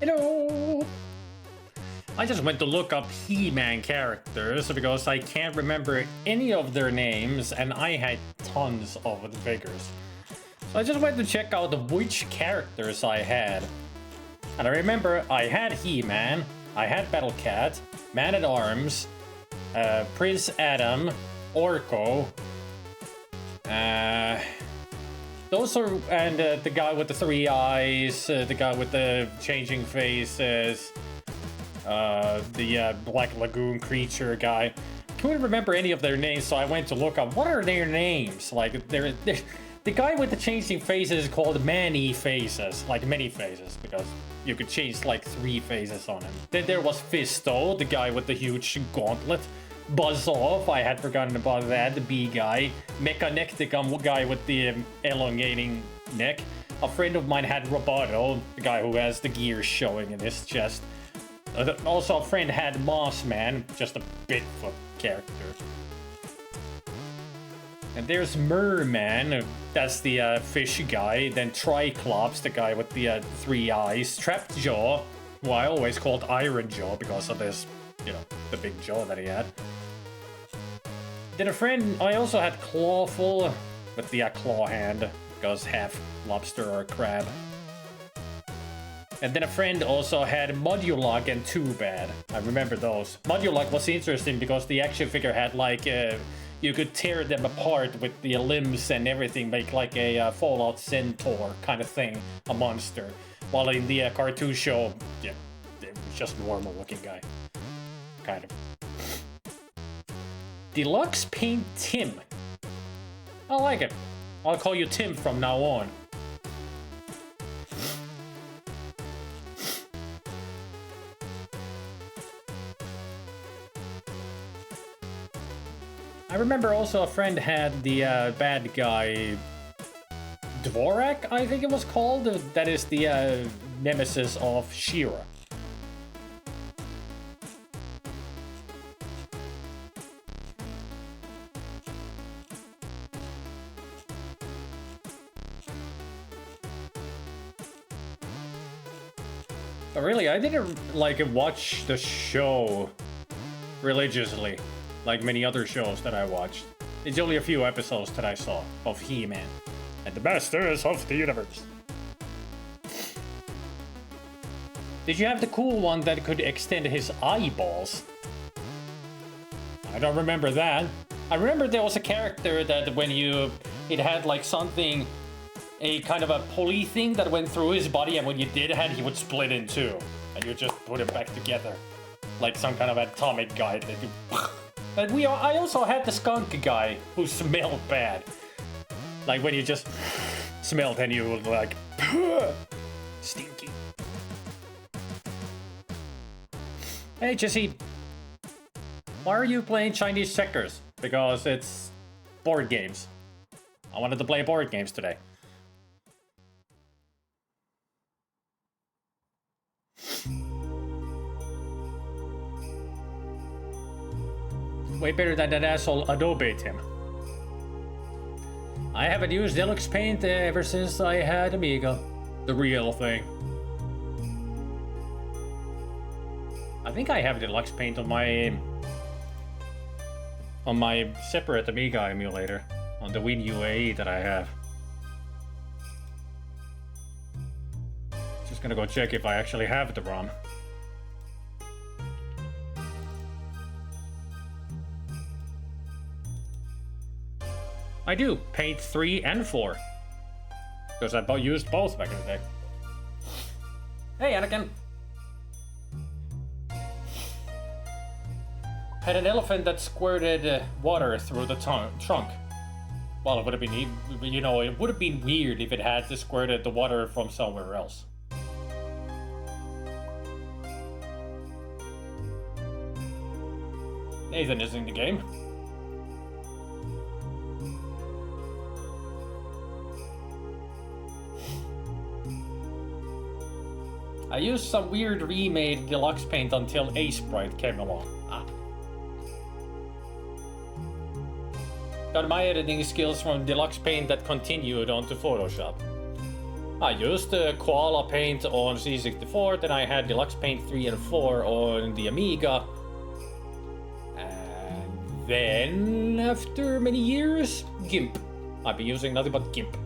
Hello! I just went to look up He-Man characters because I can't remember any of their names and I had tons of the figures. So I just went to check out which characters I had. And I remember I had He-Man, I had Battle Cat, Man-at-Arms, Prince Adam, Orko, those are, and the guy with the 3 eyes, the guy with the changing faces, the Black Lagoon creature guy. Couldn't remember any of their names, so I went to look up what are their names. Like, they're the guy with the changing faces is called Many Faces, like many faces, because you could change like 3 faces on him. Then there was Fisto, the guy with the huge gauntlet. Buzz Off, I had forgotten about that, the bee guy. Mechanecticum guy with the elongating neck. A friend of mine had Roboto, the guy who has the gears showing in his chest. Also a friend had Mossman, just a Bigfoot character. And there's Merman, that's the fish guy. Then Triclops, the guy with the 3 eyes. Trapped Jaw, who I always called Iron Jaw because of this, you know, the big jaw that he had. Then a friend, I also had Clawful with the claw hand, because half lobster or crab. And then a friend also had Modulog and Too Bad. I remember those. Modulog was interesting because the action figure had like, you could tear them apart with the limbs and everything, make like a Fallout Centaur kind of thing, a monster. While in the cartoon show, yeah, it was just a normal looking guy. Kind of. Deluxe Paint Tim. I like it. I'll call you Tim from now on. I remember also a friend had the bad guy Dvorak, I think it was called. That is the nemesis of She-Ra. But really, I didn't like watch the show religiously, like many other shows that I watched. It's only a few episodes that I saw of He-Man and the Masters of the Universe. Did you have the cool one that could extend his eyeballs? I don't remember that. I remember there was a character that when it had like something, a kind of a pulley thing that went through his body, and when you did that, he would split in 2, and you just put it back together, like some kind of atomic guy. But I also had the skunk guy who smelled bad, like when you just smelled and you would like stinky. Hey Jesse, why are you playing Chinese checkers? Because it's board games. I wanted to play board games today. Way better than that asshole Adobe Tim. I haven't used Deluxe Paint ever since I had Amiga. The real thing. I think I have Deluxe Paint on my separate Amiga emulator. On the Win UAE that I have. Just gonna go check if I actually have the ROM. I do, Paint 3 and 4. Because I used both back in the day. Hey, Anakin! Had an elephant that squirted water through the trunk. Well, it would have been, you know, it would have been weird if it had squirted the water from somewhere else. Nathan is in the game. I used some weird remade Deluxe Paint until A-Sprite came along. Got my editing skills from Deluxe Paint that continued onto Photoshop. I used the Koala Paint on C64, then I had Deluxe Paint 3 and 4 on the Amiga. And then, after many years, GIMP. I've been using nothing but GIMP.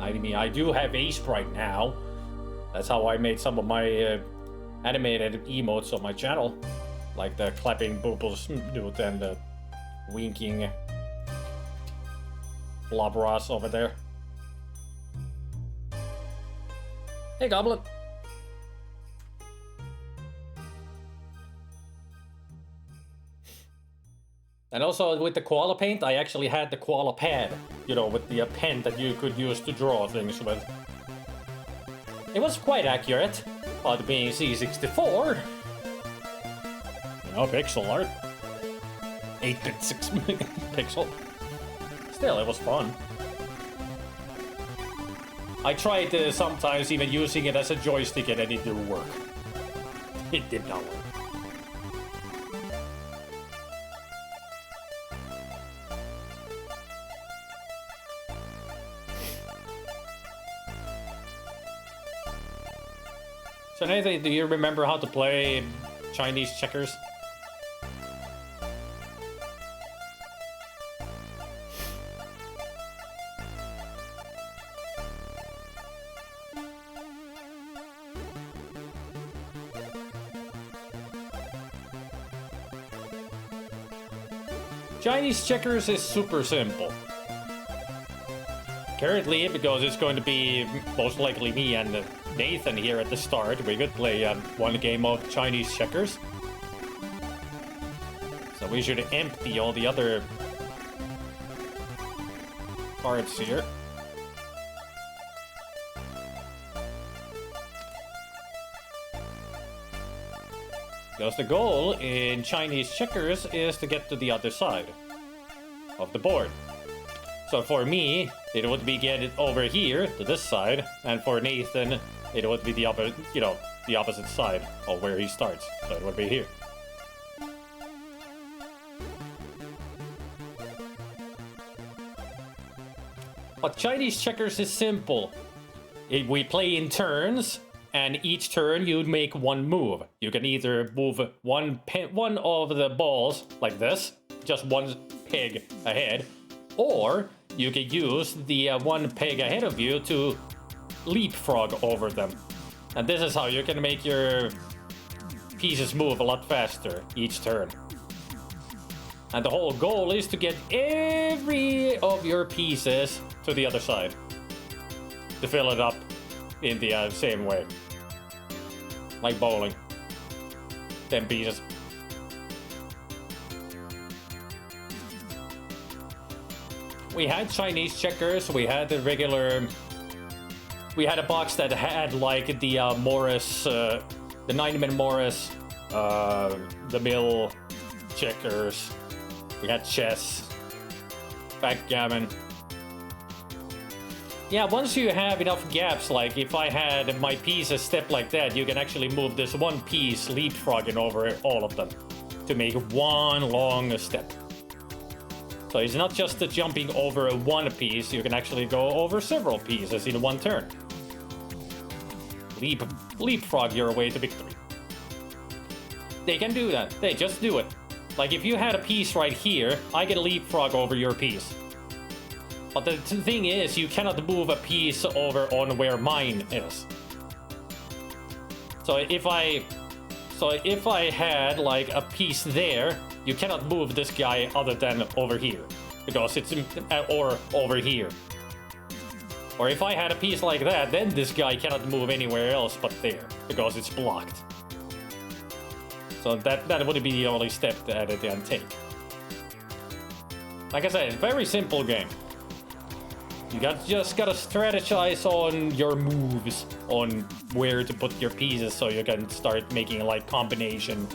I mean, I do have A-Sprite now. That's how I made some of my animated emotes on my channel. Like the clapping bubbles dude and the winking Blobros over there. Hey, Goblin. And also with the Koala Paint, I actually had the Koala Pad, you know, with the pen that you could use to draw things with. It was quite accurate, but being C64, you know, pixel art, 8-bit 6 pixel. Still, it was fun. I tried sometimes even using it as a joystick and it didn't work. It did not work. So Nathan, do you remember how to play Chinese checkers? Chinese checkers is super simple. Currently, because it's going to be most likely me and Nathan here at the start, we could play one game of Chinese checkers. So we should empty all the other cards here. Because the goal in Chinese checkers is to get to the other side of the board. So for me, it would be get it over here to this side, and for Nathan, it would be the opposite, you know, the opposite side of where he starts. So it would be here. But Chinese checkers is simple. We play in turns, and each turn you'd make one move. You can either move one of the balls like this, just one peg ahead, or you can use the one peg ahead of you to leapfrog over them. And this is how you can make your pieces move a lot faster each turn. And the whole goal is to get every of your pieces to the other side, to fill it up in the same way. Like bowling. 10 pieces. We had Chinese checkers, we had the regular... We had a box that had like the Morris, the 9-man Morris, the mill checkers. We had chess, backgammon. Yeah, once you have enough gaps, like if I had my pieces step like that, you can actually move this one piece leapfrogging over all of them to make one long step. So it's not just the jumping over one piece, you can actually go over several pieces in one turn. Leapfrog your way to victory. They can do that. They just do it. Like if you had a piece right here, I can leapfrog over your piece. But the thing is, you cannot move a piece over on where mine is. So if I had like a piece there, you cannot move this guy other than over here, because it's or over here. Or if I had a piece like that, then this guy cannot move anywhere else but there, because it's blocked. So that would be the only step that it can take. Like I said, it's a very simple game. You just gotta strategize on your moves, on where to put your pieces so you can start making like combination,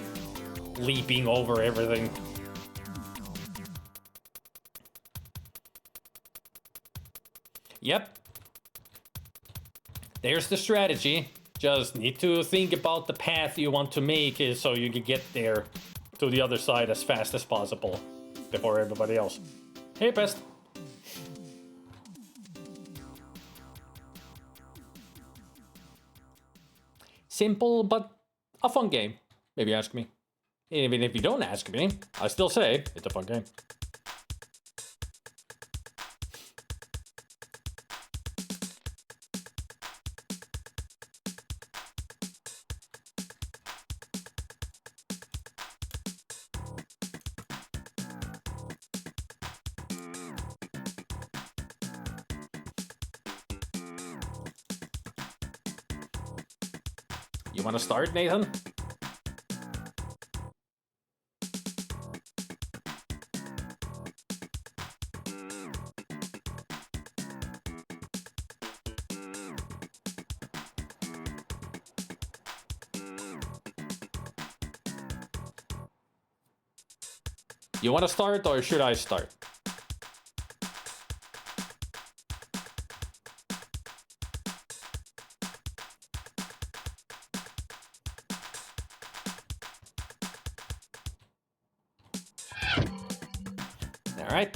leaping over everything. Yep. There's the strategy. Just need to think about the path you want to make so you can get there to the other side as fast as possible before everybody else. Hey, Pest. Simple, but a fun game, if you ask me. Even if you don't ask me, I still say it's a fun game. You want to start, Nathan? You want to start, or should I start? All right.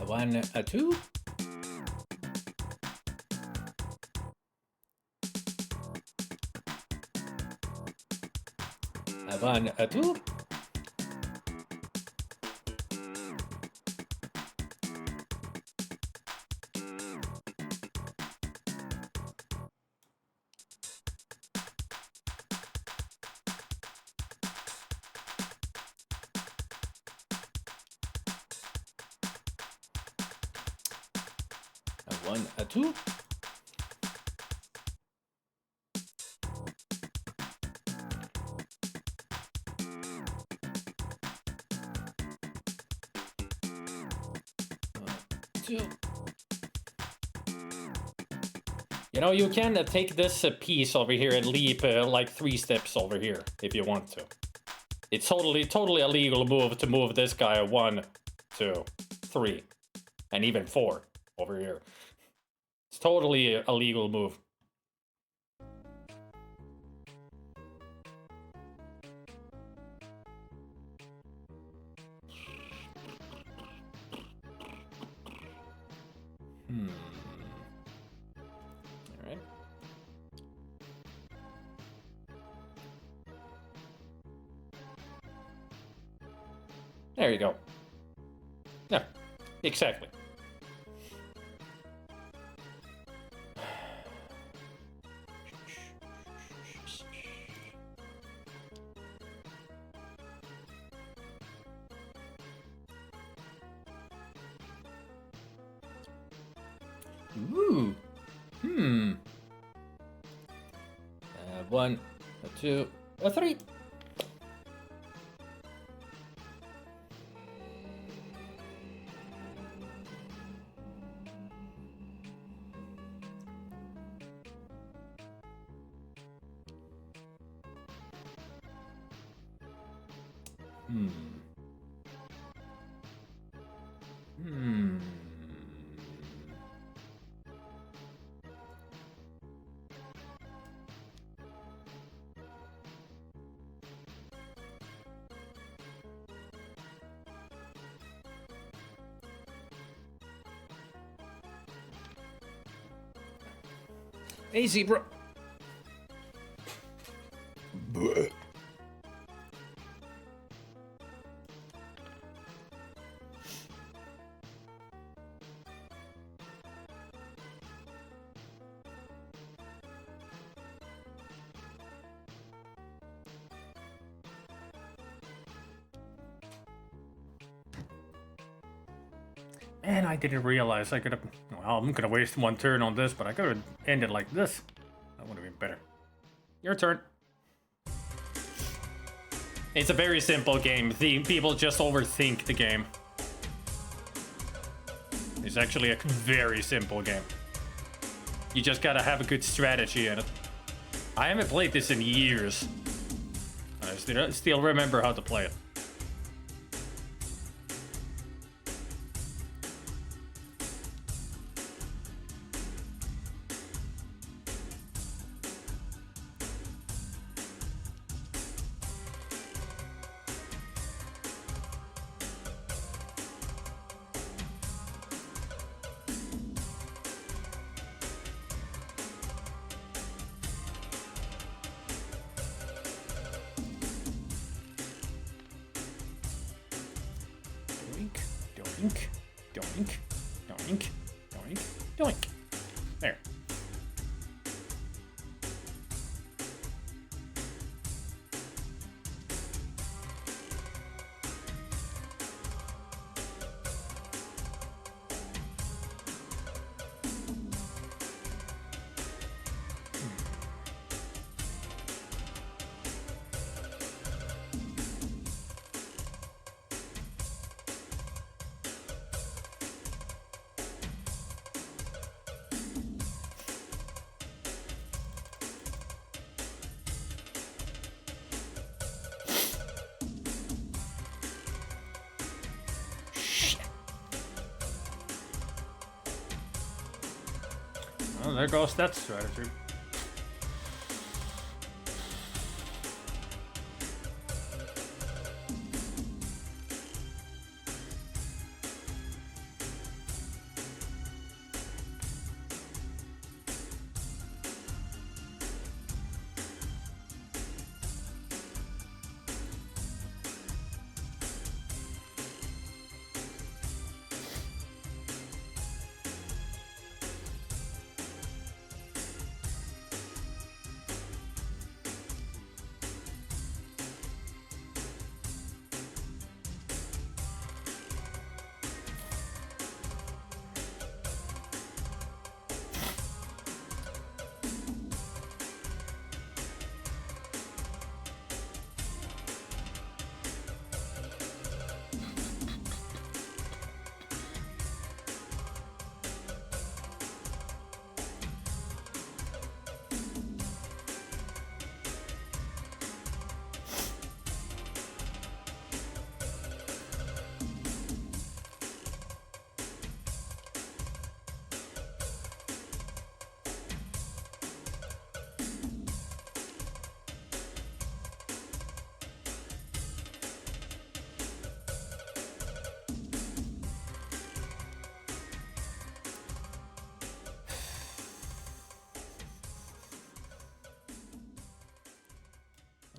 A 1, a 2. A 1, a 2. A 1, a 2. Two. You know, you can take this piece over here and leap like 3 steps over here if you want to. It's totally a legal move to move this guy 1, 2, 3, and even 4 over here. It's totally a legal move. Alright. There you go. Yeah, exactly. Ooh. 1, a 2, a 3. Hey, zebra. Blech. Man, I didn't realize I could have... Well, I'm gonna waste 1 turn on this, but I could have ended like this. That would have been better. Your turn. It's a very simple game. The people just overthink the game. It's actually a very simple game. You just gotta have a good strategy in it. I haven't played this in years. I still remember how to play it. Doink, doink, doink, doink, doink. There. Well, there goes that strategy.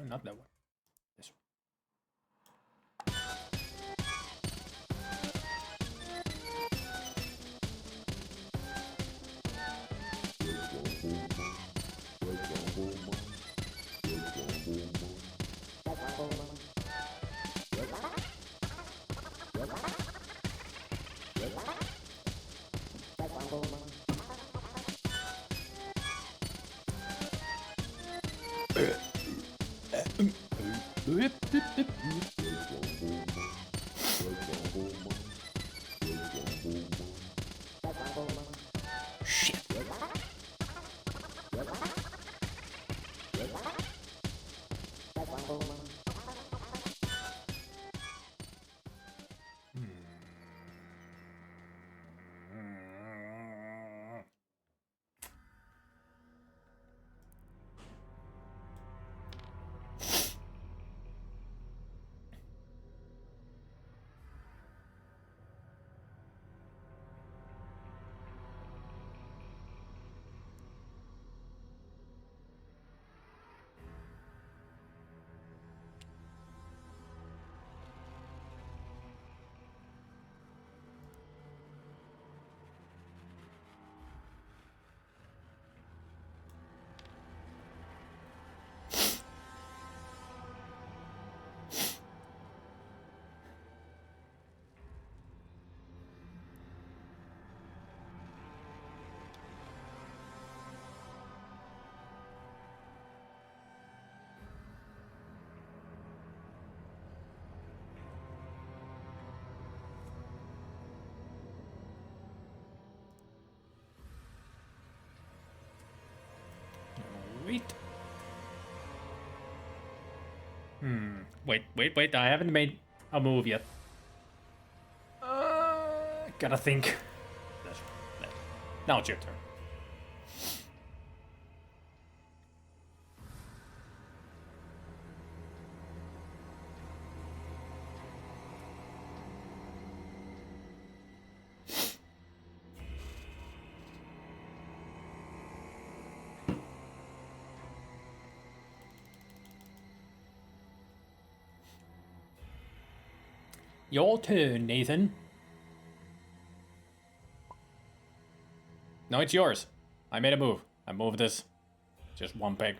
Oh, not that one. This one. Wait. I haven't made a move yet. Gotta think. Now it's your turn. Your turn, Nathan. No, it's yours. I made a move. I moved this. Just one peg.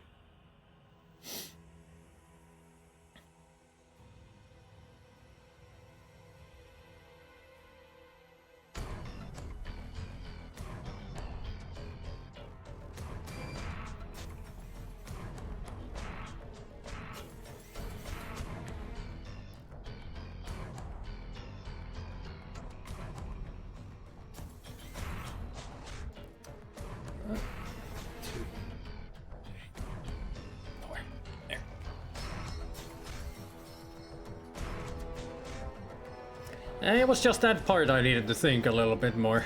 It was just that part I needed to think a little bit more.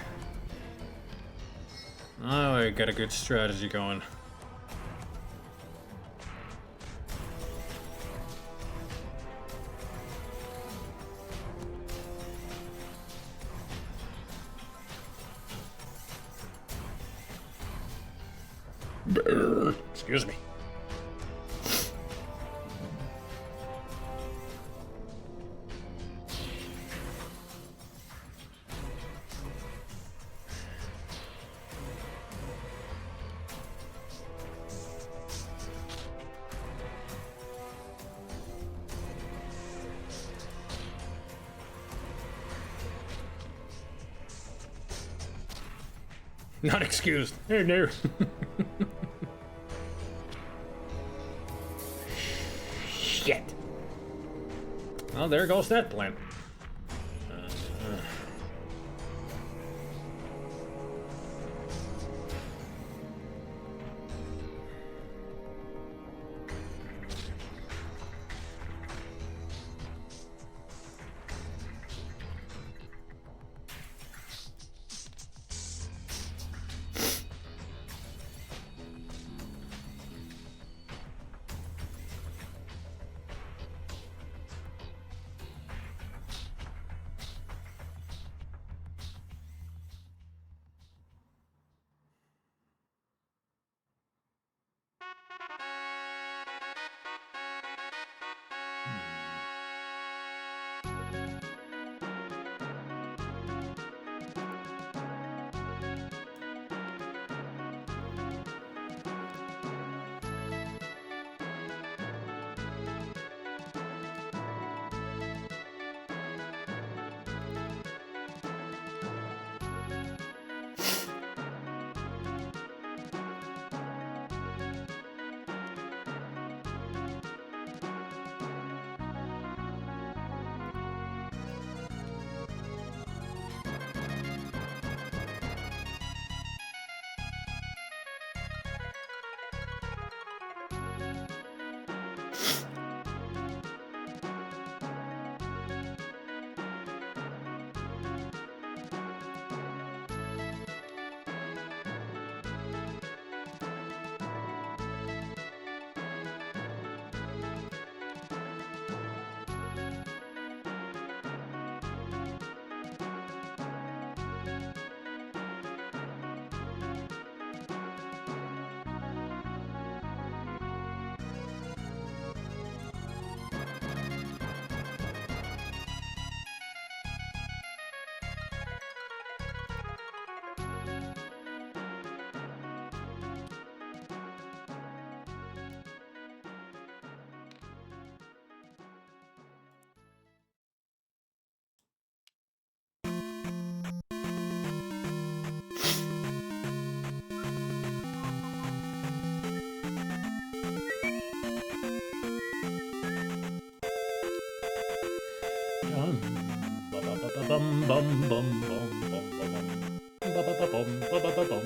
Oh, I got a good strategy going. Excuse me. Not excused. Oh no. Shit. Well, there goes that plan. Bum bum bum bum bum bum bum bum bum bum bum bum.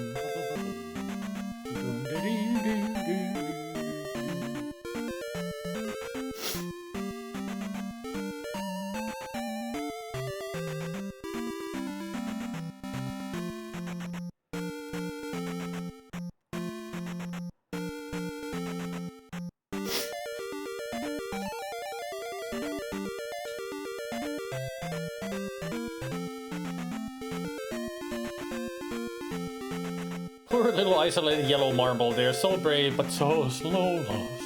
Poor little isolated yellow marble. They're so brave, but so slow lost.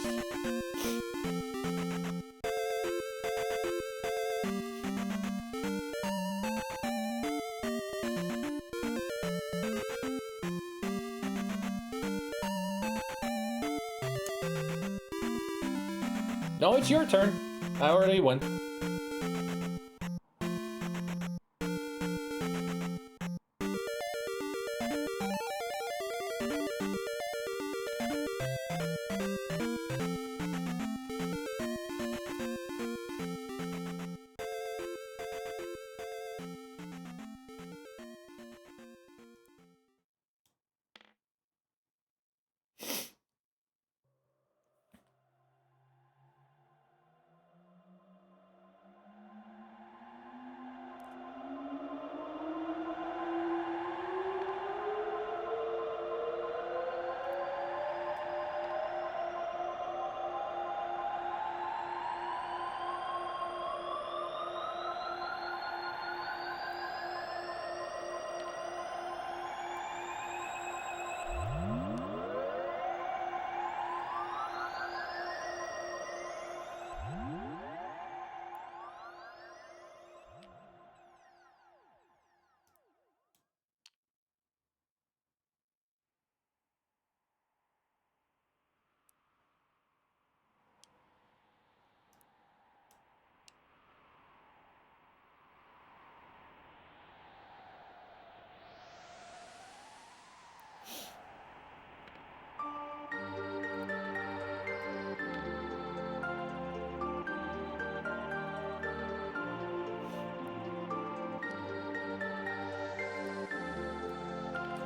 No, it's your turn. I already went.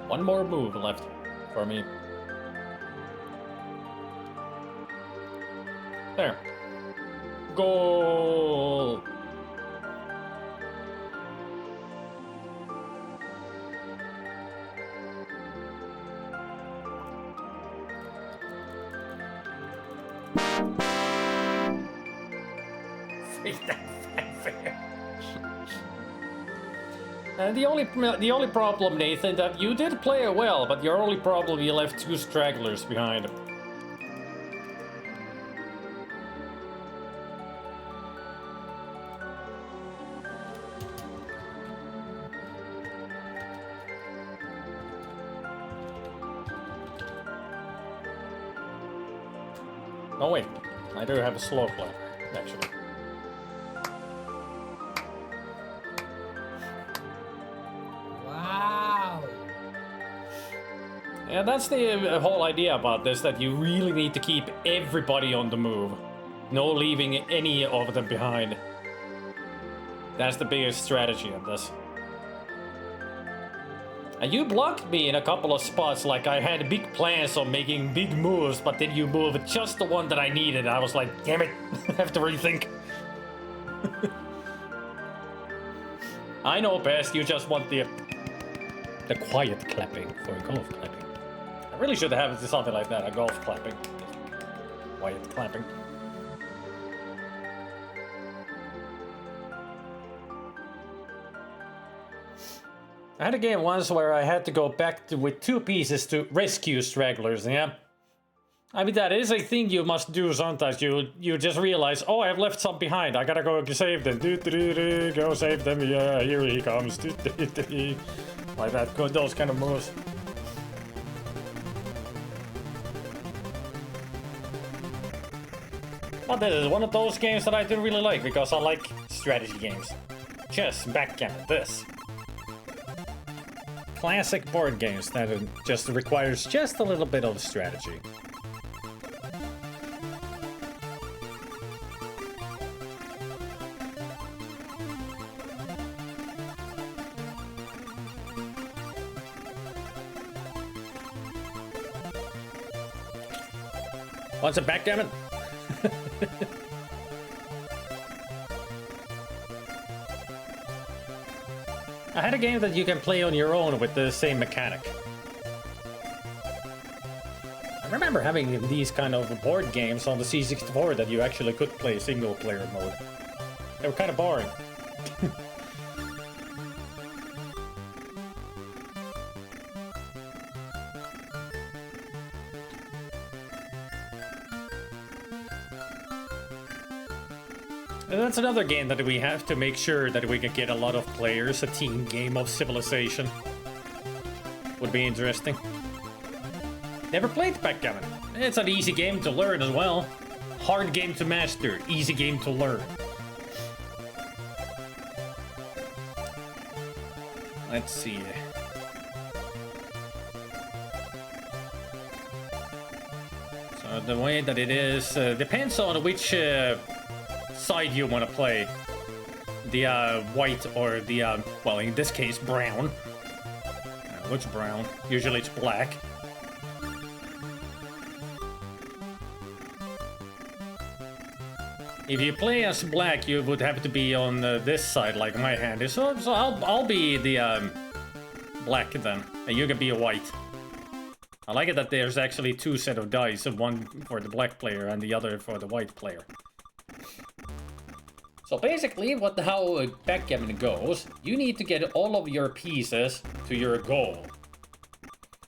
One more move left for me. There. Goal! Freak that fanfare. And the only problem, Nathan, that you did play it well, but your only problem, you left 2 stragglers behind. Oh wait, I do have a slow clap, actually. Yeah, that's the whole idea about this, that you really need to keep everybody on the move. No leaving any of them behind. That's the biggest strategy of this. And you blocked me in a couple of spots, like I had big plans on making big moves, but then you moved just the one that I needed. I was like, damn it, I have to rethink. I know best, you just want the quiet clapping for golf clapping. I really should have something like that, a golf clapping. Quiet clapping. I had a game once where I had to go back with 2 pieces to rescue stragglers, yeah? I mean, that is a thing you must do sometimes. You just realize, oh, I've left some behind. I gotta go save them. Go save them. Yeah, here he comes. Like that, those kind of moves. But this is one of those games that I do really like, because I like strategy games. Chess, backgammon, this. Classic board games that just requires just a little bit of strategy. What's a backgammon? I had a game that you can play on your own with the same mechanic. I remember having these kind of board games on the C64 that you actually could play single player mode. They were kind of boring. And that's another game that we have to make sure that we can get a lot of players. A team game of Civilization would be interesting. Never played backgammon. It's an easy game to learn as well. Hard game to master, easy game to learn. Let's see. So the way that it is depends on which side you want to play. The white or the, well, in this case, brown. Which brown? Usually it's black. If you play as black, you would have to be on this side, like my hand is. So I'll be the black then, and you can be a white. I like it that there's actually two set of dice, one for the black player and the other for the white player. So basically, how backgammon goes, you need to get all of your pieces to your goal.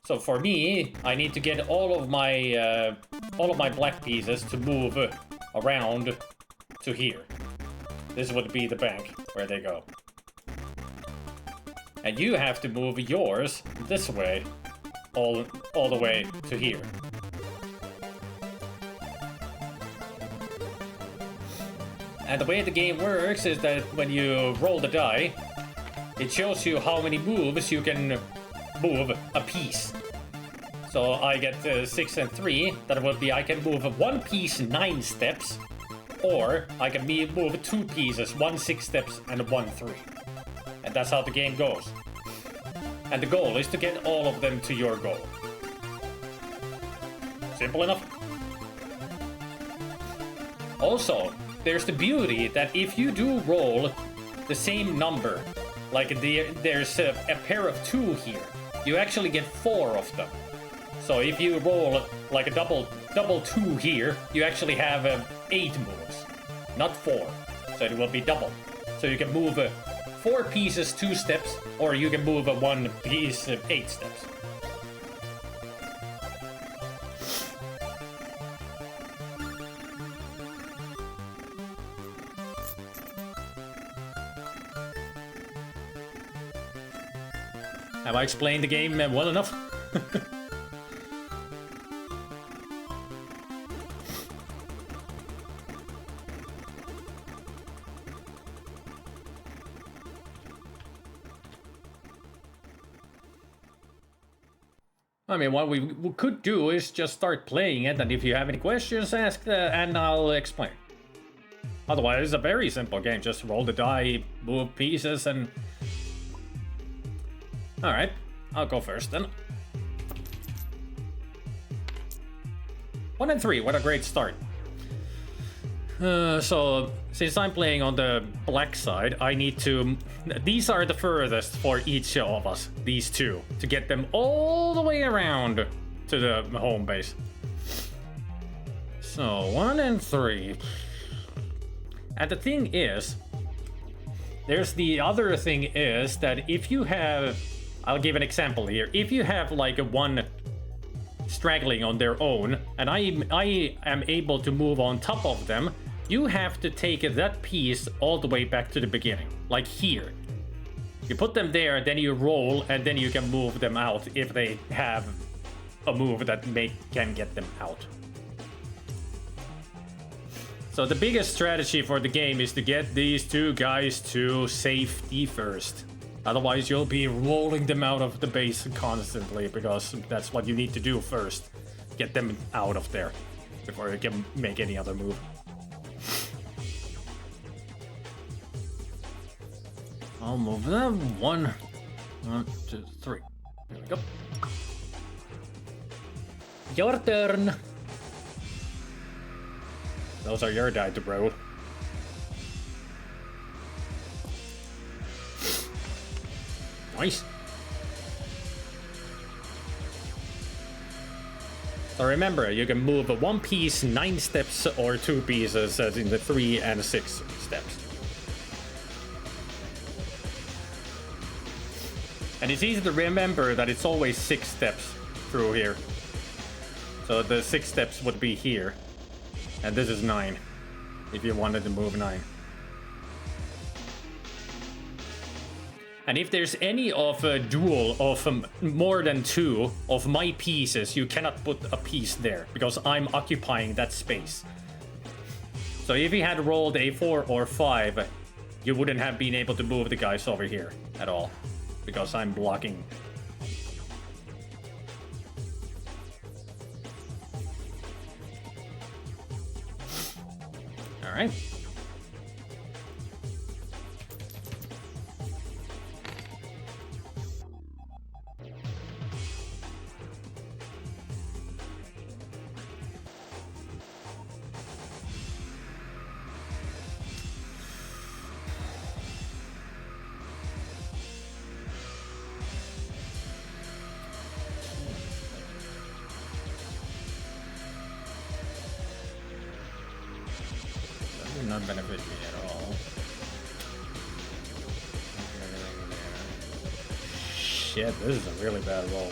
So for me, I need to get all of my black pieces to move around to here. This would be the bank where they go. And you have to move yours this way, all the way to here. And the way the game works is that when you roll the die, it shows you how many moves you can move a piece. So I get 6 and 3. That would be I can move one piece 9 steps, or I can move 2 pieces 1 6 steps and 1 3. And that's how the game goes. And the goal is to get all of them to your goal. Simple enough. Also, there's the beauty that if you do roll the same number, like there's a pair of 2 here, you actually get 4 of them. So if you roll like a double 2 here, you actually have 8 moves, not 4. So it will be double. So you can move 4 pieces 2 steps, or you can move 1 piece 8 steps. Have I explained the game well enough? I mean, what we could do is just start playing it, and if you have any questions, ask and I'll explain. Otherwise, it's a very simple game. Just roll the die, move pieces, and... Alright, I'll go first then. 1 and 3, what a great start. So, since I'm playing on the black side, I need to... These are the furthest for each of us, these 2, to get them all the way around to the home base. So, 1 and 3. And the thing is, there's the other thing is that if you have... I'll give an example here. If you have like a 1 straggling on their own, and I am able to move on top of them, you have to take that piece all the way back to the beginning, like here. You put them there, then you roll, and then you can move them out if they have a move that can get them out. So the biggest strategy for the game is to get these 2 guys to safety first. Otherwise, you'll be rolling them out of the base constantly, because that's what you need to do first. Get them out of there before you can make any other move. I'll move them. 1, 2, 3. There we go. Your turn. Those are your die to roll. Nice. So remember, you can move 1 piece 9 steps or 2 pieces in the 3 and 6 steps. And it's easy to remember that it's always 6 steps through here. So the 6 steps would be here. And this is 9, if you wanted to move 9. And if there's any of a duel of more than 2 of my pieces, you cannot put a piece there because I'm occupying that space. So if he had rolled a 4 or 5, you wouldn't have been able to move the guys over here at all because I'm blocking. All right. That would not benefit me at all. Shit, this is a really bad roll.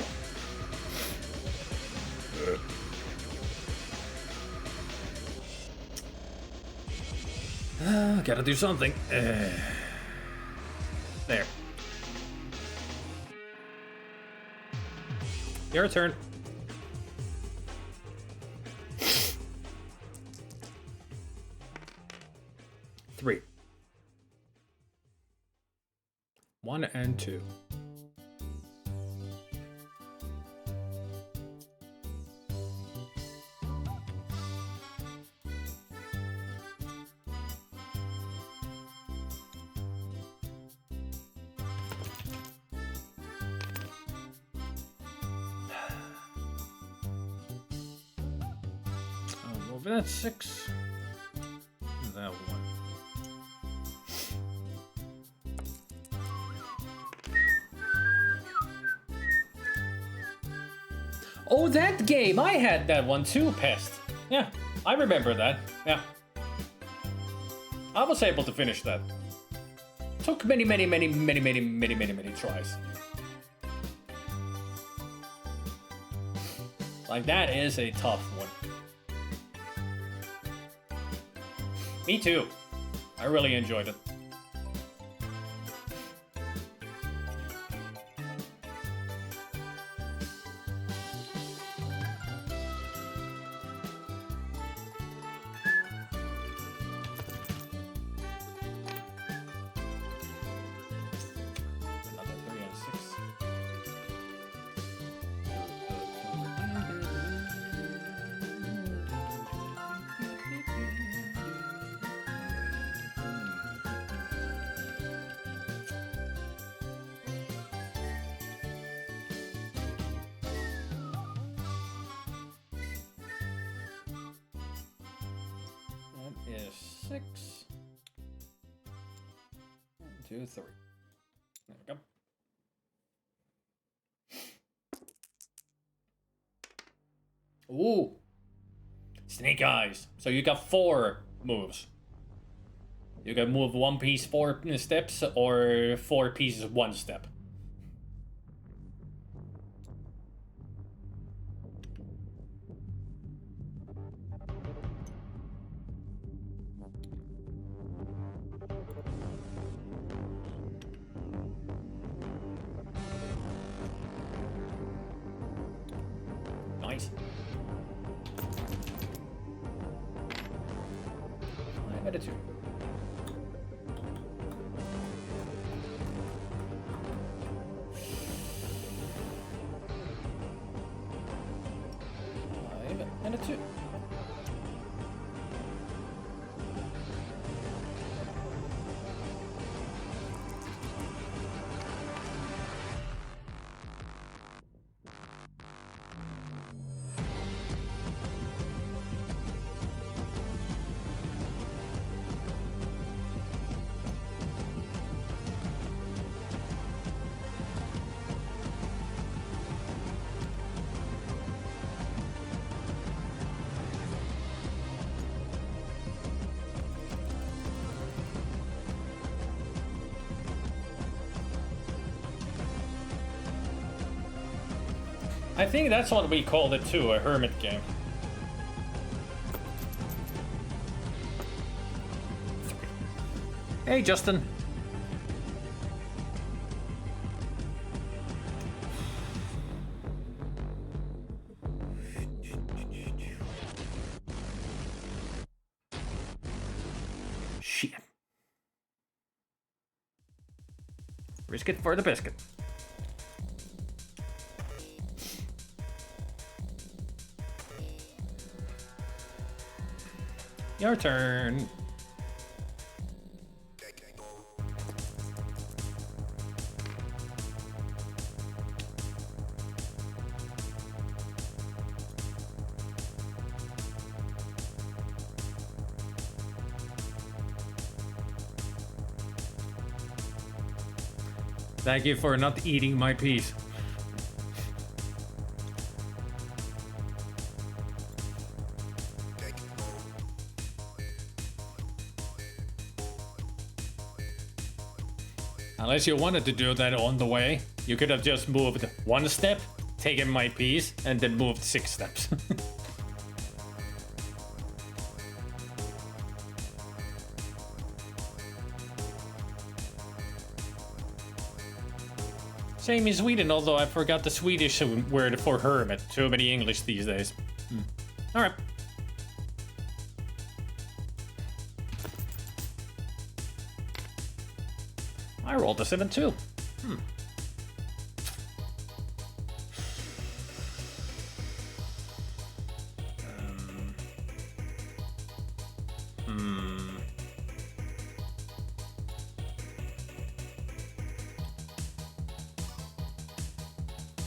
Gotta do something. There. Your turn. Three. 1 and 2. Well, that's 6. That one. Oh, that game! I had that one too, Pest. Yeah, I remember that. Yeah. I was able to finish that. Took many tries. Like, that is a tough one. Me too. I really enjoyed it. Another 3 and 6. That is 6. 1, 2, 3. There we go. Ooh. Snake eyes. So you got 4 moves. You can move 1 piece 4 steps or 4 pieces 1 step. Nice. 5 and a 2. And a 2. I think that's what we called it too, a hermit game. Hey, Justin. Risk it for the biscuit. Your turn. Thank you for not eating my piece. Unless you wanted to do that on the way, you could have just moved one step, taken my piece, and then moved 6 steps. Same in Sweden, although I forgot the Swedish word for hermit. Too many English these days. Alright. I rolled a 7 too.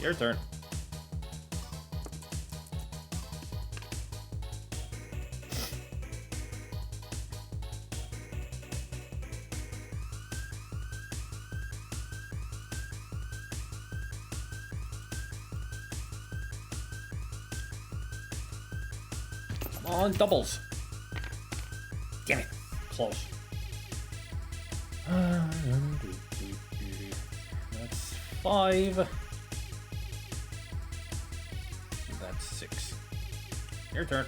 Your turn. Come on, doubles. Damn it. Close. That's 5. 6. Your turn.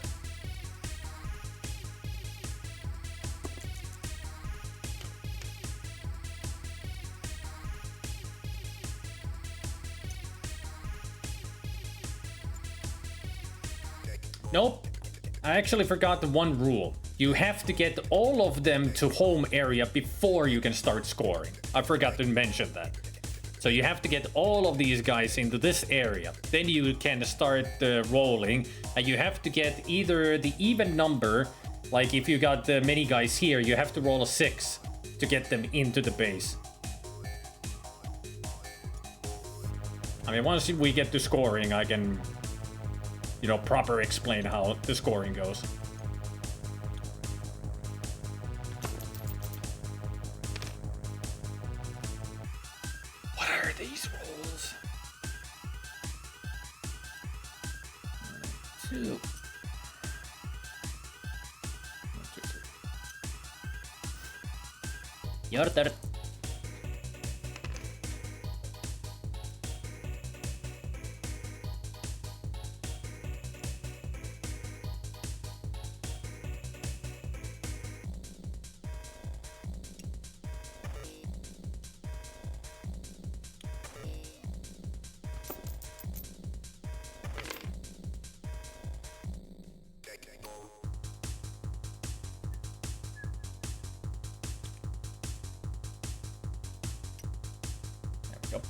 Nope. I actually forgot the one rule. You have to get all of them to home area before you can start scoring. I forgot to mention that. So you have to get all of these guys into this area. Then you can start rolling. And you have to get either the even number, like if you got many guys here, you have to roll a 6 to get them into the base. I mean, once we get to scoring, I can, you know, proper explain how the scoring goes. These rolls. 1, 2. 1, 2, 3. Your turn. Yep.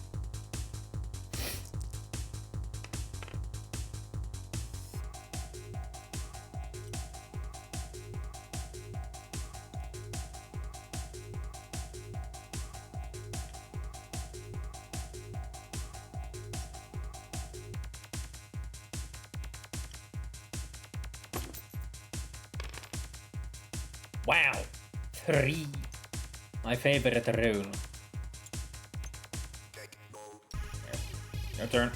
Wow. 3. My favorite rule. Your turn.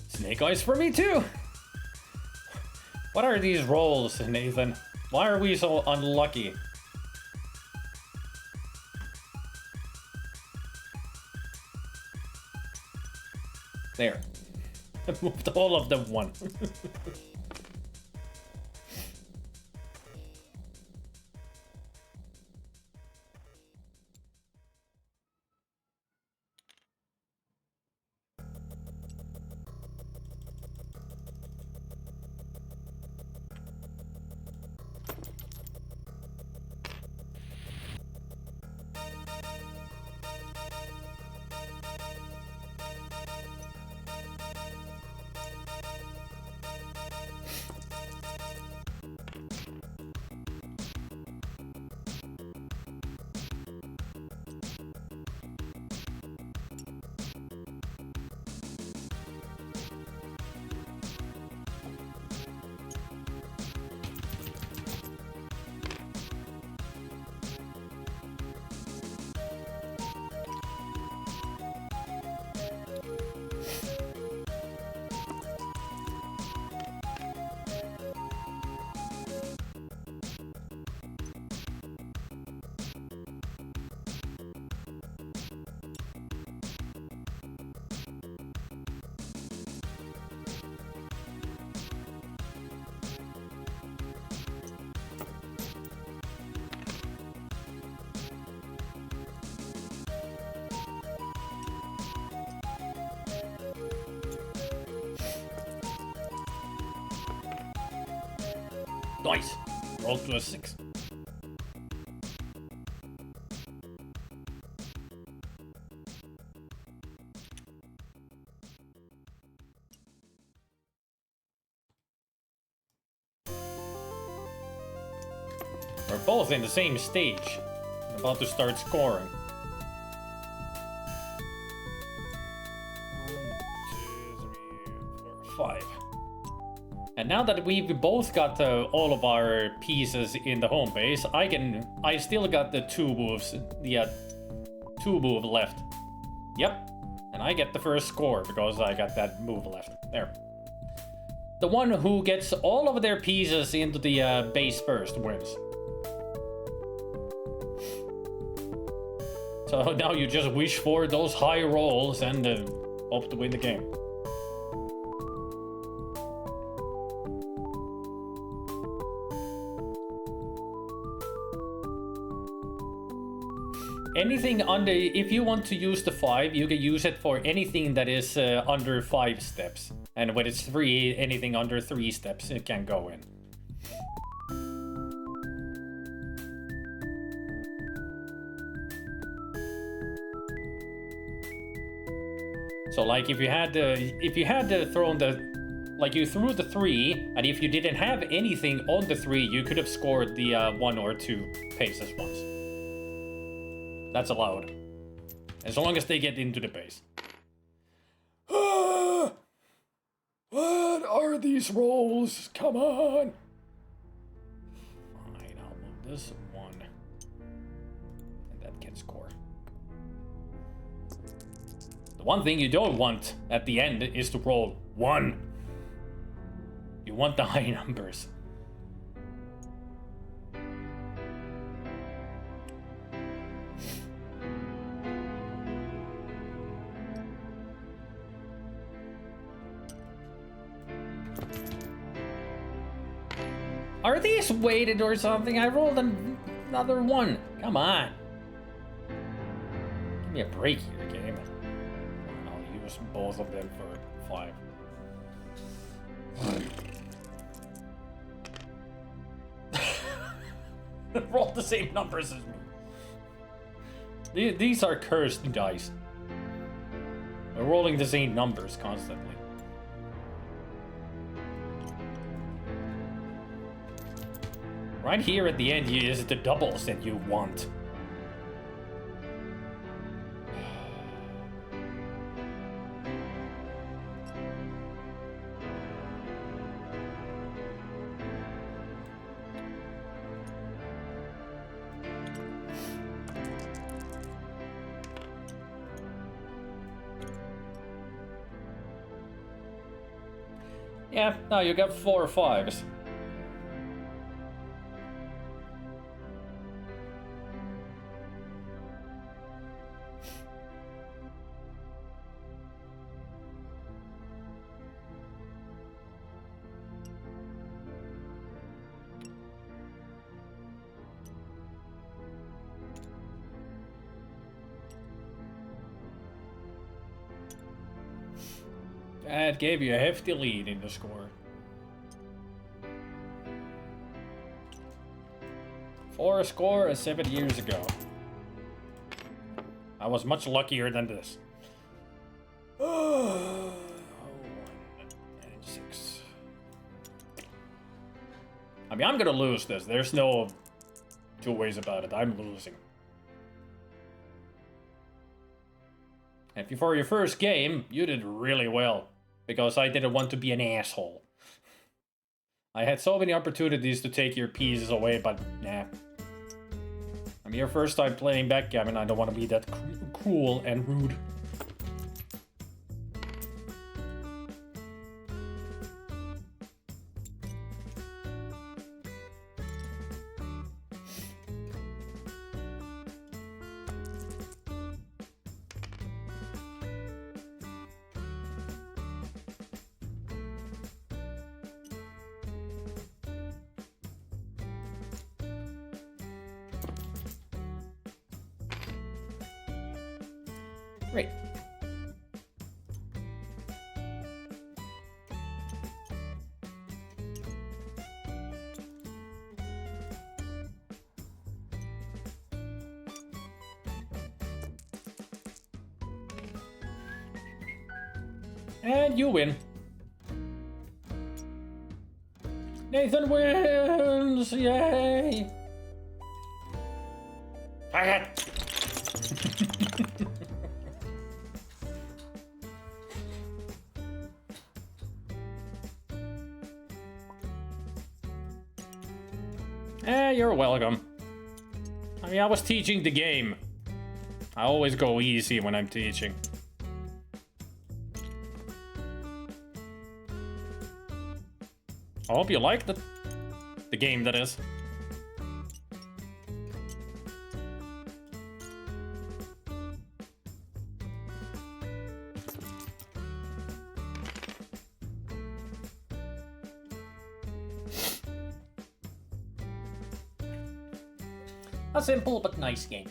Snake eyes for me too. What are these rolls, Nathan? Why are we so unlucky? There. I moved all of them one. Nice. Roll to a 6. We're both in the same stage. About to start scoring. 1, 2, 3, 4, 5. And now that we've both got all of our pieces in the home base, I still got the 2 moves, 2 move left. Yep, and I get the first score because I got that move left. There. The one who gets all of their pieces into the base first wins. So now you just wish for those high rolls and hope to win the game. Anything under, if you want to use the 5, you can use it for anything that is under 5 steps. And when it's 3, anything under 3 steps, it can go in. So like if you had thrown the, like you threw the 3, and if you didn't have anything on the 3, you could have scored the 1 or 2 paces once. That's allowed. As long as they get into the base. What are these rolls? Come on! Fine, I'll move this 1. And that can score. The one thing you don't want at the end is to roll 1. You want the high numbers. Are these weighted or something? I rolled another 1. Come on. Give me a break here, game. I'll use both of them for 5. Roll the same numbers as me. These are cursed dice. We're rolling the same numbers constantly. Right here at the end is the doubles that you want. Yeah, now you got 4 5s. It gave you a hefty lead in the score. For a score of 7 years ago. I was much luckier than this. Oh, 6. I mean, I'm gonna lose this. There's no two ways about it. I'm losing. And for your first game, you did really well. Because I didn't want to be an asshole. I had so many opportunities to take your pieces away, but nah. I mean, your first time playing backgammon, I don't want to be that cruel and rude. Great. And you win. Nathan wins! Yay! Target! You're welcome. I mean, I was teaching the game. I always go easy when I'm teaching. I hope you liked it. The game, that is. A simple but nice game.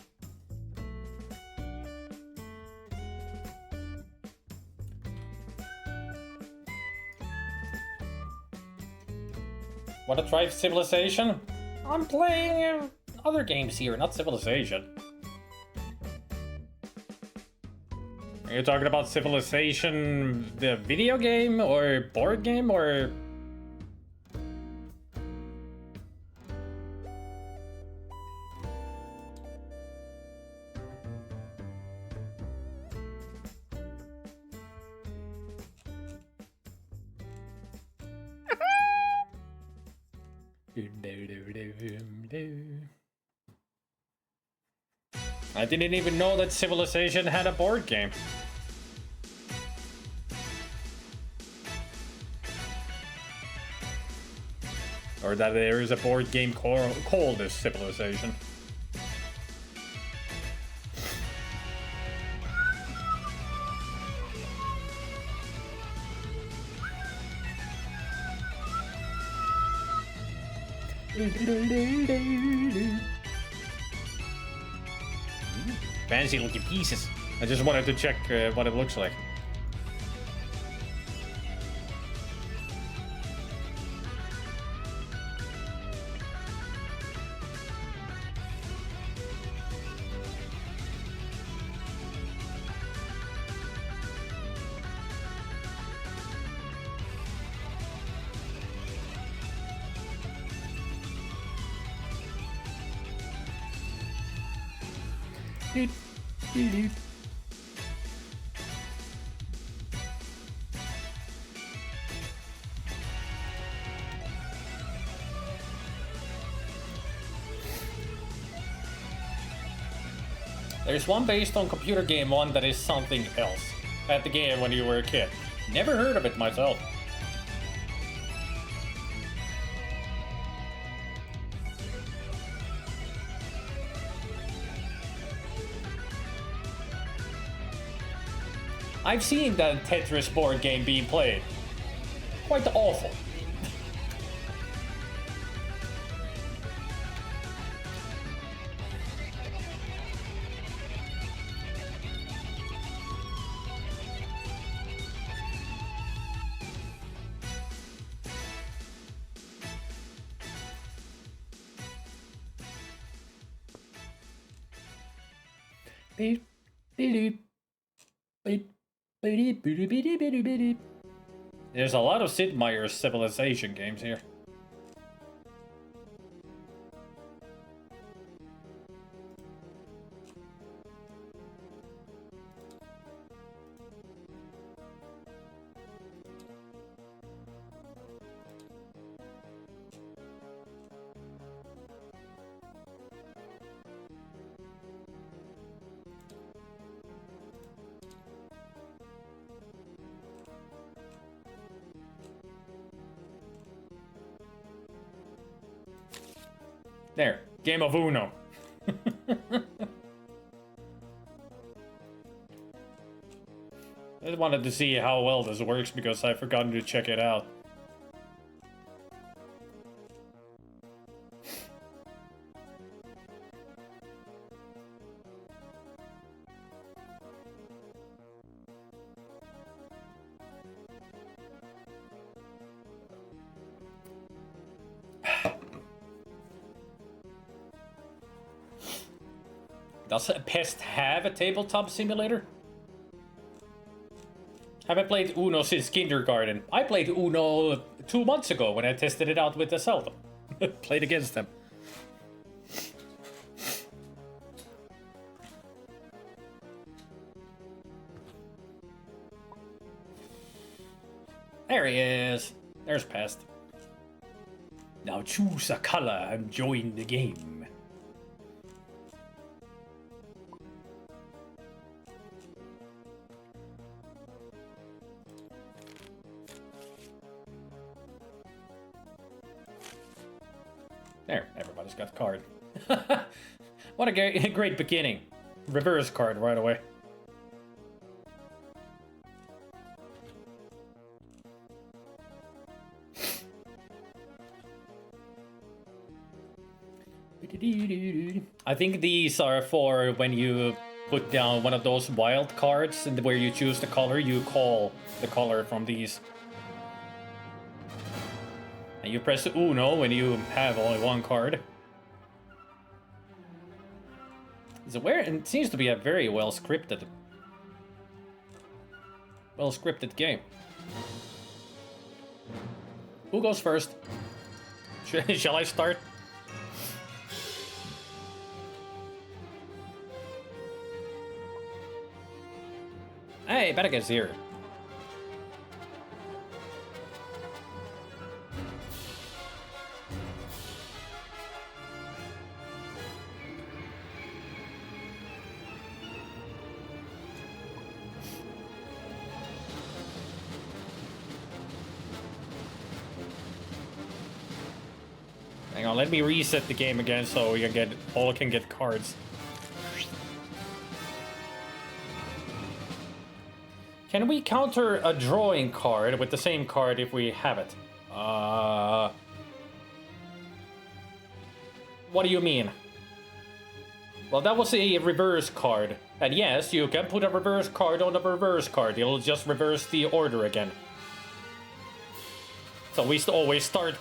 Wanna try Civilization? I'm playing other games here, not Civilization. Are you talking about Civilization, the video game, or board game, or... I didn't even know that Civilization had a board game. Or that there is a board game called this Civilization. Fancy looking pieces. I just wanted to check what it looks like. There's one based on computer game one that is something else. At the game when you were a kid. Never heard of it myself. I've seen the Tetris board game being played. Quite awful. There's a lot of Sid Meier's Civilization games here. There, game of Uno. I wanted to see how well this works because I've forgotten to check it out. Does Pest have a tabletop simulator? Haven't played Uno since kindergarten. I played Uno 2 months ago when I tested it out with the Zelda. Played against them. There he is. There's Pest. Now choose a color and join the game. There, everybody's got a card. What a great beginning. Reverse card right away. I think these are for when you put down one of those wild cards and where you choose the color, you call the color from these. And you press Uno when you have only one card. It seems to be a very well scripted game. Who goes first? Shall I start? Hey, Betica's here. Hang on, let me reset the game again so we can get cards. Can we counter a drawing card with the same card if we have it? What do you mean? Well, that was a reverse card. And yes, you can put a reverse card on a reverse card. It'll just reverse the order again. So we always start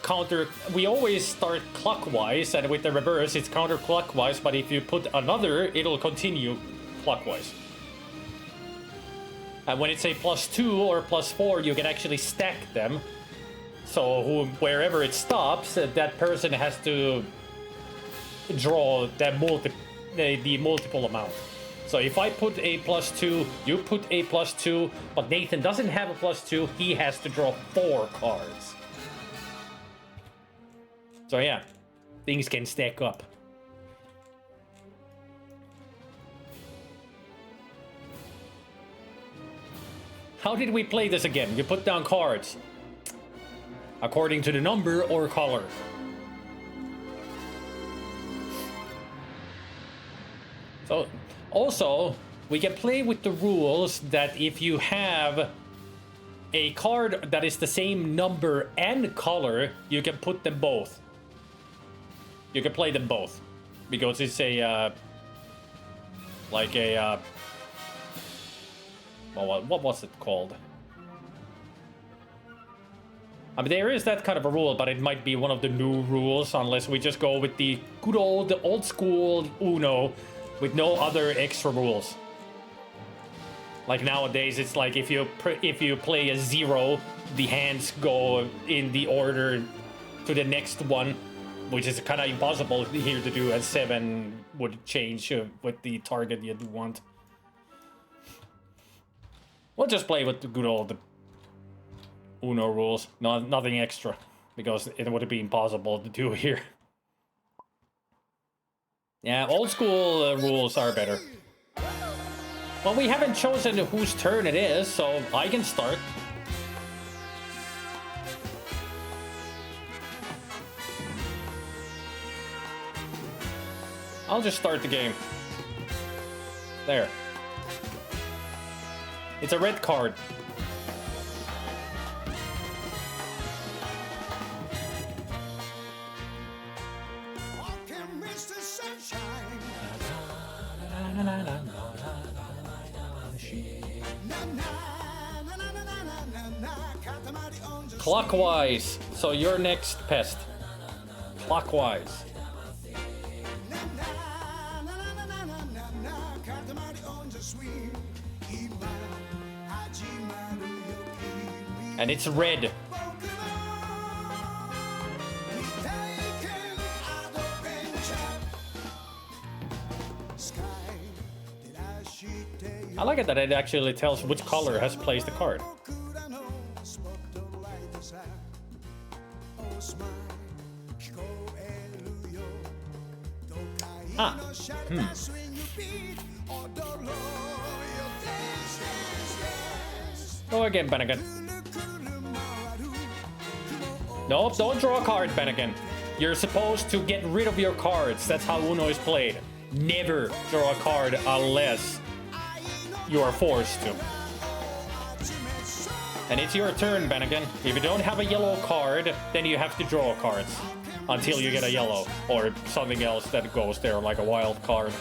clockwise, and with the reverse it's counterclockwise, but if you put another, it'll continue clockwise. And when it's a +2 or +4, you can actually stack them. So wherever it stops, that person has to draw that the multiple amount. So if I put a +2, you put a +2, but Nathan doesn't have a +2, he has to draw 4 cards. So yeah, things can stack up. How did we play this again? You put down cards according to the number or color. So also, we can play with the rules that if you have a card that is the same number and color, you can put them both. You can play them both, because it's a well, what was it called? I mean, there is that kind of a rule, but it might be one of the new rules, unless we just go with the good old school Uno, with no other extra rules. Like nowadays, it's like if you play a 0, the hands go in the order to the next one, which is kind of impossible here to do, as 7 would change with the target you'd want. We'll just play with the good old Uno rules, nothing extra, because it would be impossible to do here. Yeah, old school rules are better. Well, we haven't chosen whose turn it is, so I can start. I'll just start the game. There. It's a red card. Clockwise. So you're next, Pest. Clockwise. And it's red. I like it that it actually tells which color has placed the card. Ah. Go again, Bennigan. Nope, don't draw a card, Bennigan. You're supposed to get rid of your cards. That's how Uno is played. Never draw a card unless you are forced to. And it's your turn, Bennigan. If you don't have a yellow card, then you have to draw cards until you get a yellow or something else that goes there, like a wild card.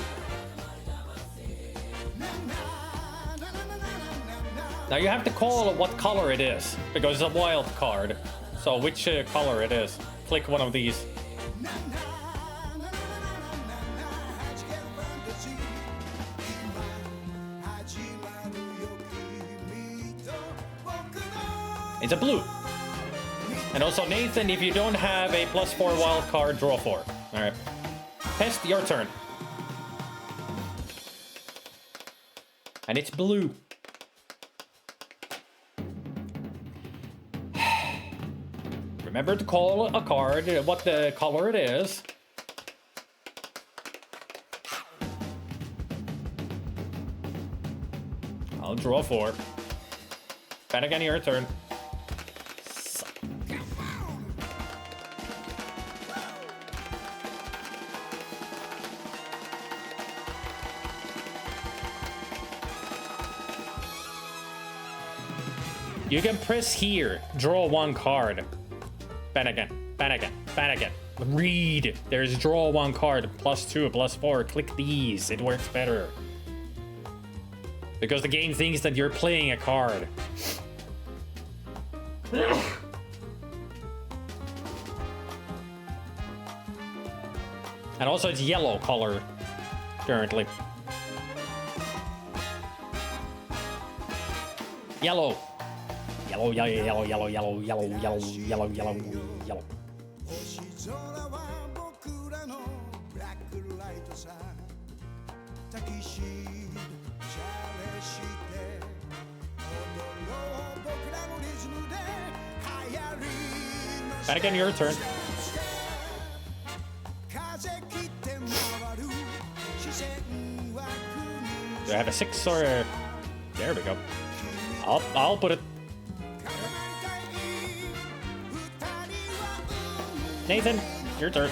Now you have to call what color it is, because it's a wild card. So which color it is. Click one of these. It's a blue. And also, Nathan, if you don't have a +4 wild card, draw 4. Alright. Pest, your turn. And it's blue. Remember to call a card what the color it is. I'll draw 4. Bennigan, your turn. You can press here, draw 1 card. Bennigan, Bennigan, Bennigan. Read. There's draw 1 card, +2, +4. Click these. It works better. Because the game thinks that you're playing a card. And also it's yellow color currently. Yellow. Yellow, yellow, yellow, yellow, yellow, yellow, yellow, yellow, yellow, yellow. And again, your turn. Do I have a 6 or a... There we go. I'll put it. Nathan, your turn.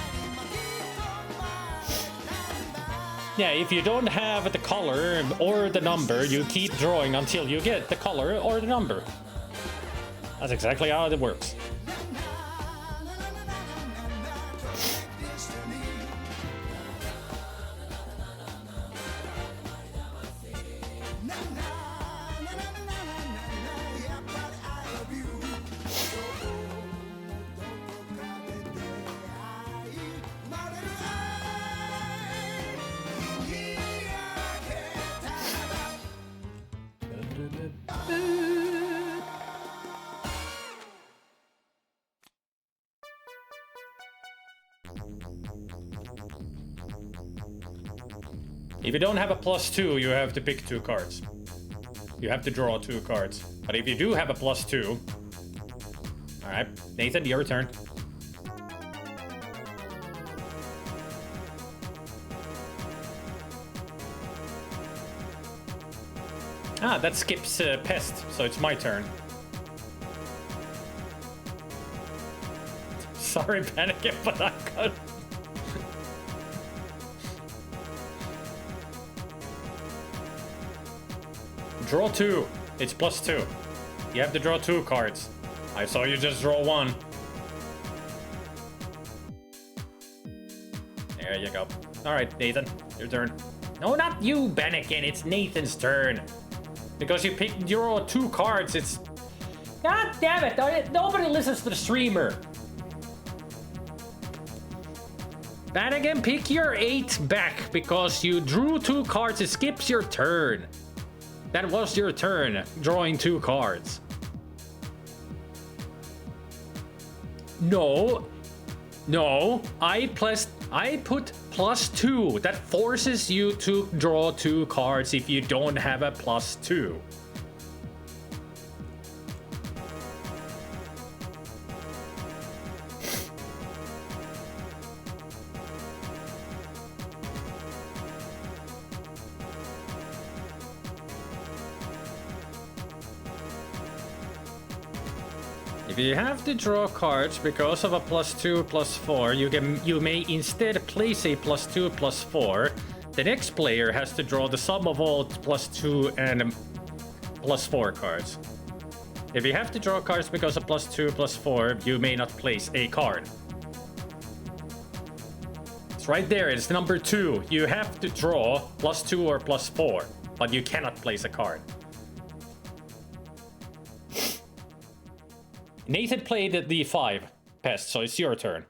Yeah, if you don't have the color or the number, you keep drawing until you get the color or the number. That's exactly how it works. If you don't have a +2, you have to pick 2 cards. You have to draw 2 cards. But if you do have a +2... Alright, Nathan, your turn. Ah, that skips Pest, so it's my turn. Sorry, Panic, but I got... Draw 2. It's +2. You have to draw 2 cards. I saw you just draw 1. There you go. Alright, Nathan, your turn. No, not you, Bennigan. It's Nathan's turn. Because you draw 2 cards, it's... God damn it! Nobody listens to the streamer. Bennigan, pick your 8 back because you drew 2 cards. It skips your turn. That was your turn, drawing 2 cards. No. No, I put +2. That forces you to draw 2 cards if you don't have a +2. If you have to draw cards because of a +2, +4, you may instead place a +2, +4. The next player has to draw the sum of all +2 and +4 cards. If you have to draw cards because of +2, +4, you may not place a card. It's right there, it's number 2. You have to draw +2 or +4, but you cannot place a card. Nathan played the 5 Pest, so it's your turn.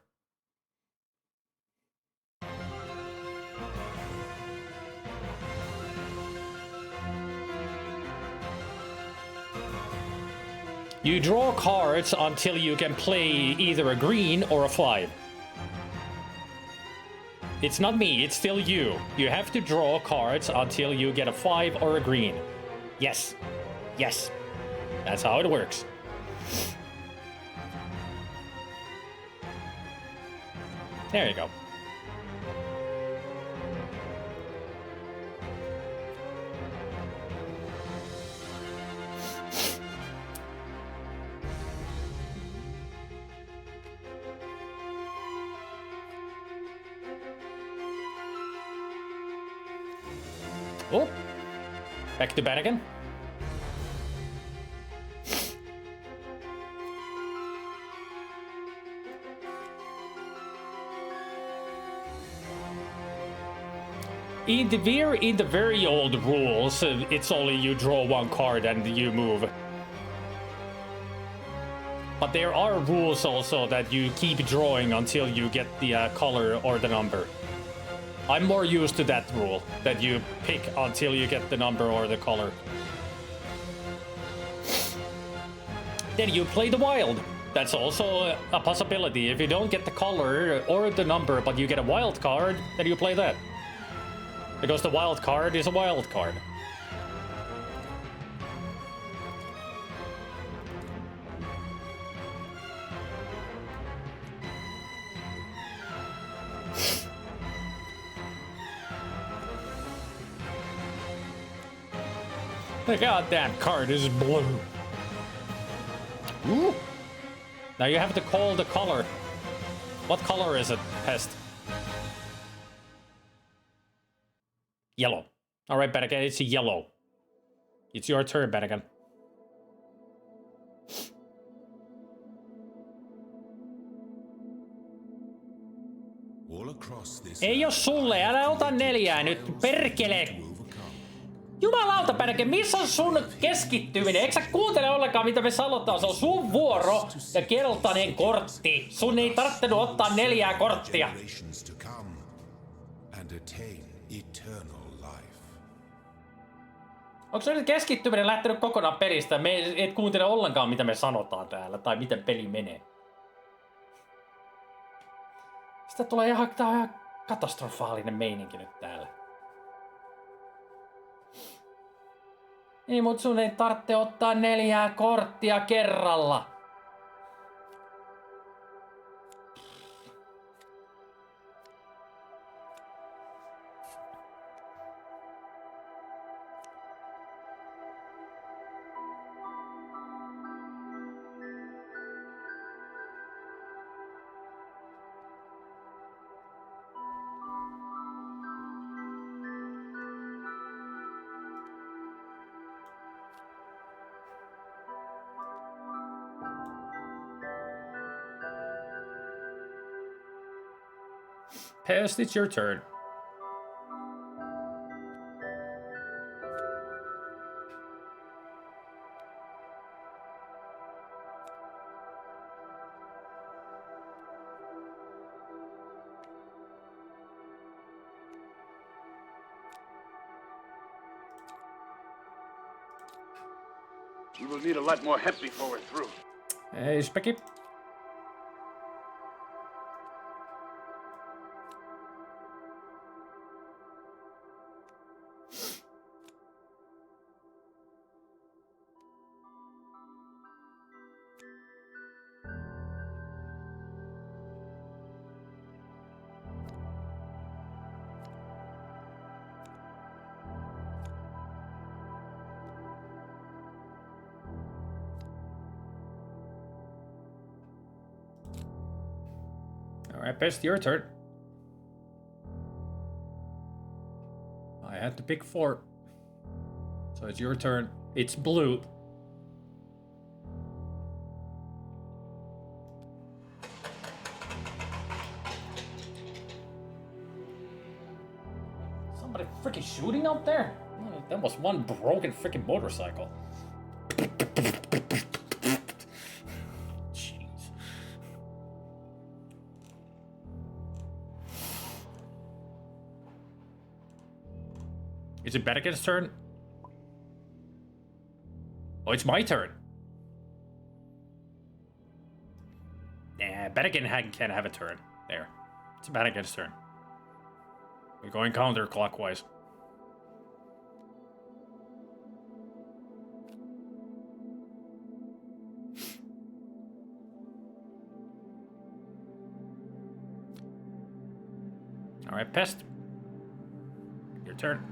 You draw cards until you can play either a green or a 5. It's not me, it's still you. You have to draw cards until you get a 5 or a green. Yes. Yes. That's how it works. There you go. Oh, back to Bennigan. In the very old rules, it's only you draw 1 card and you move. But there are rules also that you keep drawing until you get the color or the number. I'm more used to that rule, that you pick until you get the number or the color. Then you play the wild. That's also a possibility. If you don't get the color or the number, but you get a wild card, then you play that. Because the wild card is a wild card. The goddamn card is blue. Ooh. Now you have to call the color. What color is it, Pest? Yellow. Alright, Bennigan, it's yellow. It's your turn, Bennigan. Ei oo sulle, älä ota 4 nyt, perkele! Jumalauta, Bennigan, missä on sun keskittyminen? Eikö sä kuuntele ollenkaan, mitä me sanotaan? Se on sun vuoro ja keltainen kortti. Sun ei tarvittanut ottaa 4 korttia. Onko se nyt keskittyminen lähtenyt kokonaan pelistä? Me et kuuntele ollenkaan, mitä me sanotaan täällä, tai miten peli menee. Sitä tulee ihan katastrofaalinen meininki nyt täällä. Niin, mut sun ei tarvitse ottaa 4 korttia kerralla. Pest, it's your turn. We will need a lot more hemp before we're through. Hey, Specky. Alright, Pest, your turn. I had to pick 4. So it's your turn. It's blue. Somebody freaking shooting out there? Oh, that was one broken freaking motorcycle. Jeez. Is it Bennigan's turn? Oh, it's my turn. Nah, Bennigan can't have a turn. There. It's Bennigan's turn. We're going counterclockwise. Alright, Pest. Your turn.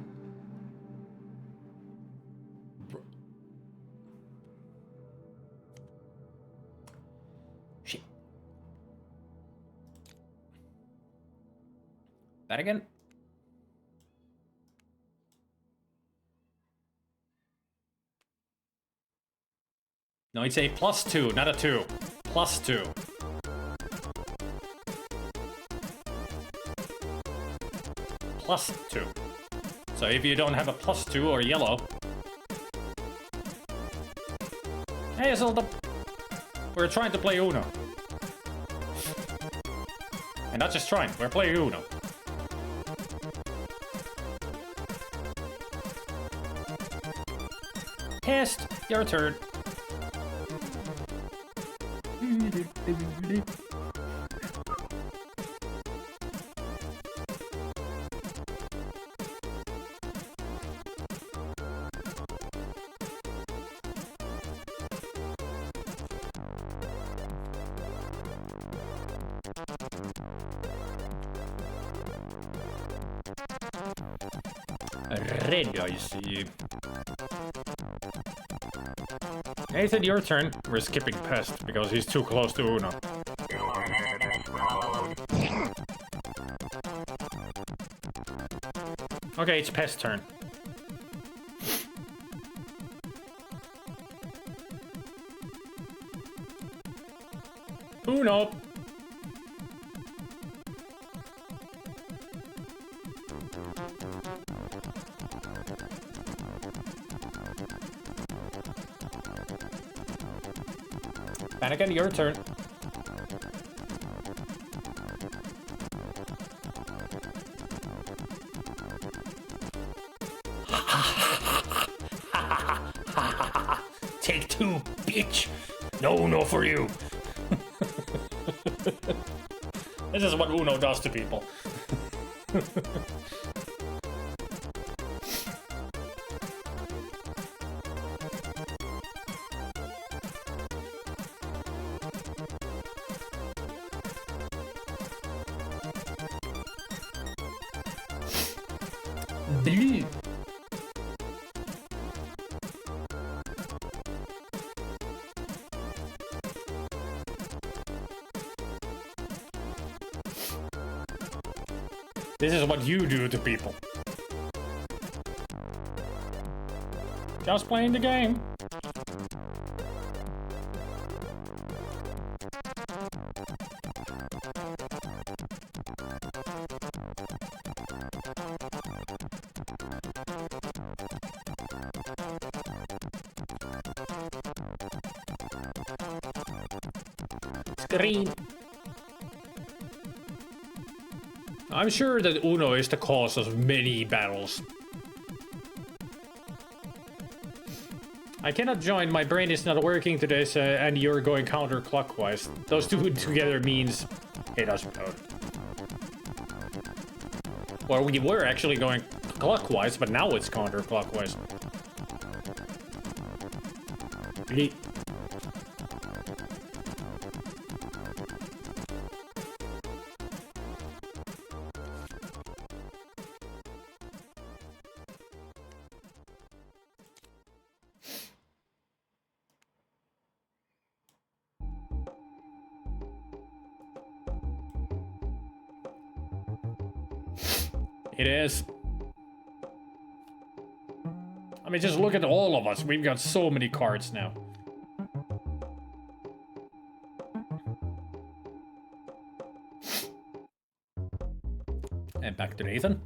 Shit. That again? No, it's a +2, not a 2. +2. +2. So if you don't have a +2 or yellow... Hey, Zelda! We're trying to play Uno. And not just trying, we're playing Uno. Pest, your turn. Red, I see. Nathan, your turn. We're skipping Pest because he's too close to Uno. Okay, it's Pest's turn. Uno! Anakin, your turn. Take 2, bitch! No for you! This is what Uno does to people. Blue. This is what you do to people. Just playing the game. Screen. I'm sure that Uno is the cause of many battles. I cannot join, my brain is not working to this, and you're going counterclockwise. Those two together means it doesn't matter. Well, we were actually going clockwise, but now it's counterclockwise. Bleep. It is. I mean, just look at all of us. We've got so many cards now. And back to Nathan.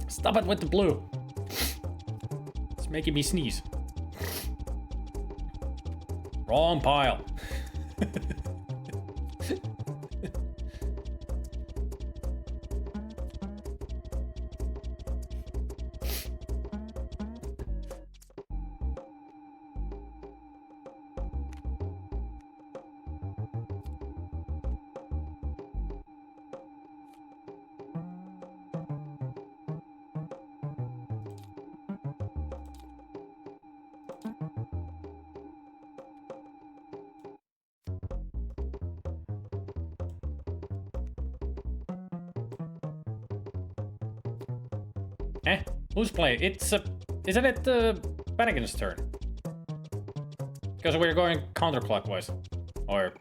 Stop it with the blue. It's making me sneeze. Wrong pile. Who's playing? It's isn't it Bennigan's turn? Because we're going counterclockwise. Or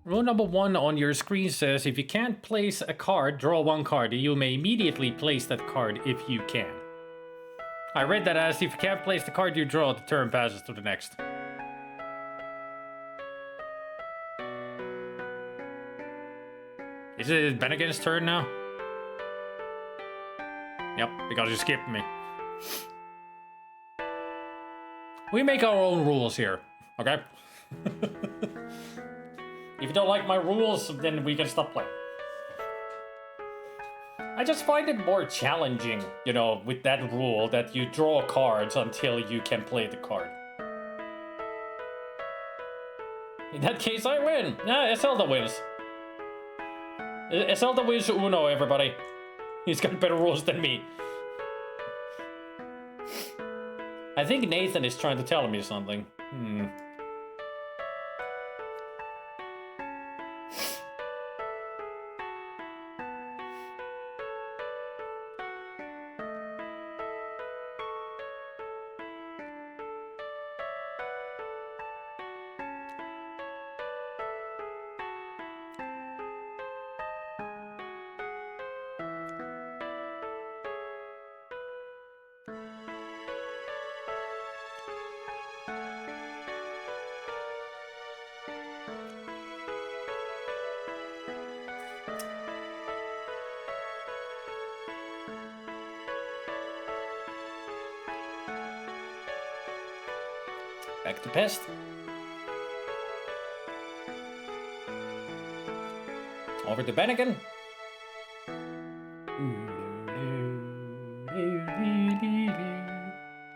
rule number 1 on your screen says if you can't place a card, draw one card. You may immediately place that card if you can. I read that as if you can't place the card you draw, the turn passes to the next. Is it Bennigan's turn now? Yep, because you skipped me. We make our own rules here, okay? If you don't like my rules, then we can stop playing. I just find it more challenging, you know, with that rule that you draw cards until you can play the card. In that case, I win. Yeah, Iselda wins. Iselda wins Uno, everybody. He's got better rules than me. I think Nathan is trying to tell me something. Back to Pest. Over to Bennigan.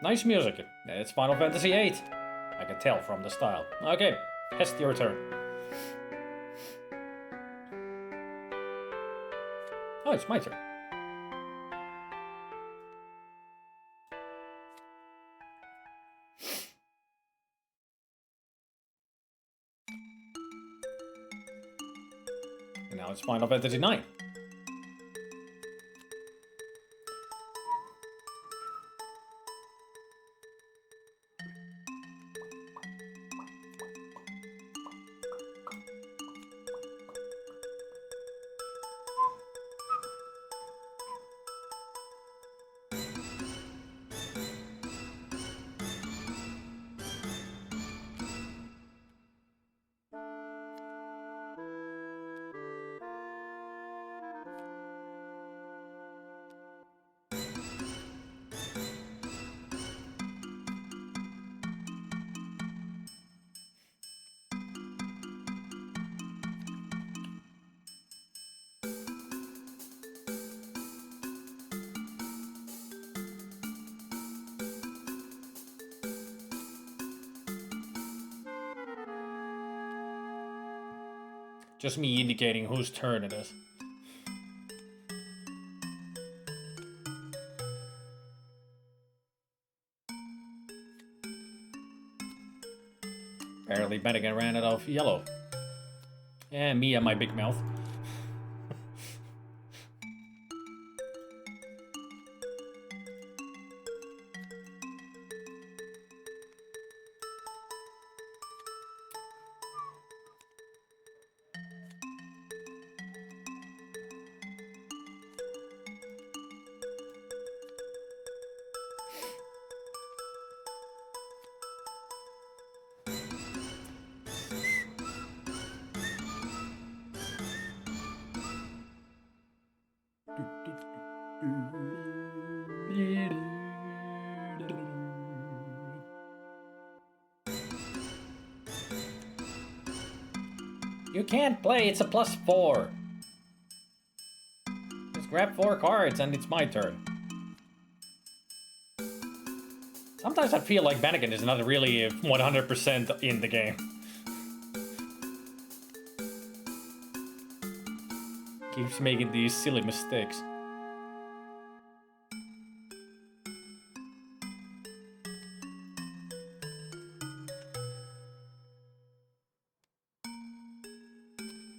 Nice music. It's Final Fantasy VIII. I can tell from the style. Okay, Pest, your turn. Oh, it's my turn. And now it's Final Fantasy IX. Just me indicating whose turn it is. Apparently Bennigan ran out of yellow. And me and my big mouth. You can't play, it's a +4. Just grab 4 cards and it's my turn. Sometimes I feel like Bennigan is not really 100% in the game. Keeps making these silly mistakes.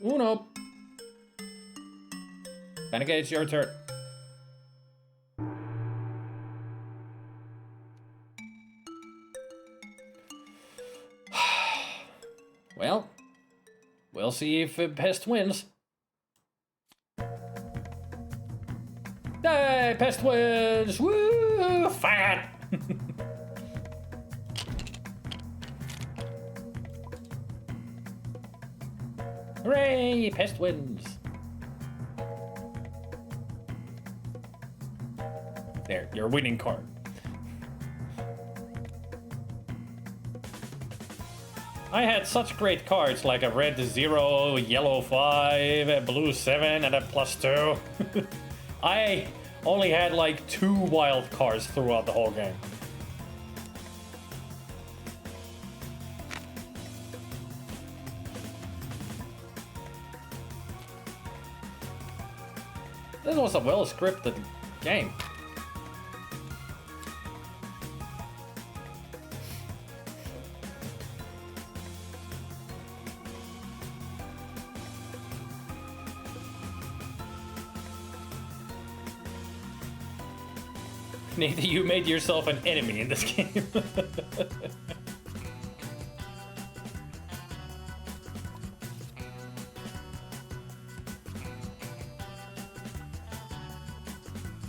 Uno. Bennigan, it's your turn. Well, we'll see if Pest wins. Hey, Pest wins! Woo! Fat! Hooray! Pest wins! There, your winning card. I had such great cards like a red 0, yellow 5, a blue 7, and a +2. I only had like 2 wild cards throughout the whole game. This was a well-scripted game. Nathan, you made yourself an enemy in this game.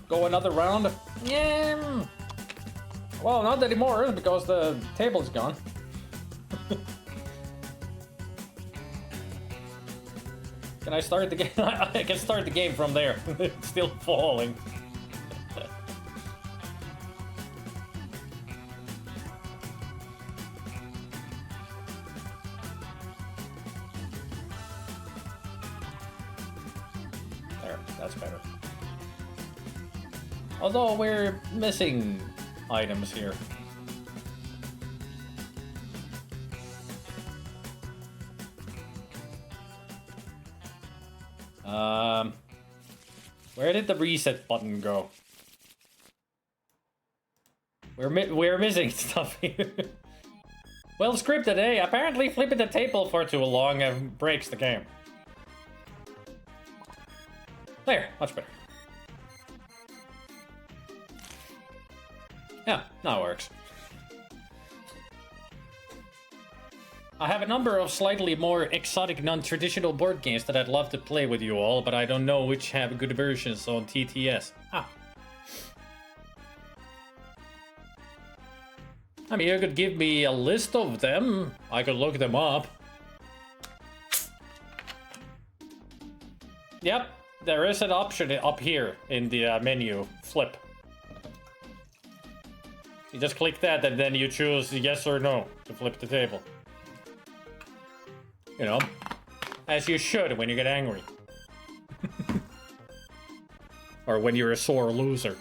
Go another round? Yeah. Well, not anymore because the table's gone. Can I start the game? I can start the game from there. It's still falling. There, that's better. Although we're missing items here. Where did the reset button go? We're missing stuff here. Well scripted, eh? Apparently flipping the table for too long breaks the game. There, much better. Yeah, now it works. I have a number of slightly more exotic, non-traditional board games that I'd love to play with you all, but I don't know which have good versions on TTS. Ah. I mean, you could give me a list of them. I could look them up. Yep, there is an option up here in the menu. Flip. You just click that and then you choose yes or no to flip the table. You know, as you should when you get angry. Or when you're a sore loser.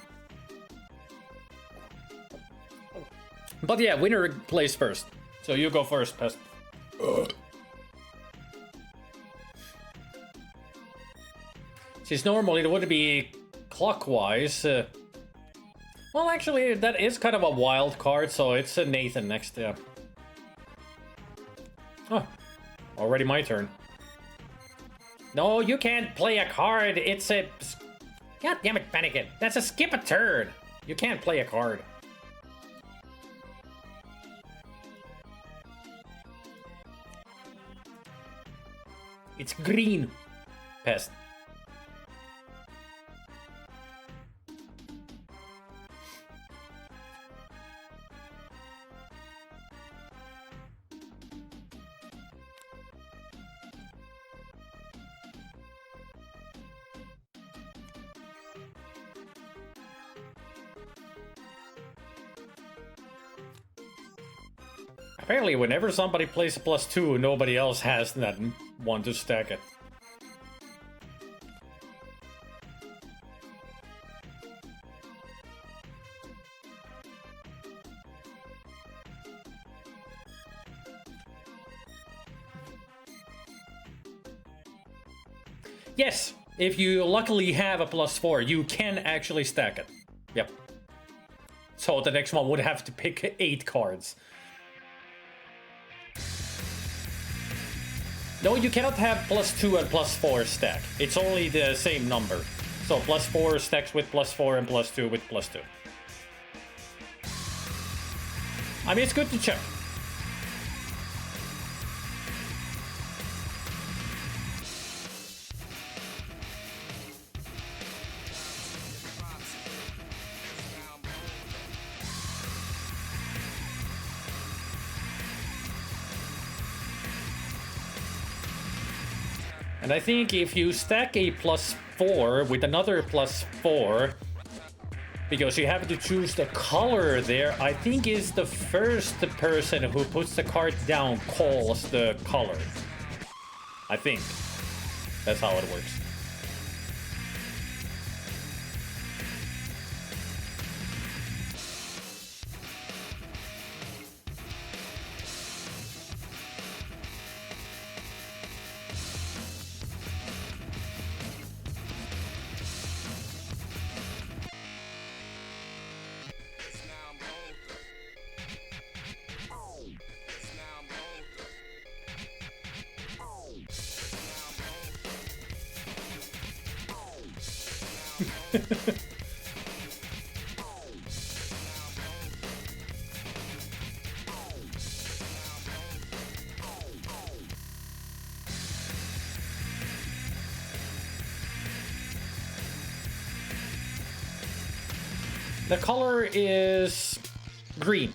But yeah, winner plays first. So you go first, Pest. Since normally it would be clockwise. Well, actually, that is kind of a wild card, so it's Nathan next. Oh, already my turn. No, you can't play a card. It's a... God damn it, Panikin. That's a skip a turn. You can't play a card. It's green. Pest. Apparently, whenever somebody plays a +2, nobody else has that one to stack it. Yes, if you luckily have a +4, you can actually stack it. Yep. So the next one would have to pick 8 cards. No, you cannot have +2 and +4 stack. It's only the same number. So +4 stacks with +4 and +2 with +2. I mean, it's good to check. And I think if you stack a +4 with another +4, because you have to choose the color there, I think is the first person who puts the card down calls the color. I think. That's how it works. The color is green.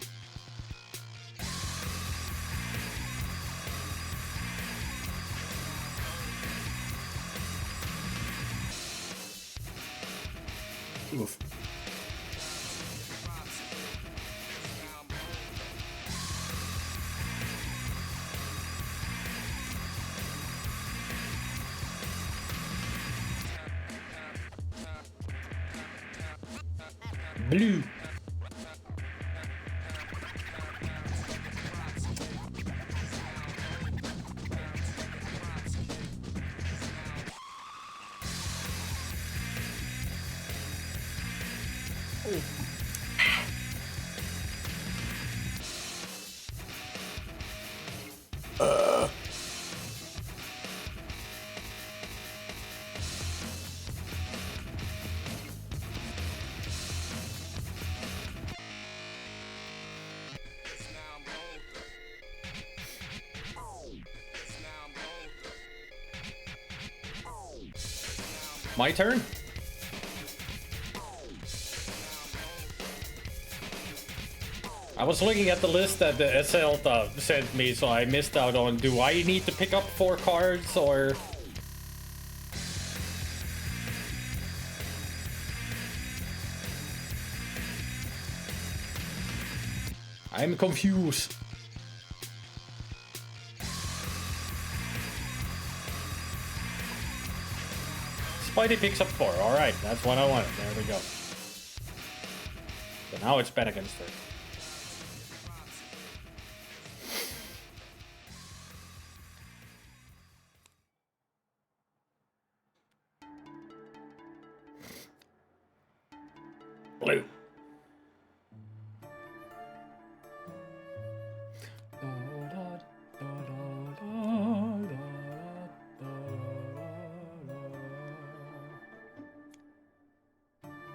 Oof. Blue. My turn? I was looking at the list that the SL sent me, so I missed out on, do I need to pick up 4 cards, or... I'm confused. Spidey picks up 4. Alright, that's what I wanted. There we go. So now it's Bennigan's turn. Blue.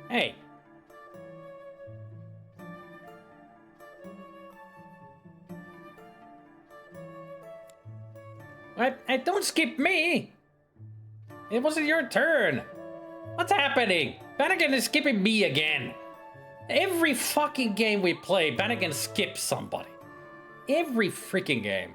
Hey. Don't skip me. It wasn't your turn. What's happening? Bennigan is skipping me again. Every fucking game we play, Bennigan skips somebody. Every freaking game.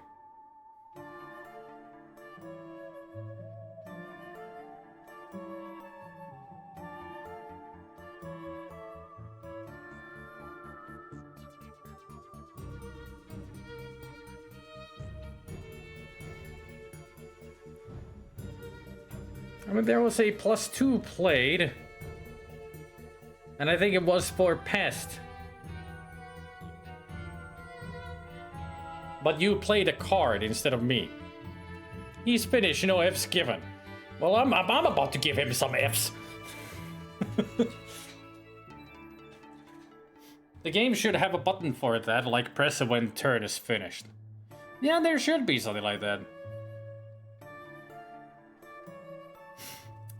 I mean, there was a +2 played. And I think it was for Pest. But you played a card instead of me. He's finished, no F's given. Well, I'm about to give him some F's. The game should have a button for that, like press it when turn is finished. Yeah, there should be something like that.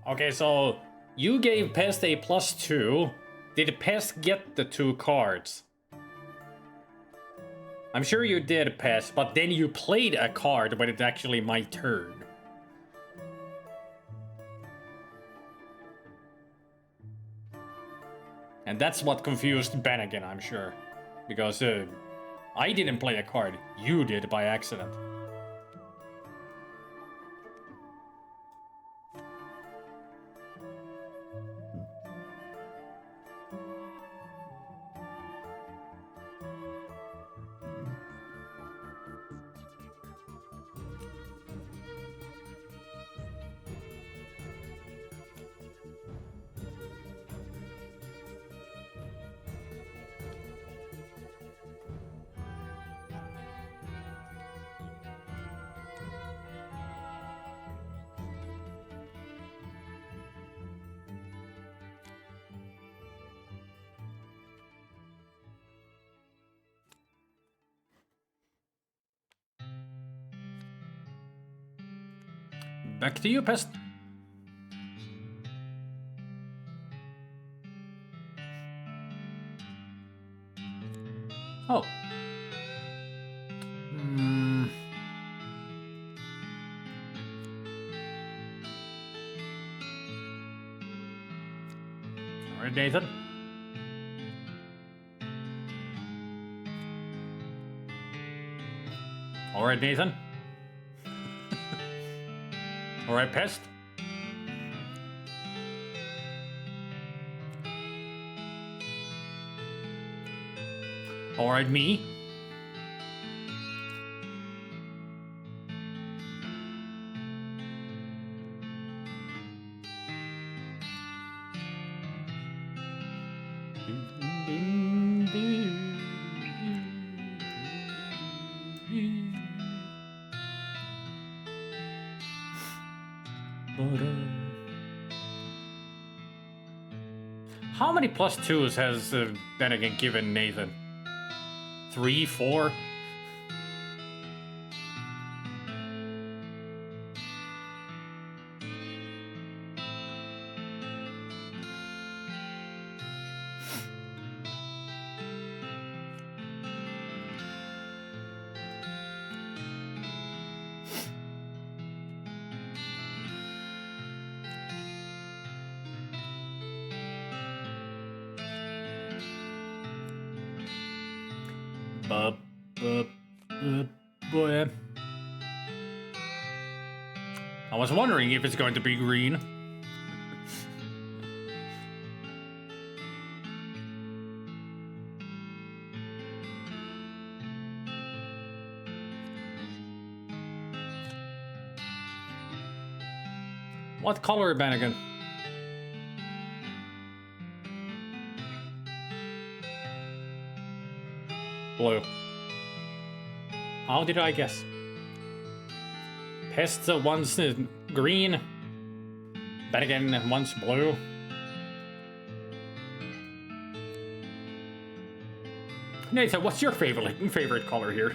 Okay, so you gave Pest a +2. Did Pest get the 2 cards? I'm sure you did, Pest, but then you played a card when it's actually my turn. And that's what confused Bennigan, I'm sure. Because I didn't play a card, you did by accident. Back to you, Pest. Oh. Alright, Nathan. Alright, Nathan. Alright, Pest. Alright, me. How many +2s has Bennigan given Nathan? 3, 4? Boy. I was wondering if it's going to be green. What color, Bennigan? Blue. How did I guess? Pests once green. Bennigan once blue. Nathan, what's your favorite color here?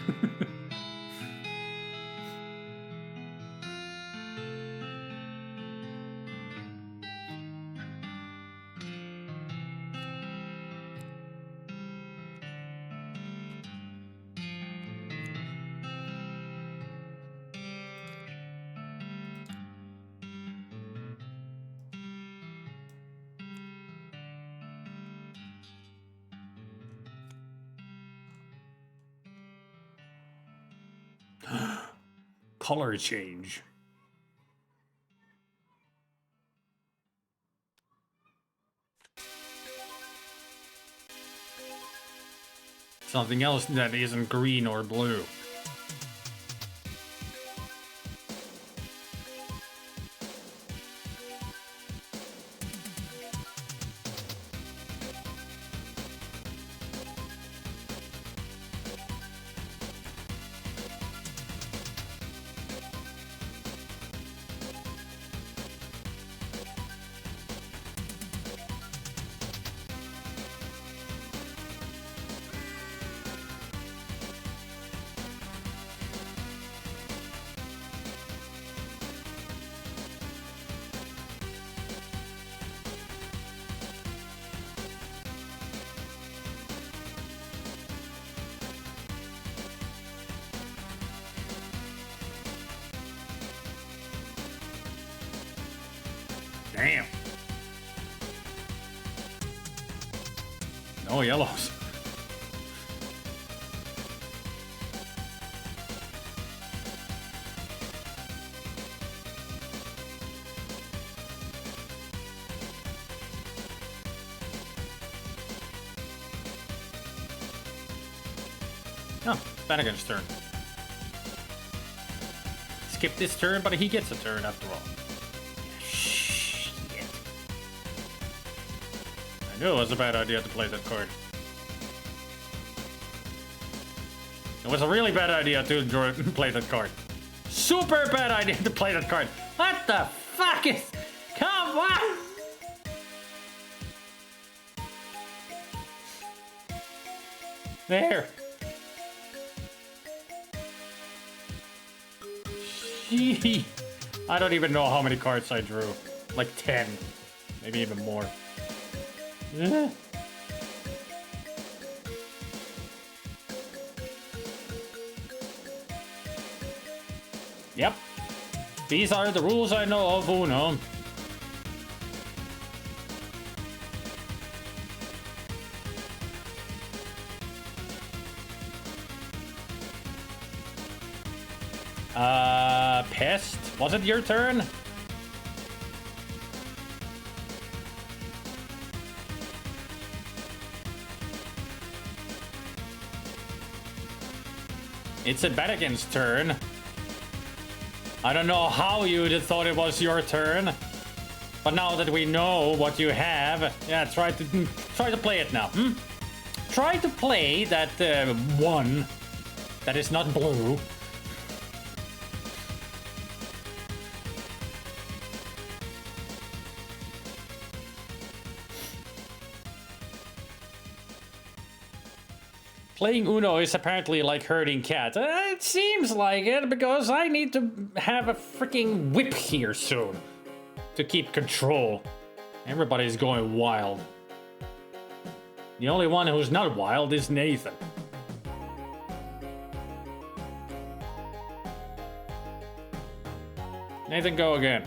Color change. Something else that isn't green or blue. Damn. No yellows. Oh, Bennigan's turn. Skip this turn, but he gets a turn after all. I knew it was a bad idea to play that card. It was a really bad idea to play that card. Super bad idea to play that card. What the fuck is... Come on! There. Gee. I don't even know how many cards I drew. Like 10. Maybe even more. Yep. These are the rules I know of Uno. Pest? Was it your turn? It's a Bennigan's turn. I don't know how you'd have thought it was your turn, but now that we know what you have, yeah, try to play it now. Hmm? Try to play that one that is not blue. Playing Uno is apparently like herding cats. It seems like it because I need to have a freaking whip here soon to keep control. Everybody's going wild. The only one who's not wild is Nathan. Nathan, go again.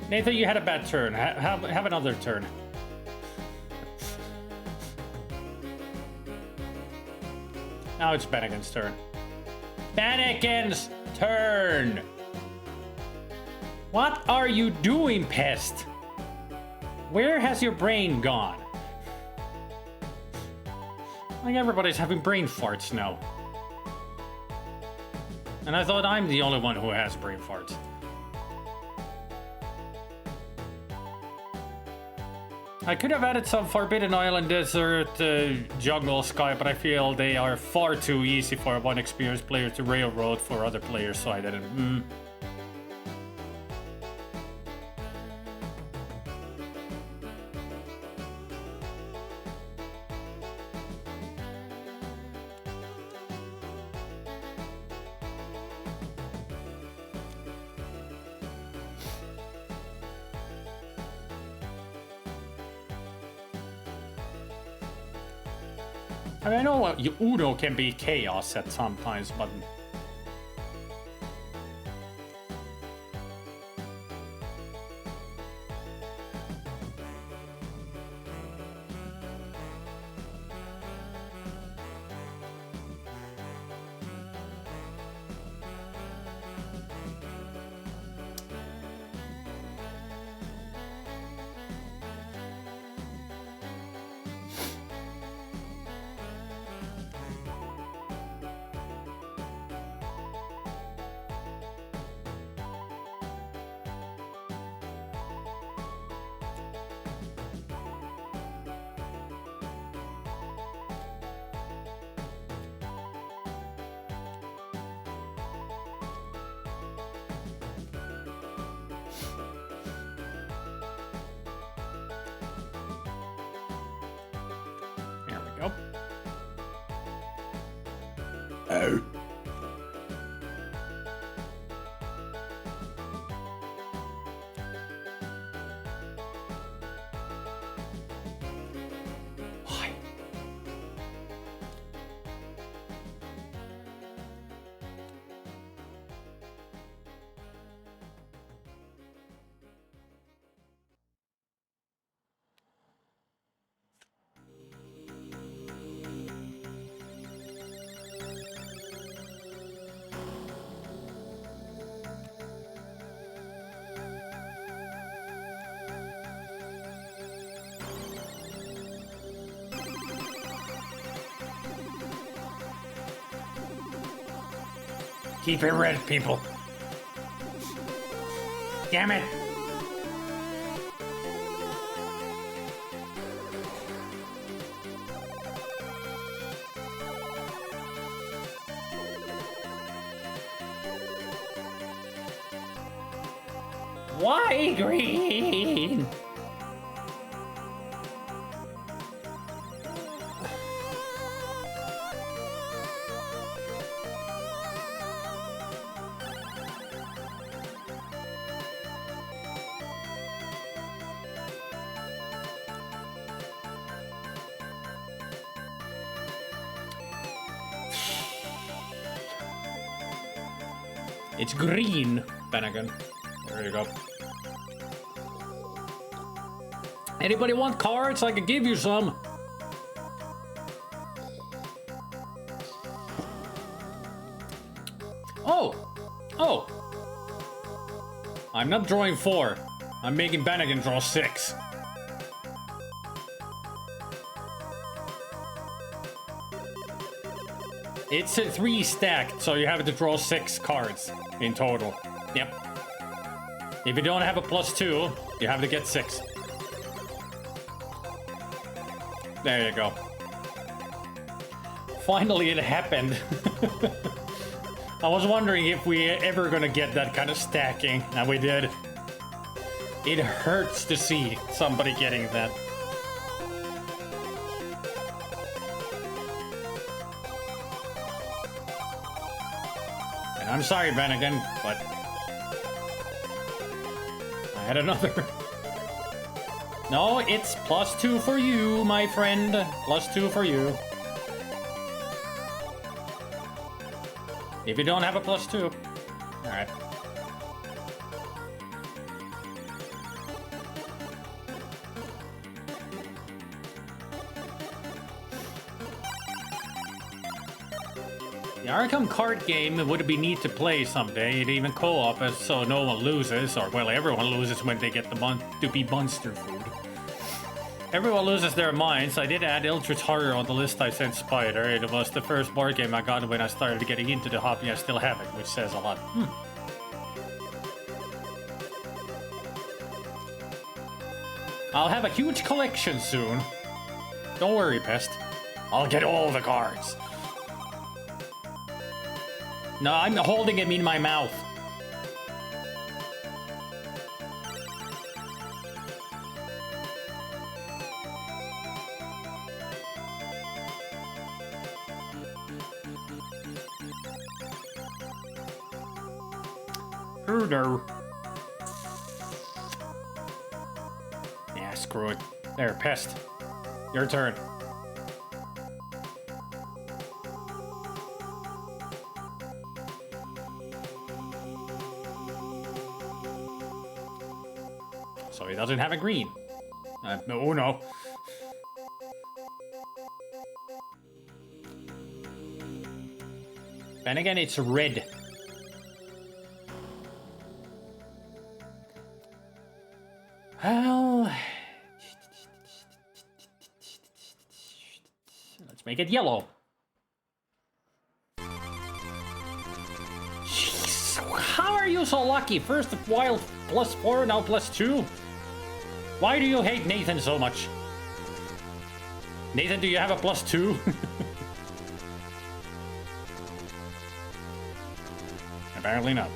Nathan, you had a bad turn. Have another turn. Now it's Bennigan's turn. Bennigan's turn! What are you doing, pest? Where has your brain gone? Like everybody's having brain farts now. And I thought I'm the only one who has brain farts. I could have added some Forbidden Island Desert Jungle Sky, but I feel they are far too easy for one experienced player to railroad for other players, so I didn't. I mean, I know Uno can be chaos at sometimes, but... There we go. Oh. Why? Keep it red, people. Damn it. Why green? It's green, Bennigan. There you go. Anybody want cards? I could give you some. Oh! Oh! I'm not drawing 4. I'm making Bennigan draw 6. It's a 3 stacked, so you have to draw 6 cards in total. Yep. If you don't have a +2, you have to get 6. There you go. Finally, it happened. I was wondering if we ever gonna get that kind of stacking, and we did. It hurts to see somebody getting that. And I'm sorry, Vanagon, but I had another. No, it's +2 for you, my friend. +2 for you. If you don't have a +2. Alright. The Arkham card game would be neat to play someday. It'd even co-op so no one loses, or well, everyone loses when they get the doopy monster food. Everyone loses their minds. I did add Eldritch Horror on the list I sent Spider. It was the first board game I got when I started getting into the hobby. I still have it, which says a lot. I'll have a huge collection soon. Don't worry, Pest. I'll get all the cards. No, I'm holding him in my mouth. Oh no. Yeah, screw it. There, Pest. Your turn. So he doesn't have a green. Oh no. And again, it's red. Well, let's make it yellow. Jeez, how are you so lucky? First wild +4, now +2. Why do you hate Nathan so much? Nathan, do you have a +2? Apparently not.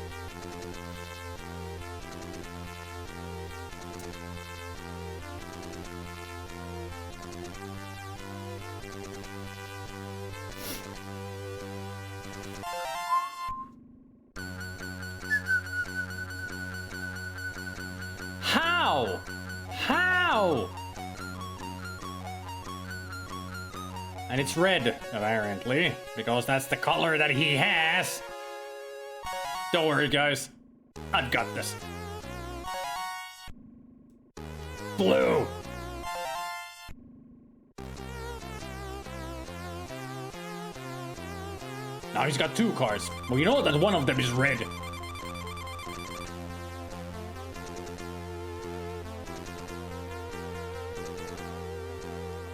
How? How? And it's red, apparently, because that's the color that he has. Don't worry, guys. I've got this. Blue. Now he's got 2 cards. Well, you know that one of them is red.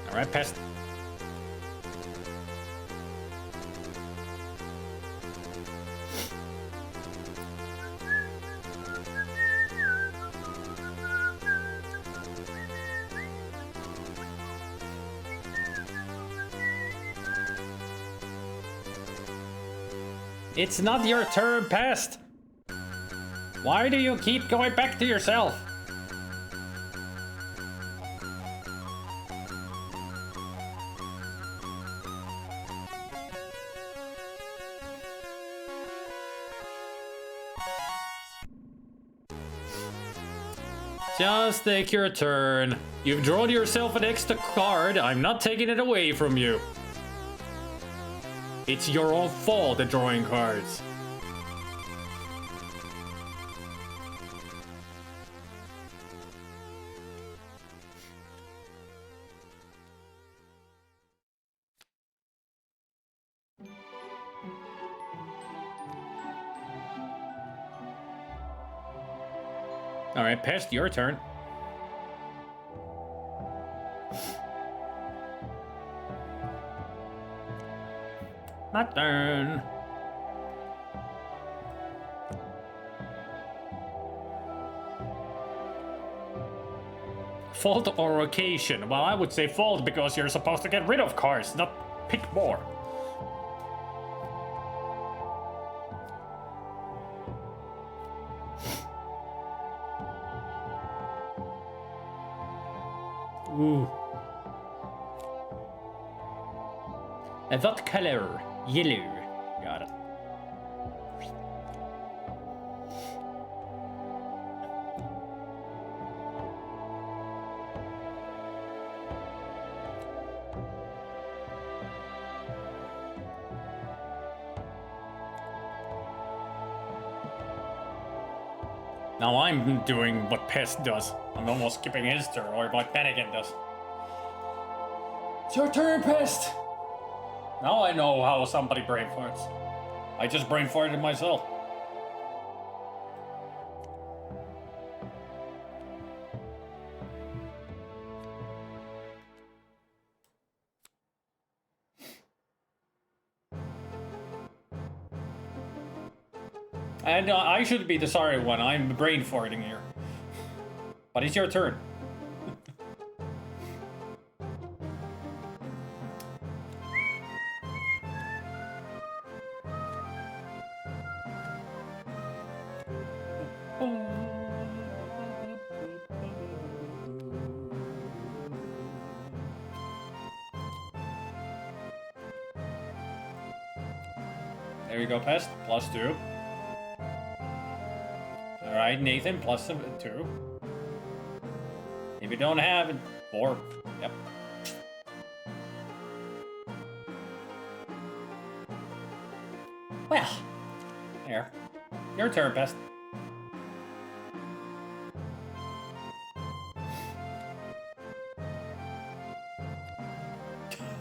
All right, Pest. It's not your turn, Pest. Why do you keep going back to yourself? Just take your turn. You've drawn yourself an extra card. I'm not taking it away from you. It's your own fault at drawing cards. All right, Pest, your turn. My turn. Fault or occasion? Well, I would say fault because you're supposed to get rid of cards, not pick more. Ooh. And that color? Yellow. Got it. Now I'm doing what Pest does. I'm almost skipping his turn, or what Panigan does. It's your turn, Pest! Now I know how somebody brain farts. I just brain farted myself. And I should be the sorry one. I'm brain farting here. But it's your turn. There you go, Pest. +2. Alright, Nathan, +2. If you don't have it, 4. Yep. Well, there. Your turn, Pest.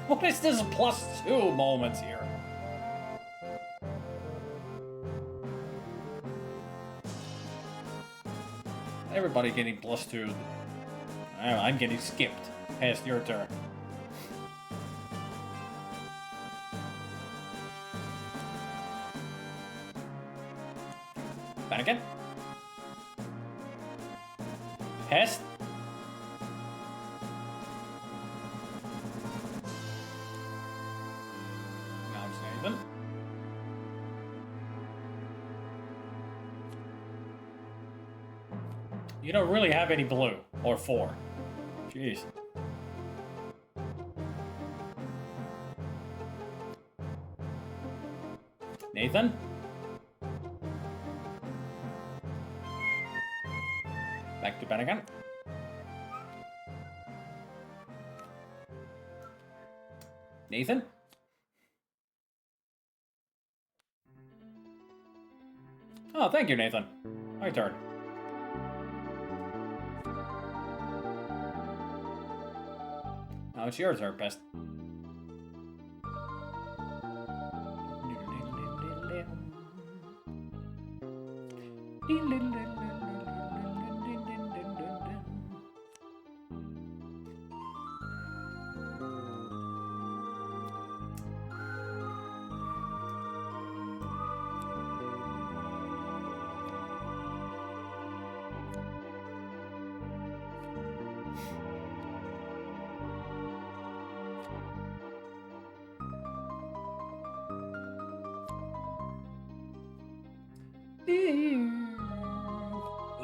What is this +2 moments here? Everybody getting +2. I'm getting skipped. Past your turn. Back Pest. Now it's Nathan. You don't really have any blue. Or 4. Jeez. Nathan? Back to Panigan. Nathan? Oh, thank you, Nathan. My turn. Now it's your turn, Pest.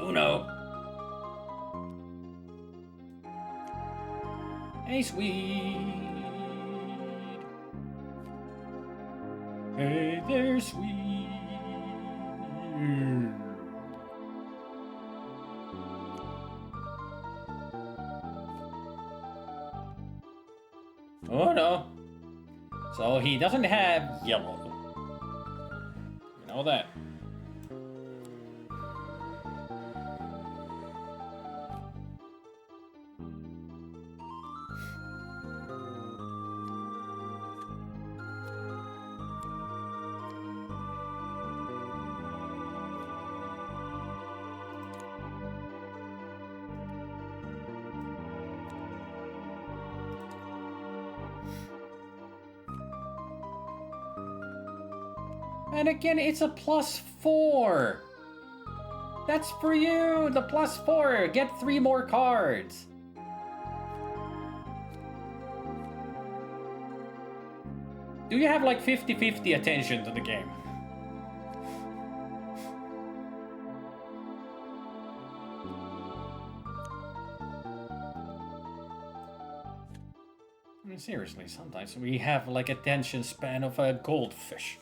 Uno. Hey, sweet. Hey there, sweet. Oh no. So he doesn't have yellow. You know that. And again, it's a +4. That's for you, the +4. Get 3 more cards. Do you have like 50-50 attention to the game? I mean, seriously, sometimes we have like attention span of a goldfish.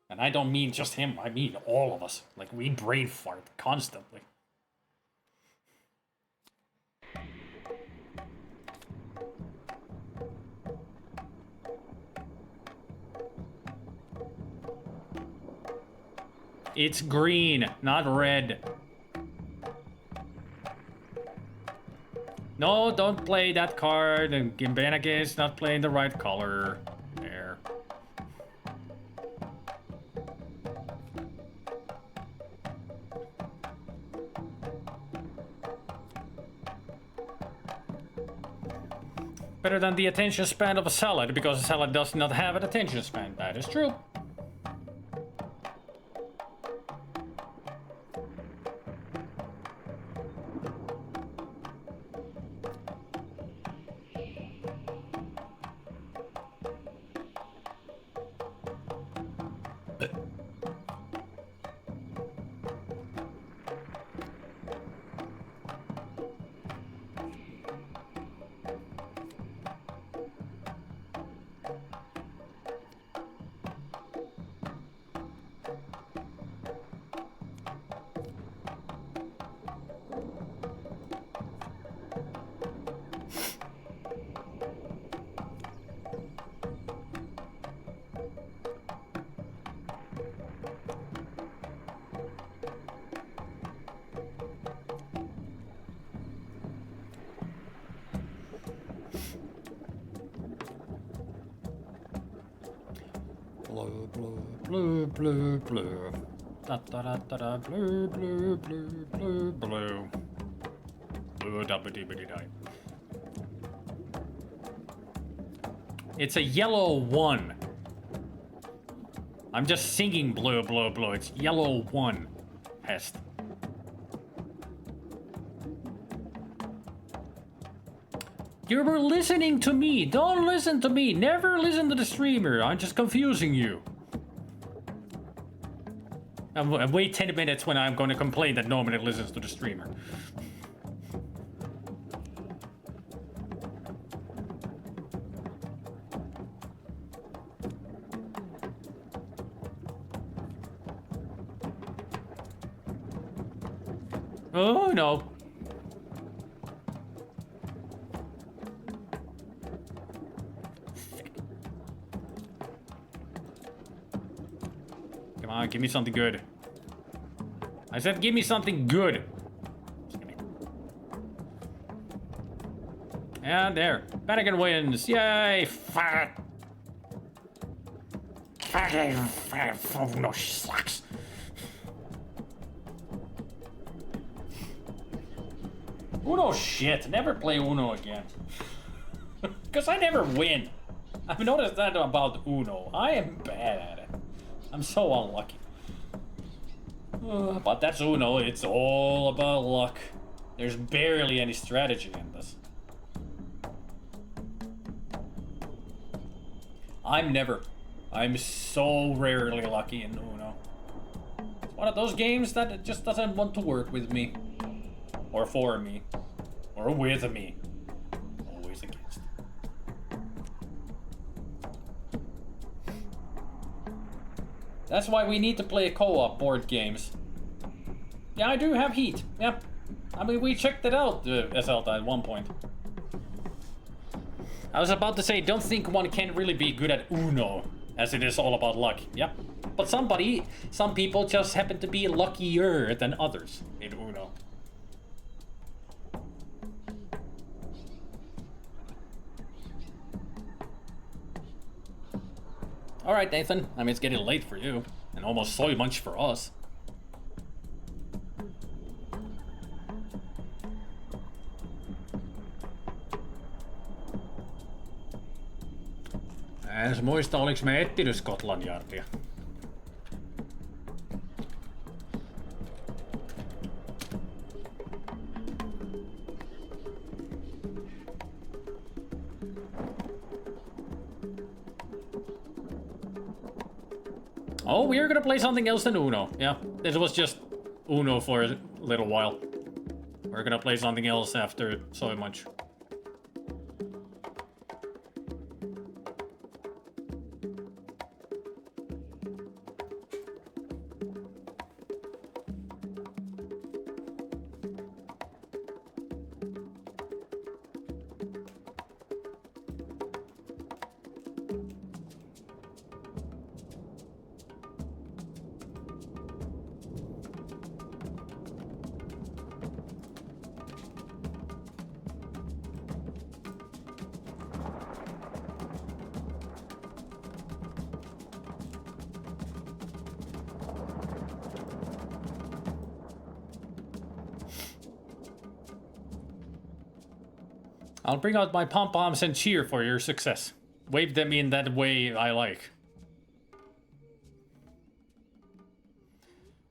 And I don't mean just him, I mean all of us. Like, we brain fart constantly. It's green, not red. No, don't play that card. And Gimbanake is not playing the right color. There. Better than the attention span of a salad, because a salad does not have an attention span. That is true. Blue, blue, blue, blue, blue. Da da da da da, blue, blue, blue, blue, blue. Blue, da ba dee ba dee die. It's a yellow one. I'm just singing blue, blue, blue. It's yellow one. Pest. You were listening to me. Don't listen to me. Never listen to the streamer. I'm just confusing you. And wait 10 minutes when I'm going to complain that nobody listens to the streamer. Oh no. Come on, give me something good. I said give me something good. And there. Panican wins. Yay! Fat. Oh, no, sucks. Uno shit. Never play Uno again. Because I never win. I've noticed that about Uno. I am bad at it. I'm so unlucky. But that's Uno. It's all about luck. There's barely any strategy in this. I'm so rarely lucky in Uno. It's one of those games that just doesn't want to work with me. Or for me. Or with me. Always against. That's why we need to play co-op board games. Yeah, I do have heat. Yep. I mean, we checked it out, SLTA, at one point. I was about to say, don't think one can really be good at Uno, as it is all about luck. Yep. But some people just happen to be luckier than others in Uno. Alright, Nathan. I mean, it's getting late for you. And almost so much for us. En muista, oliks me etsinyt Scotland Yardia. Oh, we are gonna play something else than Uno. Yeah, this was just Uno for a little while. We're gonna play something else after so much. I'll bring out my pom-poms and cheer for your success. Wave them in that way I like.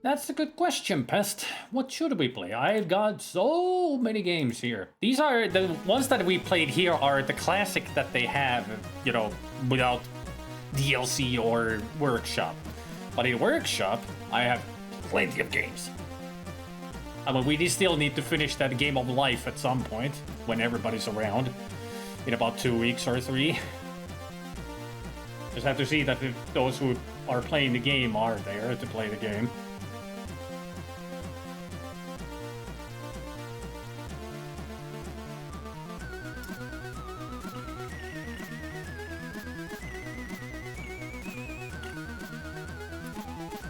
That's a good question, Pest. What should we play? I've got so many games here. These are the ones that we played here are the classic that they have, you know, without DLC or Workshop. But in Workshop, I have plenty of games. I mean, we still need to finish that Game of Life at some point, when everybody's around, in about 2 weeks or 3. Just have to see that those who are playing the game are there to play the game.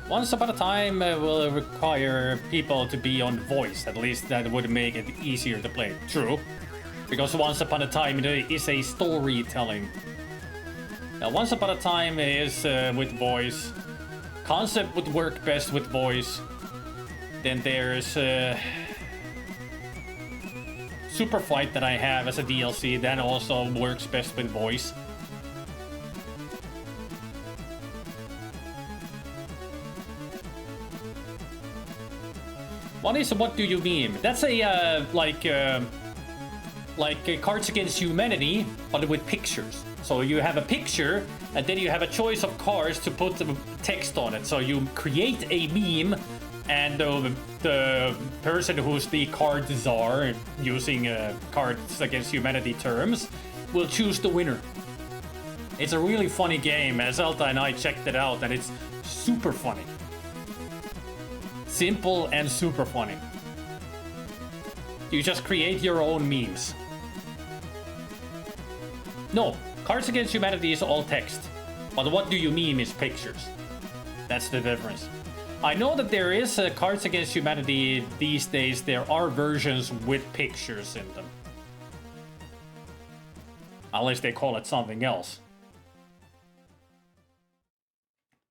Once Upon a Time will require people to be on voice. At least that would make it easier to play. True. Because Once Upon a Time is a storytelling. Now, Once Upon a Time is with voice. Concept would work best with voice. Then there's Super Fight that I have as a DLC. That also works best with voice. One is What Do You Meme? That's a like Cards Against Humanity, but with pictures. So you have a picture, and then you have a choice of cards to put the text on it. So you create a meme, and the person who's the card czar, using Cards Against Humanity terms, will choose the winner. It's a really funny game. Zelda and I checked it out, and it's super funny. Simple and super funny. You just create your own memes. No, Cards Against Humanity is all text. But What Do You Meme is pictures. That's the difference. I know that there is Cards Against Humanity these days. There are versions with pictures in them. Unless they call it something else.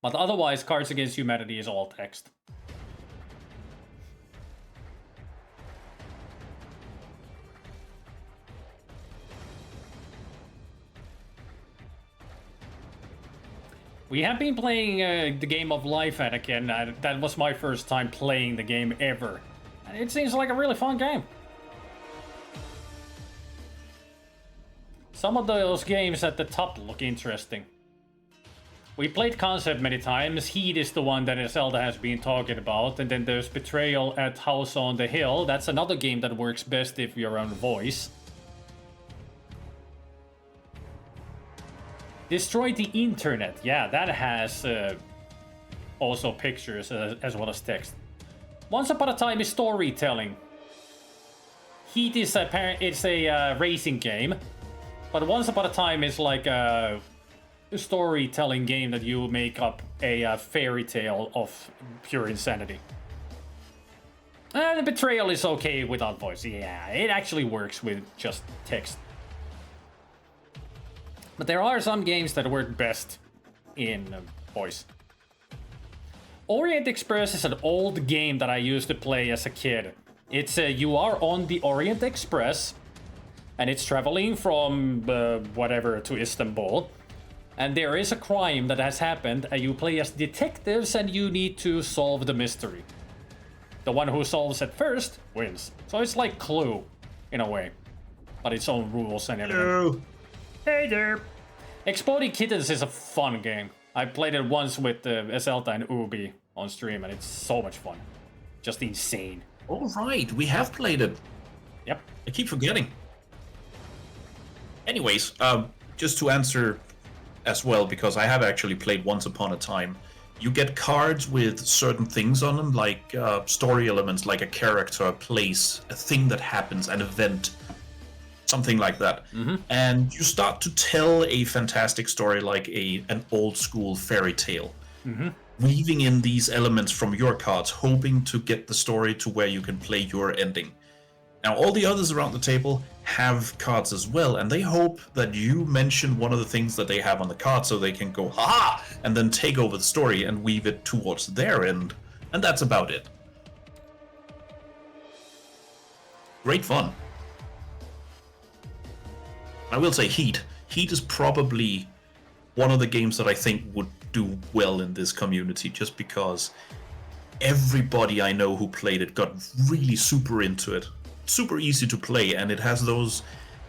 But otherwise, Cards Against Humanity is all text. We have been playing the Game of Life, Anakin. That was my first time playing the game ever. And it seems like a really fun game. Some of those games at the top look interesting. We played Concept many times. Heat is the one that Zelda has been talking about. And then there's Betrayal at House on the Hill. That's another game that works best if you're on voice. Destroy the Internet. Yeah, that has also pictures as well as text. Once Upon a Time is storytelling. Heat is a racing game, but Once Upon a Time is like a storytelling game that you make up a fairy tale of pure insanity. And the Betrayal is okay without voice. Yeah, it actually works with just text. But there are some games that work best in voice. Orient Express is an old game that I used to play as a kid. It's you are on the Orient Express, and it's traveling from whatever to Istanbul. And there is a crime that has happened, and you play as detectives, and you need to solve the mystery. The one who solves it first wins. So it's like Clue, in a way, but its own rules and everything. Hello. Hey there! Exploding Kittens is a fun game. I played it once with Zelda and Ubi on stream, and it's so much fun. Just insane. All right, we have played it. Yep. I keep forgetting. Anyways, just to answer as well, because I have actually played Once Upon a Time, you get cards with certain things on them, like story elements, like a character, a place, a thing that happens, an event, something like that. And you start to tell a fantastic story like an old school fairy tale, weaving in these elements from your cards, hoping to get the story to where you can play your ending. Now, all the others around the table have cards as well, and they hope that you mention one of the things that they have on the card so they can go, ha! And then take over the story and weave it towards their end. And that's about it. Great fun. I will say Heat. Heat is probably one of the games that I think would do well in this community, just because everybody I know who played it got really super into it. Super easy to play, and it has those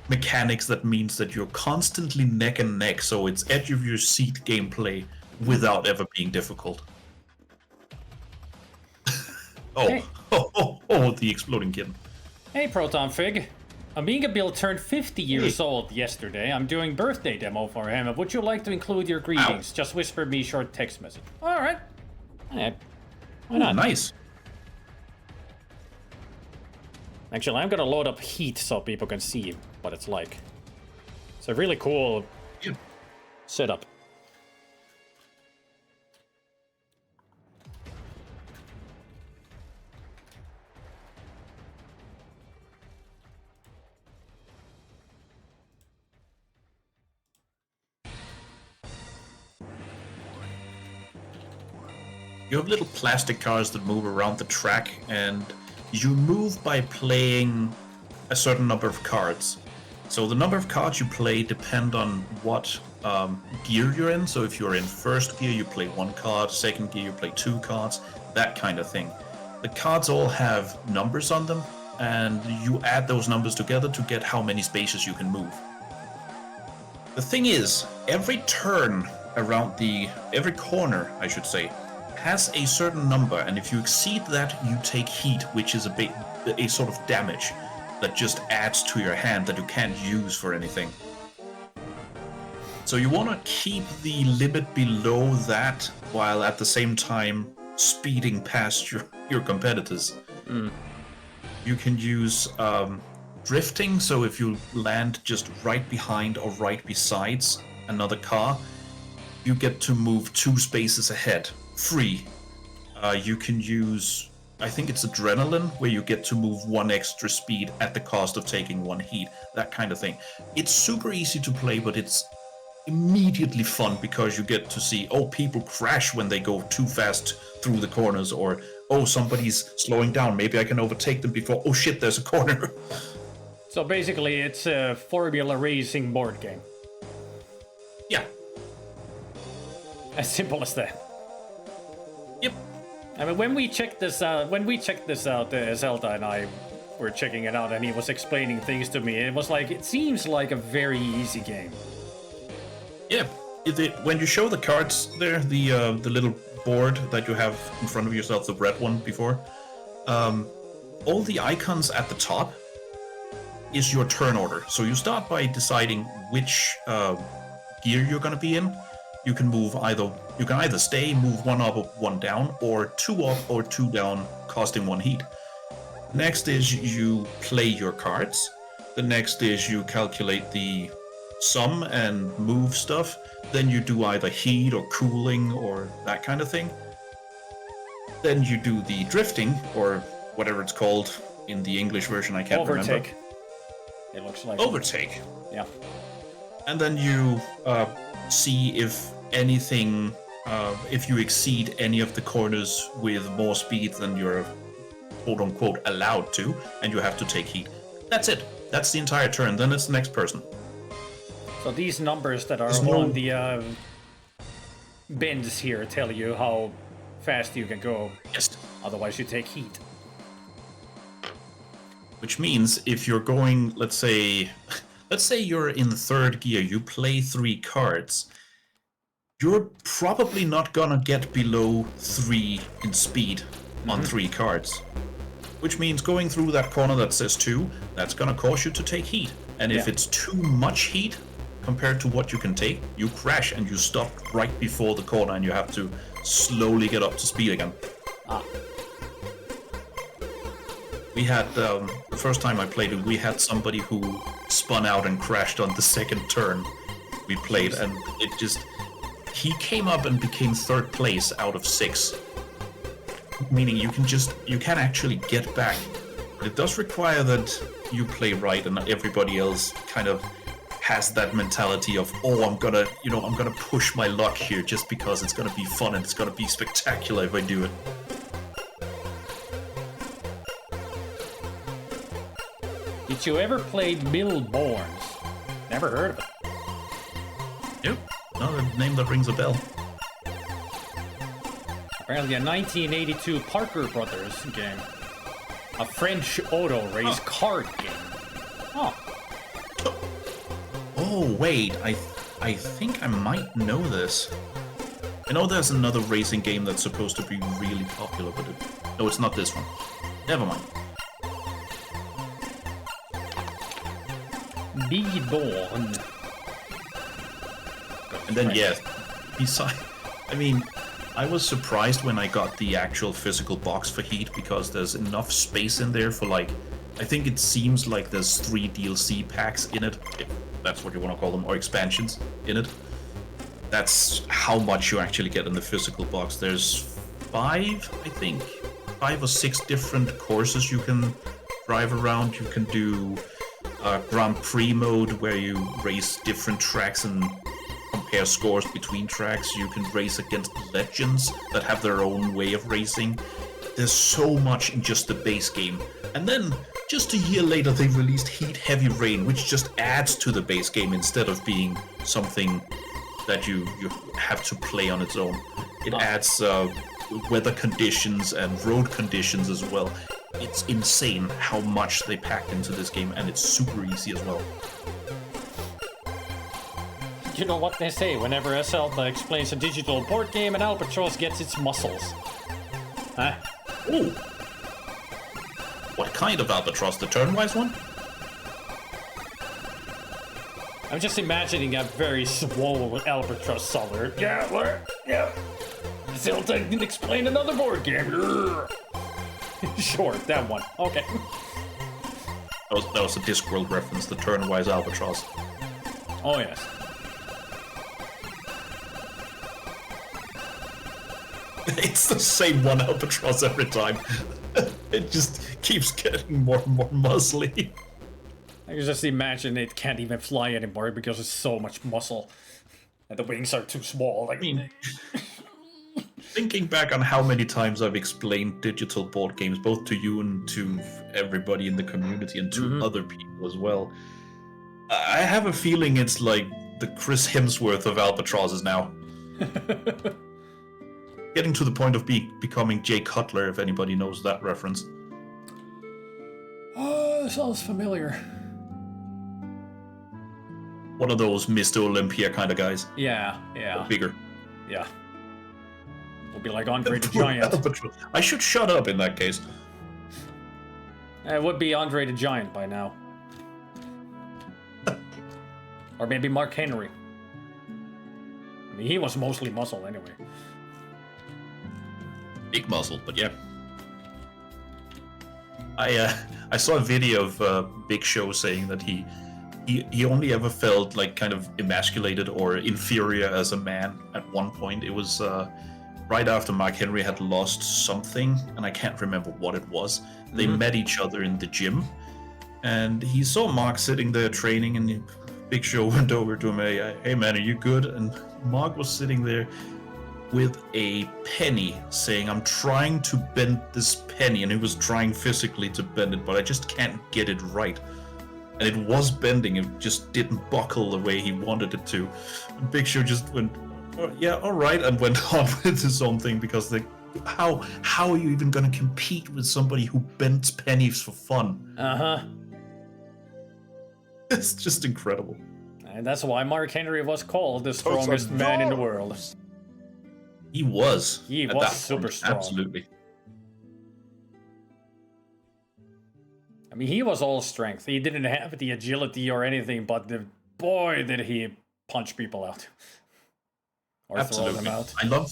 mechanics that means that you're constantly neck and neck, so it's edge of your seat gameplay without ever being difficult. Hey. The exploding kitten. Hey, Proton Fig. Amiga Bill turned 50 years old yesterday. I'm doing birthday demo for him. Would you like to include your greetings? Ow. Just whisper me short text message. All right. Why Oh, not? nice. Actually, I'm gonna load up Heat so people can see what it's like. It's a really cool setup. You have little plastic cars that move around the track, and you move by playing a certain number of cards. So the number of cards you play depend on what gear you're in. So if you're in first gear, you play one card. Second gear, you play two cards. That kind of thing. The cards all have numbers on them, and you add those numbers together to get how many spaces you can move. The thing is, every turn around every corner, I should say, has a certain number, and if you exceed that, you take heat, which is a sort of damage that just adds to your hand that you can't use for anything. So you want to keep the limit below that, while at the same time speeding past your competitors. You can use drifting, so if you land just right behind or right besides another car, you get to move 2 spaces ahead. Free. You can use, I think it's adrenaline, where you get to move 1 extra speed at the cost of taking 1 heat, that kind of thing. It's super easy to play, but it's immediately fun because you get to see, oh, people crash when they go too fast through the corners, or oh, somebody's slowing down, maybe I can overtake them before, oh shit, there's a corner. So basically, it's a Formula Racing board game. Yeah. As simple as that. Yep. I mean, when we checked this out, Zelda and I were checking it out, and he was explaining things to me. It was like, it seems like a very easy game. Yeah. When you show the cards there, the little board that you have in front of yourself, the red one before, all the icons at the top is your turn order. So you start by deciding which gear you're going to be in. You can either stay, move 1 up or 1 down, or 2 up or 2 down, costing 1 heat. Next is you play your cards. The next is you calculate the sum and move stuff. Then you do either heat or cooling or that kind of thing. Then you do the drifting, or whatever it's called in the English version, I can't remember. Overtake. It looks like Overtake. Yeah. And then you see if anything, if you exceed any of the corners with more speed than you're quote-unquote allowed to, and you have to take heat. That's it. That's the entire turn. Then it's the next person. So these numbers that are on the bins here tell you how fast you can go. Yes. Otherwise you take heat. Which means if you're going, let's say you're in the 3rd gear, you play 3 cards. you're probably not gonna get below 3 in speed on 3 cards. Which means going through that corner that says 2, that's gonna cause you to take heat. And if it's too much heat compared to what you can take, you crash and you stop right before the corner and you have to slowly get up to speed again. We had, the first time I played it, we had somebody who spun out and crashed on the second turn we played, and it just... He came up and became 3rd place out of 6. Meaning you can actually get back. But it does require that you play right and everybody else kind of has that mentality of, oh, I'm gonna push my luck here just because it's gonna be fun and it's gonna be spectacular if I do it. Did you ever play Millborns? Never heard of it. Nope. Not a name that rings a bell. Apparently a 1982 Parker Brothers game. A French auto race card game. Oh. Oh, wait. I think I might know this. I know there's another racing game that's supposed to be really popular, but no, it's not this one. Never mind. Beborn. And then, yeah, besides... I mean... I was surprised when I got the actual physical box for Heat because there's enough space in there for, like, I think it seems like there's 3 DLC packs in it, if that's what you want to call them, or expansions in it. That's how much you actually get in the physical box. There's 5, I think, 5 or 6 different courses you can drive around. You can do Grand Prix mode where you race different tracks and compare scores between tracks. You can race against legends that have their own way of racing. There's so much in just the base game. And then, just a year later, they released Heat Heavy Rain, which just adds to the base game instead of being something that you have to play on its own. It adds weather conditions and road conditions as well. It's insane how much they packed into this game, and it's super easy as well. You know what they say, whenever a Zelda explains a digital board game, an albatross gets its muscles. Huh? Ooh. What kind of albatross? The turnwise one? I'm just imagining a very swole albatross seller. Yeah, what? Yeah. Zelda can explain another board game. Sure, that one. Okay. That was a Discworld reference, the turnwise albatross. Oh, yes. It's the same one albatross every time. It just keeps getting more and more muscly. I can just imagine it can't even fly anymore because it's so much muscle. And the wings are too small. Like, I mean, thinking back on how many times I've explained digital board games, both to you and to everybody in the community and to other people as well, I have a feeling it's like the Chris Hemsworth of albatrosses now. Getting to the point of becoming Jay Cutler, if anybody knows that reference. Oh, sounds familiar. One of those Mr. Olympia kind of guys. Yeah. Or bigger. Yeah. Would be like Andre the Giant. I should shut up in that case. It would be Andre the Giant by now. Or maybe Mark Henry. I mean, he was mostly muscle anyway. Big muscle, but yeah. I saw a video of Big Show saying that he only ever felt like kind of emasculated or inferior as a man at one point. It was right after Mark Henry had lost something, and I can't remember what it was. They met each other in the gym, and he saw Mark sitting there training, and Big Show went over to him, hey man, are you good? And Mark was sitting there with a penny saying, I'm trying to bend this penny, and he was trying physically to bend it, but I just can't get it right. And it was bending, it just didn't buckle the way he wanted it to. And Big Show just went, oh, yeah, alright, and went on with his own thing, because how are you even going to compete with somebody who bends pennies for fun? Uh-huh. It's just incredible. And that's why Mark Henry was called the strongest man in the world. He was. He at was that super point, strong. Absolutely. I mean, he was all strength. He didn't have the agility or anything, but boy, did he punch people out. Or throw them out. I love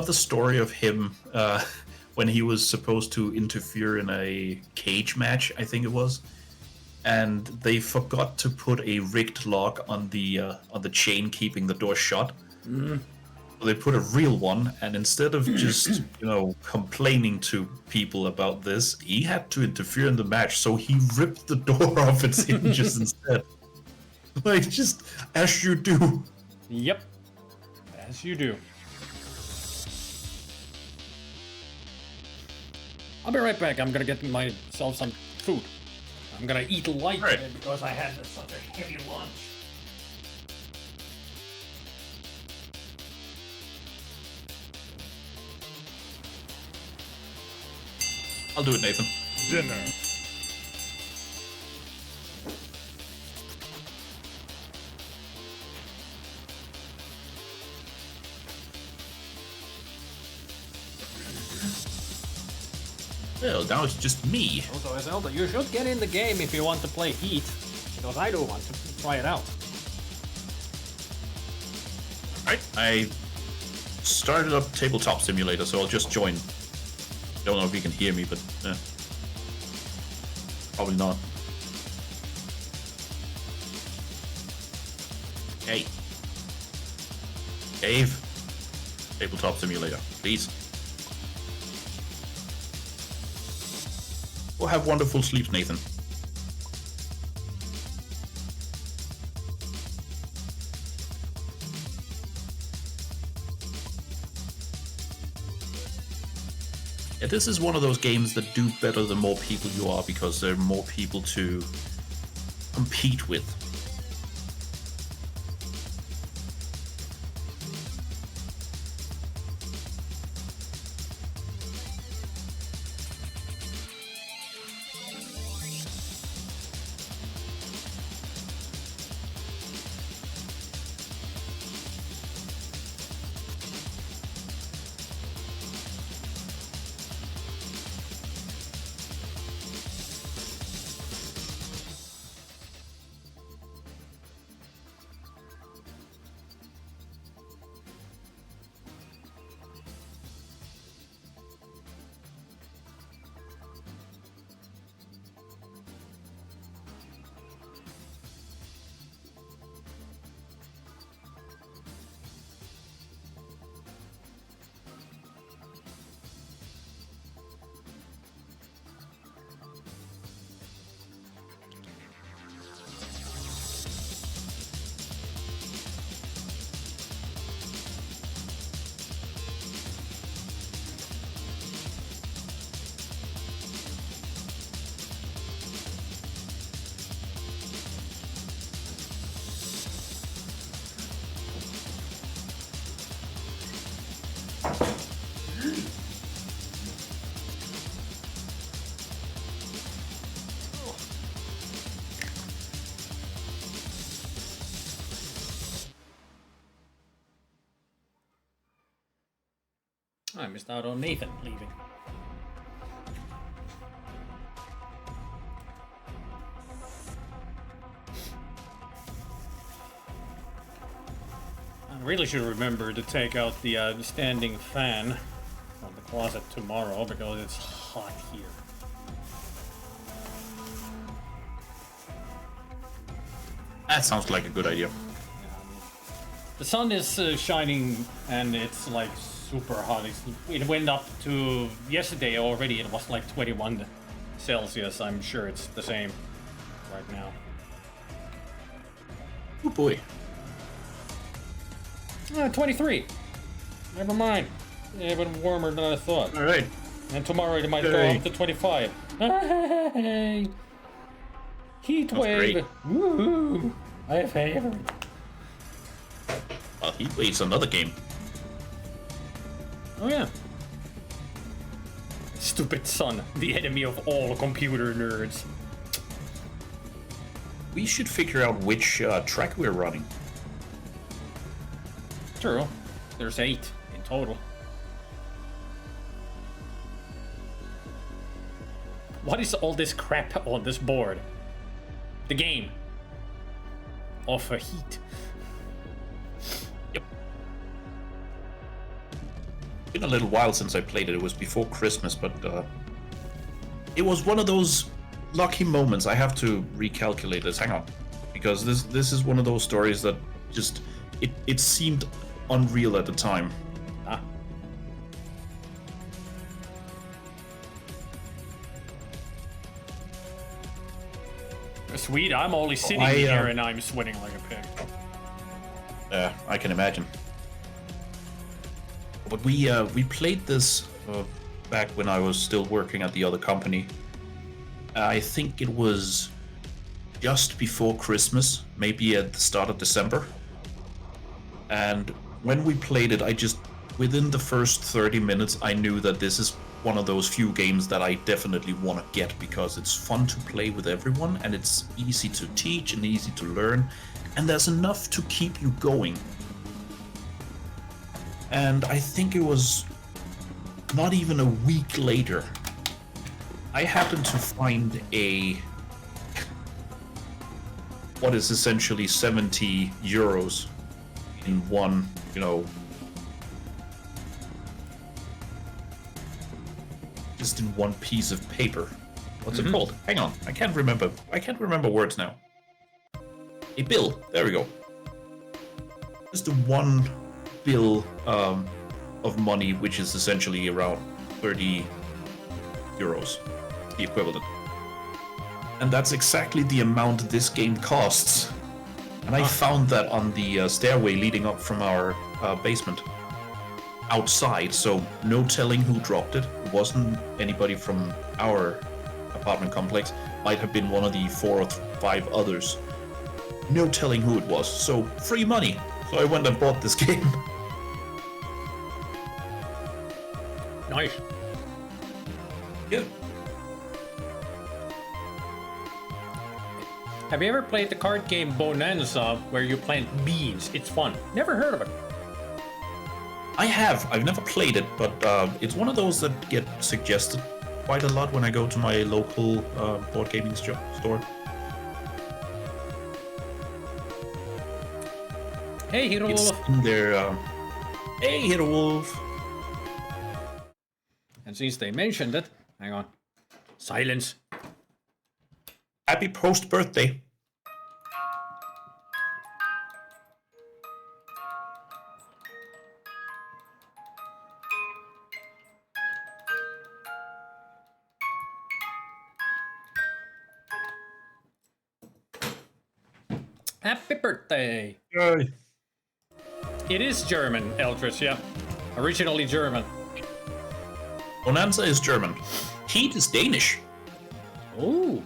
the story of him when he was supposed to interfere in a cage match, I think it was, and they forgot to put a rigged lock on the chain keeping the door shut. Mm-hmm. So they put a real one, and instead of just complaining to people about this, he had to interfere in the match. So he ripped the door off its hinges instead. Like, just as you do. Yep. As you do. I'll be right back. I'm gonna get myself some food. I'm gonna eat light because I had such a heavy lunch. I'll do it, Nathan. Dinner. Well, now it's just me. Also, Zelda, you should get in the game if you want to play Heat, because I do want to try it out. Alright, I started up Tabletop Simulator, so I'll just join. Don't know if you can hear me, but probably not. Hey. Dave. Tabletop Simulator, please. Well, have wonderful sleep, Nathan. Yeah, this is one of those games that do better the more people you are, because there are more people to compete with. I missed out on Nathan leaving. I really should remember to take out the standing fan from the closet tomorrow because it's hot here. That sounds like a good idea. The sun is shining and it's like super hot. It went up to yesterday already. It was like 21 Celsius. I'm sure it's the same right now. Oh boy. 23. Never mind. Even warmer than I thought. All right. And tomorrow it might go up to 25. Hey! Heat wave. Woohoo! My favorite. Well, Heat Wave's another game. Oh yeah. Stupid sun, the enemy of all computer nerds. we should figure out which track we're running. True. There's 8 in total. What is all this crap on this board? The game. Of a heat. Yep. Been a little while since I played it. It was before Christmas, but it was one of those lucky moments. I have to recalculate this. Hang on, because this is one of those stories that just it seemed unreal at the time. Ah. Sweet, I'm only sitting here and I'm sweating like a pig. I can imagine. But we played this back when I was still working at the other company. I think it was just before Christmas, maybe at the start of December. And when we played it, within the first 30 minutes, I knew that this is one of those few games that I definitely want to get because it's fun to play with everyone and it's easy to teach and easy to learn, and there's enough to keep you going. And I think it was not even a week later, I happened to find what is essentially 70 euros in one, just in one piece of paper. What's it called? Hang on, I can't remember words now. A bill. There we go. Just a one bill of money, which is essentially around 30 euros, the equivalent. And that's exactly the amount this game costs. And I found that on the stairway leading up from our basement. Outside, so no telling who dropped it. It wasn't anybody from our apartment complex. Might have been one of the 4 or 5 others. No telling who it was. So free money. So I went and bought this game. Nice. Yeah. Have you ever played the card game Bonanza where you plant beans? It's fun. Never heard of it. I have. I've never played it, but it's one of those that get suggested quite a lot when I go to my local board gaming store. Hey, Hero It's Wolf. in there. Hey, Hero Wolf. And since they mentioned it, hang on. Silence. Happy post-birthday. Happy birthday. Yay. It is German, Eldritch, yeah. Originally German. Bonanza is German. Heat is Danish. Oh,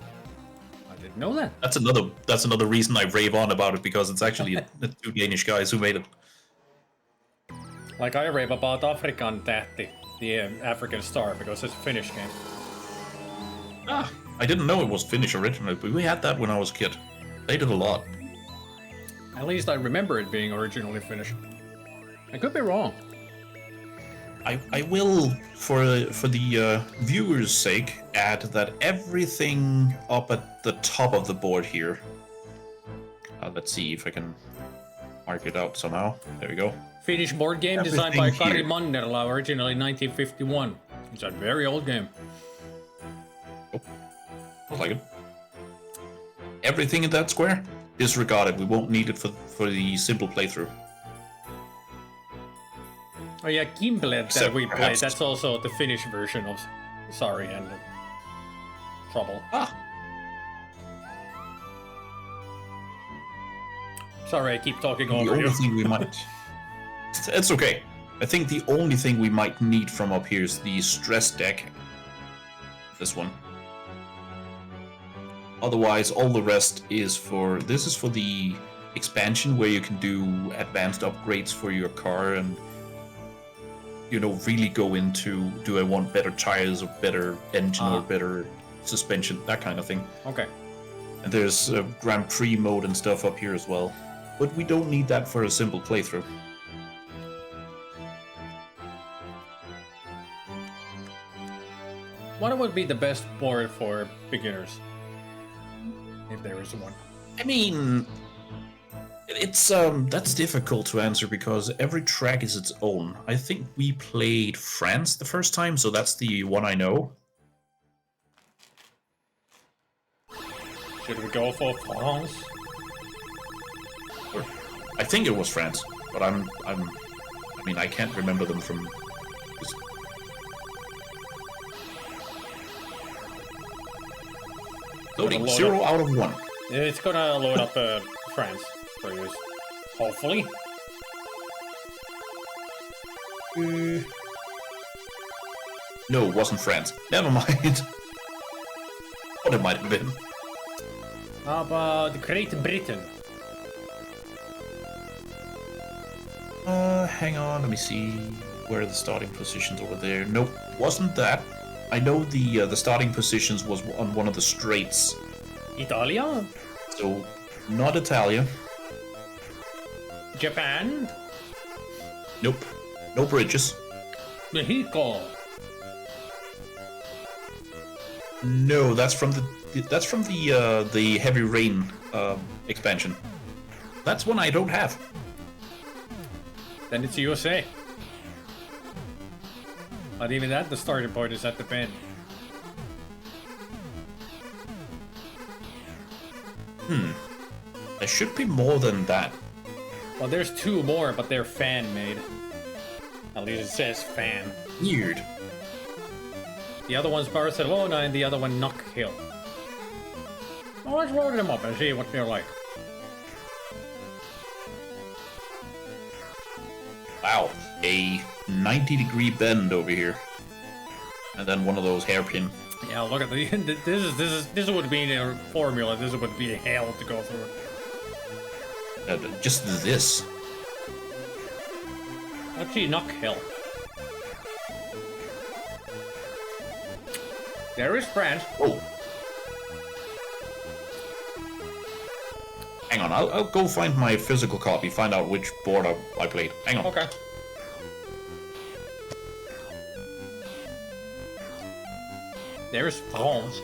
I didn't know that. That's another reason I rave on about it, because it's actually the 2 Danish guys who made it. Like I rave about Afrikan Tähti, the African Star, because it's a Finnish game. Ah, I didn't know it was Finnish originally, but we had that when I was a kid. Played it a lot. At least I remember it being originally Finnish. I could be wrong. I will, for the viewers' sake, add that everything up at the top of the board here. Let's see if I can mark it out somehow. There we go. Finnish board game designed by Everything Kari here. Mannerla, originally 1951. It's a very old game. Oh, I like it. Everything in that square, disregard it. We won't need it for the simple playthrough. Oh yeah, Gimbled that Except we played, perhaps- that's also the Finnish version of Sorry and Trouble. Ah, Sorry, I keep talking the over only you. thing we might... It's okay. I think the only thing we might need from up here is the stress deck. This one. Otherwise, all the rest is for... This is for the expansion where you can do advanced upgrades for your car and, you know, really go into, do I want better tires or better engine or better suspension, that kind of thing. Okay. And there's Grand Prix mode and stuff up here as well. But we don't need that for a simple playthrough. What would be the best board for beginners? If there is one. I mean, it's that's difficult to answer because every track is its own. I think we played France the first time, so that's the one I know. Should we go for France? I think it was France, but I mean, I can't remember them from. Loading 0 out of 1. It's gonna load up France for you, hopefully. No, it wasn't France. Never mind. What it might have been. How about Great Britain? Hang on, let me see where are the starting positions over there. Nope, wasn't that. I know the starting positions was on one of the straits. Italia? So, not Italia. Japan? Nope. No bridges. Mexico? No, that's from the heavy rain expansion. That's one I don't have. Then it's USA. But even that, the starting point is at the bend. There should be more than that. Well, there's two more, but they're fan-made. At least it says fan. Weird. The other one's Barcelona and the other one Knock Hill. Well, let's roll them up and see what they're like. Wow, a 90-degree bend over here, and then one of those hairpin. Yeah, look at the this would be a formula. This would be hell to go through. Just this. Actually, Knock Hill. There is France. Oh. Hang on, I'll go find my physical copy, find out which board I played. Hang on. Okay. There's France.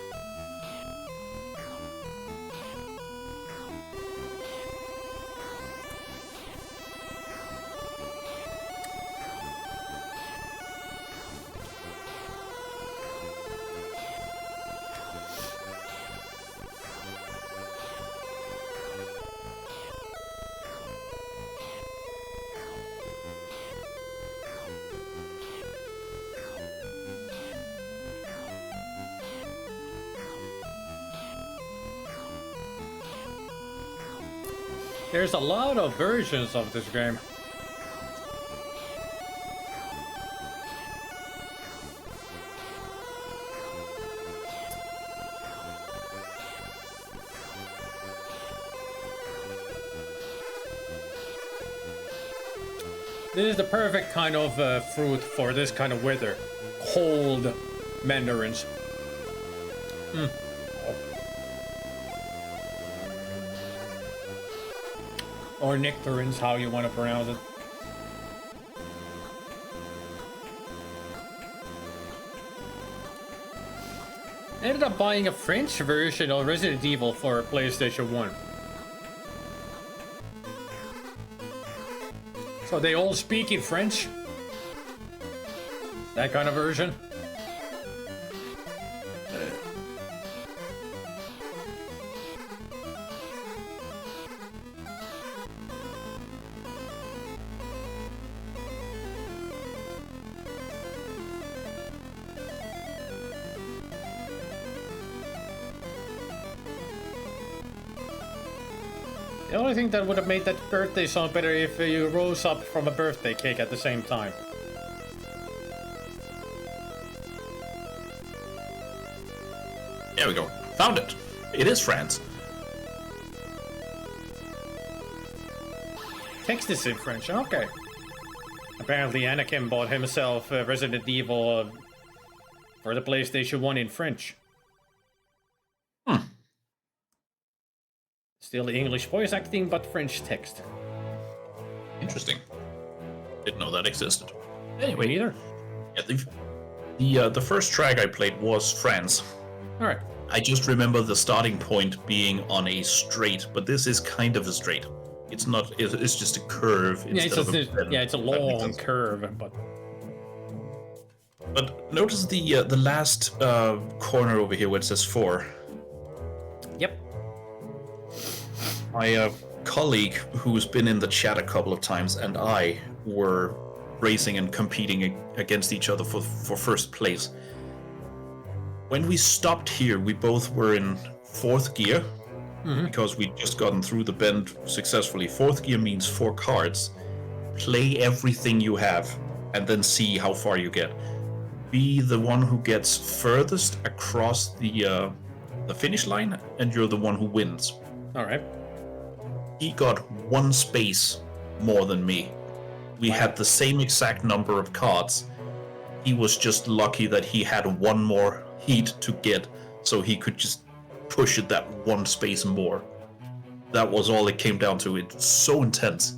There's a lot of versions of this game. This is the perfect kind of fruit for this kind of weather. Cold mandarins. Or nectarines, how you want to pronounce it. I ended up buying a French version of Resident Evil for PlayStation 1. So they all speak in French? That kind of version? The only thing that would have made that birthday song better if you rose up from a birthday cake at the same time. There we go. Found it. It is France. Text is in French, okay. Apparently Anakin bought himself Resident Evil for the PlayStation 1 in French. Still English voice acting, but French text. Interesting. Didn't know that existed. Anyway, either. Yeah, the first track I played was France. All right. I just remember the starting point being on a straight, but this is kind of a straight. It's not. It's just a curve. Yeah, it's a long curve, but. But notice the last corner over here where it says 4. Yep. My colleague, who's been in the chat a couple of times, and I were racing and competing against each other for first place. When we stopped here, we both were in 4th gear, because we'd just gotten through the bend successfully. 4th gear means 4 cards. Play everything you have, and then see how far you get. Be the one who gets furthest across the finish line, and you're the one who wins. All right. He got 1 space more than me. We had the same exact number of cards. He was just lucky that he had 1 more heat to get, so he could just push it that 1 space more. That was all it came down to. It's so intense.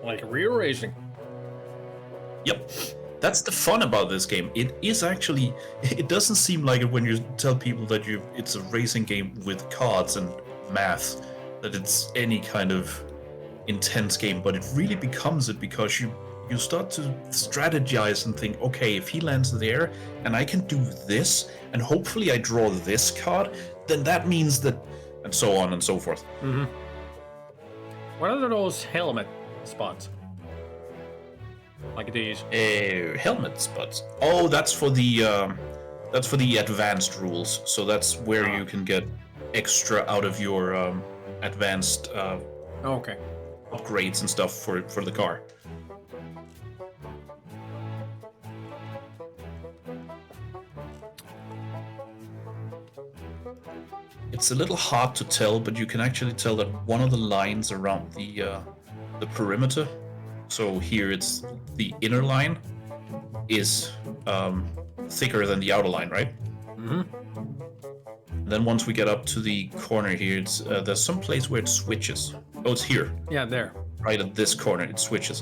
Like real racing. Yep. That's the fun about this game. It is actually, it doesn't seem like it when you tell people that it's a racing game with cards and math, that it's any kind of intense game, but it really becomes it because you start to strategize and think, okay, if he lands there and I can do this, and hopefully I draw this card, then that means that, and so on and so forth. Mm-hmm. What are those helmet spots? Like these? Helmet spots. Oh, that's for the advanced rules. So that's where you can get extra out of your advanced okay. upgrades and stuff for the car. It's a little hard to tell, but you can actually tell that one of the lines around the perimeter, so here it's the inner line, is thicker than the outer line, right? Mm-hmm. Then once we get up to the corner here, it's there's some place where it switches. Oh, it's here. Yeah, there. Right at this corner, it switches.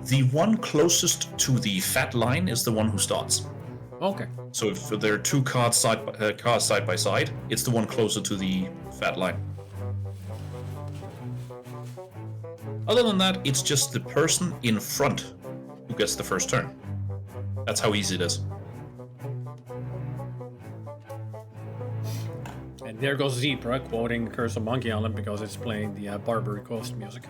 The one closest to the fat line is the one who starts. Okay. So if there are 2 cars side by side, it's the one closer to the fat line. Other than that, it's just the person in front who gets the first turn. That's how easy it is. And there goes Zebra quoting Curse of Monkey Island because it's playing the Barbary Coast music.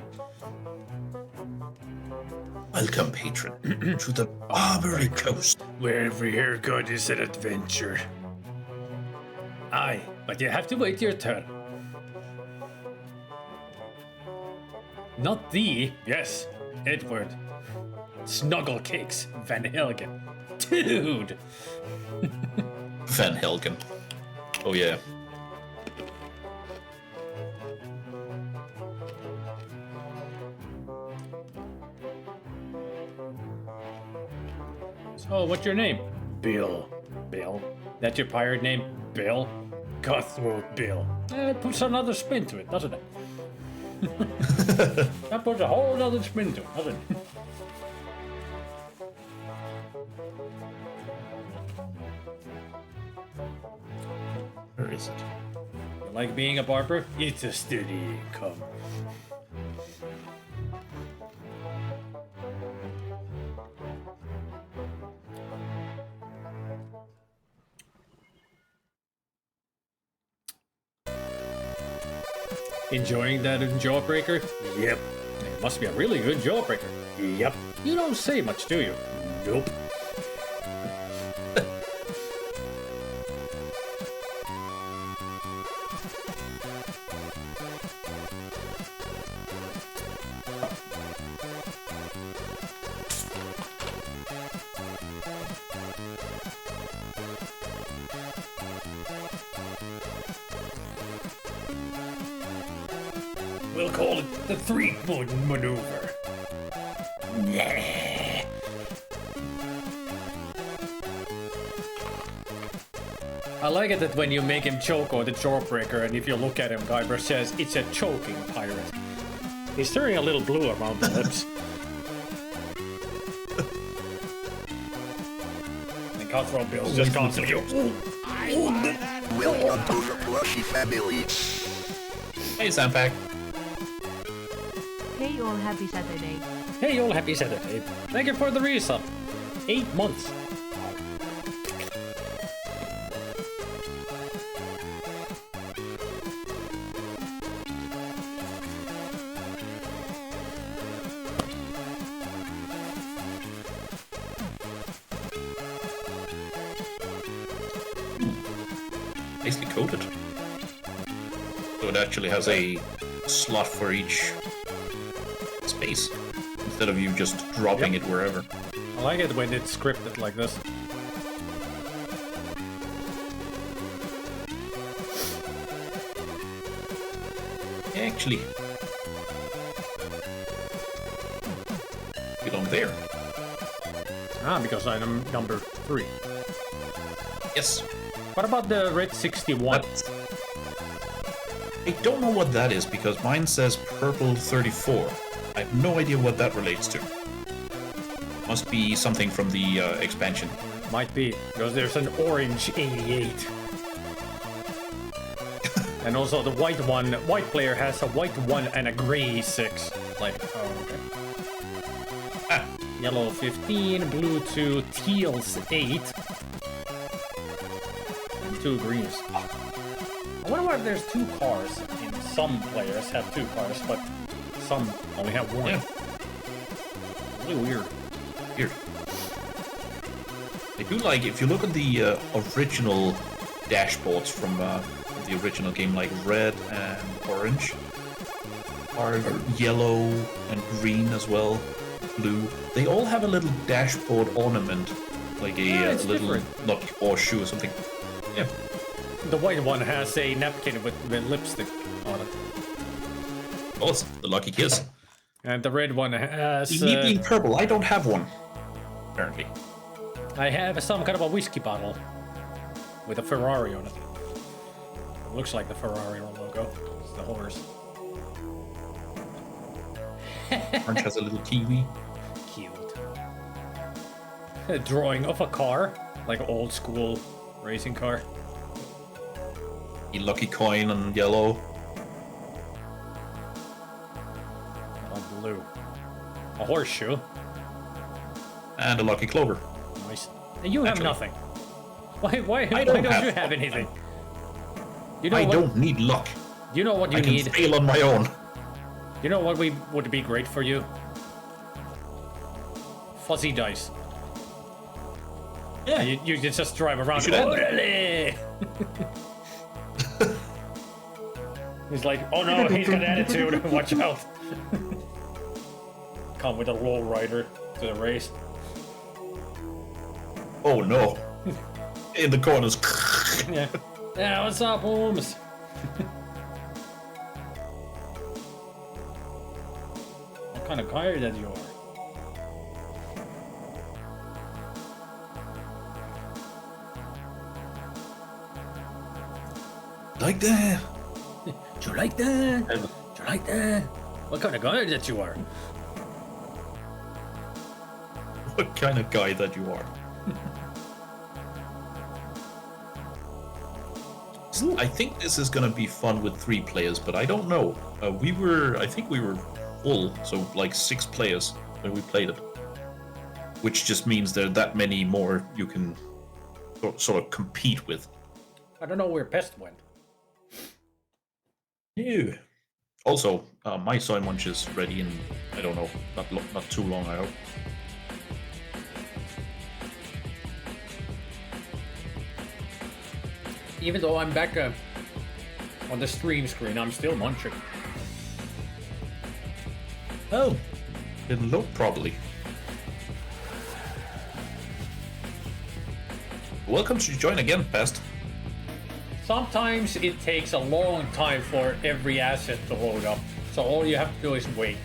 Welcome, patron, to the Barbary Coast, where every haircut is an adventure. Aye, but you have to wait your turn. Not thee, yes, Edward. Snuggle Cakes, Van Helgen. Dude! Van Helgen. Oh yeah. So, what's your name? Bill. Bill? That's your pirate name? Bill? Cutthroat Bill. It puts another spin to it, doesn't it? That puts a whole other spin to it, doesn't it? Where is it? You like being a barber? It's a steady income. Enjoying that jawbreaker? Yep. It must be a really good jawbreaker. Yep. You don't say much, do you? Nope. We'll call it the three-point maneuver. Yeah. I like it that when you make him choke or the jawbreaker, and if you look at him, Guybrush says it's a choking pirate. He's turning a little blue around the lips. And Cutthroat Bill's just constantly. Welcome to the Plushy family. Hey, Sandpack. Hey all, happy Saturday. Hey, all happy Saturday. Thank you for the resub. 8 months. Nicely coated. So it actually has a slot for each space, instead of you just dropping it wherever. I like it when it's scripted like this. Actually, belong there. Ah, because I'm number 3. Yes. What about the red 61? I don't know what that is, because mine says purple 34. I have no idea what that relates to. Must be something from the expansion. Might be, because there's an orange 88. And also the white one, white player has a white 1 and a gray 6. Like, oh, okay. Ah, Yellow 15, blue 2, teals 8. And 2 greens. I wonder why there's 2 cars. In some players have 2 cars, but some only have 1. yeah, Really weird. weird. I do like, if you look at the original dashboards from the original game, like red and orange, are yellow and green as well, blue. They all have a little dashboard ornament, like a it's little different. lucky horseshoe or something. Yeah. The white one has a napkin with lipstick on it. Oh, it's the lucky kiss. And the red one has... Me being purple, I don't have one, apparently. I have some kind of a whiskey bottle with a Ferrari on it. It looks like the Ferrari logo. It's the horse. Orange has a little kiwi. Cute. A drawing of a car, like old school racing car. A lucky coin on yellow. On blue. A horseshoe. And a lucky clover. Nice. And you have Actually. nothing. Why I don't don't you have have anything? You know I what? don't need luck. You know what you I can need? fail on my own. You know what would be great for you? Fuzzy dice. Yeah. You just drive around. should have Orale! He's like, oh no, he's got attitude. Watch out. Come with a low rider to the race. Oh no. In the corners. Yeah. Yeah, what's up, Holmes? What kind of guy that you are? Like that. Do you like that? Do you like that? What kind of guy that you are? What kind of guy that you are. I think this is gonna be fun with 3 players, but I don't know. I think we were full, so like 6 players when we played it. Which just means there are that many more you can sort of compete with. I don't know where Pest went. Ew. Also, my soy munch is ready in, I don't know, not too long, I hope. Even though I'm back on the stream screen, I'm still munching. Oh, didn't look properly. Welcome to join again, Pest. Sometimes it takes a long time for every asset to load up, so all you have to do is wait.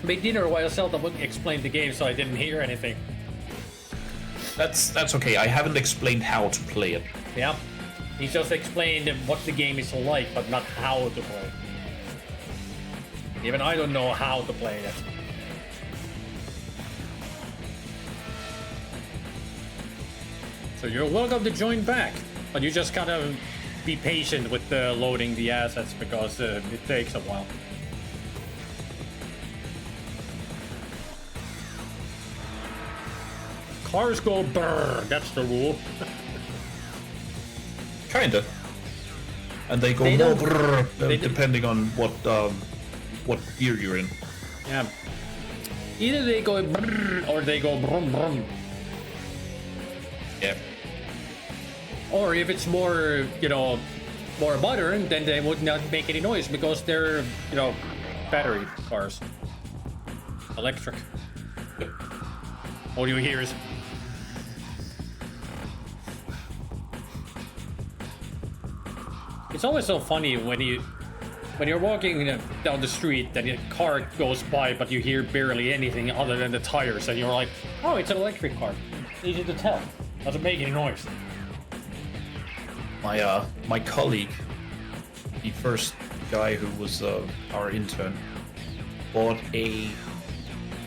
made dinner while Zelda would explain the game, so I didn't hear anything. That's okay. I haven't explained how to play it. Yeah. He just explained what the game is like, but not how to play. Even I don't know how to play it. So you're welcome to join back, but you just gotta be patient with loading the assets because it takes a while. Cars go brrr, that's the rule. Kinda. And they go They more don't- brrr, they don't- depending on what gear you're in. Yeah. Either they go brrr or they go brum brum. Yeah. Or if it's more, more modern, then they would not make any noise because they're, battery cars. Electric. All you hear is... It's always so funny when you're walking down the street and a car goes by, but you hear barely anything other than the tires, and you're like, oh, it's an electric car. Easy to tell. Doesn't make any noise. My colleague, the first guy who was our intern, bought a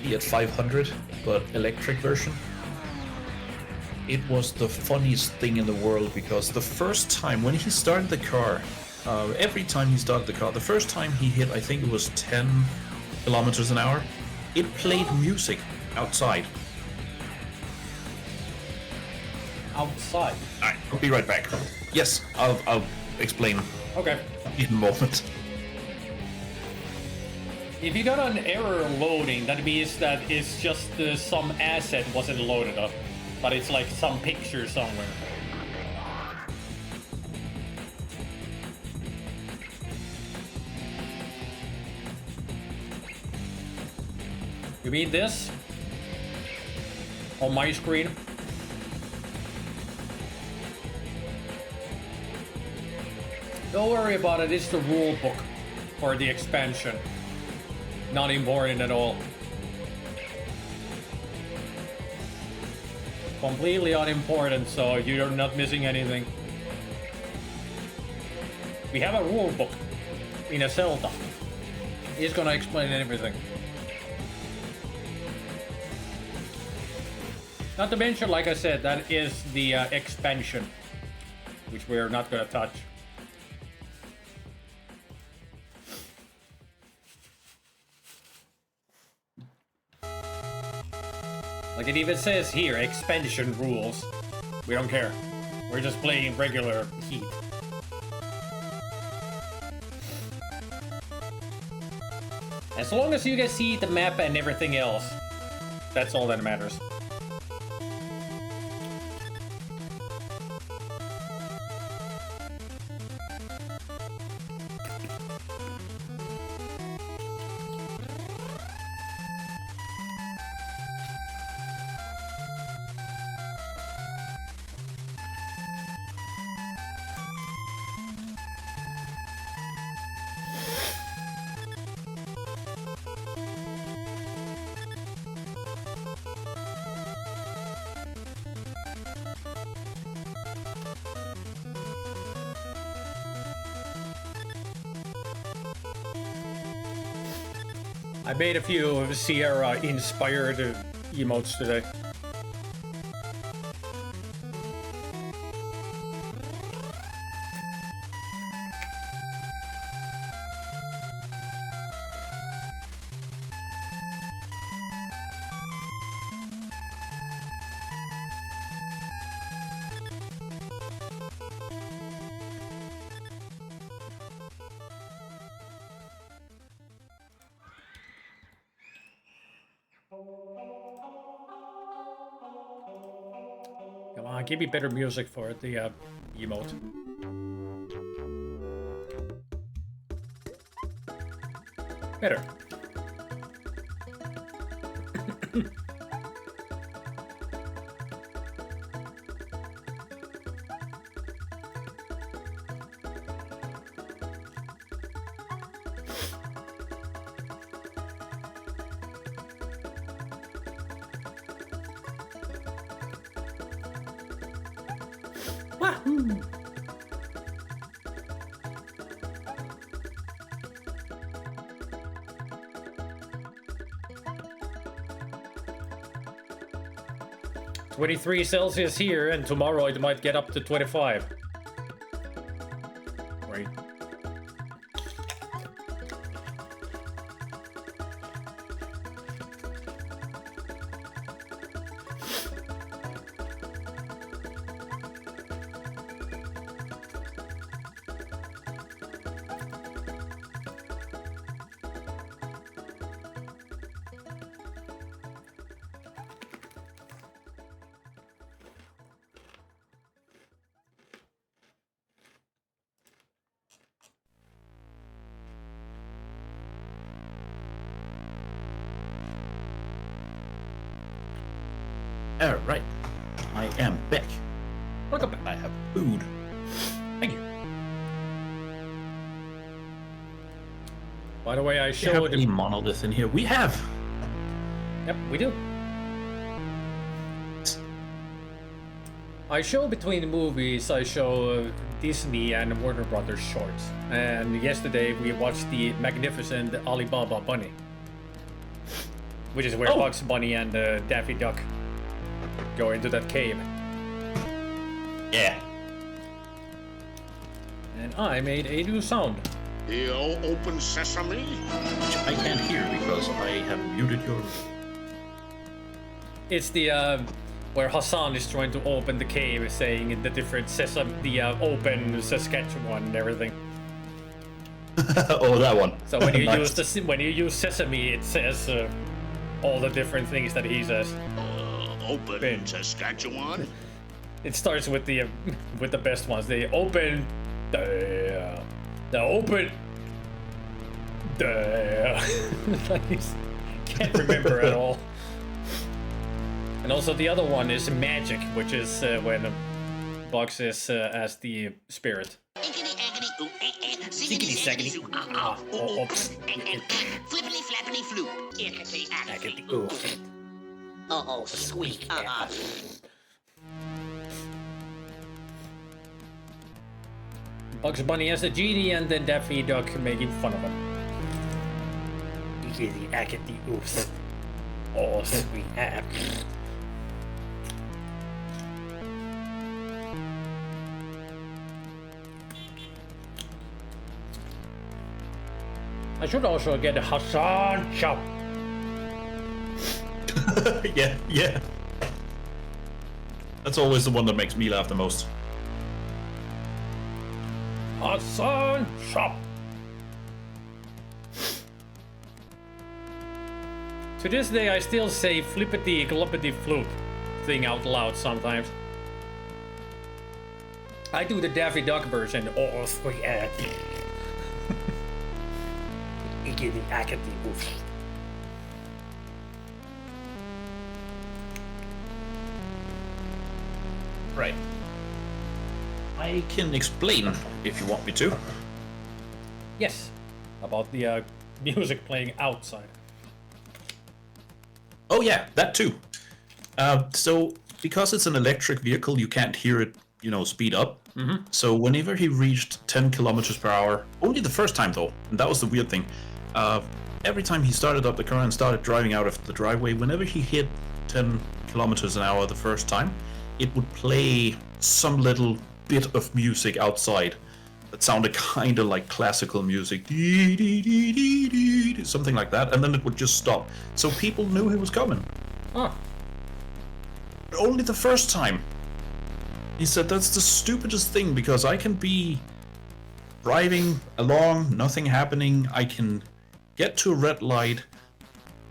Fiat 500, but electric version. It was the funniest thing in the world because the first time when he started the car, every time he started the car, the first time he hit, I think it was 10 kilometers an hour, it played music outside. Outside. Alright, I'll be right back. Yes, I'll explain Okay. in a moment. If you got an error loading, that means that it's just some asset wasn't loaded up, but it's like some picture somewhere. You mean this? On my screen? Don't worry about it, it's the rule book for the expansion. Not important at all. Completely unimportant, so you're not missing anything. We have a rule book in a Zelda. He's gonna explain everything. Not to mention, like I said, that is the expansion, which we're not gonna touch. Like it even says here, expansion rules. We don't care. We're just playing regular Heat. As long as you can see the map and everything else, that's all that matters. I made a few Sierra-inspired emotes today. Come on, give me better music for the emote. Better. Wahoo! $23 here, and tomorrow it might get up to 25. Right. Alright, I am back. Welcome back. I have food. Thank you. By the way, I Do you have showed... any monolith in here? We have! Yep, we do. I show between the movies, I show Disney and Warner Brothers shorts. And yesterday we watched the magnificent Alibaba Bunny. Which is where Bugs Bunny and Daffy Duck go into that cave. Yeah. And I made a new sound. He'll open sesame. Which I can't hear because I have muted your... It's the where Hassan is trying to open the cave, saying the different sesame, the open Saskatchewan and everything. Oh, that one. So when you Nice. use sesame, it says all the different things that he says. Open Ben. Saskatchewan. It starts with the best ones. They open the open the I can't remember at all. And also the other one is magic, which is when Bugs is as the spirit. Ziggity saggity. Flippity flappity floop. Ickety Oh, sweet. Bugs Bunny as a genie, and then Daffy Duck making fun of him. Ickety ackety oops. Oh, sweet. I should also get a Hassan chop. Yeah. That's always the one that makes me laugh the most. Hassan chop. To this day, I still say flippity gloppity floop thing out loud sometimes. I do the Daffy Duck version. Oh, sweet. Ickety ackety oof. Right. I can explain if you want me to. Yes, about the music playing outside. Oh yeah, that too. So because it's an electric vehicle, you can't hear it, speed up. Mm-hmm. So whenever he reached 10 kilometers per hour, only the first time though, and that was the weird thing. Every time he started up the car and started driving out of the driveway, whenever he hit 10 kilometers an hour the first time, it would play some little bit of music outside that sounded kind of like classical music, something like that, and then it would just stop. So people knew he was coming. Huh. But only the first time. He said that's the stupidest thing, because I can be driving along, nothing happening, I can get to a red light,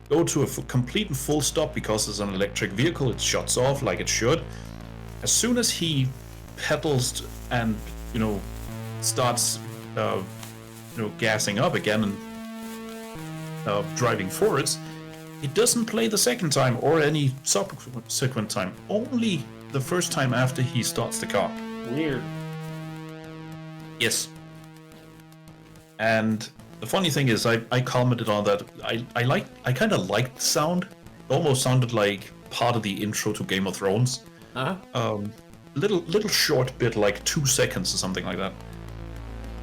go to a complete and full stop because it's an electric vehicle, it shuts off like it should. As soon as he pedals and, starts, gassing up again and driving forwards, it doesn't play the second time or any subsequent time. Only the first time after he starts the car. Weird. Yes. And the funny thing is, I commented on that. I kind of liked the sound. It almost sounded like part of the intro to Game of Thrones. Uh-huh. little short bit, like 2 seconds or something like that.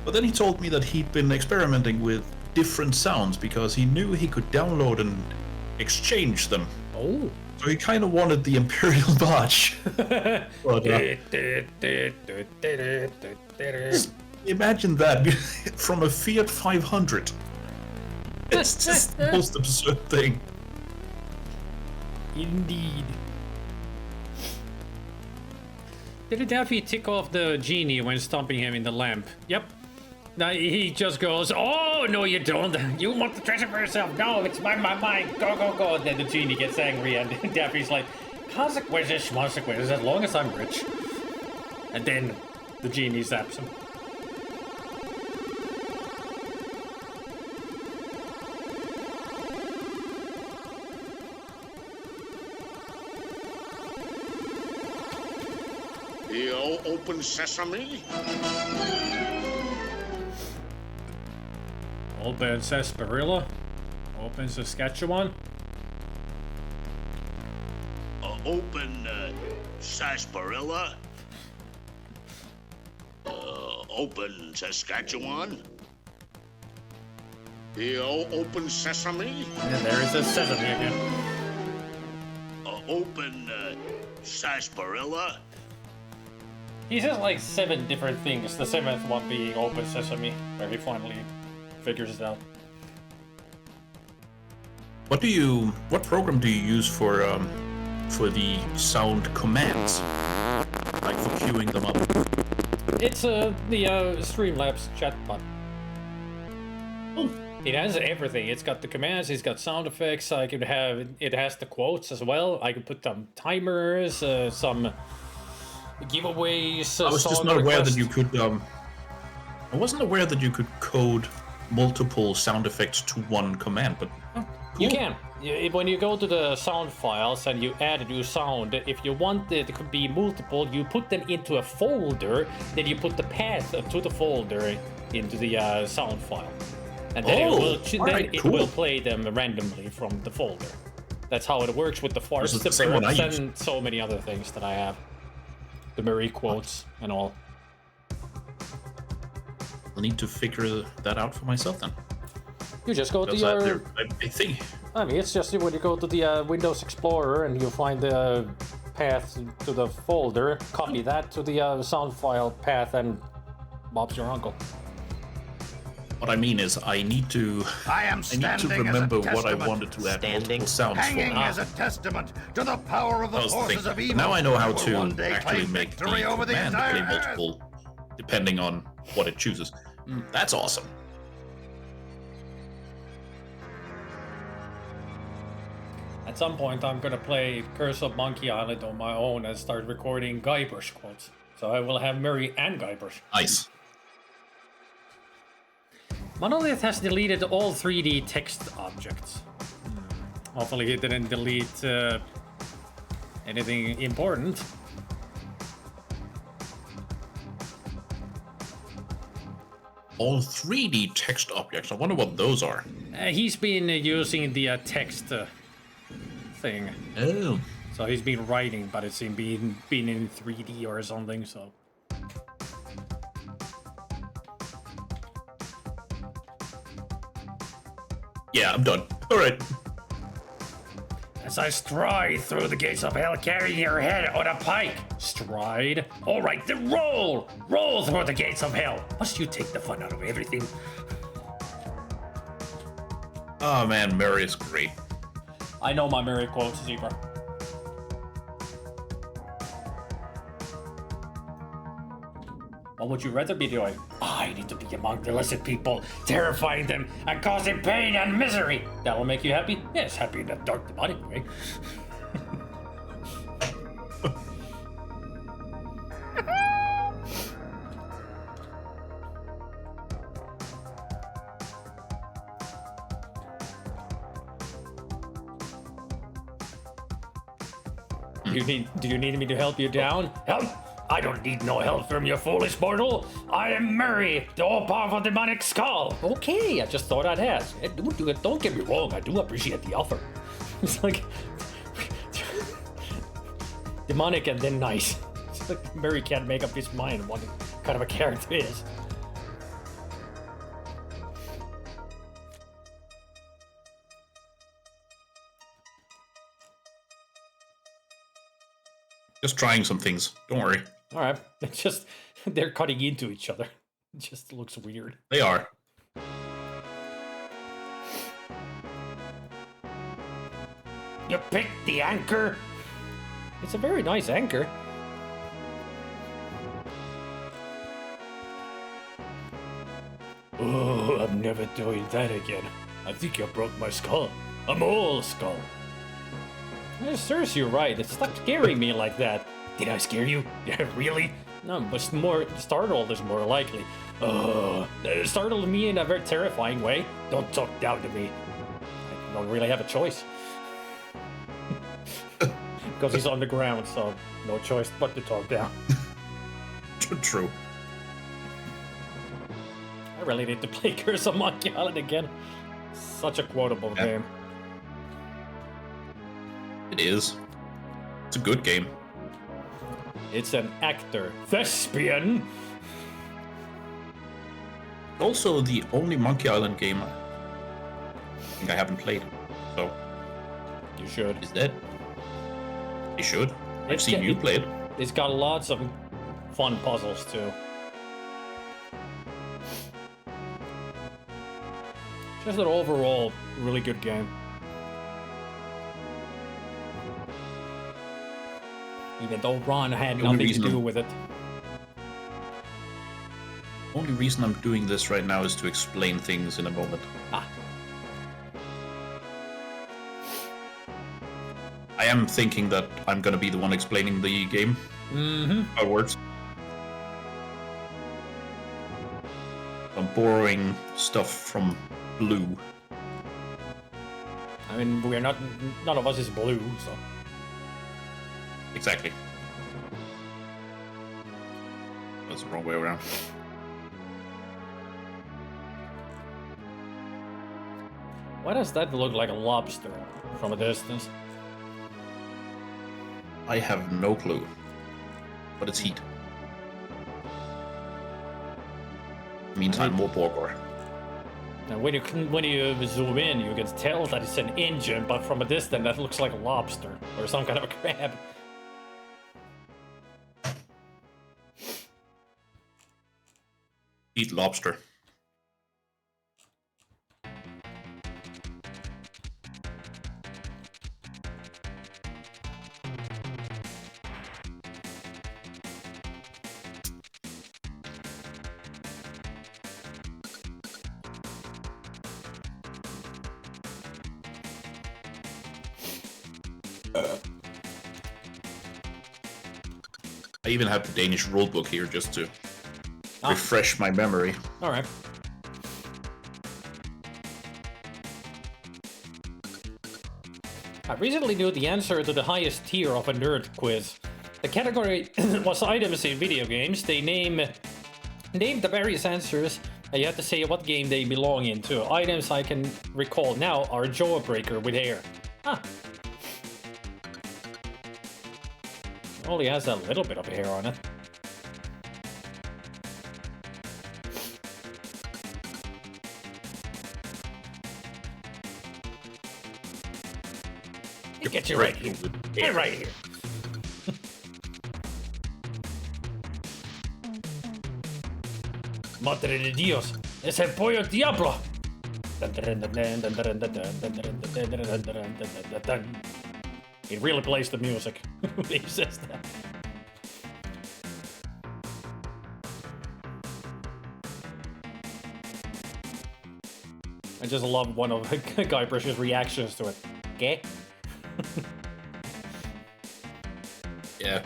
But then he told me that he'd been experimenting with different sounds because he knew he could download and exchange them. Oh. So he kind of wanted the Imperial March. But, just imagine that from a Fiat 500. It's just the most absurd thing. Indeed. Did Daffy tick off the genie when stomping him in the lamp? Yep. Now he just goes, "Oh, no you don't. You want the treasure for yourself. No, it's mine. Go, go, go." Then the genie gets angry and Daffy's like, "Consequences, as long as I'm rich." And then the genie zaps him. He'll open sesame. Open Sarsaparilla. Open Saskatchewan. Open sarsaparilla. Open Saskatchewan. He'll open sesame. And there is a sesame again. Open sarsaparilla. He says like 7 different things, the 7th one being Open Sesame, where he finally figures it out. What program do you use for the sound commands? Like for queuing them up? It's the Streamlabs chatbot. Oh. It has everything. It's got the commands, it's got sound effects, it has the quotes as well. I can put some timers, some giveaways. I was just not aware that you could. I wasn't aware that you could code multiple sound effects to one command, but cool. You can. When you go to the sound files and you add a new sound, if you want it to be multiple, you put them into a folder. Then you put the path to the folder into the sound file, and then it will play them randomly from the folder. That's how it works with the farce and so many other things that I have. The Murray quotes and all. I'll need to figure that out for myself then. You just go to your... I think... I mean, it's just when you go to the Windows Explorer and you find the path to the folder, copy that to the sound file path, and Bob's your uncle. What I mean is, I need to remember what I wanted to add multiple sounds Hanging for. as a testament to the power of the forces of evil. Now I know how will to one day actually claim make the victory over the command entire play earth. multiple, depending on what it chooses. That's awesome. At some point, I'm gonna play Curse of Monkey Island on my own and start recording Guybrush quotes. So I will have Murray and Guybrush. Nice. Monolith has deleted all 3D text objects. Hopefully he didn't delete anything important. All 3D text objects. I wonder what those are. He's been using the text thing. Oh. So he's been writing, but it's been in 3D or something, so... Yeah, I'm done. Alright. As I stride through the gates of hell, carrying your head on a pike. Stride? Alright, then roll! Roll through the gates of hell. Must you take the fun out of everything? Oh man, Murray is great. I know my Murray quotes, Zebra. What would you rather be doing? I need to be among the illicit people, terrifying them and causing pain and misery. That will make you happy? Yes, happy in a dark, demonic way. Do you need me to help you down? Help? I don't need no help from you foolish mortal. I am Murray, the all-powerful demonic skull. Okay, I just thought I'd ask. Don't get me wrong, I do appreciate the offer. It's like... demonic and then nice. Mary can't make up his mind what kind of a character he is. Just trying some things. Don't worry. All right, it's just they're cutting into each other. It just looks weird. They are. You picked the anchor. It's a very nice anchor. Oh, I'm never doing that again. I think you broke my skull. A mole skull. Serves you right. Stop scaring me like that. Did I scare you? Yeah, really? No, but more startled is more likely. Startled me in a very terrifying way. Don't talk down to me. I don't really have a choice. Because he's on the ground, so no choice but to talk down. True. I really need to play Curse of Monkey Island again. Such a quotable game. It is. It's a good game. It's an actor. Thespian! Also, the only Monkey Island game I think I haven't played. So. You should. Is that? You should. I've seen you play it. It's got lots of fun puzzles too. Just an overall really good game. Even though Ron had nothing to do with it. Only reason I'm doing this right now is to explain things in a moment. Ah. I am thinking that I'm gonna be the one explaining the game. Mm-hmm. How it works. I'm borrowing stuff from Blue. I mean, we're not. None of us is blue, so. Exactly. That's the wrong way around. Why does that look like a lobster from a distance? I have no clue. But it's heat. Meantime, more Borgor. Now, when you zoom in, you can tell that it's an engine, but from a distance, that looks like a lobster or some kind of a crab. Eat lobster. I even have the Danish rulebook here just to refresh my memory. All right. I recently knew the answer to the highest tier of a nerd quiz. The category was items in video games. They named the various answers, and you have to say what game they belong into. Items I can recall now are Jawbreaker with hair. Ah. Only has a little bit of hair on it. Get you right here. Get right here. Madre de Dios, es el pollo diablo. He really plays the music when he says that. I just love one of Guybrush's reactions to it. Okay? Yeah.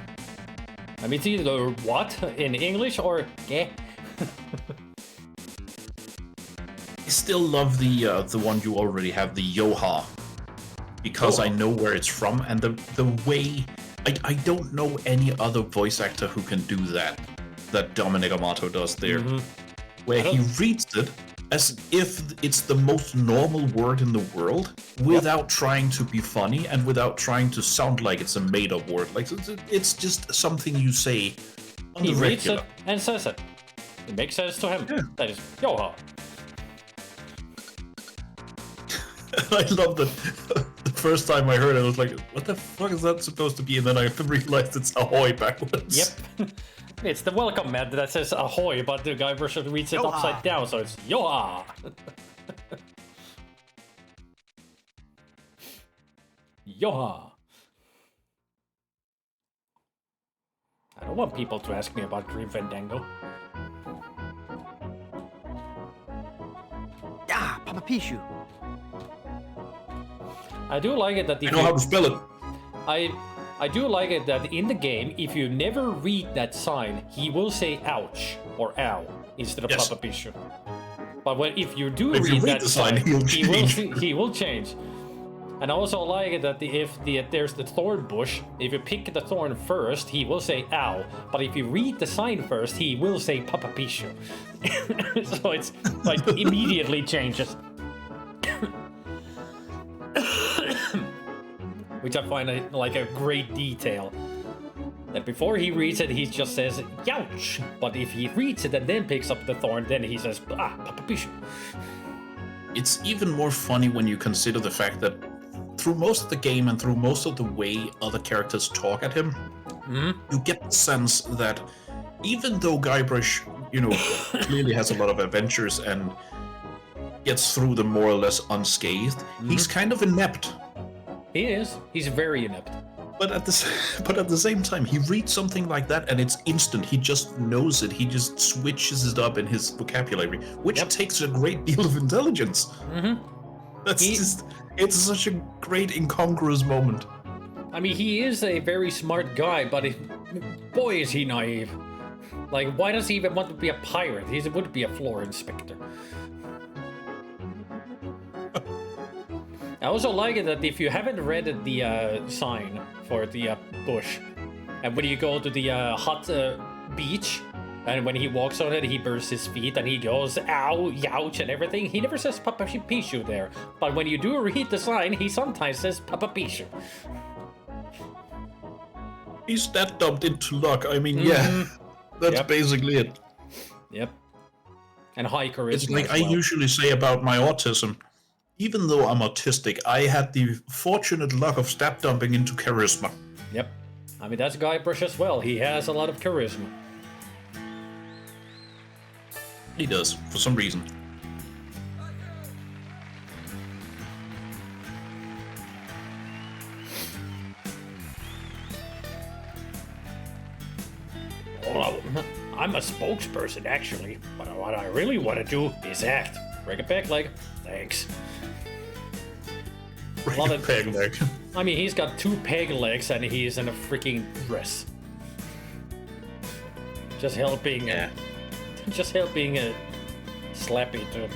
I mean, it's either what in English or okay. I still love the one you already have, the Yoha, because I know where it's from, and the way I don't know any other voice actor who can do that Dominic Amato does there, where he reads it as if it's the most normal word in the world, without trying to be funny and without trying to sound like it's a made-up word. Like it's just something you say on the regular. He reads it and says it. It makes sense to him. Yeah. That is yo-ha. I love that. The first time I heard it, I was like, what the fuck is that supposed to be? And then I realized it's ahoy backwards. Yep. It's the welcome mat that says ahoy, but the guy version reads it upside down, so it's yo-ha. Yo-ha. I don't want people to ask me about Green Fandango. Ah, Papa Pichu. I do like it that I know how to spell it. I do like it that in the game, if you never read that sign, he will say ouch or ow instead of Papa Pichu. But if you do read that sign, he will change. And I also like it that if there's the thorn bush, if you pick the thorn first, he will say ow. But if you read the sign first, he will say Papa Pichu. So it's like immediately changes. Which I find like a great detail. That before he reads it, he just says, youch! But if he reads it and then picks up the thorn, then he says, Papa Pichu. It's even more funny when you consider the fact that through most of the game and through most of the way other characters talk at him, you get the sense that even though Guybrush, clearly has a lot of adventures and gets through them more or less unscathed, he's kind of inept. He is. He's very inept. But at the same time, he reads something like that and it's instant. He just knows it. He just switches it up in his vocabulary, which takes a great deal of intelligence. It's such a great incongruous moment. I mean, he is a very smart guy, but boy, is he naive. Like, why does he even want to be a pirate? He would be a floor inspector. I also like it that if you haven't read the sign for the bush, and when you go to the hot beach, and when he walks on it, he bursts his feet and he goes, ow, youch, and everything. He never says Papa Pichu there. But when you do read the sign, he sometimes says Papa Pichu. He's that dumped into luck. I mean, that's basically it. Yep. And high charisma. It's like I usually say about my autism. Even though I'm autistic, I had the fortunate luck of stab dumping into charisma. Yep. I mean, that's Guybrush as well. He has a lot of charisma. He does, for some reason. Well, I'm a spokesperson, actually. But what I really want to do is act. Break it back leg. Thanks. Break a peg leg. I mean, he's got 2 peg legs and he's in a freaking dress. Just helping Slappy to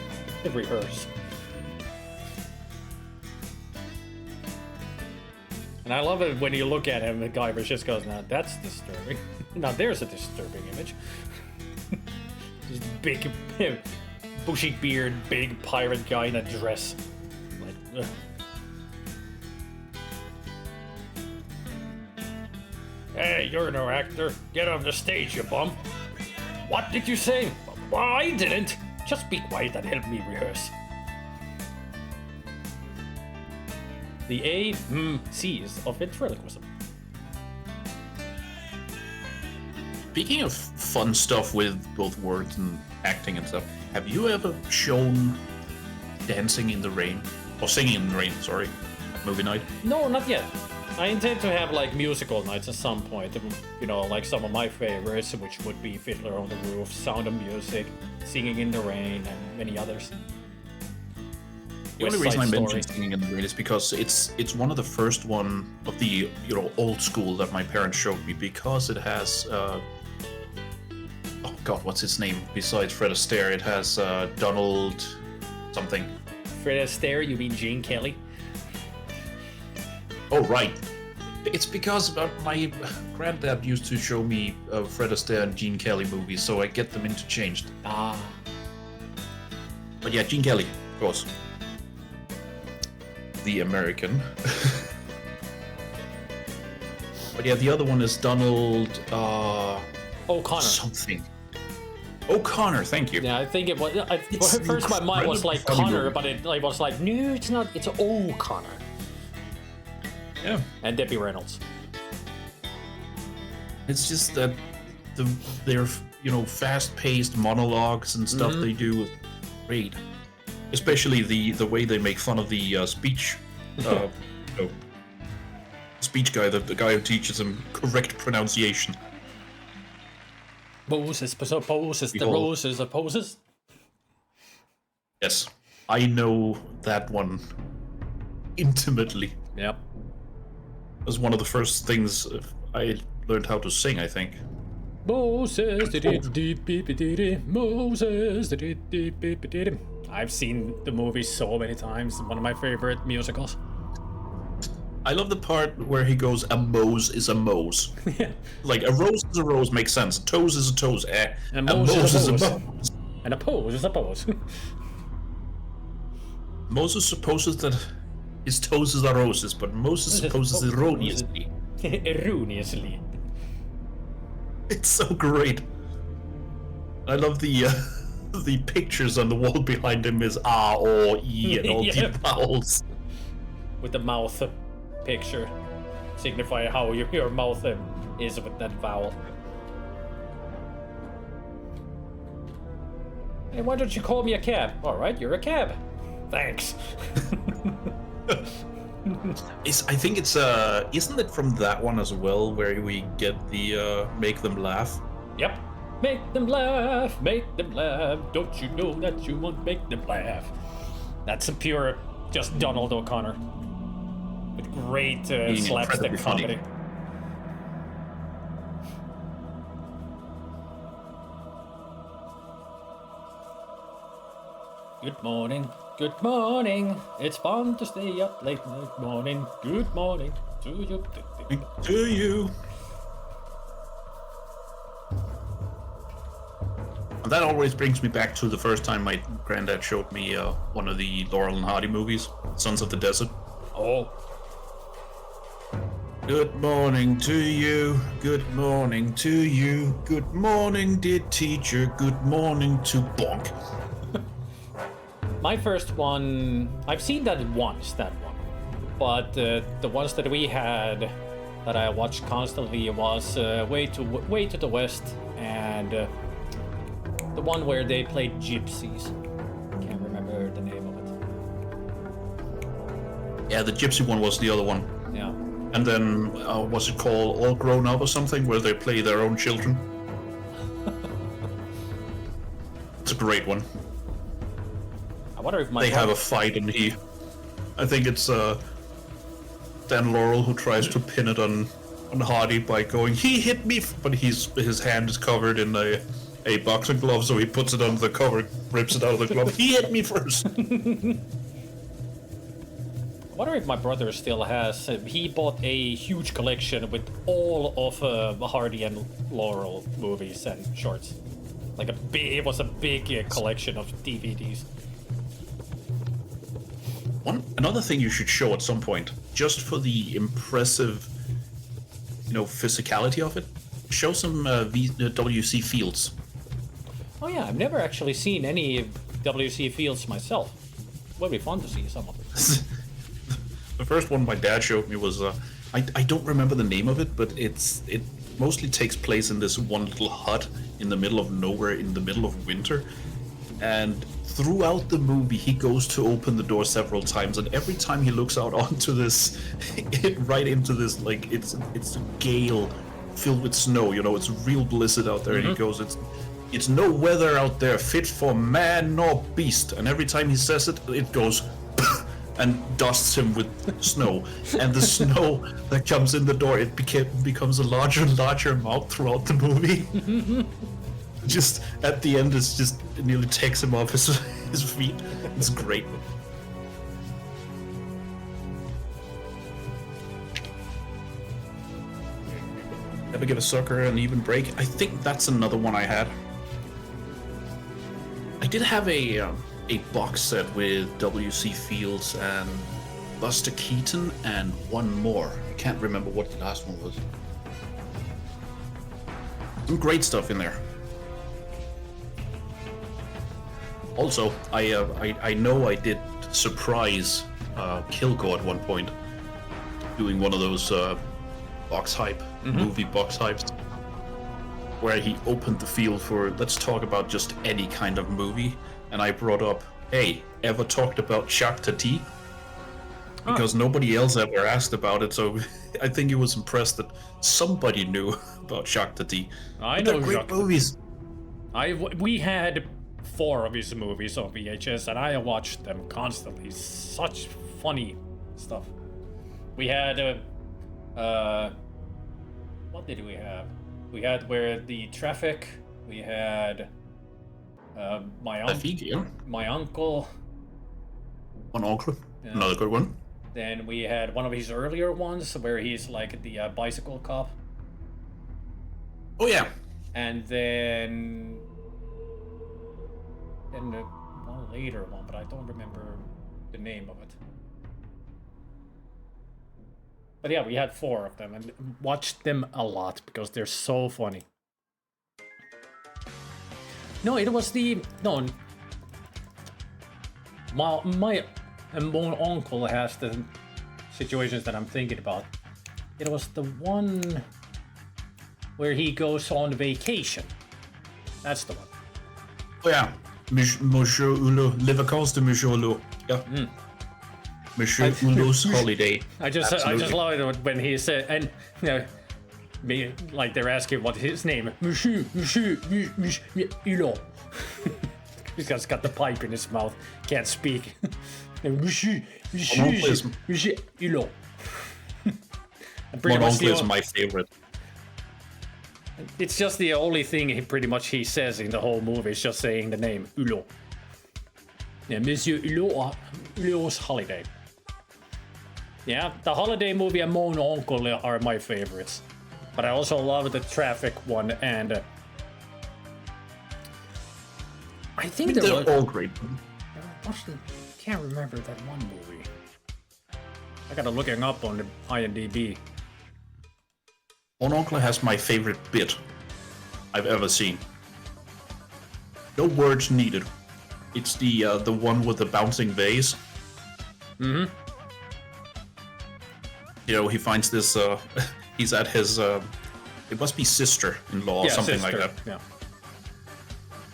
rehearse. And I love it when you look at him, the Guybrush just goes, now that's disturbing. Now there's a disturbing image. Just big, bushy beard, big pirate guy in a dress. Like, ugh. Hey, you're no actor. Get off the stage, you bum. What did you say? Well, I didn't. Just be quiet and help me rehearse. The C's of ventriloquism. Speaking of fun stuff with both words and acting and stuff, have you ever shown dancing in the rain? Or singing in the rain, sorry, at movie night? No, not yet. I intend to have like musical nights at some point. Like some of my favorites, which would be Fiddler on the Roof, Sound of Music, Singing in the Rain, and many others. The only reason I mentioned Singing in the Rain is because it's one of the first one of the old school that my parents showed me, because it has oh god, what's his name besides Fred Astaire? It has Donald something. Fred Astaire? You mean Gene Kelly? Oh right, it's because my granddad used to show me Fred Astaire and Gene Kelly movies, so I get them interchanged. Ah. But yeah, Gene Kelly, of course. The American. But yeah, the other one is Donald... O'Connor. Something. O'Connor, thank you. Yeah, I think it was... At first my mind was like Connor, but it like was like, no, it's not. It's O'Connor. Yeah. And Debbie Reynolds. It's just that their fast-paced monologues and stuff they do is great. Especially the way they make fun of the speech speech guy, the guy who teaches him correct pronunciation. Moses, the roses opposes. Yes, I know that one intimately. Yep. It was one of the first things I learned how to sing, I think. Moses, Moses. I've seen the movie so many times. One of my favorite musicals. I love the part where he goes, a mose is a mose. Yeah. Like, a rose is a rose makes sense. A toes is a toes. A mose is a mose. mose. And a pose is a pose. Moses supposes that his toes are roses, but Moses supposes erroneously. Erroneously. It's so great. I love the the pictures on the wall behind him is R or E and all the vowels. With the mouth picture, signify how your mouth is with that vowel. Hey, why don't you call me a cab? All right, you're a cab. Thanks. I think it's isn't it from that one as well where we get the make them laugh? Yep. Make them laugh, make them laugh. Don't you know that you won't make them laugh? That's a pure, just Donald O'Connor. With great slapstick comedy. Good morning, good morning. It's fun to stay up late in the morning. Good morning to you. To you. And that always brings me back to the first time my granddad showed me one of the Laurel and Hardy movies, Sons of the Desert. Oh. Good morning to you, good morning to you, good morning dear teacher, good morning to Bonk. My first one, I've seen that once, that one. But the ones that we had, that I watched constantly was Way to the West, and the one where they played gypsies. Can't remember the name of it. Yeah, the gypsy one was the other one. Yeah. And then, what's it called, All Grown Up or something, where they play their own children? It's a great one. I wonder if they have a fight, and I think it's Dan Laurel who tries to pin it on Hardy by going, he hit me, but his hand is covered in a boxing glove, so he puts it under the cover, rips it out of the glove. He hit me first. I wonder if my brother still has. He bought a huge collection with all of Hardy and Laurel movies and shorts. Like it was a big collection of DVDs. Another thing you should show at some point, just for the impressive, physicality of it, show some W.C. Fields. Oh yeah, I've never actually seen any W.C. Fields myself. Would be fun to see some of it. The first one my dad showed me was I don't remember the name of it, but it mostly takes place in this one little hut in the middle of nowhere in the middle of winter, and throughout the movie he goes to open the door several times, and every time he looks out onto this right into this, like it's a gale filled with snow, it's real blizzard out there, and he goes, it's no weather out there fit for man nor beast, and every time he says it, it goes and dusts him with snow, and the snow that comes in the door, it becomes a larger and larger amount throughout the movie. Just at the end, it nearly takes him off his feet. It's great. Never give a sucker an even break. I think that's another one I had. I did have a a box set with W.C. Fields and Buster Keaton and one more. I can't remember what the last one was. Some great stuff in there. Also, I know I did surprise Kilgore at one point doing one of those box hype, movie box hypes, where he opened the field for, let's talk about just any kind of movie, and I brought up, hey, ever talked about Jacques Tati? Because nobody else ever asked about it, so I think he was impressed that somebody knew about Jacques Tati. I know great Jacques movies. We had 4 of his movies on VHS, and I watched them constantly. Such funny stuff. We had what did we have? We had Where the Traffic. We had my uncle. One uncle. Another good one. Then we had one of his earlier ones where he's like the bicycle cop. Oh yeah. And then one later one, but I don't remember the name of it. But yeah, we had 4 of them and watched them a lot because they're so funny. No, it was my uncle has the situations that I'm thinking about. It was the one where he goes on vacation. That's the one. Oh yeah, Monsieur Hulot, Les Vacances de Monsieur Hulot. Yeah. Monsieur Hulot's holiday. I just love it when he said, and like they're asking what his name, Monsieur Hulot. He's just got the pipe in his mouth, can't speak. Monsieur Hulot. Mon oncle is my favorite. It's just the only thing he says in the whole movie is just saying the name Hulot. Yeah, Monsieur Hulot's holiday. Yeah, the holiday movie and Mon Oncle are my favorites. But I also love the Traffic one, and I think they're all great. I can't remember that one movie. I gotta look it up on the IMDb. Mon Oncle has my favorite bit I've ever seen. No words needed. It's the one with the bouncing vase. Mm-hmm. You know, he finds this. He's at his. It must be sister-in-law or something like that. Yeah.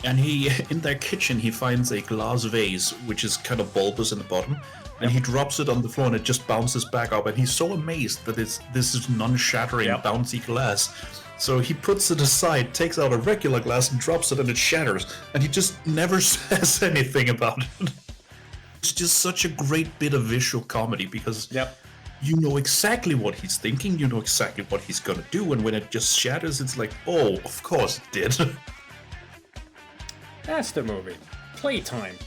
And he, in their kitchen, he finds a glass vase which is kind of bulbous in the bottom, and he drops it on the floor, and it just bounces back up. And he's so amazed that this is non-shattering, bouncy glass. So he puts it aside, takes out a regular glass, and drops it, and it shatters. And he just never says anything about it. It's just such a great bit of visual comedy because you know exactly what he's thinking, you know exactly what he's gonna do, and when it just shatters, it's like, oh, of course it did. That's the movie. Playtime.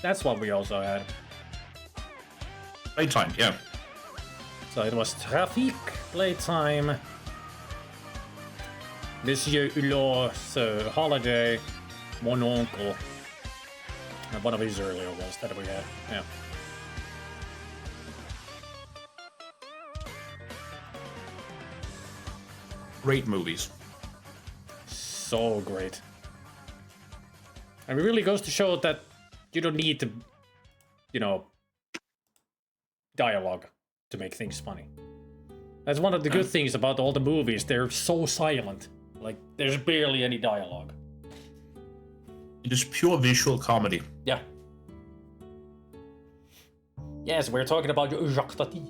That's what we also had. Playtime, yeah. So it was Traffic, Playtime, Monsieur Hulot's holiday, Mon Oncle, and one of his earlier ones that we had. Yeah. Great movies. So great. And it really goes to show that you don't need to, dialogue to make things funny. That's one of the good things about all the movies. They're so silent. Like, there's barely any dialogue. It is pure visual comedy. Yeah. Yes, we're talking about Jacques Tati.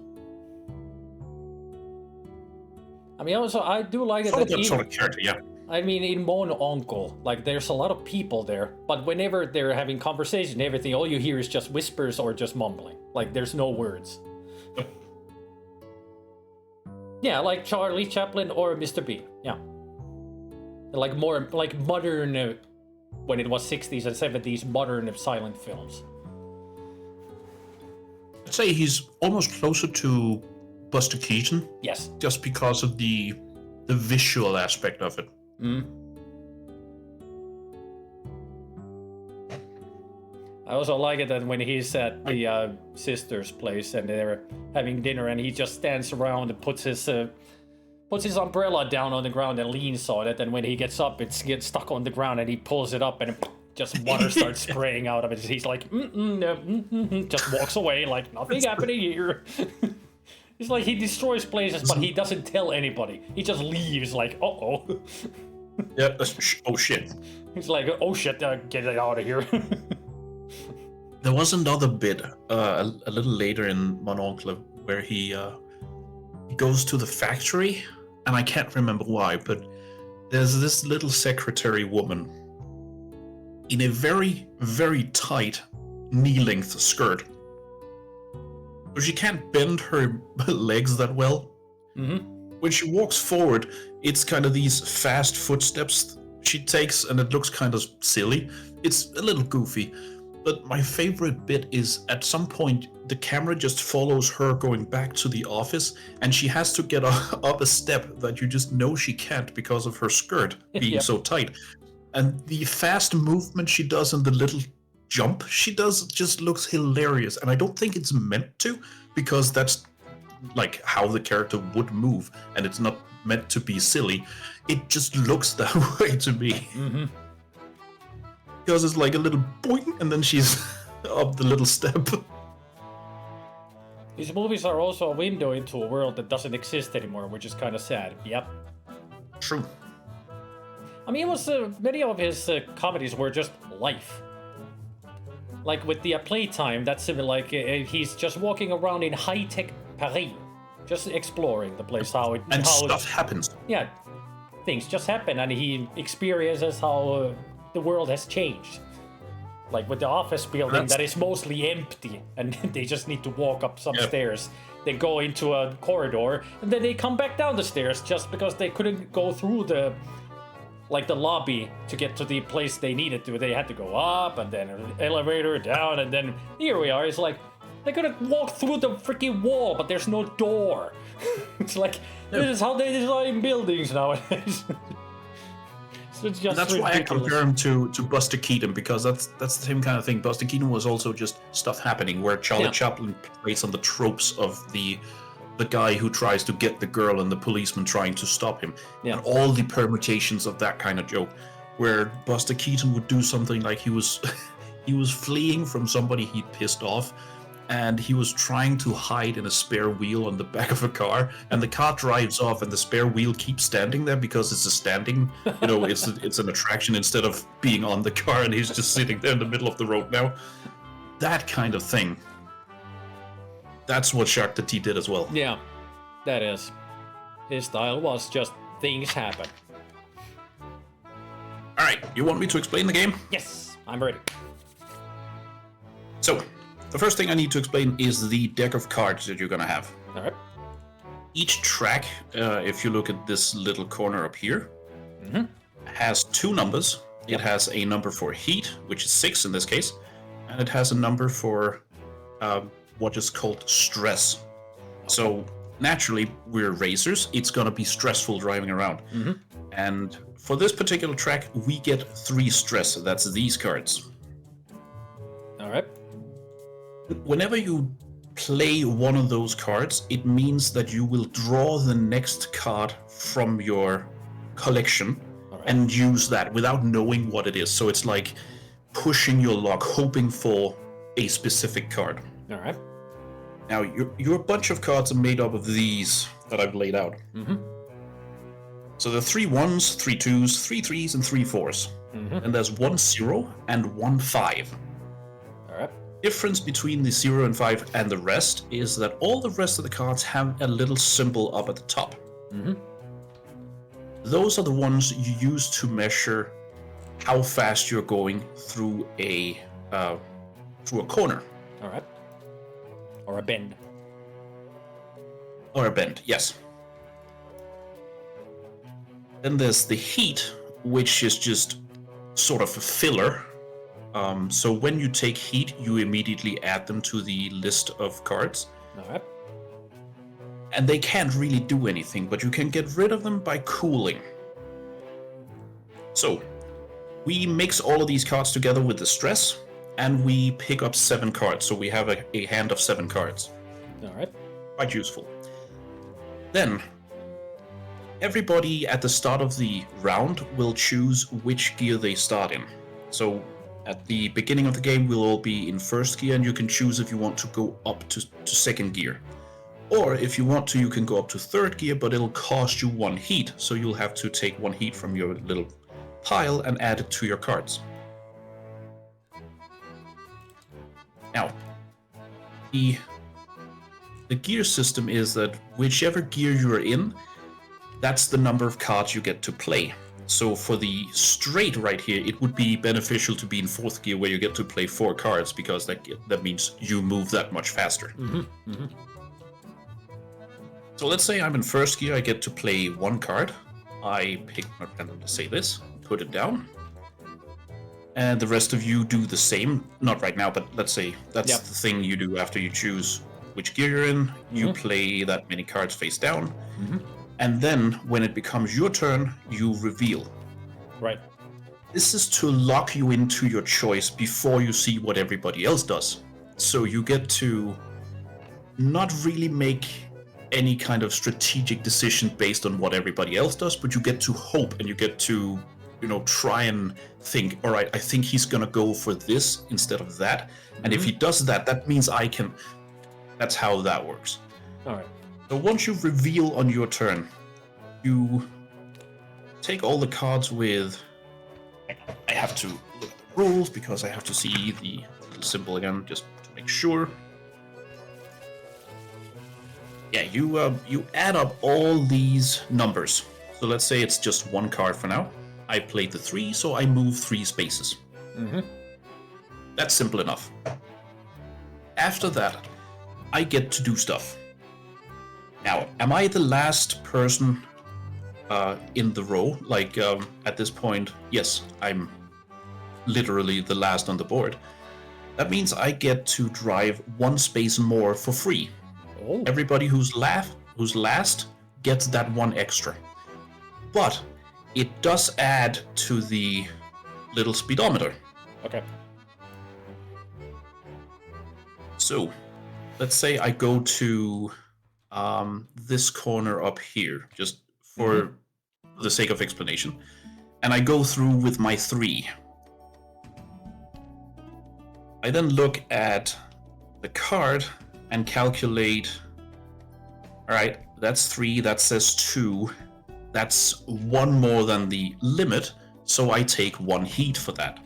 I mean, also, I do like it that sort of character, yeah. I mean, in Mon Oncle, like, there's a lot of people there, but whenever they're having conversation and everything, all you hear is just whispers or just mumbling. Like, there's no words. Yeah, like Charlie Chaplin or Mr. Bean. Yeah. Like more, like modern, when it was 60s and 70s, modern silent films. I'd say he's almost closer to Buster Keaton. Yes. Just because of the visual aspect of it. I also like it that when he's at the sister's place and they're having dinner and he just stands around and puts his umbrella down on the ground and leans on it, and when he gets up, it gets stuck on the ground and he pulls it up and just water starts spraying out of it. He's like, just walks away like nothing happening here. It's like he destroys places, but he doesn't tell anybody. He just leaves like, uh-oh. Yeah, oh shit. He's like, oh shit, get it out of here. There was another bit a little later in Mon Oncle where he goes to the factory, and I can't remember why, but there's this little secretary woman in a very, very tight knee-length skirt. So she can't bend her legs that well. Mm-hmm. When she walks forward, it's kind of these fast footsteps she takes, and it looks kind of silly. It's a little goofy. But my favorite bit is at some point, the camera just follows her going back to the office, and she has to get up a step that you just know she can't because of her skirt being so tight. And the fast movement she does and the little jump she does just looks hilarious. And I don't think it's meant to, because that's like how the character would move, and it's not meant to be silly. It just looks that way to me. Mm-hmm. Because it's like a little boing, and then she's up the little step. These movies are also a window into a world that doesn't exist anymore, which is kind of sad. Yep. True. I mean, it was many of his comedies were just life. Like with the Playtime, that's like he's just walking around in high-tech Paris, just exploring the place. Stuff happens. Yeah, things just happen, and he experiences how the world has changed. Like with the office building that is mostly empty, and they just need to walk up some stairs. They go into a corridor, and then they come back down the stairs just because they couldn't go through the lobby to get to the place they needed to. They had to go up, and then an elevator down, and then here we are. It's like they could have walked through the freaking wall, but there's no door. It's like this is how they design buildings nowadays. It's just that's ridiculous. why I compare him to Buster Keaton, because that's the same kind of thing. Buster Keaton was also just stuff happening, where Charlie Chaplin plays on the tropes of the guy who tries to get the girl and the policeman trying to stop him. Yeah. And all the permutations of that kind of joke, where Buster Keaton would do something like he was fleeing from somebody he'd pissed off, and he was trying to hide in a spare wheel on the back of a car, and the car drives off, and the spare wheel keeps standing there because it's a standing, it's an attraction instead of being on the car, and he's just sitting there in the middle of the road now. That kind of thing. That's what Shark the T did as well. Yeah, that is. His style was just things happen. Alright, you want me to explain the game? Yes, I'm ready. So, the first thing I need to explain is the deck of cards that you're gonna have. Alright. Each track, if you look at this little corner up here, has two numbers. It has a number for heat, which is 6 in this case, and it has a number for what is called stress. So naturally, we're racers. It's gonna be stressful driving around. And for this particular track, we get 3 stress. That's these cards. Alright. Whenever you play one of those cards, it means that you will draw the next card from your collection and use that without knowing what it is. So it's like pushing your luck, hoping for a specific card. Alright. Now, your bunch of cards are made up of these that I've laid out. So there are 3 1s, 3 2s, 3 3s, and 3 4s. And there's 1 0 and 1 5. Alright. Difference between the 0 and 5 and the rest is that all the rest of the cards have a little symbol up at the top. Those are the ones you use to measure how fast you're going through a corner. Alright. Or a bend. Or a bend, yes. Then there's the heat, which is just sort of a filler. So when you take heat, you immediately add them to the list of cards. Alright. And they can't really do anything, but you can get rid of them by cooling. So, we mix all of these cards together with the stress, and we pick up 7 cards. So we have a hand of 7 cards. All right. Quite useful. Then, everybody at the start of the round will choose which gear they start in. So, at the beginning of the game, we'll all be in first gear, and you can choose if you want to go up to second gear. Or, if you want to, you can go up to third gear, but it'll cost you 1 heat. So you'll have to take 1 heat from your little pile and add it to your cards. Now, the gear system is that whichever gear you're in, that's the number of cards you get to play. So for the straight right here, it would be beneficial to be in 4th gear where you get to play 4 cards because that means you move that much faster. So let's say I'm in 1st gear, I get to play 1 card. I pick my pen, let's say this, put it down. And the rest of you do the same. Not right now, but let's say that's the thing you do after you choose which gear you're in. You play that many cards face down. And then, when it becomes your turn, you reveal. Right. This is to lock you into your choice before you see what everybody else does. So you get to not really make any kind of strategic decision based on what everybody else does, but you get to hope and you get to, try and think, all right, I think he's gonna go for this instead of that. And if he does that, that means I can... That's how that works. All right. So once you reveal on your turn, you take all the cards with... I have to look at the rules because I have to see the symbol again just to make sure. Yeah, you add up all these numbers. So let's say it's just 1 card for now. I played the 3, so I move 3 spaces. That's simple enough. After that, I get to do stuff. Now, am I the last person in the row? Like, at this point, yes, I'm literally the last on the board. That means I get to drive 1 space more for free. Oh. Everybody who's last gets that 1 extra. But it does add to the little speedometer. Okay. So, let's say I go to this corner up here, just for the sake of explanation. And I go through with my 3. I then look at the card and calculate, all right, that's 3, that says 2. That's 1 more than the limit, so I take 1 heat for that.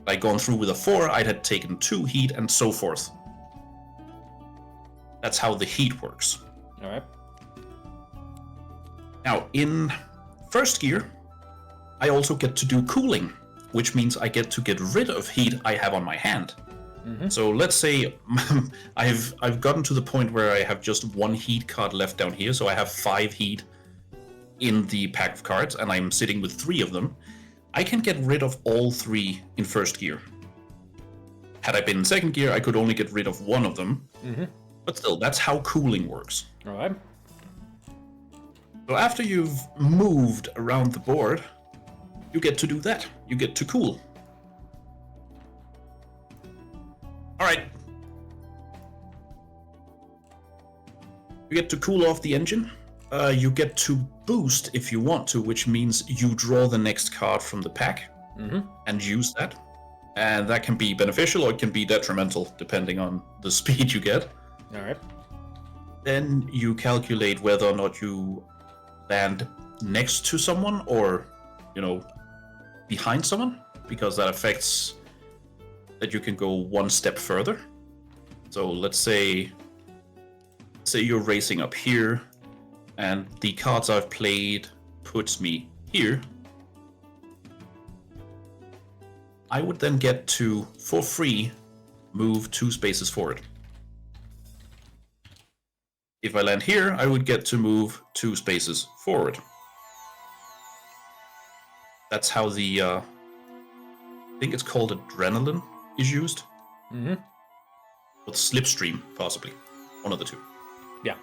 If I'd gone through with a 4, I'd have taken 2 heat and so forth. That's how the heat works. All right. Now, in 1st gear, I also get to do cooling, which means I get to get rid of heat I have on my hand. So let's say I've gotten to the point where I have just 1 heat card left down here, so I have 5 heat in the pack of cards, and I'm sitting with 3 of them. I can get rid of all 3 in 1st gear. Had I been in 2nd gear, I could only get rid of 1 of them. But still, that's how cooling works. All right. So after you've moved around the board, you get to do that. You get to cool. All right. You get to cool off the engine. You get to boost if you want to, which means you draw the next card from the pack and use that. And that can be beneficial or it can be detrimental, depending on the speed you get. All right. Then you calculate whether or not you land next to someone or, behind someone, because that affects that you can go 1 step further. So let's say you're racing up here, and the cards I've played puts me here. I would then get to, for free, move 2 spaces forward. If I land here, I would get to move 2 spaces forward. That's how the, I think it's called adrenaline, is used. Or slipstream, possibly. One of the 2. Yeah.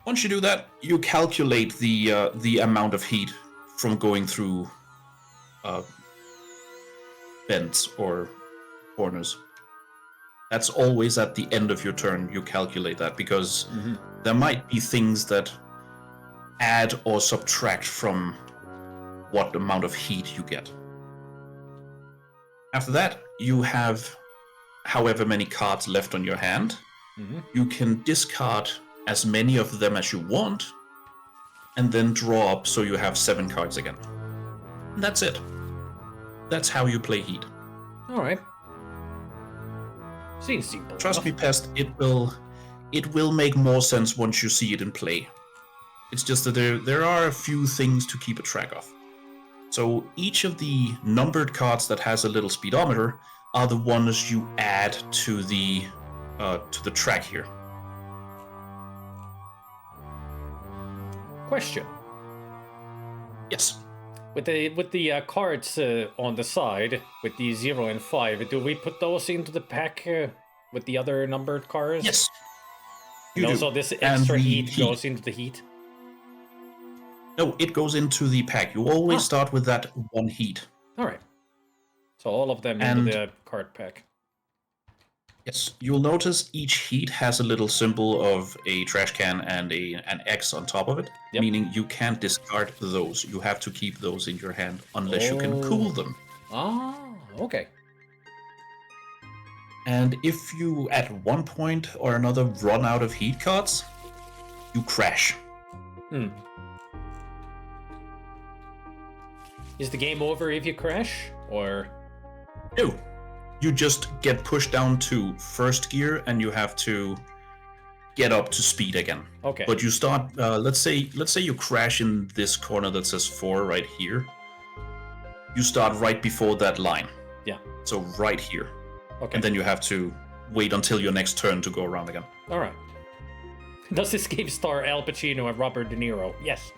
Once you do that, you calculate the amount of heat from going through bends or corners. That's always at the end of your turn you calculate that, because there might be things that add or subtract from what amount of heat you get. After that, you have however many cards left on your hand. You can discard as many of them as you want, and then draw up so you have 7 cards again. And that's it. That's how you play Heat. Alright. Seems simple. Trust me, Pest, it will make more sense once you see it in play. It's just that there are a few things to keep a track of. So each of the numbered cards that has a little speedometer are the ones you add to the track here. Question. Yes. With the cards on the side, with the 0 and 5, do we put those into the pack with the other numbered cards? Yes. And also this extra heat goes into the heat? No, it goes into the pack. You always start with that 1 heat. Alright. So all of them into the card pack. Yes, you'll notice each heat has a little symbol of a trash can and an X on top of it, meaning you can't discard those. You have to keep those in your hand unless you can cool them. Ah, okay. And if you, at one point or another, run out of heat cards, you crash. Is the game over if you crash, or...? No. You just get pushed down to first gear, and you have to get up to speed again. Okay. But you start. Let's say you crash in this corner that says 4 right here. You start right before that line. Yeah. So right here. Okay. And then you have to wait until your next turn to go around again. All right. Does this game star Al Pacino and Robert De Niro? Yes.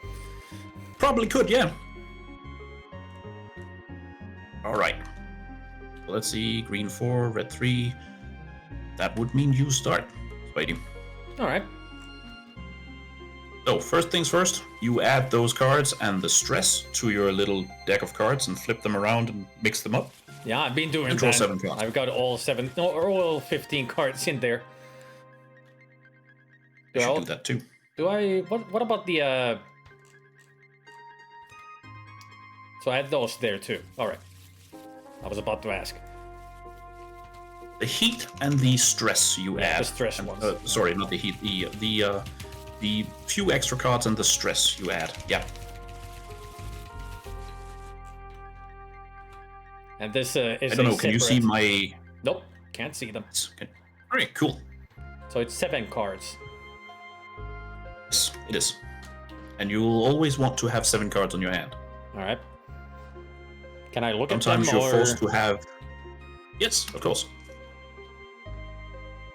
Probably could, yeah. All right. Let's see, green 4, red 3. That would mean you start, Spidey. Alright. So, first things first, you add those cards and the stress to your little deck of cards and flip them around and mix them up. Yeah, I've been doing and draw that. 7 cards. I've got all 15 cards in there. You should do that too. Do I... What about the... So I had those there too. Alright. I was about to ask. The heat and the stress you add. The stress ones. Sorry, not the heat. The few extra cards and the stress you add. Yeah. And this is I don't know. Can you see my? Nope, can't see them. Okay. All right, cool. So it's 7 cards. Yes, it is. And you'll always want to have 7 cards on your hand. All right. Can I look Sometimes at them? Sometimes you're forced to have. Yes, of course.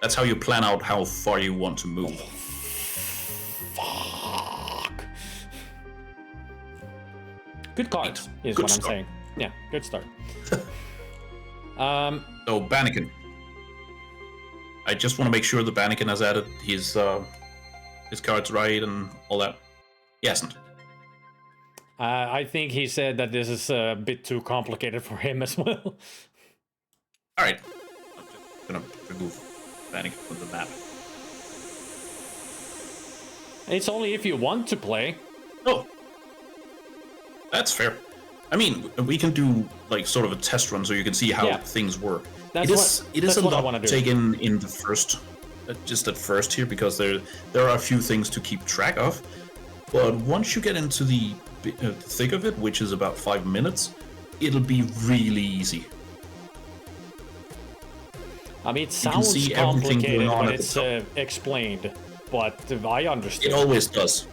That's how you plan out how far you want to move. Fuck. Good cards is Good what start. I'm saying. Yeah, good start. So Bannikin. I just want to make sure the Bannikin has added his cards right and all that. He hasn't. I think he said that this is a bit too complicated for him as well. Alright. I'm just gonna remove Bannikin from the map. It's only if you want to play. Oh. That's fair. I mean, we can do like sort of a test run so you can see how things work. It is a lot taken in the first, just at first here, because there are a few things to keep track of. But once you get into the thick of it, which is about 5 minutes, it'll be really easy. I mean, it sounds complicated when it's explained, but I understand. It always does.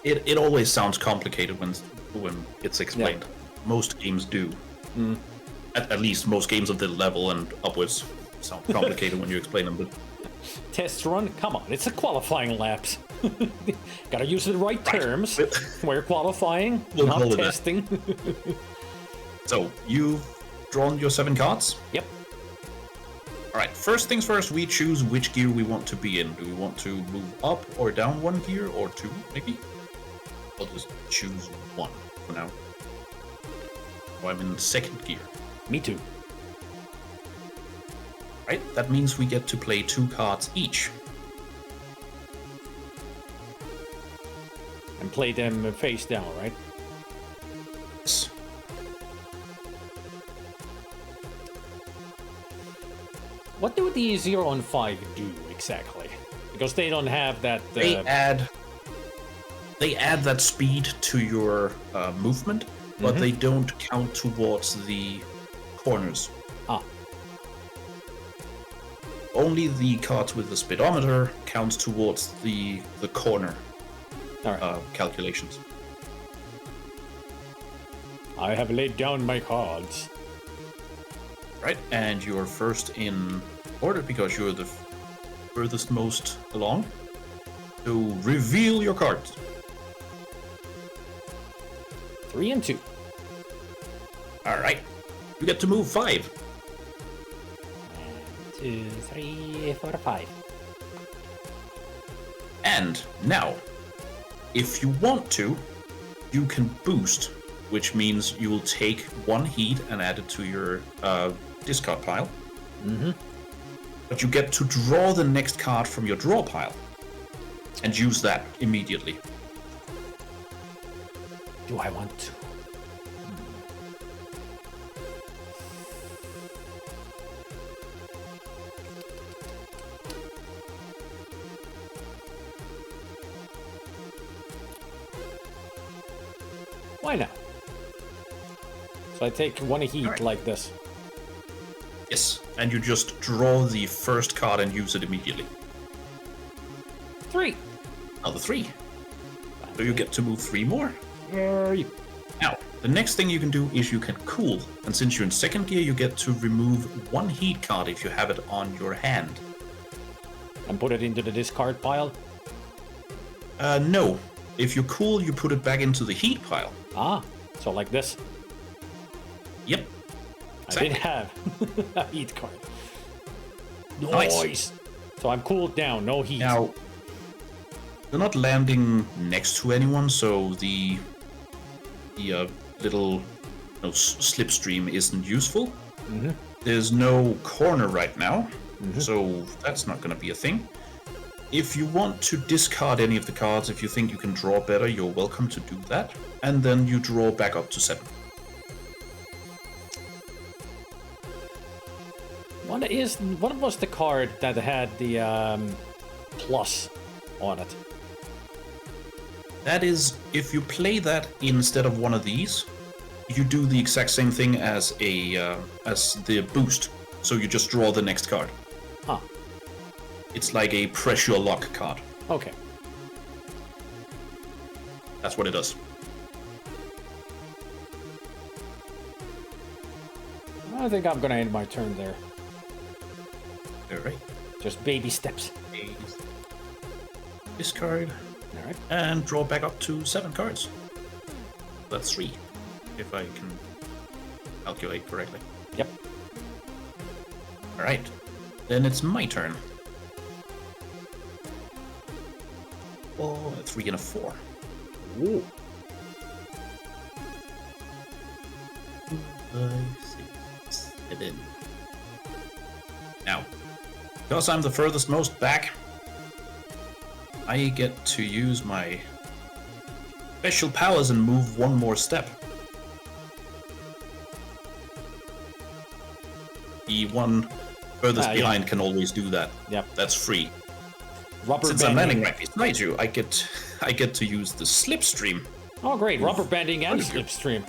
It always sounds complicated when it's explained. Yeah. Most games do. Mm. At least most games of the level and upwards sound complicated when you explain them. But test run? Come on, it's a qualifying laps. Gotta use the right terms. We're qualifying, not testing. So, you've drawn your 7 cards? Yep. Alright, first things first, we choose which gear we want to be in. Do we want to move up or down 1 gear, or 2, maybe? I'll just choose 1 for now. So I'm in 2nd gear. Me too. Right? That means we get to play 2 cards each. And play them face down, right? Yes. What do the 0 and 5 do exactly? Because they don't have that. They add that speed to your movement, but they don't count towards the corners. Ah. Only the cards with the speedometer counts towards the corner calculations. I have laid down my cards. Right, and you're first in order because you're the furthest most along. So reveal your cards. 3 and 2. All right, you get to move 5. 1, 2, 3, 4, 5. And now, if you want to, you can boost, which means you will take 1 heat and add it to your discard pile. But you get to draw the next card from your draw pile and use that immediately. Do I want to? Why not? So I take 1 heat like this. Yes, and you just draw the first card and use it immediately. 3. Now the 3. So you get to move 3 more. Yay. Now, the next thing you can do is you can cool, and since you're in 2nd gear, you get to remove 1 heat card if you have it on your hand. And put it into the discard pile? No. If you cool, you put it back into the heat pile. Ah, so like this. Yep. I did have a heat card. Nice. So I'm cooled down, no heat. Now, you're not landing next to anyone, so the little slipstream isn't useful. There's no corner right now, so that's not going to be a thing. If you want to discard any of the cards, if you think you can draw better, you're welcome to do that. And then you draw back up to 7. What was the card that had the plus on it? That is, if you play that instead of one of these, you do the exact same thing as the boost. So you just draw the next card. Huh. It's like a pressure lock card. Okay. That's what it does. I think I'm gonna end my turn there. Alright. Just baby steps. Discard. Alright. And draw back up to 7 cards. That's 3, if I can calculate correctly. Yep. Alright. Then it's my turn. Oh, a 3 and a 4. Ooh. 5, 6, 7. Now, because I'm the furthest most back, I get to use my special powers and move 1 more step. The one furthest behind can always do that. Yep. That's free. Rubber Since I'm landing right beside you, I get to use the slipstream. Oh, great. Rubber banding and slipstream.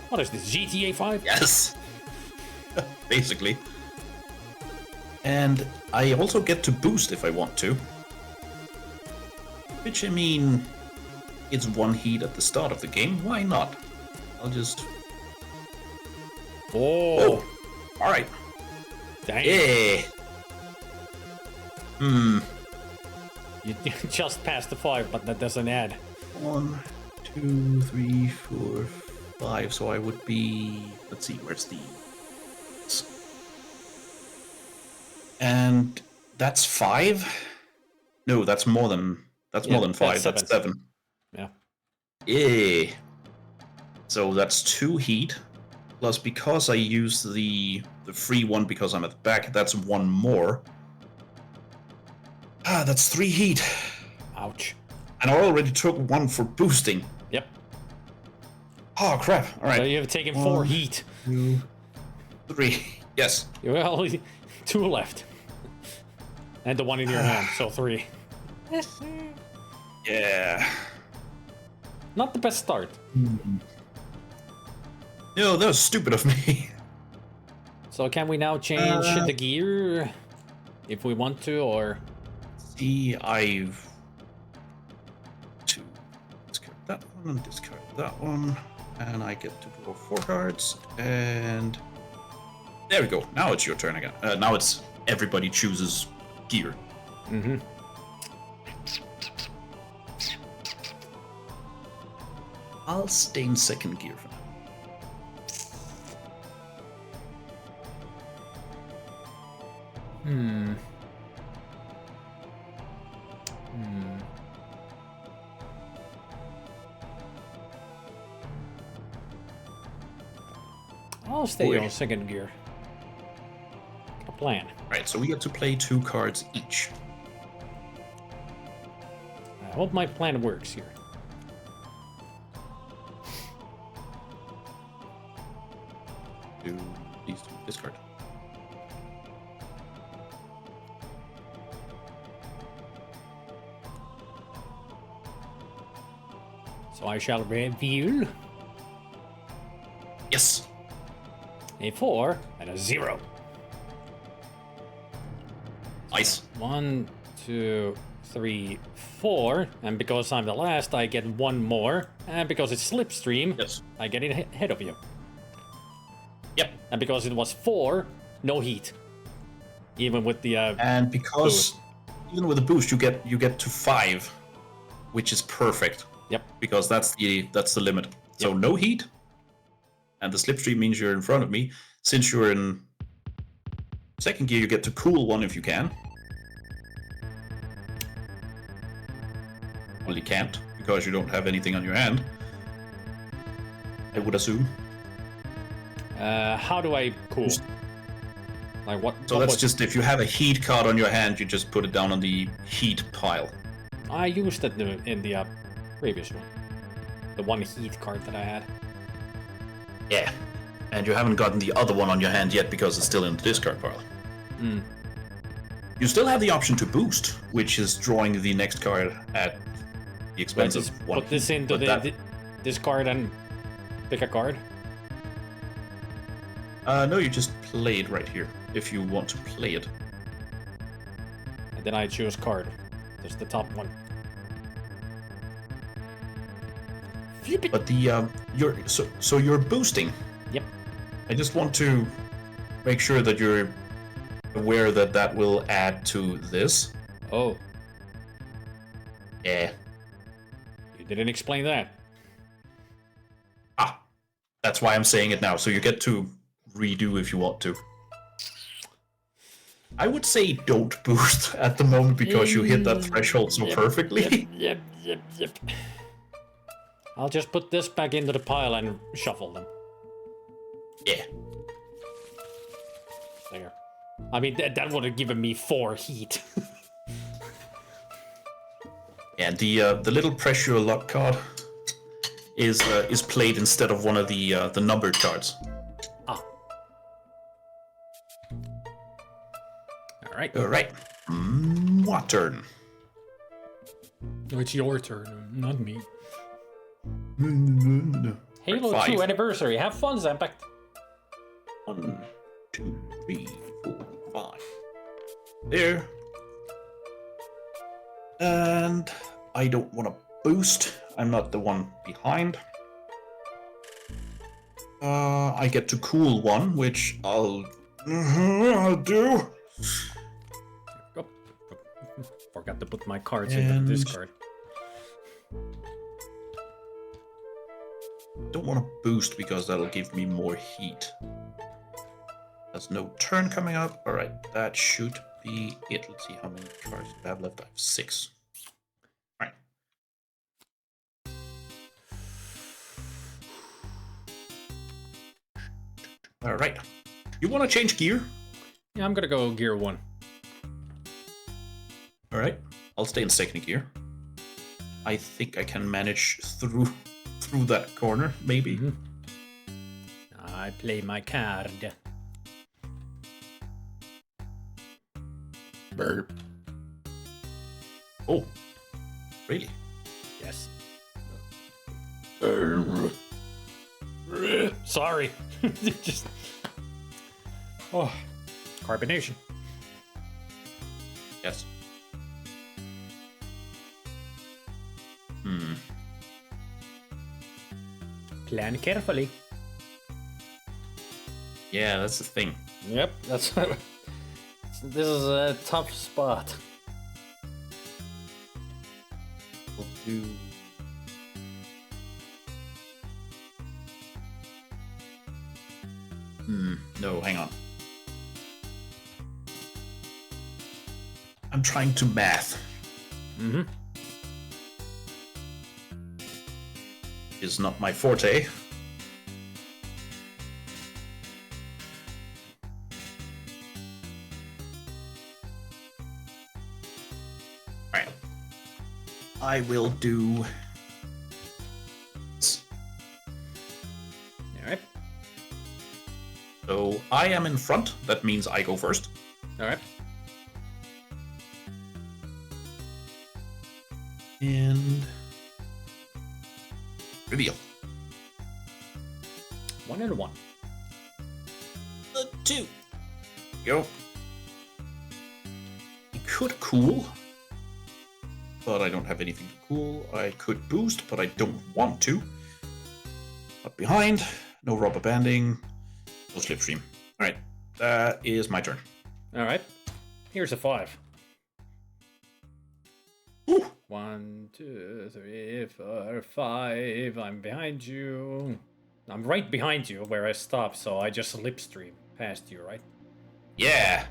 What is this, GTA 5? Yes. Basically. And I also get to boost if I want to. Which, I mean, it's 1 heat at the start of the game. Why not? I'll just... Oh. Alright. Dang. Yeah. You just passed the 5, but that doesn't add. 1, 2, 3, 4, 5. So I would be... Let's see, where's the... And that's 5? No, that's more than... more than 5. That's 7. Yeah. Yeah. So that's 2 heat Plus, because I use the free one because I'm at the back, that's one more. Ah, that's 3 heat. Ouch. And I already took 1 for boosting. Yep. Oh, crap. All right. So you have taken 4 heat. 2, 3. Yes. You have only 2 left. And the 1 in your hand, so 3. Yeah. Not the best start. No, that was stupid of me. So can we now change the gear if we want to, or? See, I've to discard that one and discard that one, and I get to draw 4 cards. And there we go. Now it's your turn again. Now it's everybody chooses gear. Mm-hmm. I'll stay in 2nd gear for now. I'll stay on 2nd gear. A plan. Right, so we get to play 2 cards each. I hope my plan works here. Do these 2 discard. So I shall reveal Yes. a 4 and a 0. Nice. 1, 2, 3, 4, and because I'm the last, I get 1 more. And because it's slipstream, Yes. I get it ahead of you. Yep. And because it was 4, no heat. Even with the And because even with the boost, you get to 5, which is perfect. Yep. Because that's the limit. So no heat, and the slipstream means you're in front of me. Since you're in 2nd gear, you get to cool 1 if you can. Well, you can't because you don't have anything on your hand. I would assume. how do I cool? Like what? So what that's was- just if you have a heat card on your hand, you just put it down on the heat pile. I used it in the previous one. The 1 heat card that I had. Yeah. And you haven't gotten the other one on your hand yet because it's still in the discard pile. You still have the option to boost, which is drawing the next card at the expense Let's of 1. put this into this card and pick a card. No, you just play it right here, if you want to play it. And then I choose card. Just the top one. Flip it. But the so you're boosting. Yep. I just want to make sure that you're aware that that will add to this. Oh, Yeah. you didn't explain that. Ah, that's why I'm saying it now. So you get to redo if you want to. I would say don't boost at the moment because you hit that threshold so perfectly. Yep. I'll just put this back into the pile and shuffle them. Yeah. There. I mean, that would have given me 4 heat. And the little pressure luck card is played instead of one of the numbered cards. Ah. All right. All right. What turn? It's your turn, not me. Halo Halo 2 anniversary. Have fun, Zampak. 1, 2, 3, 4, 5. There. And I don't want to boost. I'm not the one behind. I get to cool 1, which I'll do. Oh, forgot to put my cards into the discard. Don't want to boost because that'll give me more heat. There's no turn coming up. All right, that should be it. Let's see how many cards I have left. I have 6. All right. All right. You want to change gear? Yeah, I'm gonna go gear 1. All right. I'll stay in second gear. I think I can manage through that corner, maybe. I play my card. Burp. Oh, really? Yes. Sorry. Just. Oh, carbonation. Yes. Plan carefully. Yeah, that's the thing. Yep, that's. This is a tough spot. We'll do. No, hang on. I'm trying to math. Is not my forte. Alright. I will do. Alright. So I am in front. That means I go first. Alright. And reveal. 1 and a 1. 2. Go. I could cool, but I don't have anything to cool. I could boost, but I don't want to. Up behind, no rubber banding, no slipstream. All right, that is my turn. Alright. Here's a 5. Ooh. 1, 2, 3, 4, 5. I'm behind you. I'm right behind you where I stopped, so I just slipstream past you, right? Yeah,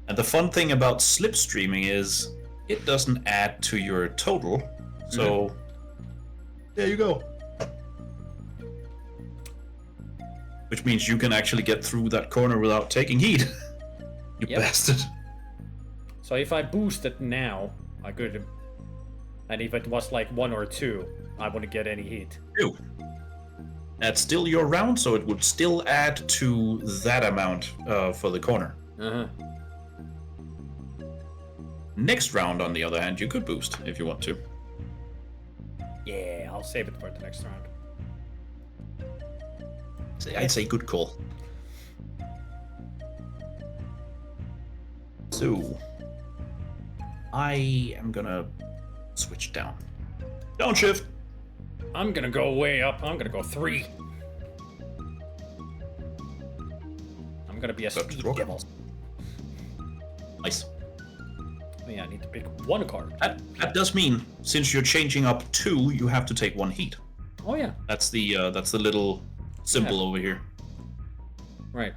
and the fun thing about slipstreaming is it doesn't add to your total. So there you go. Which means you can actually get through that corner without taking heat. You Yep. bastard. So if I boost it now, I could. And if it was like 1 or 2, I wouldn't get any heat. 2. That's still your round, so it would still add to that amount for the corner. Next round, on the other hand, you could boost if you want to. Yeah, I'll save it for the next round. I'd say good call. So, I am gonna switch down. Downshift! I'm gonna go way up. I'm gonna go 3. I'm gonna be a speed devil. Nice. Oh, yeah, I need to pick 1 card. That does mean, since you're changing up 2, you have to take 1 heat. Oh yeah. That's the little symbol over here. Right.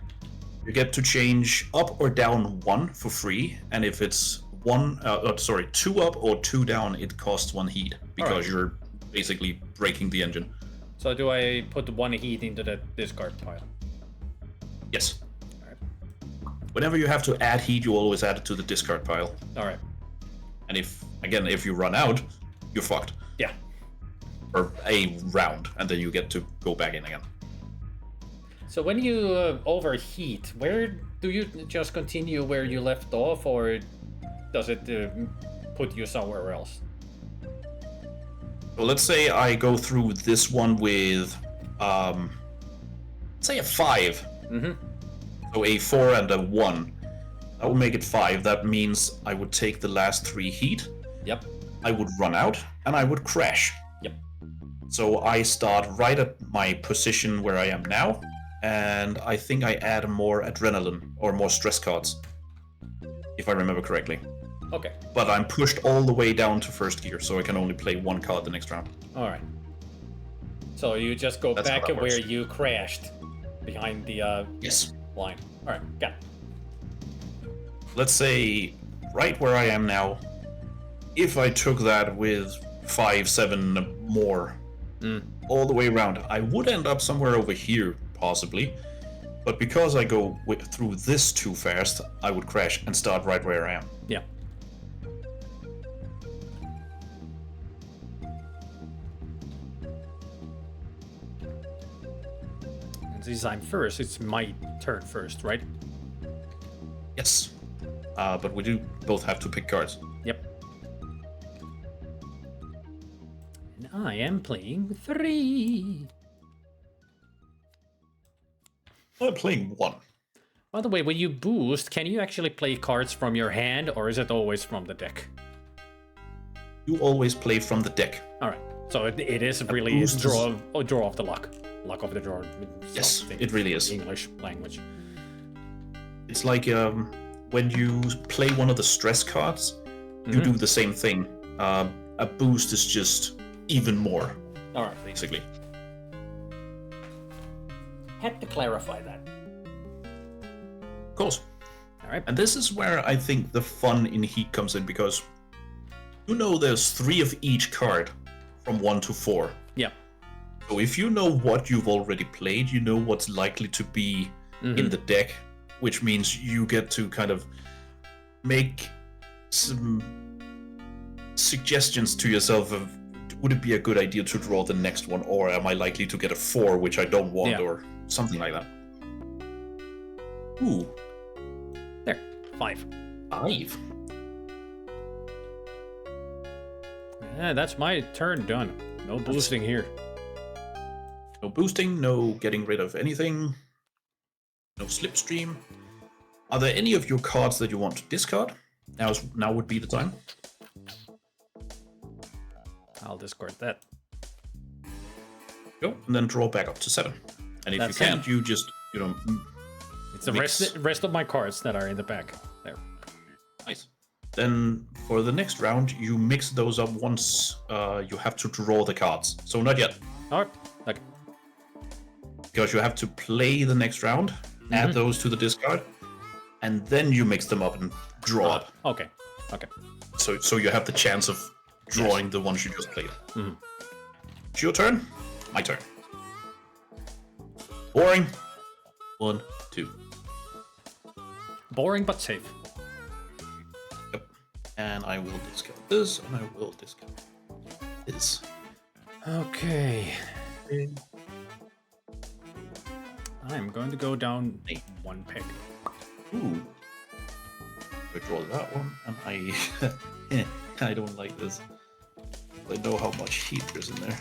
You get to change up or down 1 for free, and if it's 2 up or 2 down, it costs 1 heat because you're basically breaking the engine. So do I put 1 heat into the discard pile? Yes. Alright. Whenever you have to add heat, you always add it to the discard pile. Alright. And if you run out, you're fucked. Yeah. For a round, and then you get to go back in again. So when you overheat, where do you just continue where you left off, or does it put you somewhere else? So let's say I go through this one with, say a 5. So a 4 and a 1. That will make it 5. That means I would take the last 3 heat. Yep. I would run out, and I would crash. Yep. So I start right at my position where I am now, and I think I add more adrenaline or more stress cards, if I remember correctly. Okay. But I'm pushed all the way down to first gear, so I can only play 1 card the next round. Alright. So you just go That's back how that where works. you crashed, behind the Yes. line. Alright, got it. Let's say right where I am now, if I took that with 5, 7 more all the way around, I would end up somewhere over here, possibly. But because I go through this too fast, I would crash and start right where I am. Yeah. And since I'm first, it's my turn first, right? Yes. But we do both have to pick cards. Yep. And I am playing 3. I'm playing 1. By the way, when you boost, can you actually play cards from your hand, or is it always from the deck? You always play from the deck. All right. So it is really draw of the luck. Luck of the draw. Yes, it really is. English language. It's like when you play one of the stress cards, you do the same thing. A boost is just even more. All right. Basically. Had to clarify that. Of course. All right. And this is where I think the fun in Heat comes in, because you know there's 3 of each card from 1 to 4. Yeah. So if you know what you've already played, you know what's likely to be in the deck, which means you get to kind of make some suggestions to yourself of, would it be a good idea to draw the next one, or am I likely to get a 4 which I don't want, or something like that. Ooh. There. 5. 5. Yeah, that's my turn done. No boosting here. No boosting, no getting rid of anything, no slipstream. Are there any of your cards that you want to discard? Now would be the time. I'll discard that. Go, and then draw back up to 7. And if That's you can't, 7. you just, It's the rest of my cards that are in the back. There. Nice. Then for the next round, you mix those up once you have to draw the cards. So not yet. All right. Okay. Because you have to play the next round, add those to the discard, and then you mix them up and draw up. Okay. Okay. So you have the chance of drawing the ones you just played. It's your turn. My turn. Boring. 1, 2. Boring but safe. Yep. And I will discard this, and I will discard this. Okay. I'm going to go down 1 peg. Ooh. I draw that one, and I don't like this. I know how much heat there's in there.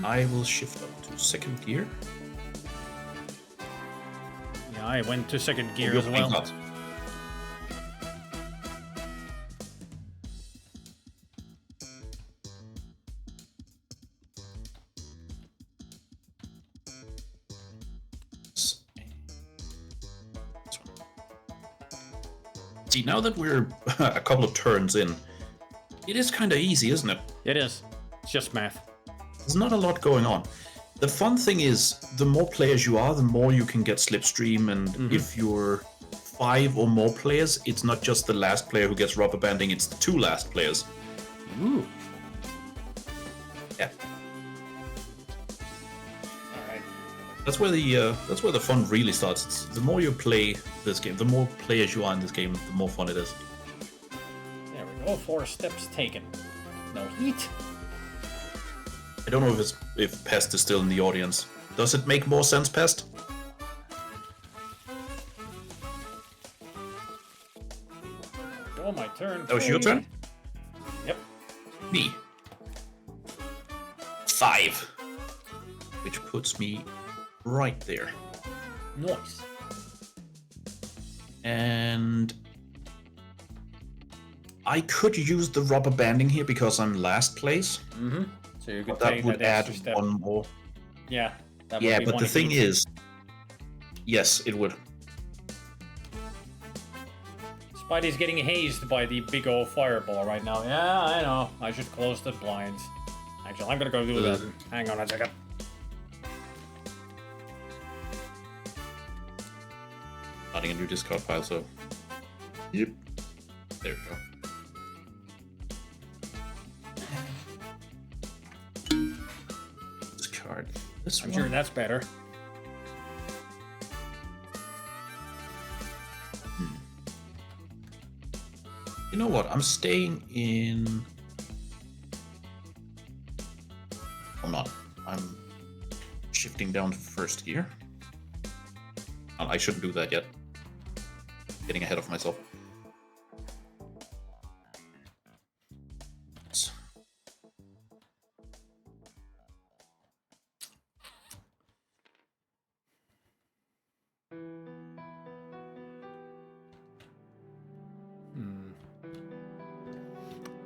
I will shift up to 2nd gear. Yeah, I went to 2nd gear You're as well. playing See, now that we're a couple of turns in, it is kind of easy, isn't it? It is. It's just math. There's not a lot going on. The fun thing is, the more players you are, the more you can get slipstream, and if you're 5 or more players, it's not just the last player who gets rubber banding, it's the 2 last players. Ooh. Yeah. Alright. That's where the fun really starts. It's the more you play this game, the more players you are in this game, the more fun it is. There we go. 4 steps taken. No heat. I don't know if Pest is still in the audience. Does it make more sense, Pest? Go, my turn. That was your turn? Yep. Me. 5. Which puts me right there. Nice. And I could use the rubber banding here because I'm last place. So you could But that take would that add extra step. 1 more. Yeah. That Yeah, would be but one the thing heat. is... Yes, it would. Spidey's getting hazed by the big old fireball right now. Yeah, I know. I should close the blinds. Actually, I'm gonna go do that. Hang on a second. Adding a new discard pile, so... Yep. There we go. Discard this one. I'm sure that's better. You know what? I'm staying in... I'm not. I'm shifting down to first gear. I shouldn't do that yet. Getting ahead of myself.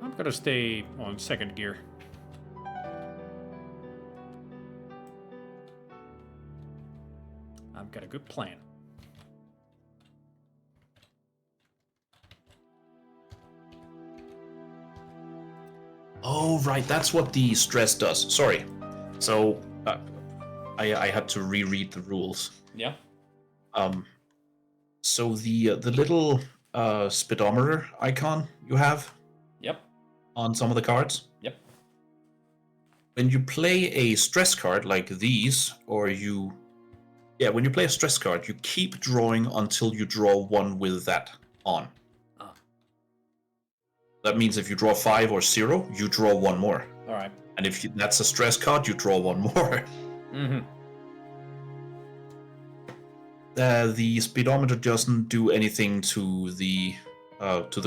I'm gonna stay on second gear. I've got a good plan. Oh, right. That's what the stress does. Sorry. So, I had to reread the rules. Yeah. So the little speedometer icon you have Yep. on some of the cards. Yep. When you play a stress card like these, or when you play a stress card, you keep drawing until you draw one with that on. Ah. That means if you draw 5 or 0, you draw one more. All right. And if that's a stress card, you draw one more. Mm-hmm. The speedometer doesn't do anything to the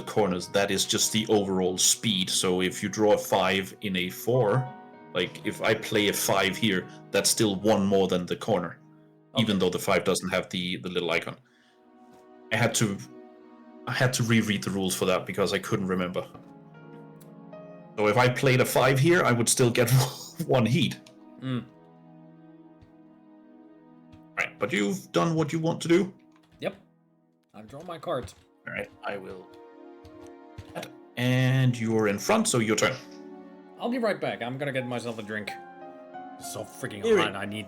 corners. That is just the overall speed. So if you draw a 5 in a 4, like if I play a 5 here, that's still one more than the corner, even though the 5 doesn't have the little icon. I had to reread the rules for that because I couldn't remember. So if I played a 5 here, I would still get one heat. Mm. Right, but you've done what you want to do. Yep. I've drawn my cards. All right, I will. And you're in front, so your turn. I'll be right back. I'm gonna get myself a drink. It's so freaking Here hot. I need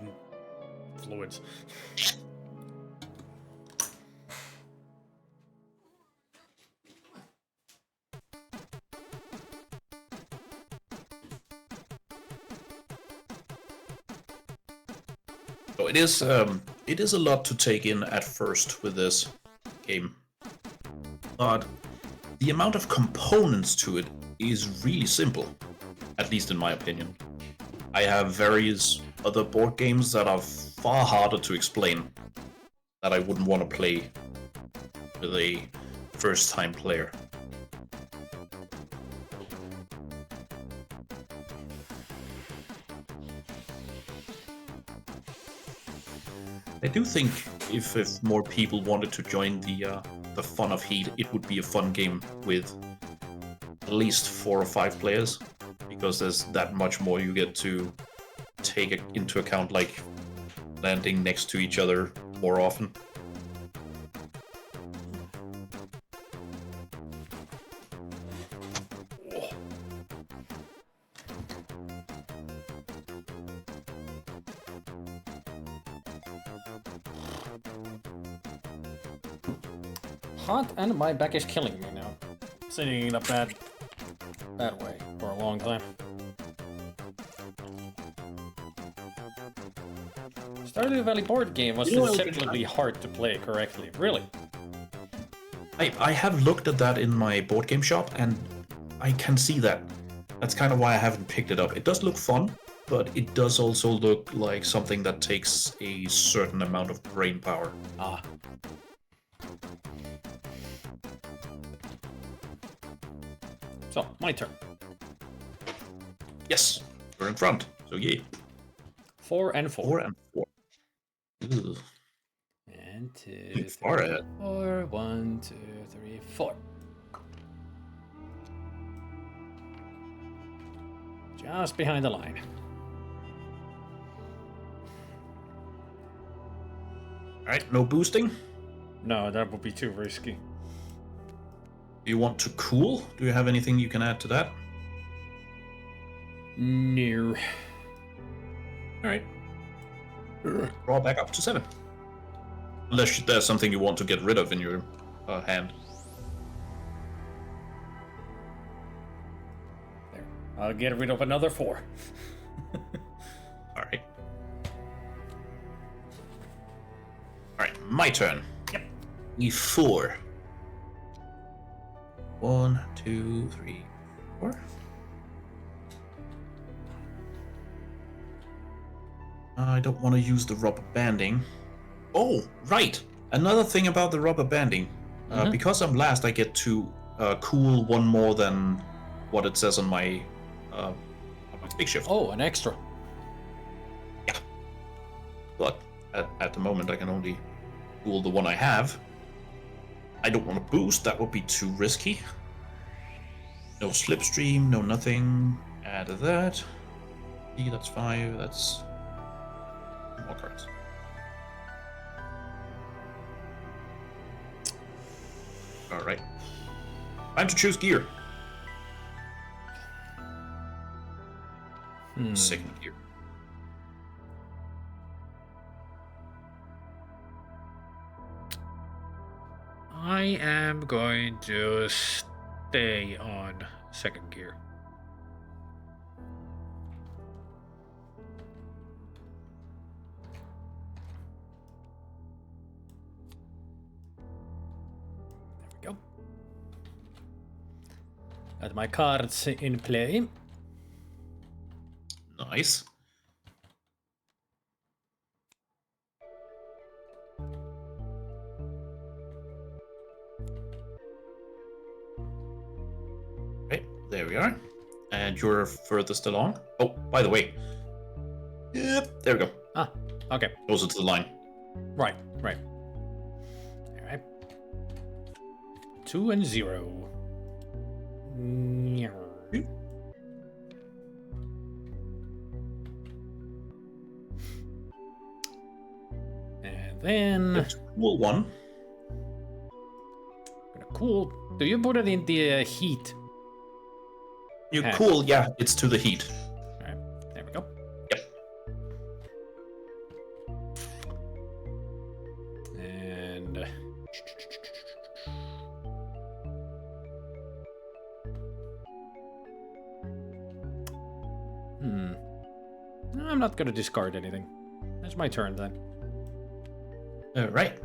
fluids. So it is a lot to take in at first with this game, but the amount of components to it is really simple, at least in my opinion. I have various other board games that are far harder to explain that I wouldn't want to play with a first-time player. I do think if more people wanted to join the fun of Heat, it would be a fun game with at least 4 or 5 players, because there's that much more you get to take into account, like landing next to each other more often. Hot, and my back is killing me now. Sitting in a bad way for a long time. Stardew Valley board game was deceptively hard to play correctly. Really? I have looked at that in my board game shop, and I can see that. That's kind of why I haven't picked it up. It does look fun, but it does also look like something that takes a certain amount of brain power. Ah. So, my turn. Yes, you're in front, so yeah. 4 and 4. 4 and 4. Ugh. And 2, Far 3, ahead. 4. 1, 2, 3, 4. Just behind the line. Alright, no boosting. No, that would be too risky. Do you want to cool? Do you have anything you can add to that? No. Alright. Draw back up to 7. Unless there's something you want to get rid of in your hand. I'll get rid of another 4. Alright. Alright, my turn. Yep. E4. 1, 2, 3, 4. I don't want to use the rubber banding. Oh, right! Another thing about the rubber banding. Because I'm last, I get to cool 1 more than what it says on my stick shift. Oh, an extra. Yeah. But at the moment, I can only cool the one I have. I don't want to boost. That would be too risky. No slipstream, no nothing. Add that. That's 5. That's more cards. Alright. Time to choose gear. Second gear. I am going to stay on second gear. There we go. Got my cards in play. Nice. Okay, there we are. And you're furthest along. Oh, by the way. Yep, there we go. Ah, okay. Closer to the line. Right. Alright. 2 and 0. And then That's cool 1. gonna cool. Do you put it in the heat? You Okay. cool, yeah, it's to the heat. Alright, there we go. Yep. And no, I'm not gonna discard anything. That's my turn then. Alright.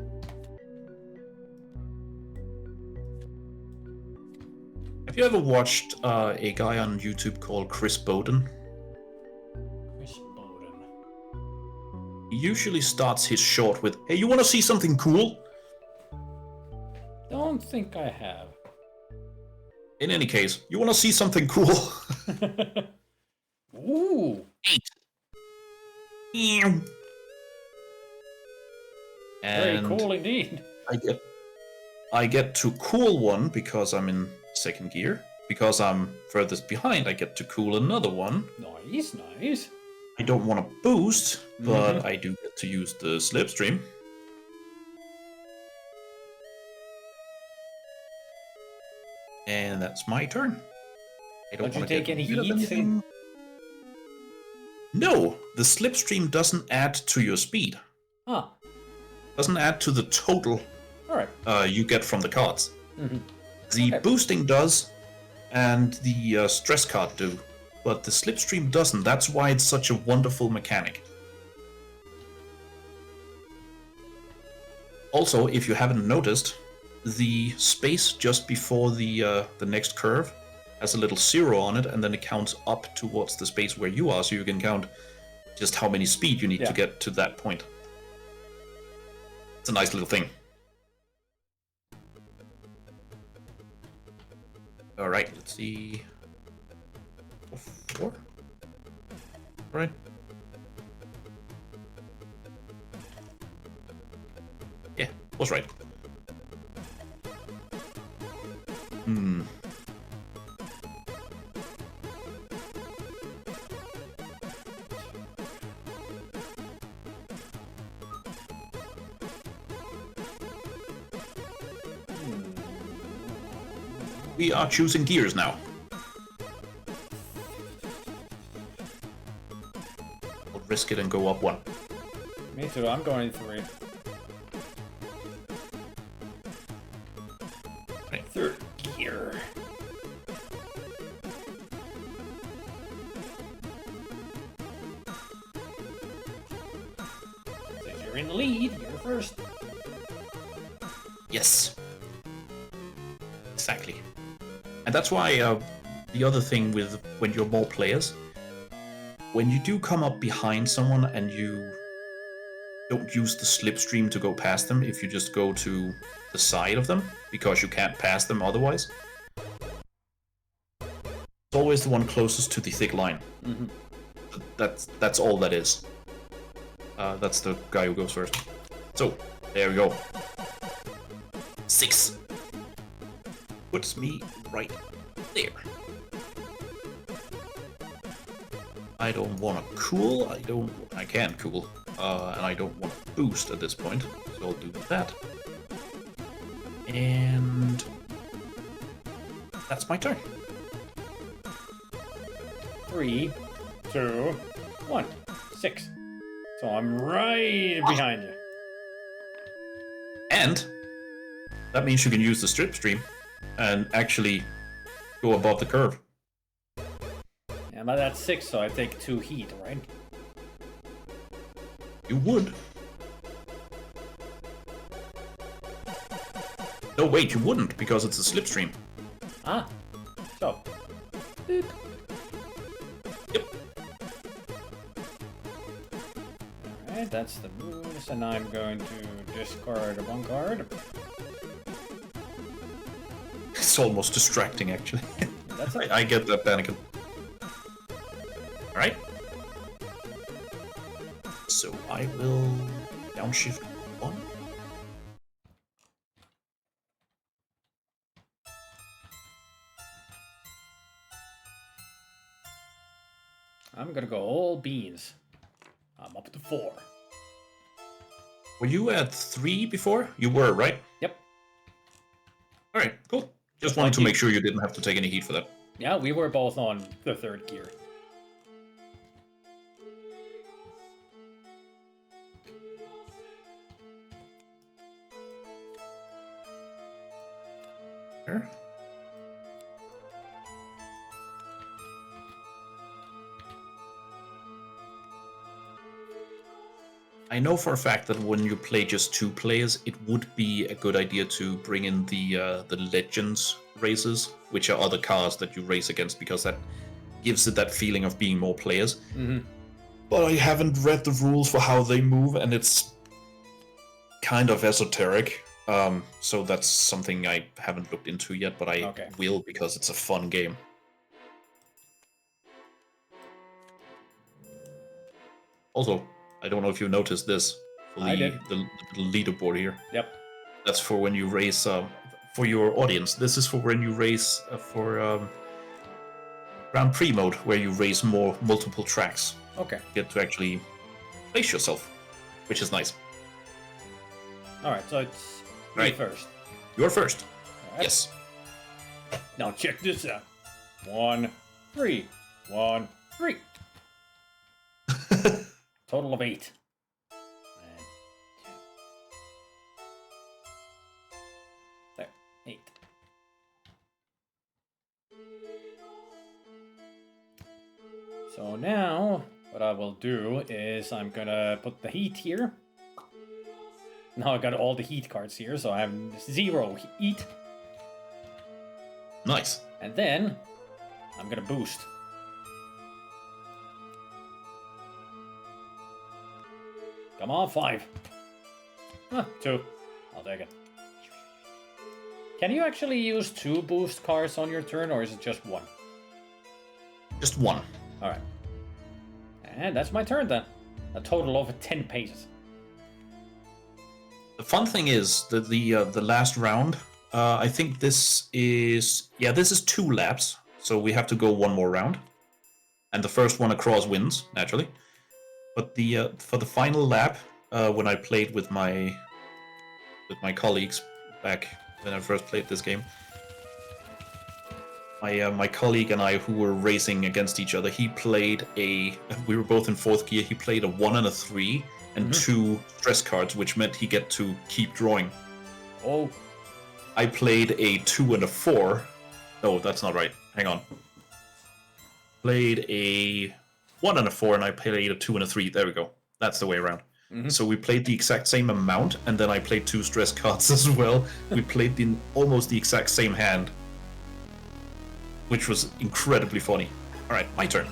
Have you ever watched a guy on YouTube called Chris Bowden? Chris Bowden. He usually starts his short with, "Hey, you want to see something cool?" Don't think I have. In any case, you want to see something cool? Ooh. 8. Very And cool indeed. I get to cool 1 because I'm in second gear. Because I'm furthest behind, I get to cool another 1. Nice. I don't want to boost, but I do get to use the slipstream. And that's my turn. I don't Don't you want to take get any rid of heat? anything. No, the slipstream doesn't add to your speed. Ah, Doesn't add to the total alright. you get from the cards. The Okay. boosting does, and the stress card do, but the slipstream doesn't. That's why it's such a wonderful mechanic. Also, if you haven't noticed, the space just before the next curve has a little 0 on it, and then it counts up towards the space where you are, so you can count just how many speed you need to get to that point. It's a nice little thing. Alright, let's see. 4? Right. Yeah, was right. We are choosing gears now. We'll risk it and go up 1. Me too, I'm going 3. Right. Third gear. You're in the lead. You're first. Yes. Exactly. And that's why the other thing with when you're more players, when you do come up behind someone and you don't use the slipstream to go past them, if you just go to the side of them, because you can't pass them otherwise, it's always the one closest to the thick line. Mm-hmm. That's all that is. That's the guy who goes first. So, there we go. 6. Puts me right there. I don't want to cool. I can't cool. And I don't want to boost at this point. So I'll do that. And that's my turn. 3, 2, 1. 6. So I'm right behind you. And that means you can use the strip stream and actually go above the curve. Yeah, but that's 6, so I take 2 heat, right? You would. No, wait, you wouldn't, because it's a slipstream. Ah. So. Boop. Yep. Alright, that's the moves, and I'm going to discard 1 card. It's almost distracting, actually. That's it. I get that, Danica. Alright. So I will downshift 1. I'm gonna go all beans. I'm up to 4. Were you at 3 before? You were, right? Yep. Alright, cool. Just wanted to make sure you didn't have to take any heat for that. Yeah, we were both on the 3rd gear. Sure. I know for a fact that when you play just 2 players, it would be a good idea to bring in the Legends races, which are other cars that you race against, because that gives it that feeling of being more players. Mm-hmm. But I haven't read the rules for how they move, and it's kind of esoteric. So that's something I haven't looked into yet, but I will, because it's a fun game. Also, I don't know if you noticed this for the leaderboard here. Yep. That's for when you race for your audience. This is for when you race for Grand Prix mode, where you race multiple tracks. Okay. You get to actually place yourself, which is nice. Alright, so it's me first. You're first. Right. Yes. Now check this out. 1, 3. 1, 3. Total of 8. And 2. There. 8. So now, what I will do is I'm gonna put the heat here. Now I got all the heat cards here, so I have 0 heat. Nice. And then I'm gonna boost. Come on, 5. 2. I'll take it. Can you actually use 2 boost cards on your turn, or is it just 1? Just 1. Alright. And that's my turn then. A total of 10 paces. The fun thing is that the last round, I think this is 2 laps, so we have to go 1 more round, and the first one across wins naturally. But the for the final lap, when I played with my colleagues back when I first played this game, my colleague and I, who were racing against each other, we were both in 4th gear. He played a 1 and a 3 and 2 stress cards, which meant he get to keep drawing. Oh. I played a 2 and a 4. No, that's not right. Hang on. Played a 1 and a 4, and I played a 2 and a 3. There we go. That's the way around. So we played the exact same amount, and then I played 2 stress cards as well. We played almost the exact same hand, which was incredibly funny. All right, my turn.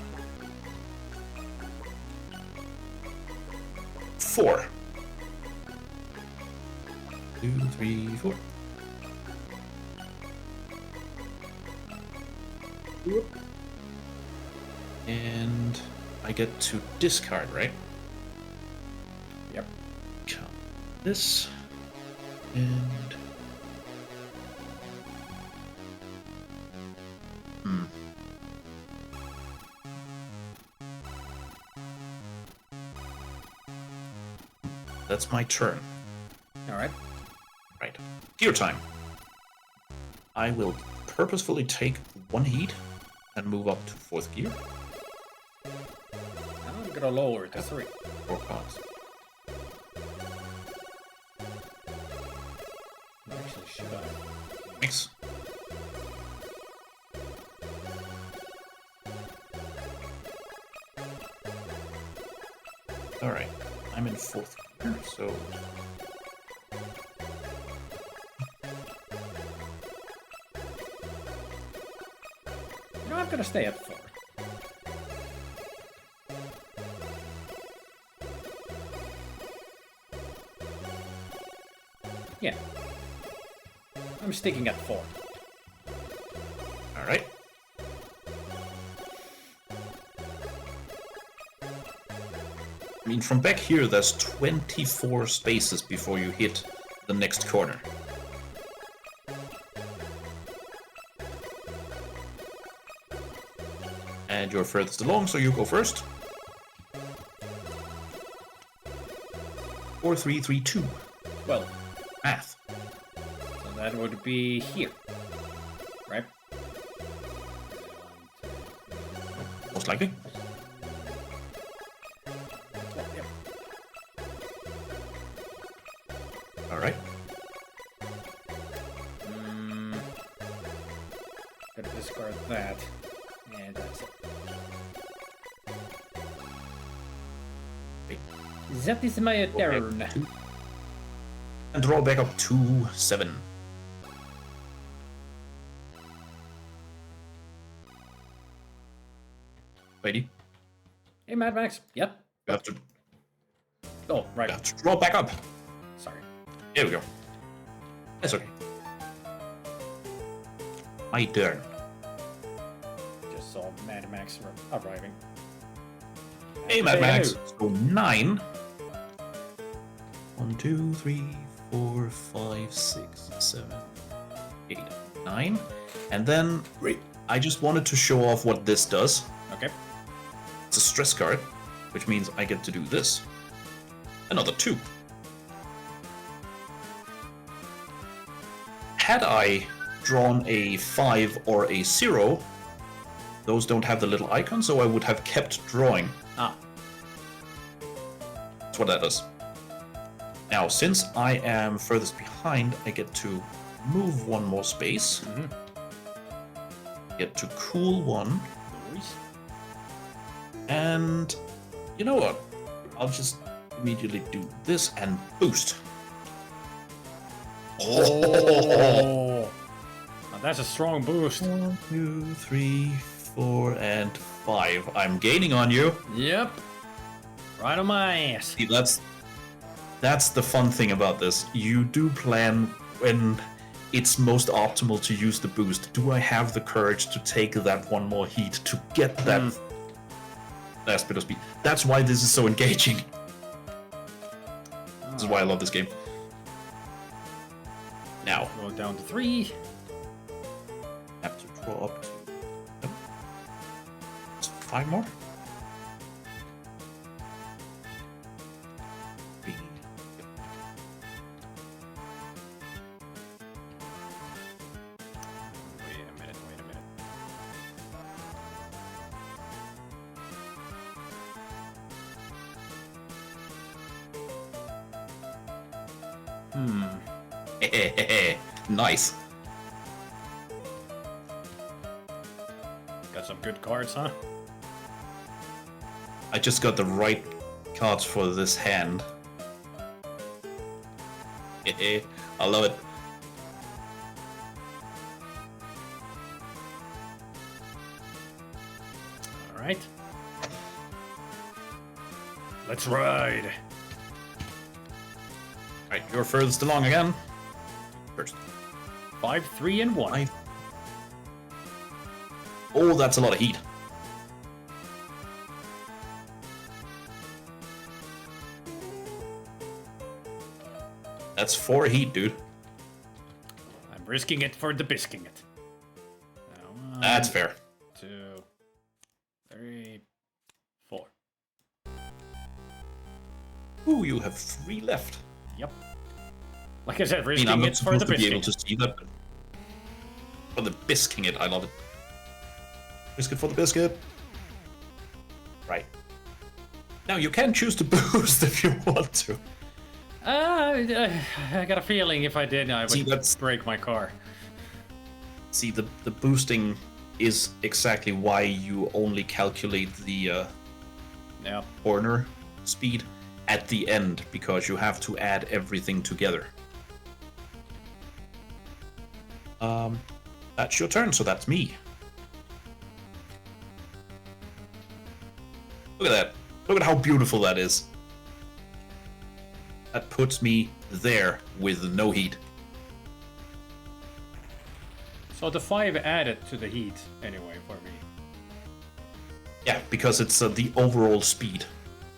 4. 2, 3, 4. And I get to discard, right? Yep. Count this. And... That's my turn. Alright. Right. Gear time. I will purposefully take 1 heat and move up to 4th gear. I'm gonna lower it to 3. 4 cards. Actually, should I? Thanks. Alright. I'm in 4th gear, so... No, I'm gonna stay at 4. Yeah. I'm sticking at 4. Alright. I mean, from back here, there's 24 spaces before you hit the next corner. And you're furthest along, so you go first. 4, 3, 3, 2. Well, Math. so that would be here. Right? Most likely. Yep. Alright. Gonna discard that. And that's it. Wait. That is my turn. Okay. And draw back up to 7. Lady, Hey, Mad Max. Yep. you have to, Oh, right. draw back up. Sorry. Here we go. That's okay. My turn. Just saw Mad Max arriving. Hey, Mad Hey, Max. hello. So 9. 1, 2, 3, 4, 5, 6, 7, 8, 9. And then I just wanted to show off what this does. Okay. It's a stress card, which means I get to do this. Another 2. Had I drawn a 5 or a 0, those don't have the little icon, so I would have kept drawing. Ah. That's what that does. Now, since I am furthest behind, I get to move 1 more space. Get to cool 1. Nice. And you know what? I'll just immediately do this and boost. Oh. Now that's a strong boost. 1, 2, 3, 4, and 5. I'm gaining on you. Yep. Right on my ass. See, that's the fun thing about this. You do plan when it's most optimal to use the boost. Do I have the courage to take that 1 more heat to get that last bit of speed? That's why this is so engaging. This is why I love this game. Now, Go down to 3. have to draw up to 5 more. 3. Wait a minute. Nice. Got some good cards, huh? I just got the right cards for this hand. I love it. All right. Let's ride. Right, you're furthest along again. First. 5, 3, and 1. Oh, that's a lot of heat. That's 4 heat, dude. I'm risking it for the bisking it. Now, That's fair. 2, 3, 4. Ooh, you have 3 left. Yep. Like I said, I mean, risking I'm not it for the supposed to be able bisking. to see that. For the bisking it, I love it. Biscuit for the biscuit. Right. Now, you can choose to boost if you want to. I got a feeling if I did, I would that's- break my car. See, the boosting is exactly why you only calculate the Yeah. corner speed at the end, because you have to add everything together. That's your turn, so that's me. Look at that. Look at how beautiful that is. That puts me there with no heat. So the 5 added to the heat anyway for me. Yeah, because it's the overall speed.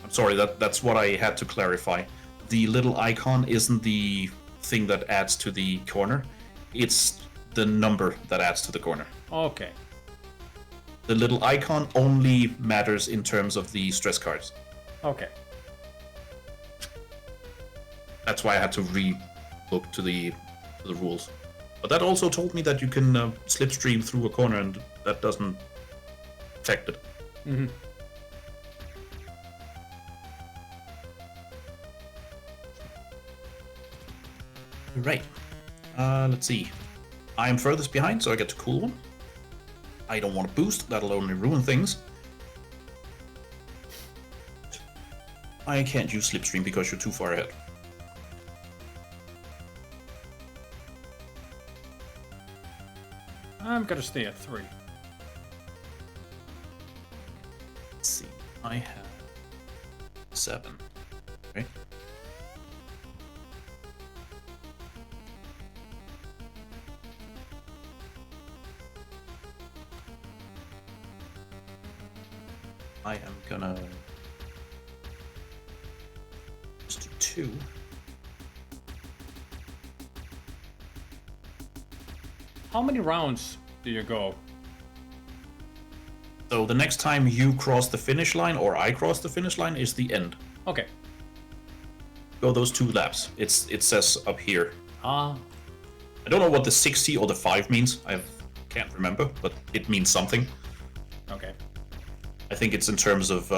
I'm sorry, that's what I had to clarify. The little icon isn't the thing that adds to the corner. It's the number that adds to the corner. Okay. The little icon only matters in terms of the stress cards. Okay. That's why I had to re-look to the rules. But that also told me that you can slipstream through a corner and that doesn't affect it. Mm-hmm. Right. Let's see. I am furthest behind, so I get to cool one. I don't want to boost, that'll only ruin things. I can't use slipstream because you're too far ahead. I'm gonna stay at 3. Let's see. I have 7. Okay. I am gonna just do 2. How many rounds do you go? So the next time you cross the finish line or I cross the finish line is the end. Okay. Go those 2 laps. It says up here. Ah. I don't know what the 60 or the 5 means. I can't remember, but it means something. Okay. I think it's in terms of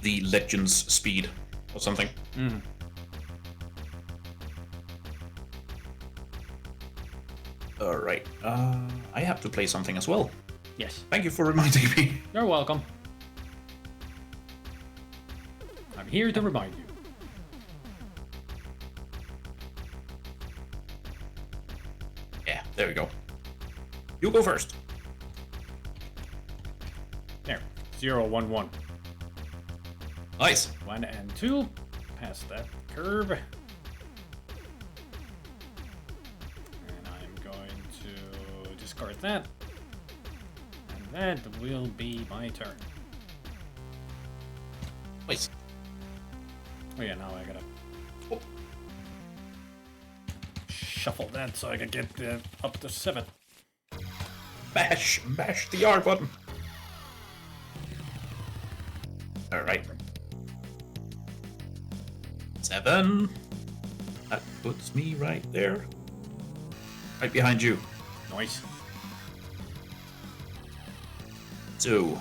the Legends speed or something. Mm. Alright, I have to play something as well. Yes. Thank you for reminding me. You're welcome. I'm here to remind you. Yeah, there we go. You go first. There. 0, 1, 1. Nice. 1 and 2. Past that curve. And I'm going to discard that. And that will be my turn. Nice. Oh yeah, now I gotta Oh. shuffle that so I can get up to 7. Mash the R button. Alright. 7. That puts me right there. Right behind you. Nice. 2.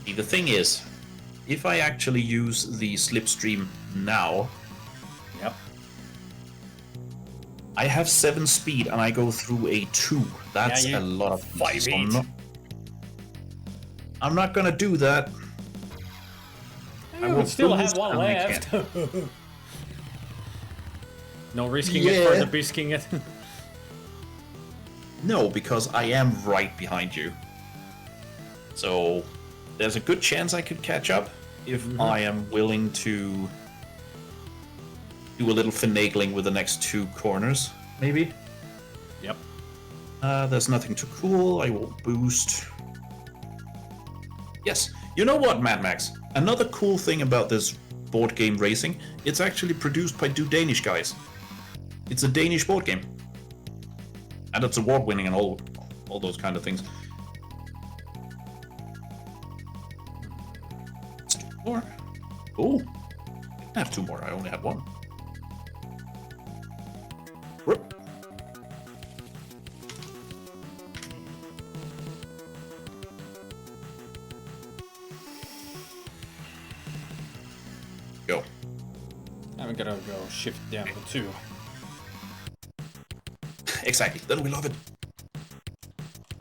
See, the thing is, if I actually use the slipstream now, Yep. I have 7 speed and I go through a 2. That's Yeah, a lot of 5 so heat. I'm not gonna do that. I will would still have boost one and I left. No risking it for the bisking it. No, because I am right behind you. So there's a good chance I could catch up if I am willing to do a little finagling with the next 2 corners, maybe. Yep. There's nothing to cool. I will boost. Yes. You know what, Mad Max? Another cool thing about this board game racing, it's actually produced by 2 Danish guys. It's a Danish board game. And it's award-winning and all those kind of things. Let's do more. Oh, I have 2 more. I only had 1. Whoop. Go. I'm gonna go shift down to 2. Exactly. Then we love it.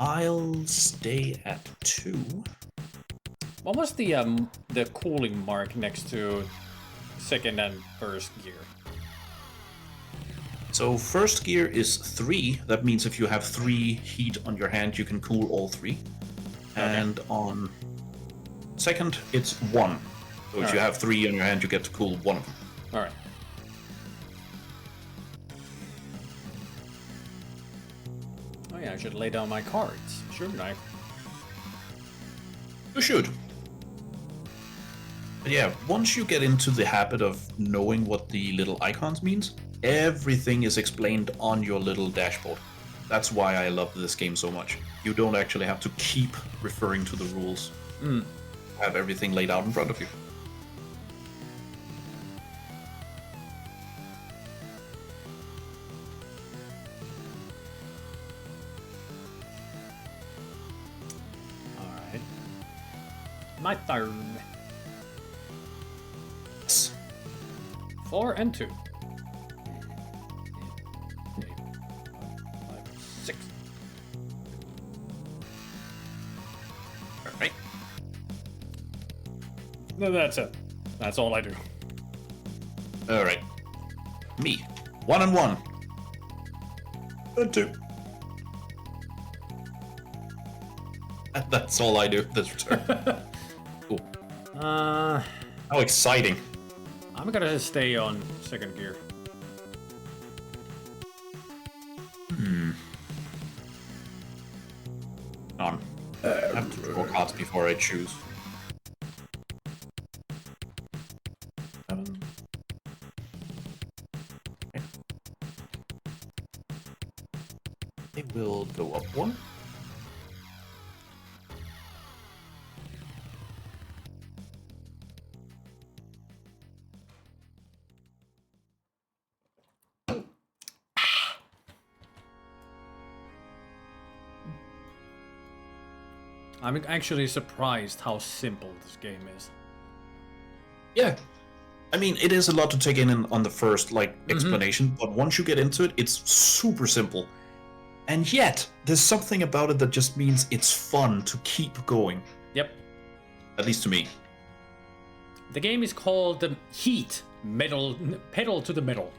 I'll stay at 2. What was the cooling mark next to second and first gear? So first gear is 3. That means if you have 3 heat on your hand, you can cool all 3. And on second, it's 1. So if you have 3 on your hand, you get to cool 1 of them. All right. Oh yeah, I should lay down my cards, shouldn't I? You should. But yeah, once you get into the habit of knowing what the little icons means, everything is explained on your little dashboard. That's why I love this game so much. You don't actually have to keep referring to the rules. Have everything laid out in front of you. Alright. My turn. Yes. 4 and 2. 6. Alright. No, that's it. That's all I do. Alright. Me. 1 and 1. And 2. That's all I do this turn. Cool. How exciting. I'm gonna stay on second gear. I have to draw cards before I choose. 7. Okay. It will go up 1. I'm actually surprised how simple this game is. Yeah. I mean, it is a lot to take in on the first, explanation, but once you get into it, it's super simple. And yet, there's something about it that just means it's fun to keep going. Yep. At least to me. The game is called Heat, Pedal to the Metal.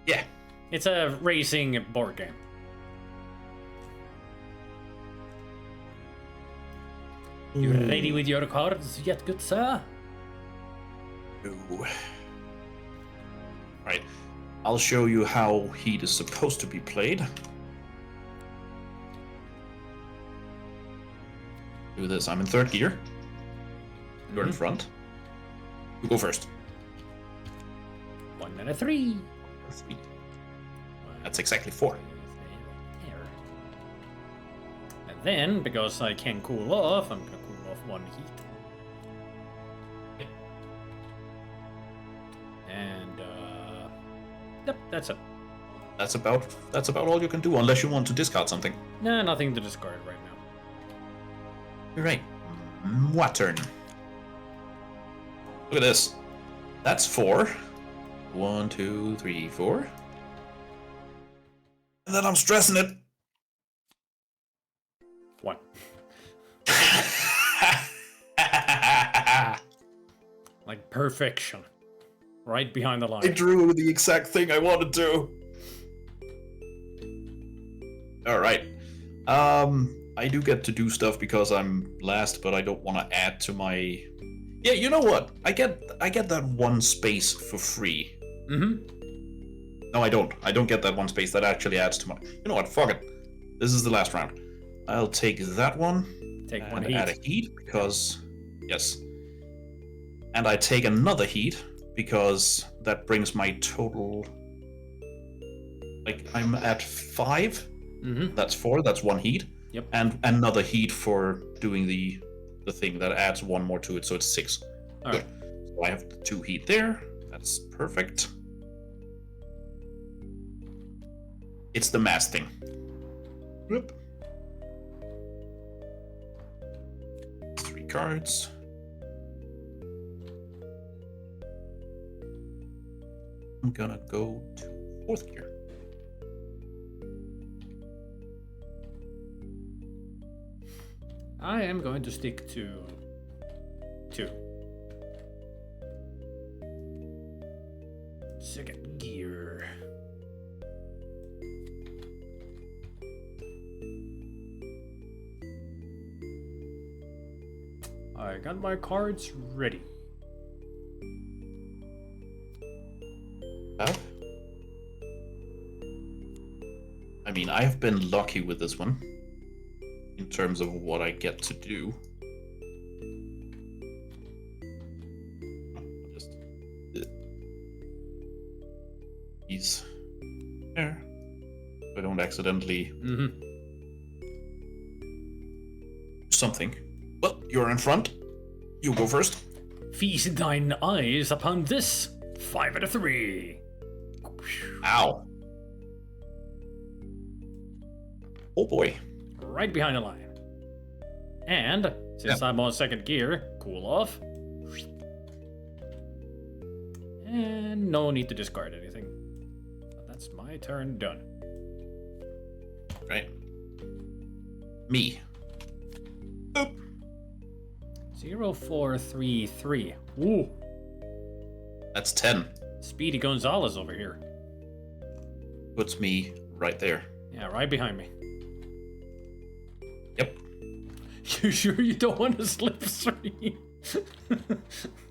Yeah. It's a racing board game. You ready with your cards yet, good sir? Ooh. Right. I'll show you how Heat is supposed to be played. Do this. I'm in third gear. You're in front. You go first. 1 and a 3. 3. That's exactly 4. And then, because I can cool off, I'm gonna cool off 1 heat. And yep, that's it. That's about all you can do, unless you want to discard something. Nah, nothing to discard right now. You're right. What turn? Look at this. That's 4. 1, 2, 3, 4. And then I'm stressing it. 1. Like perfection. Right behind the I line. drew the exact thing I wanted to. Alright. I do get to do stuff because I'm last, but I don't want to add to my... Yeah, you know what? I get that one space for free. Mm-hmm. No, I don't. I don't get that one space. That actually adds to my... You know what? Fuck it. This is the last round. I'll take that one. Take and one heat. add a heat, because... Yes. And I take another heat, because that brings my total... Like, I'm at 5. Mm-hmm. That's 4. That's 1 heat. Yep. And another heat for doing the thing that adds 1 more to it, so it's 6. All right. So I have the 2 heat there. That's perfect. It's the mass thing. Whoop. 3 cards. I'm gonna go to 4th gear. I am going to stick to 2. Second gear. I got my cards ready. Have? I mean, I've been lucky with this one in terms of what I get to do. I'll just these there, so I don't accidentally something. Well, you're in front. You go first. Feast thine eyes upon this. 5 out of 3. Ow. Oh boy. Right behind the line. And since I'm on second gear, cool off. And no need to discard anything. That's my turn done. Right. Me. Boop. 0433. Ooh. That's 10. Speedy Gonzalez over here. Puts me right there. Yeah, right behind me. Yep. You sure you don't want to slip 3?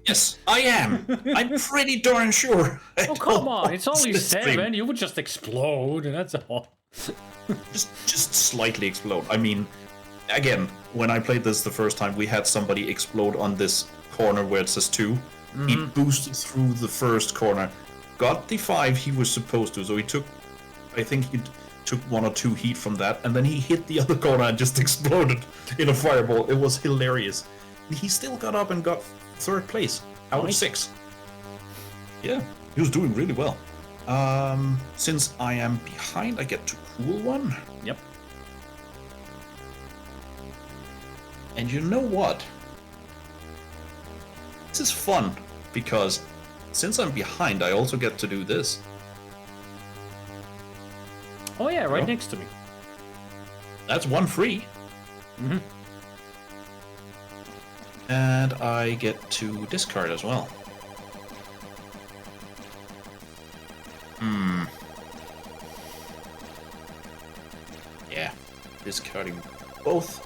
Yes, I am. I'm pretty darn sure. Oh, come on. It's only Slip 3. 7. You would just explode, and that's all. Just slightly explode. I mean, again, when I played this the first time, we had somebody explode on this corner where it says 2. He boosted through the first corner, got the 5 he was supposed to, so he took, I think he took 1 or 2 heat from that, and then he hit the other corner and just exploded in a fireball. It was hilarious. And he still got up and got 3rd place out of 6. Yeah, he was doing really well. Since I am behind, I get to cool 1. Yep. And you know what? This is fun, because since I'm behind, I also get to do this. Oh, yeah, right next to me. That's 1 free. And I get to discard as well. Yeah, discarding both.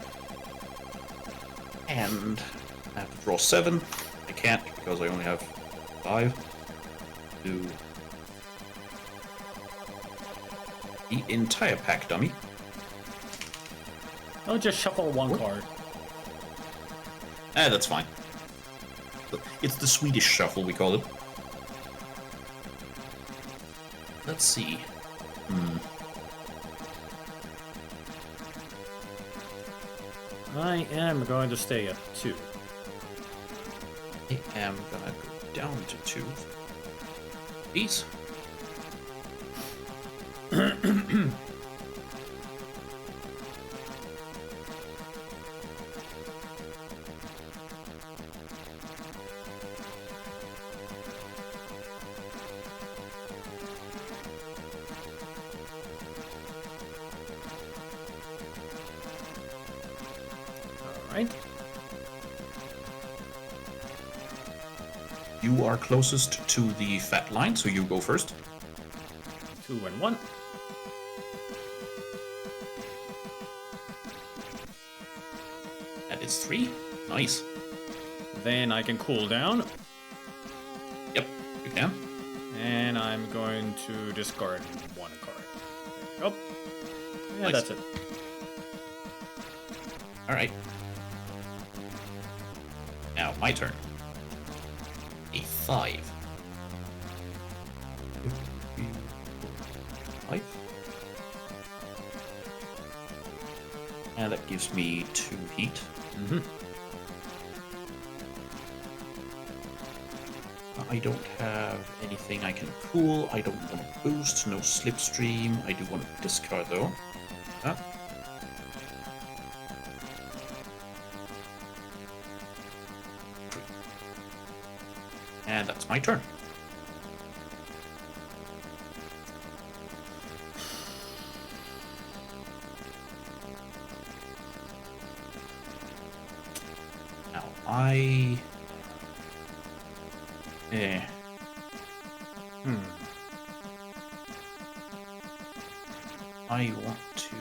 And I have to draw 7. I can't because I only have 5. Do the entire pack, dummy. I'll just shuffle 1 card. That's fine. It's the Swedish shuffle, we call it. Let's see. I am going to stay at 2. I am gonna go down to 2. Peace. You are closest to the fat line, so you go first. 2 and 1. That is 3. Nice. Then I can cool down. Yep, you can. And I'm going to discard 1 card. There we go. Yeah, Nice. that's it. Alright. Now, my turn. A 5. 5. And that gives me 2 heat. Mm-hmm. I don't have anything I can cool. I don't want to boost. No slipstream. I do want to discard though. Ah. And that's my turn. Now I want to.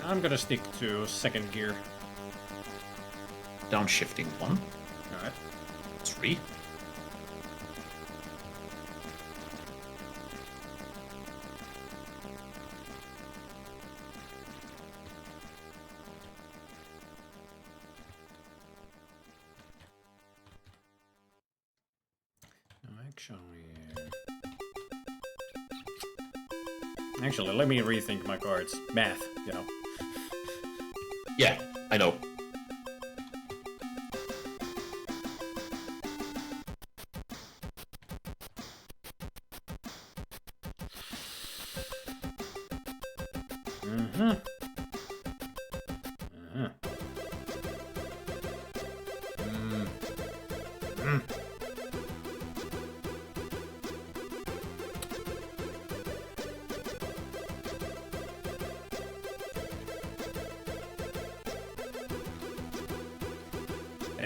I'm gonna stick to second gear. Downshifting 1. Alright. 3. Actually, let me rethink my cards. Math, you know. Yeah, I know.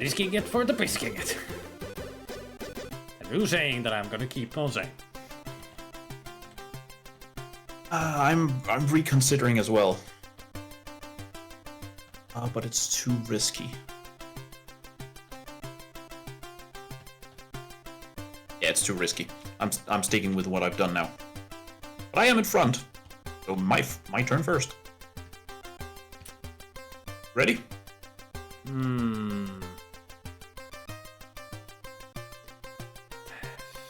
Risking it for the risking it. And who's saying that I'm gonna keep on saying? I'm reconsidering as well. But it's too risky. Yeah, it's too risky. I'm sticking with what I've done now. But I am in front. So my turn first. Ready?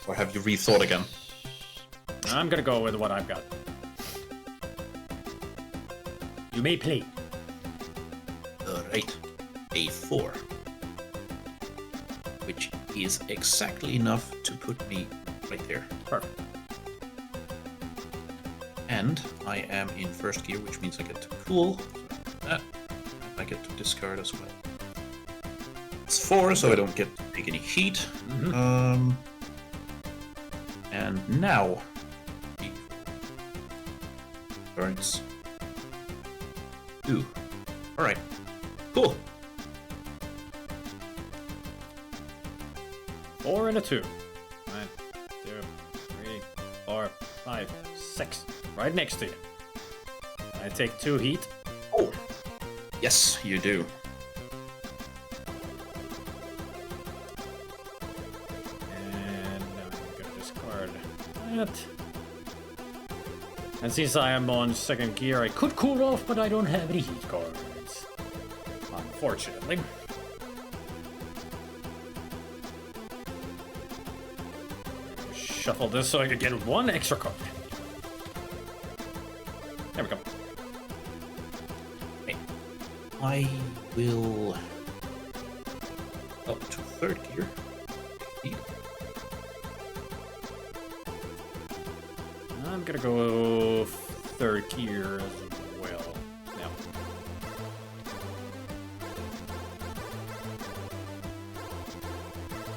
Or have you rethought again? I'm gonna go with what I've got. You may play. Alright. A4. Which is exactly enough to put me right there. Perfect. And I am in first gear, which means I get to cool. I get to discard as well. It's 4, so I don't get to take any heat. And now, cards. Ooh. All right. Cool. 4 and a 2. 1, 2, 3, 4, 5, 6. Right next to you. I take 2 heat. Oh. Yes, you do. And I'm gonna discard that. And since I am on second gear, I could cool off, but I don't have any heat cards. Unfortunately. Shuffle this so I can get 1 extra card. There we go. Okay. I will up to third gear. I'm gonna go third gear as well. Now.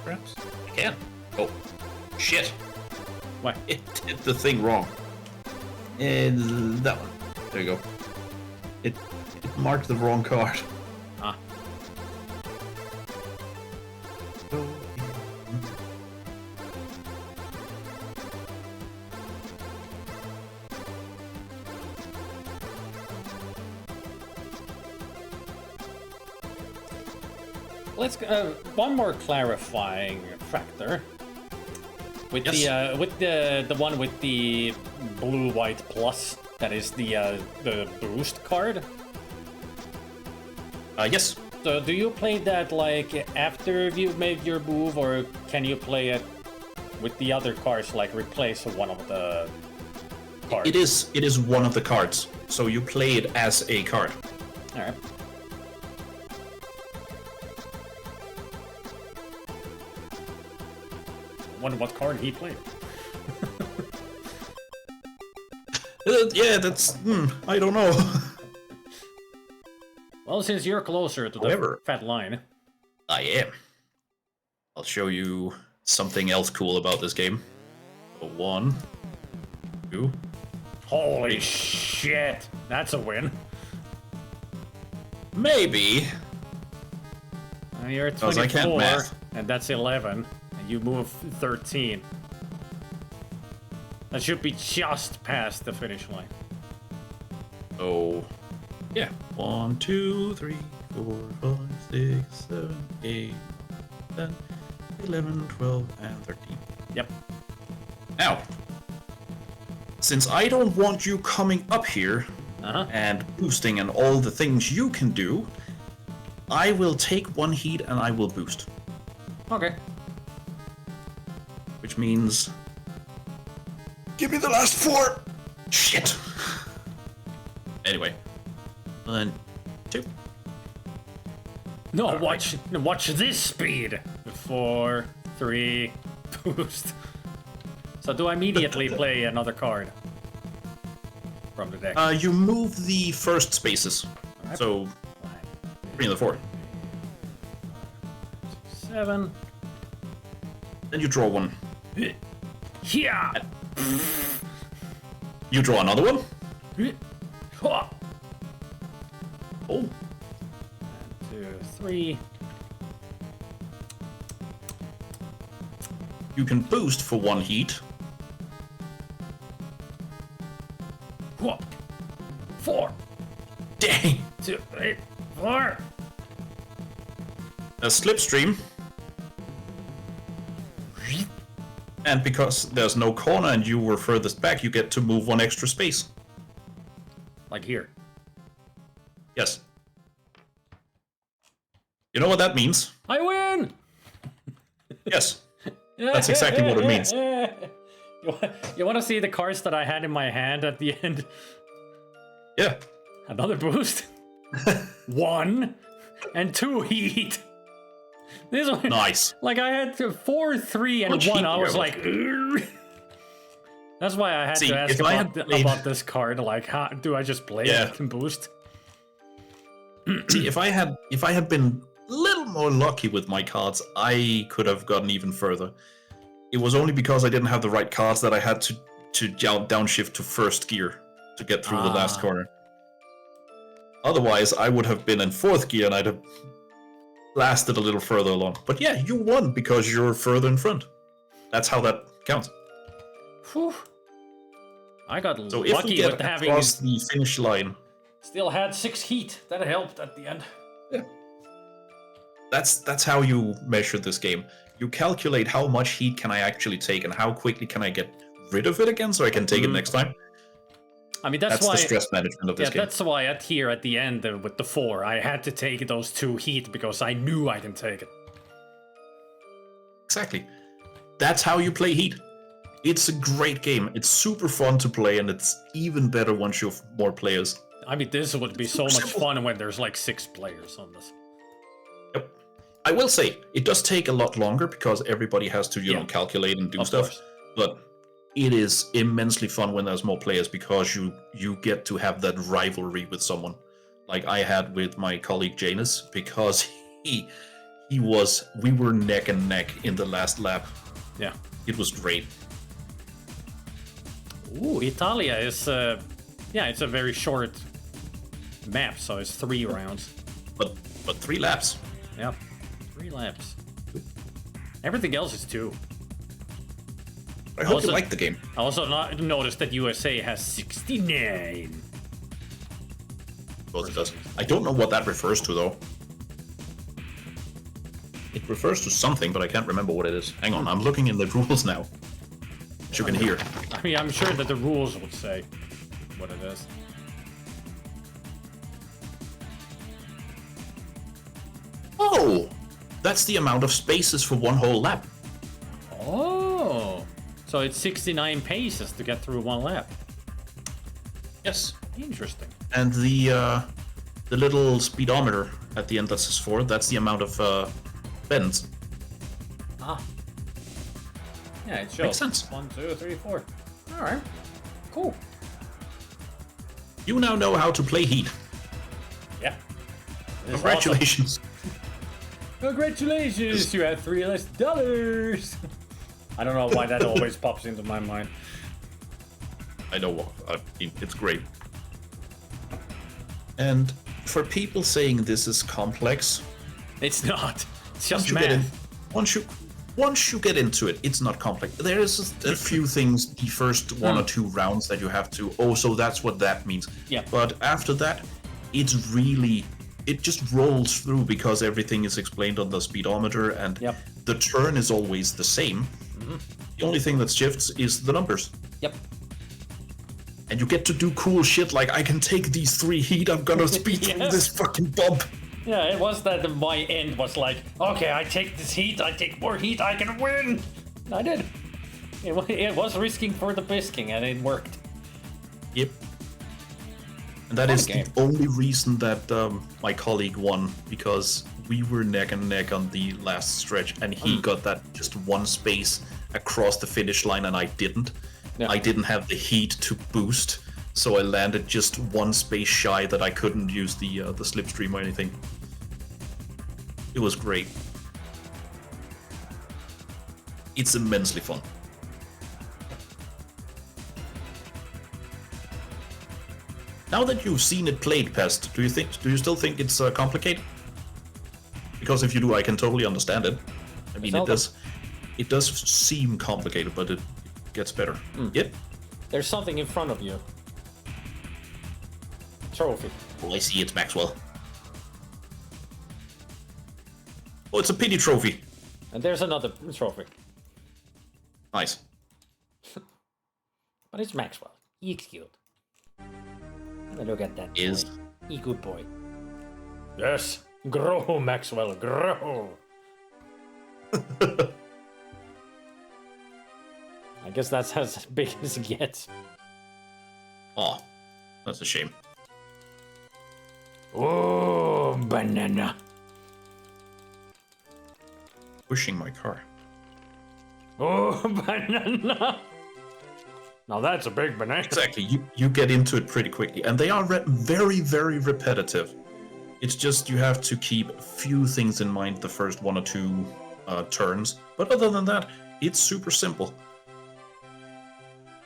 Perhaps I can. Oh, shit! What? It did the thing wrong. And that one. There you go. It marked the wrong card. Ah. let's one more clarifying factor. With the one with the blue-white plus, that is the boost card. Yes. So do you play that like after you've made your move, or can you play it with the other cards, like replace one of the cards? It is one of the cards, so you play it as a card. All right. Wonder what card he played. Yeah, that's I don't know. Well, since you're closer to the fat line. I am. I'll show you something else cool about this game. So 1, 2. Holy shit! That's a win. Maybe. You're at 'Cause I can't 24, math. and that's 11, and you move 13. That should be just past the finish line. Oh, yeah. 1, 2, 3, 4, 5, 6, 7, 8, 10, 11, 12, and 13. Yep. Now, since I don't want you coming up here and boosting and all the things you can do, I will take 1 heat and I will boost. Okay. Which means... Give me the last 4! Shit! Anyway. 1, 2. No, watch this speed. 4, 3, boost. So do I immediately play another card from the deck? You move the first spaces. Right. So, 3 and the 4. 7. Then you draw 1. Yeah. You draw another 1. Oh. Oh. 2, 3. You can boost for 1 heat. 4. Dang! 2, 3, 4. A slipstream. And because there's no corner and you were furthest back, you get to move 1 extra space. Like here. Yes. You know what that means? I win! Yes. That's exactly what it means. You want to see the cards that I had in my hand at the end? Yeah. Another boost. 1 and 2 heat. This one, Nice. like I had 4, 3, and Much 1. heat I was here. like, "Ugh." That's why I had See, to ask if I had played- about this card. Like, how do I just play it and boost? See, if I had been a little more lucky with my cards, I could have gotten even further. It was only because I didn't have the right cards that I had to downshift to first gear to get through the last corner. Otherwise, I would have been in 4th gear and I'd have lasted a little further along. But yeah, you won because you're further in front. That's how that counts. Whew. I got So if we lucky get with having across the finish line, still had 6 heat. That helped at the end. yeah, that's how you measure this game. You calculate how much heat can I actually take and how quickly can I get rid of it again so I can take it next time. I mean, that's why the stress management of this game. That's why at here at the end with the 4, I had to take those 2 heat because I knew I can take it. Exactly. That's how you play Heat. It's a great game. It's super fun to play, and it's even better once you have more players. I mean, this would be so much simple. fun when there's like 6 players on this. Yep. I will say, it does take a lot longer because everybody has to, you know, calculate and do Of stuff. course. But it is immensely fun when there's more players because you get to have that rivalry with someone. Like I had with my colleague Janus, because we were neck and neck in the last lap. Yeah. It was great. Ooh, Italia is, it's a very short map, so it's 3 rounds. But 3 laps. Yep, 3 laps. Everything else is 2. I hope Also- you like the game. I also noticed that USA has 69. Both it does. I don't know what that refers to though. It refers to something, but I can't remember what it is. Hang on, I'm looking in the rules now. As you can hear. I mean, I'm sure that the rules would say what it is. Oh! That's the amount of spaces for one whole lap. Oh! So it's 69 paces to get through one lap. Yes. Interesting. And the little speedometer at the end that says 4, that's the amount of bends. Ah. Yeah, it shows. Makes sense. 1, 2, 3, 4. Alright. Cool. You now know how to play Heat. Yeah. This is Congratulations. awesome. Congratulations! You had $3 less. I don't know why that always pops into my mind. I know, it's great. And for people saying this is complex, It's not. It's just once math. once you get into it, it's not complex. There is just a few things, the first one or two rounds that you have to, so that's what that means. Yeah. But after that, it just rolls through because everything is explained on the speedometer and the turn is always the same. Mm-hmm. The only thing that shifts is the numbers. Yep. And you get to do cool shit like, I can take these 3 heat, I'm gonna speed through this fucking bump. Yeah, it was that my end was like, okay, I take this heat, I take more heat, I can win! And I did. It was risking for the bisking, and it worked. Yep. And that is the only reason that my colleague won, because we were neck and neck on the last stretch, and he got that just one space across the finish line, and I didn't. Yeah. I didn't have the heat to boost, so I landed just one space shy that I couldn't use the slipstream or anything. It was great. It's immensely fun. Now that you've seen it played, Pest, do you still think it's complicated? Because if you do, I can totally understand it. I mean, it does seem complicated, but it gets better. Yep. There's something in front of you. Trophy. Oh, I see, it's Maxwell. Oh, it's a pity trophy. And there's another trophy. Nice. But it's Maxwell. He's cute. Look at that boy. He good boy. Yes. Grow, Maxwell, grow. I guess that's as big as it gets. Oh, that's a shame. Oh, banana. Pushing my car. Oh, banana. Now that's a big banana. Exactly, you get into it pretty quickly, and they are very, very repetitive. It's just you have to keep a few things in mind the first 1 or 2 turns, but other than that, it's super simple.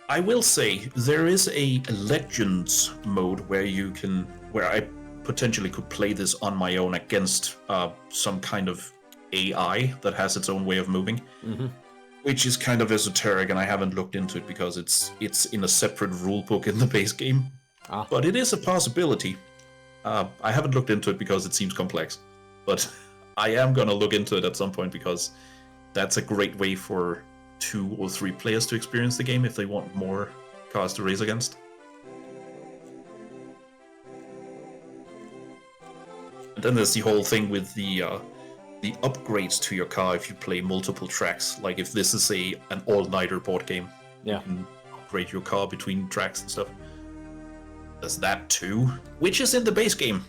I will say there is a Legends mode where I potentially could play this on my own against some kind of AI that has its own way of moving. Mm-hmm. Which is kind of esoteric, and I haven't looked into it because it's in a separate rulebook in the base game. But it is a possibility. I haven't looked into it because it seems complex, but I am gonna look into it at some point because that's a great way for 2 or 3 players to experience the game if they want more cars to race against. And then there's the whole thing with the upgrades to your car if you play multiple tracks. Like if this is an all-nighter board game, you can upgrade your car between tracks and stuff. There's that too, which is in the base game.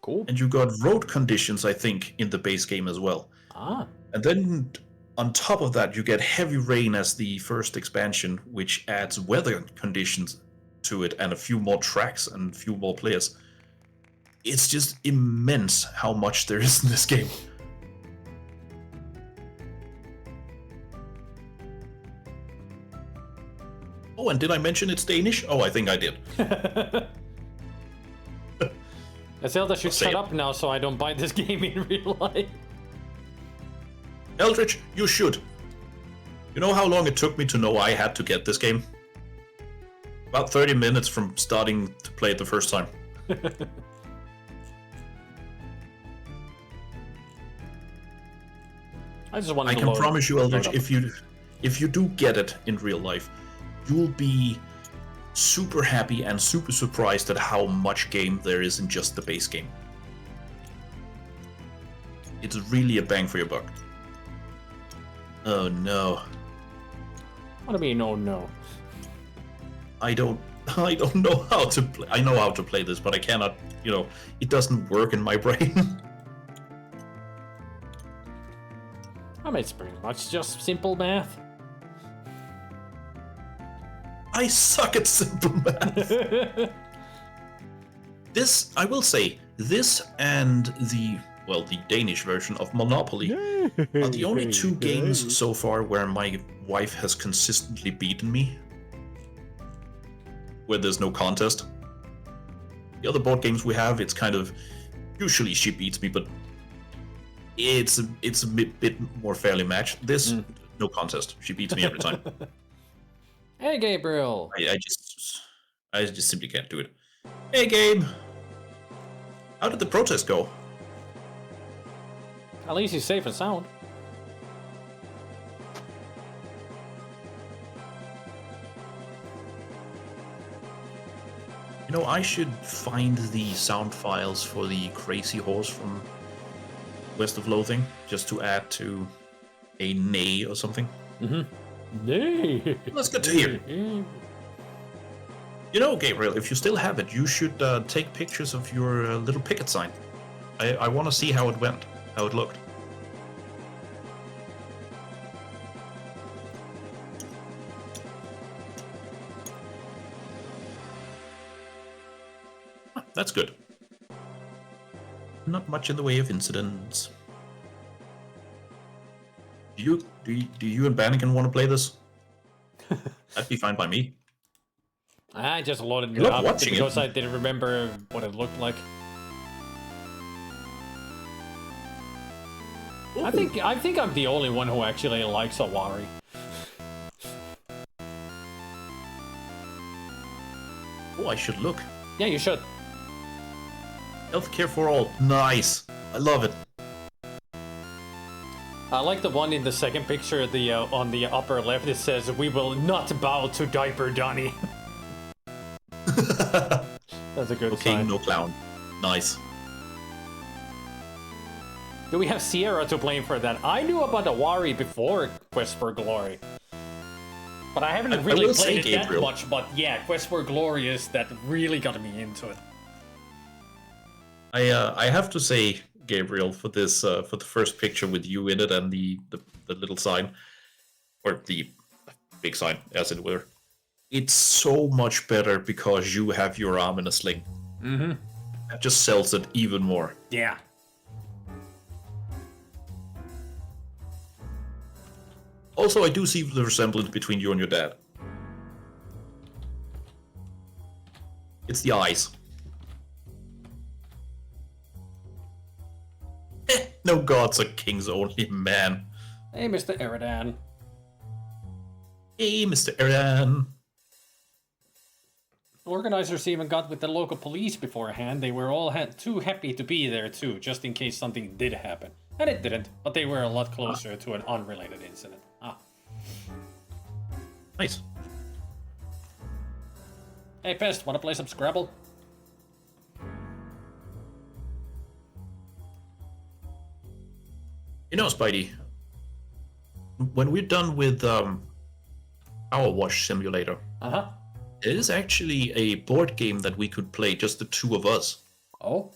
Cool. And you got road conditions, I think, in the base game as well. And then on top of that, you get heavy rain as the first expansion, which adds weather conditions to it and a few more tracks and a few more players. It's just immense how much there is in this game. Oh, and did I mention it's Danish? Oh, I think I did. Zelda should shut up now so I don't buy this game in real life. Eldritch, you should. You know how long it took me to know I had to get this game? About 30 minutes from starting to play it the first time. I just wanted I to can load- promise you, load Eldridge, up. if you do get it in real life, you'll be super happy and super surprised at how much game there is in just the base game. It's really a bang for your buck. Oh no. What do you mean, oh no? I don't know how to play. I know how to play this, but I cannot, it doesn't work in my brain. I mean, it's pretty much just simple math. I suck at simple math. This, I will say, this and the Danish version of Monopoly are the only two games so far where my wife has consistently beaten me. Where there's no contest. The other board games we have, it's kind of, usually she beats me, but it's a bit more fairly matched. This, no contest. She beats me every time. Hey, Gabriel. I just simply can't do it. Hey, Gabe. How did the protest go? At least he's safe and sound. I should find the sound files for the Crazy Horse from West of Loathing, just to add to a neigh or something. Nay. Let's get to here. Gabriel, if you still have it, you should take pictures of your little picket sign. I want to see how it went, how it looked. That's good. Not much in the way of incidents. Do you and Bannigan want to play this? That'd be fine by me. I just loaded I it love up watching because it. I didn't remember what it looked like. I think I'm the only one who actually likes Awari. Oh, I should look. Yeah, you should. Healthcare for all. Nice. I love it. I like the one in the second picture, on the upper left. It says, "We will not bow to Diaper Donny." That's a good Okay, sign. no clown. Nice. Do we have Sierra to blame for that? I knew about Awari before Quest for Glory. But I haven't really played it that much, but yeah, Quest for Glory is that really got me into it. I have to say, Gabriel, for this for the first picture with you in it and the little sign, or the big sign, as it were, it's so much better because you have your arm in a sling. Mm-hmm. That just sells it even more. Yeah. Also, I do see the resemblance between you and your dad. It's the eyes. No gods are kings only, man. Hey, Mr. Eridan. Hey, Mr. Eridan. Organizers even got with the local police beforehand. They were all too happy to be there too, just in case something did happen. And it didn't, but they were a lot closer to an unrelated incident. Nice. Hey, Pest, wanna play some Scrabble? Spidey, when we're done with our Wash Simulator, Uh-huh. there is actually a board game that we could play, just the two of us. Oh?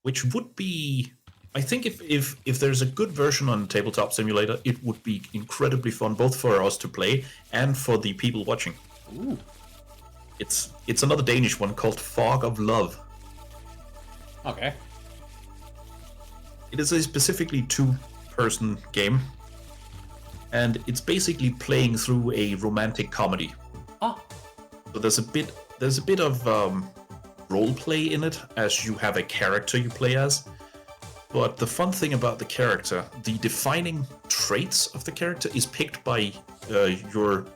Which would be... I think if there's a good version on Tabletop Simulator, it would be incredibly fun, both for us to play and for the people watching. Ooh. It's another Danish one called Fog of Love. Okay. It is a specifically two-person game, and it's basically playing through a romantic comedy. Ah. So there's a bit of role play in it, as you have a character you play as. But the fun thing about the character, the defining traits of the character is picked by your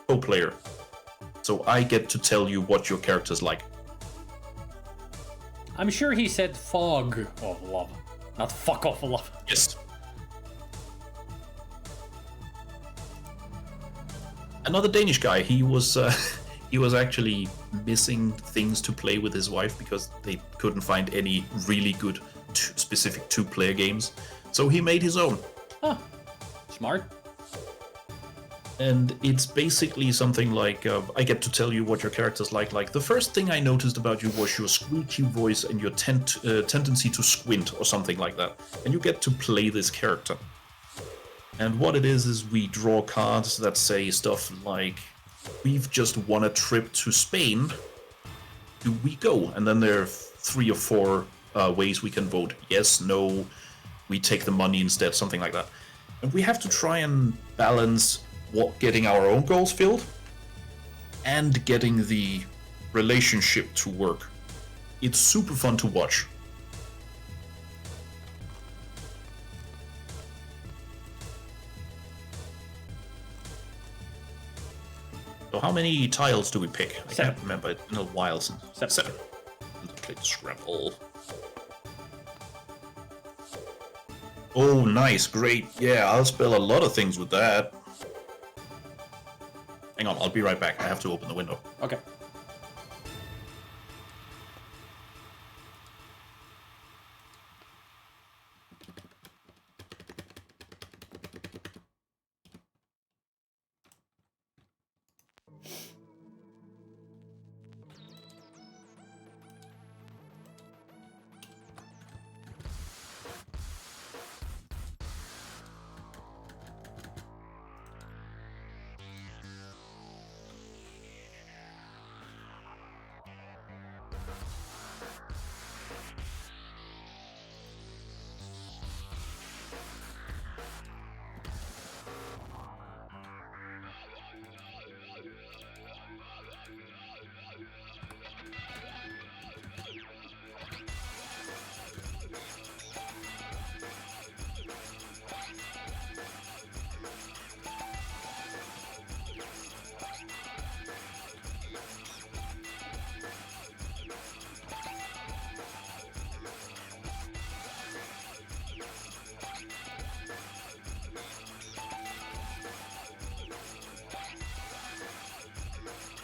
co-player. So I get to tell you what your character's like. I'm sure he said fog of love, not fuck off love. Yes. another Danish guy. He was he was actually missing things to play with his wife because they couldn't find any really good specific two-player games. So he made his own. Huh. Smart. And it's basically something like, I get to tell you what your character's like. Like, the first thing I noticed about you was your squeaky voice and your tendency to squint or something like that. And you get to play this character. And what it is we draw cards that say stuff like, we've just won a trip to Spain. Do we go? And then there are 3 or 4 ways we can vote. Yes, no, we take the money instead, something like that. And we have to try and balance getting our own goals filled and getting the relationship to work. It's super fun to watch. So how many tiles do we pick? I can't remember. It's been a while since. 7. Let's play Scrabble. Oh, nice, great. Yeah, I'll spell a lot of things with that. Hang on, I'll be right back. I have to open the window. Okay.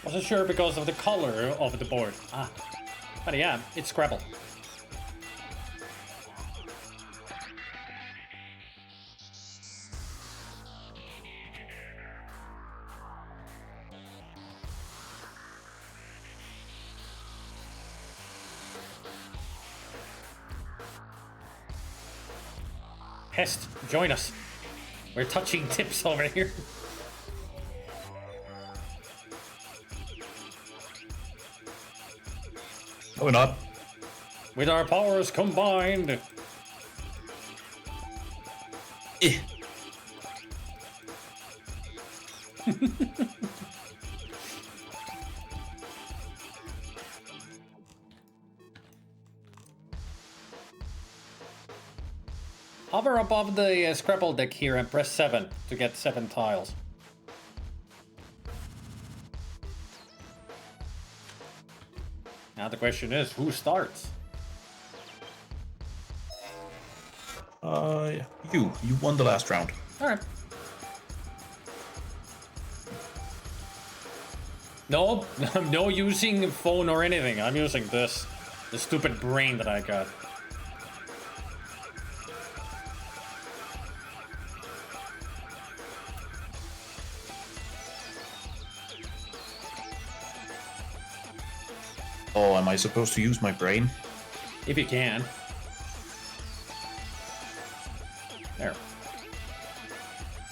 Wasn't sure because of the color of the board. Ah. But yeah, it's Scrabble. Hest, join us. We're touching tips over here. No, we're not. With our powers combined. Eh. Hover above the Scrabble deck here and press 7 to get 7 tiles. Now the question is, who starts? You won the last round. Alright. No, I'm no using phone or anything. I'm using this. The stupid brain that I got. Oh, am I supposed to use my brain? If you can. There.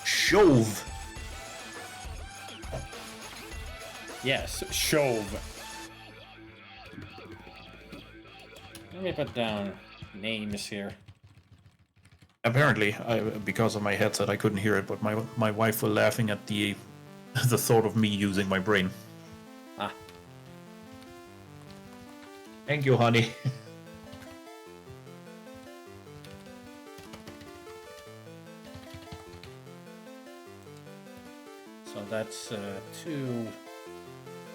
Shove! Yes, shove. Let me put down names here. Apparently, because of my headset, I couldn't hear it, but my wife was laughing at the thought of me using my brain. Ah. Thank you, honey. So that's 2,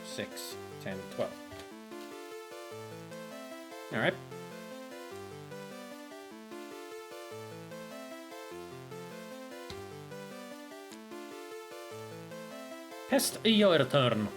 6, 10, 12. All right. Pest, your turn.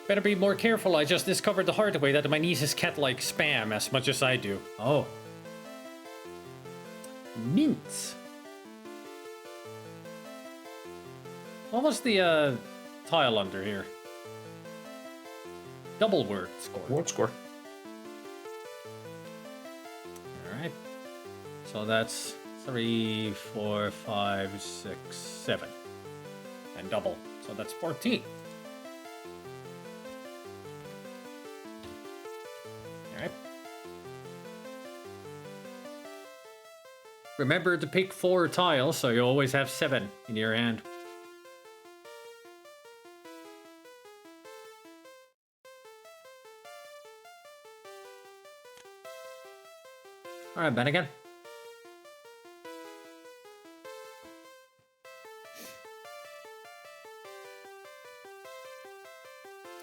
Better be more careful. I just discovered the hard way that my niece's cat likes spam as much as I do. Oh. Mints. What was the tile under here? Double word score. Word score. Alright. So that's 3, 4, 5, 6, 7. And double. So that's 14. Alright. Remember to pick 4 tiles so you always have 7 in your hand. Alright, Ben again.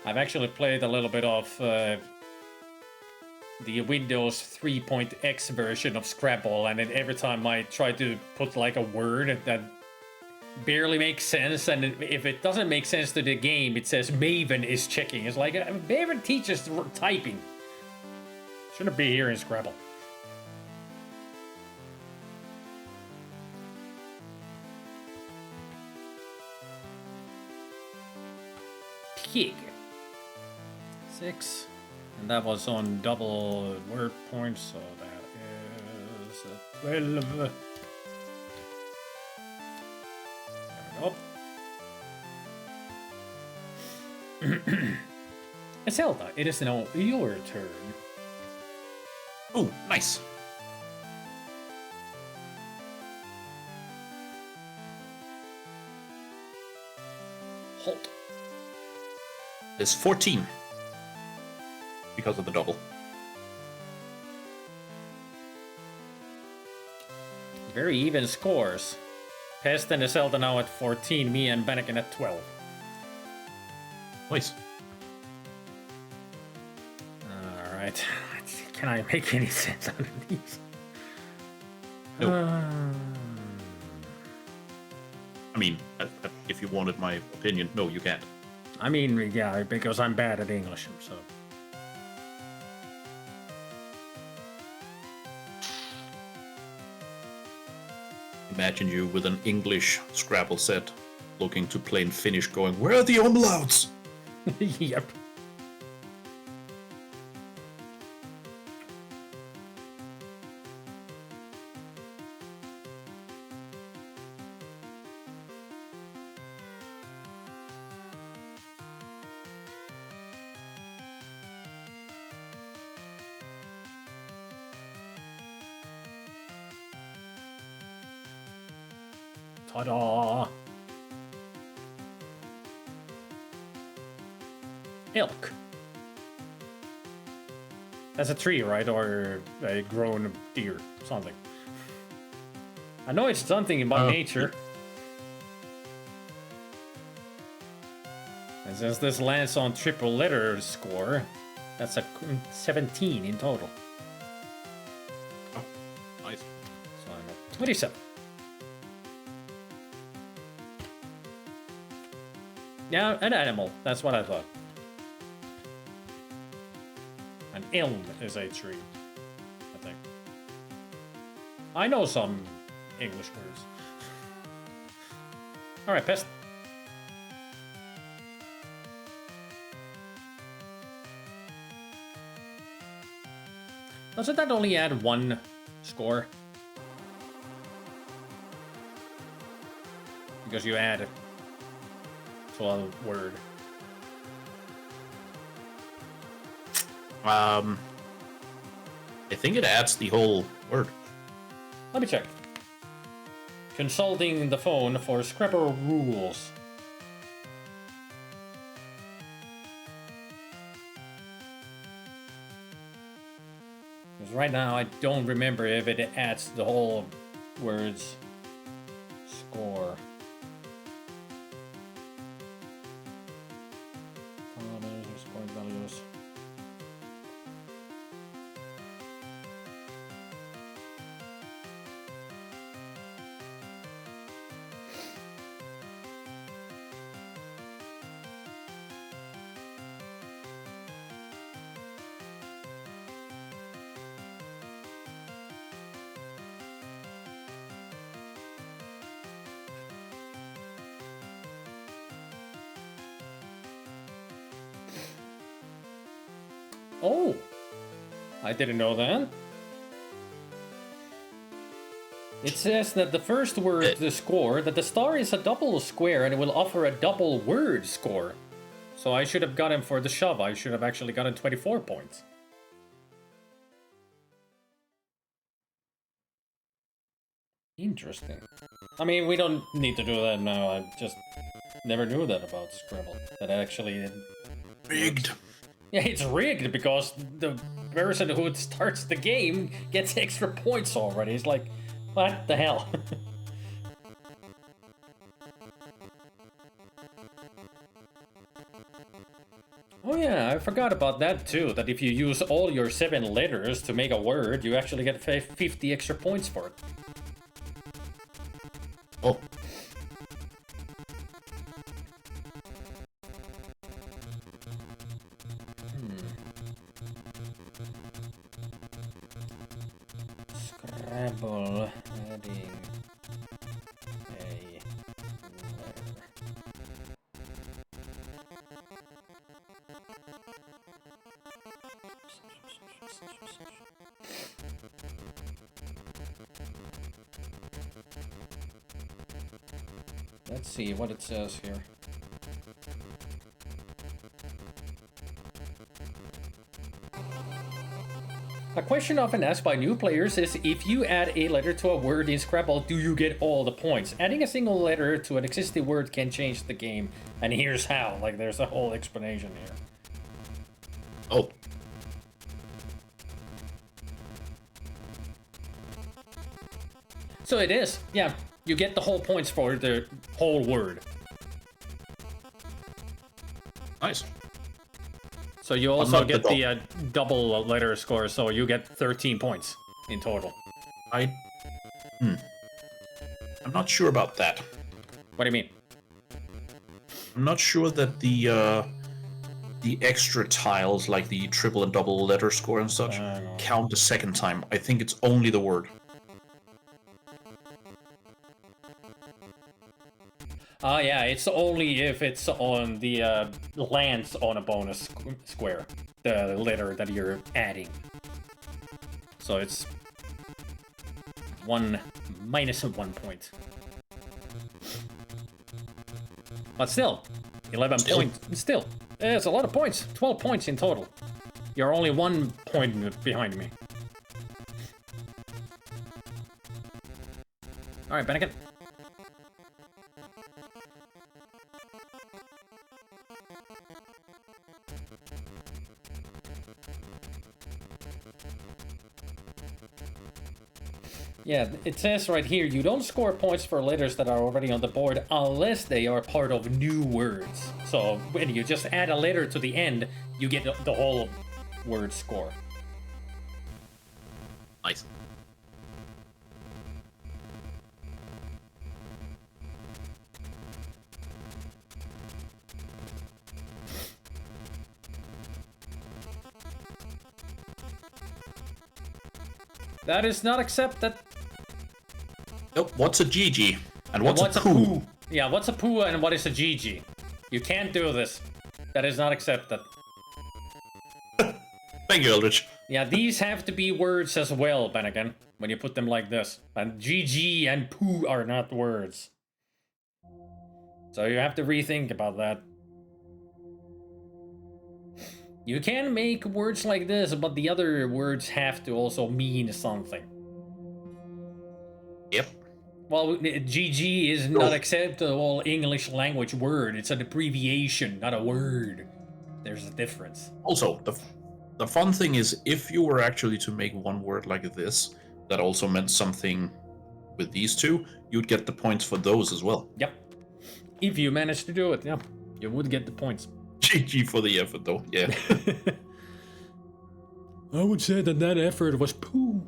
I've actually played a little bit of the Windows 3.x version of Scrabble, and then every time I try to put like a word that barely makes sense, and if it doesn't make sense to the game, it says Maven is checking. It's like Maven teaches typing. Shouldn't be here in Scrabble. Pig. 6. And that was on double word points, so that is 12. There we go. Zelda, it is now your turn. Oh, nice. Halt. It's 14. Because of the double. Very even scores. Pest and Zelda now at 14, me and Bennigan at 12. Nice. Alright. Can I make any sense out of these? No. I mean, if you wanted my opinion, no, you can't. I mean, yeah, because I'm bad at English, so... Imagine you with an English Scrabble set, looking to plain Finnish going, where are the umlauts? Yep. Ta-da! Elk. That's a tree, right? Or a grown deer. Something. I know it's something by nature. And since this lands on triple letter score, that's a 17 in total. Oh, nice. So I'm at 27. Yeah, an animal. That's what I thought. An elm is a tree, I think. I know some English words. Alright, Pest. Doesn't that only add 1 score? Because you add to a word. I think it adds the whole word. Let me check. Consulting the phone for Scrabble rules. Because right now I don't remember if it adds the whole words. values. Oh, I didn't know that. It says that the first word to score, that the star is a double square and it will offer a double word score. So I should have gotten for the shove, I should have actually gotten 24 points. Interesting. I mean, we don't need to do that now, I just never knew that about Scrabble. That actually... Rigged. Yeah, it's rigged because the person who starts the game gets extra points already. It's like, what the hell? Oh yeah, I forgot about that too, that if you use all your 7 letters to make a word, you actually get 50 extra points for it. Oh. Scrabble adding a letter. Let's see what it says here. A question often asked by new players is if you add a letter to a word in Scrabble, do you get all the points? Adding a single letter to an existing word can change the game, and here's how. Like, there's a whole explanation here. Oh. So it is, yeah, you get the whole points for the whole word. Nice. So you also get the double letter score, so you get 13 points in total. I'm not sure about that. What do you mean? I'm not sure that the extra tiles, like the triple and double letter score and such, count the second time. I think it's only the word. Yeah, it's only if it's on the lands on a bonus square, the letter that you're adding. So it's minus 1 point. But still, 11 points. Still, it's a lot of points. 12 points in total. You're only 1 point behind me. All right, Bennigan. Yeah, it says right here, you don't score points for letters that are already on the board unless they are part of new words. So when you just add a letter to the end, you get the whole word score. Nice. That is not accepted. Nope, what's a GG? And what's a poo? Yeah, what's a poo and what is a GG? You can't do this. That is not accepted. Thank you, Eldritch. Yeah, these have to be words as well, Bennigan, when you put them like this. And GG and poo are not words. So you have to rethink about that. You can make words like this, but the other words have to also mean something. Yep. Well, GG is not acceptable English language word. It's an abbreviation, not a word. There's a difference. Also, the fun thing is, if you were actually to make one word like this, that also meant something with these two, you'd get the points for those as well. Yep. If you manage to do it, yeah, you would get the points. GG for the effort, though. Yeah. I would say that effort was poo.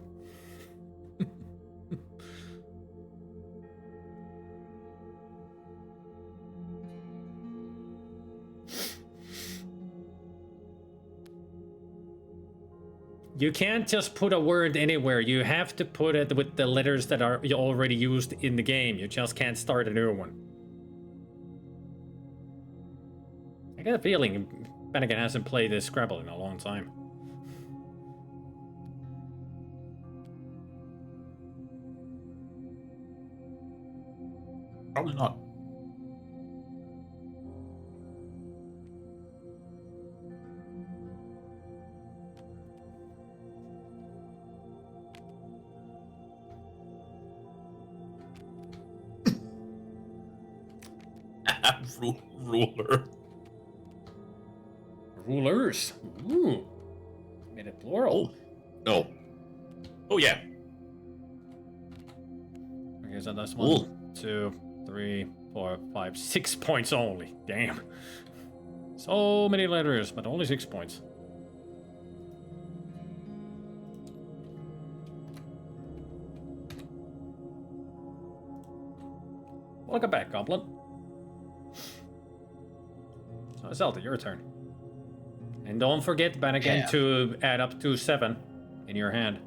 You can't just put a word anywhere. You have to put it with the letters that are already used in the game. You just can't start a new one. I got a feeling Bennigan hasn't played this Scrabble in a long time. Probably not. Ruler. Rulers. Ooh. Made it plural. No. Oh, yeah. Okay, so that's 1, 2, 3, 4, 5, 6 points only. Damn. So many letters, but only 6 points. Welcome back, Goblin. So, Zelda, your turn. And don't forget, Bennigan, to add up to 7 in your hand.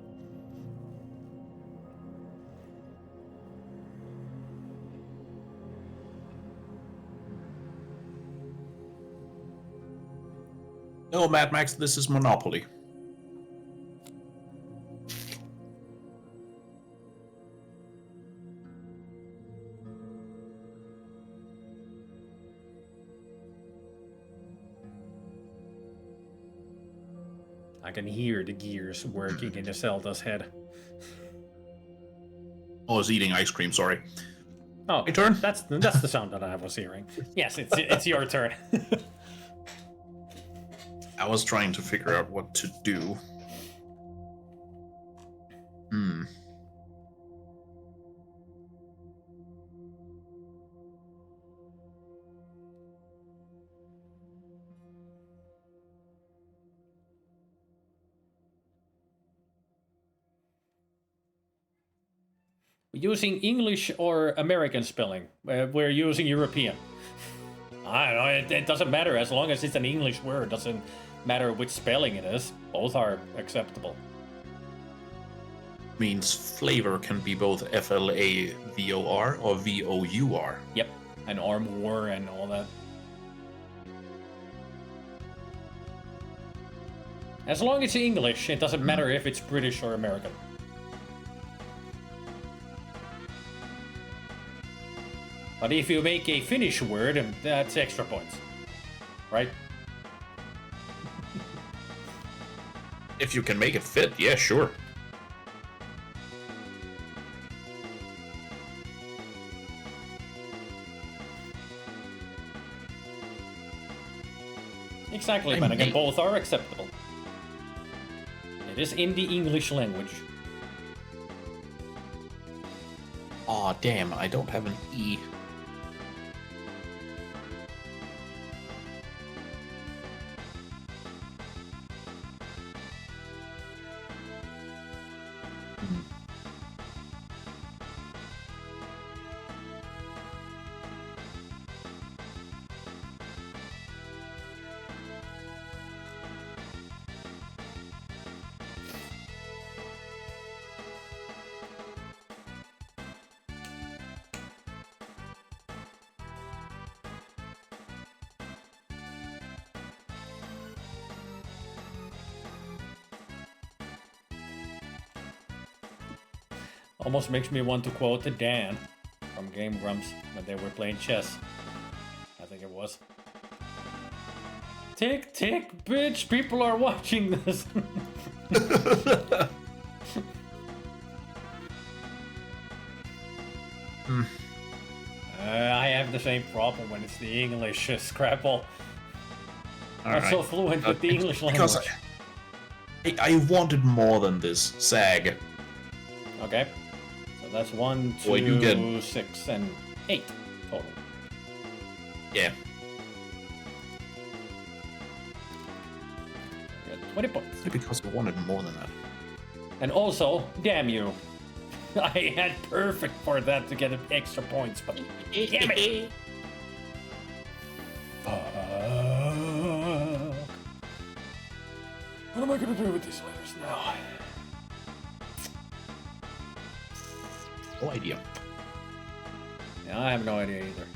No, Mad Max, this is Monopoly. I can hear the gears working in the Zelda's head. Oh, I was eating ice cream, sorry. Oh, my turn? That's the sound that I was hearing. Yes, it's your turn. I was trying to figure out what to do. Using English or American spelling? We're using European. I don't know, it doesn't matter as long as it's an English word. Doesn't matter which spelling it is. Both are acceptable. Means flavor can be both FLAVOR or VOUR. Yep, and armor and all that. As long as it's English, it doesn't matter if it's British or American. But if you make a Finnish word, that's extra points. Right? If you can make it fit, yeah, sure. Exactly, but again, both are acceptable. It is in the English language. Aw, damn, I don't have an E. Almost makes me want to quote Dan from Game Grumps when they were playing chess. I think it was. Tick, tick, bitch, people are watching this. I have the same problem when it's the English Scrabble. I'm so fluent with the English language. Because I wanted more than this. SAG. Okay. So that's 1, 2, Boy, you get... 6, and 8 total. Yeah. 20 points. Because I wanted more than that. And also, damn you. I had perfect for that to get extra points, but damn it. What am I gonna do with these letters now? No idea. Yeah, I have no idea either.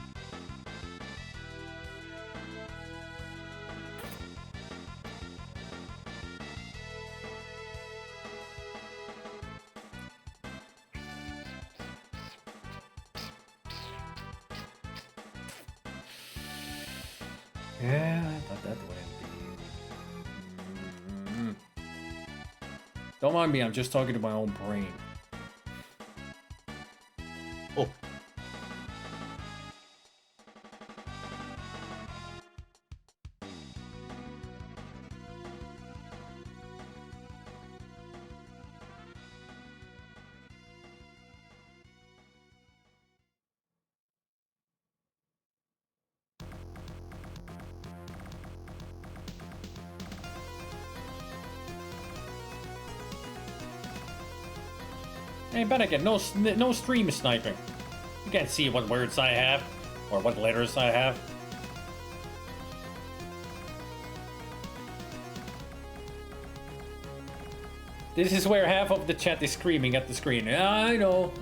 Yeah, I thought that would be. Don't mind me, I'm just talking to my own brain. Oh. Hey, Bennigan, no stream sniping. You can't see what words I have, or what letters I have. This is where half of the chat is screaming at the screen. Yeah, I know.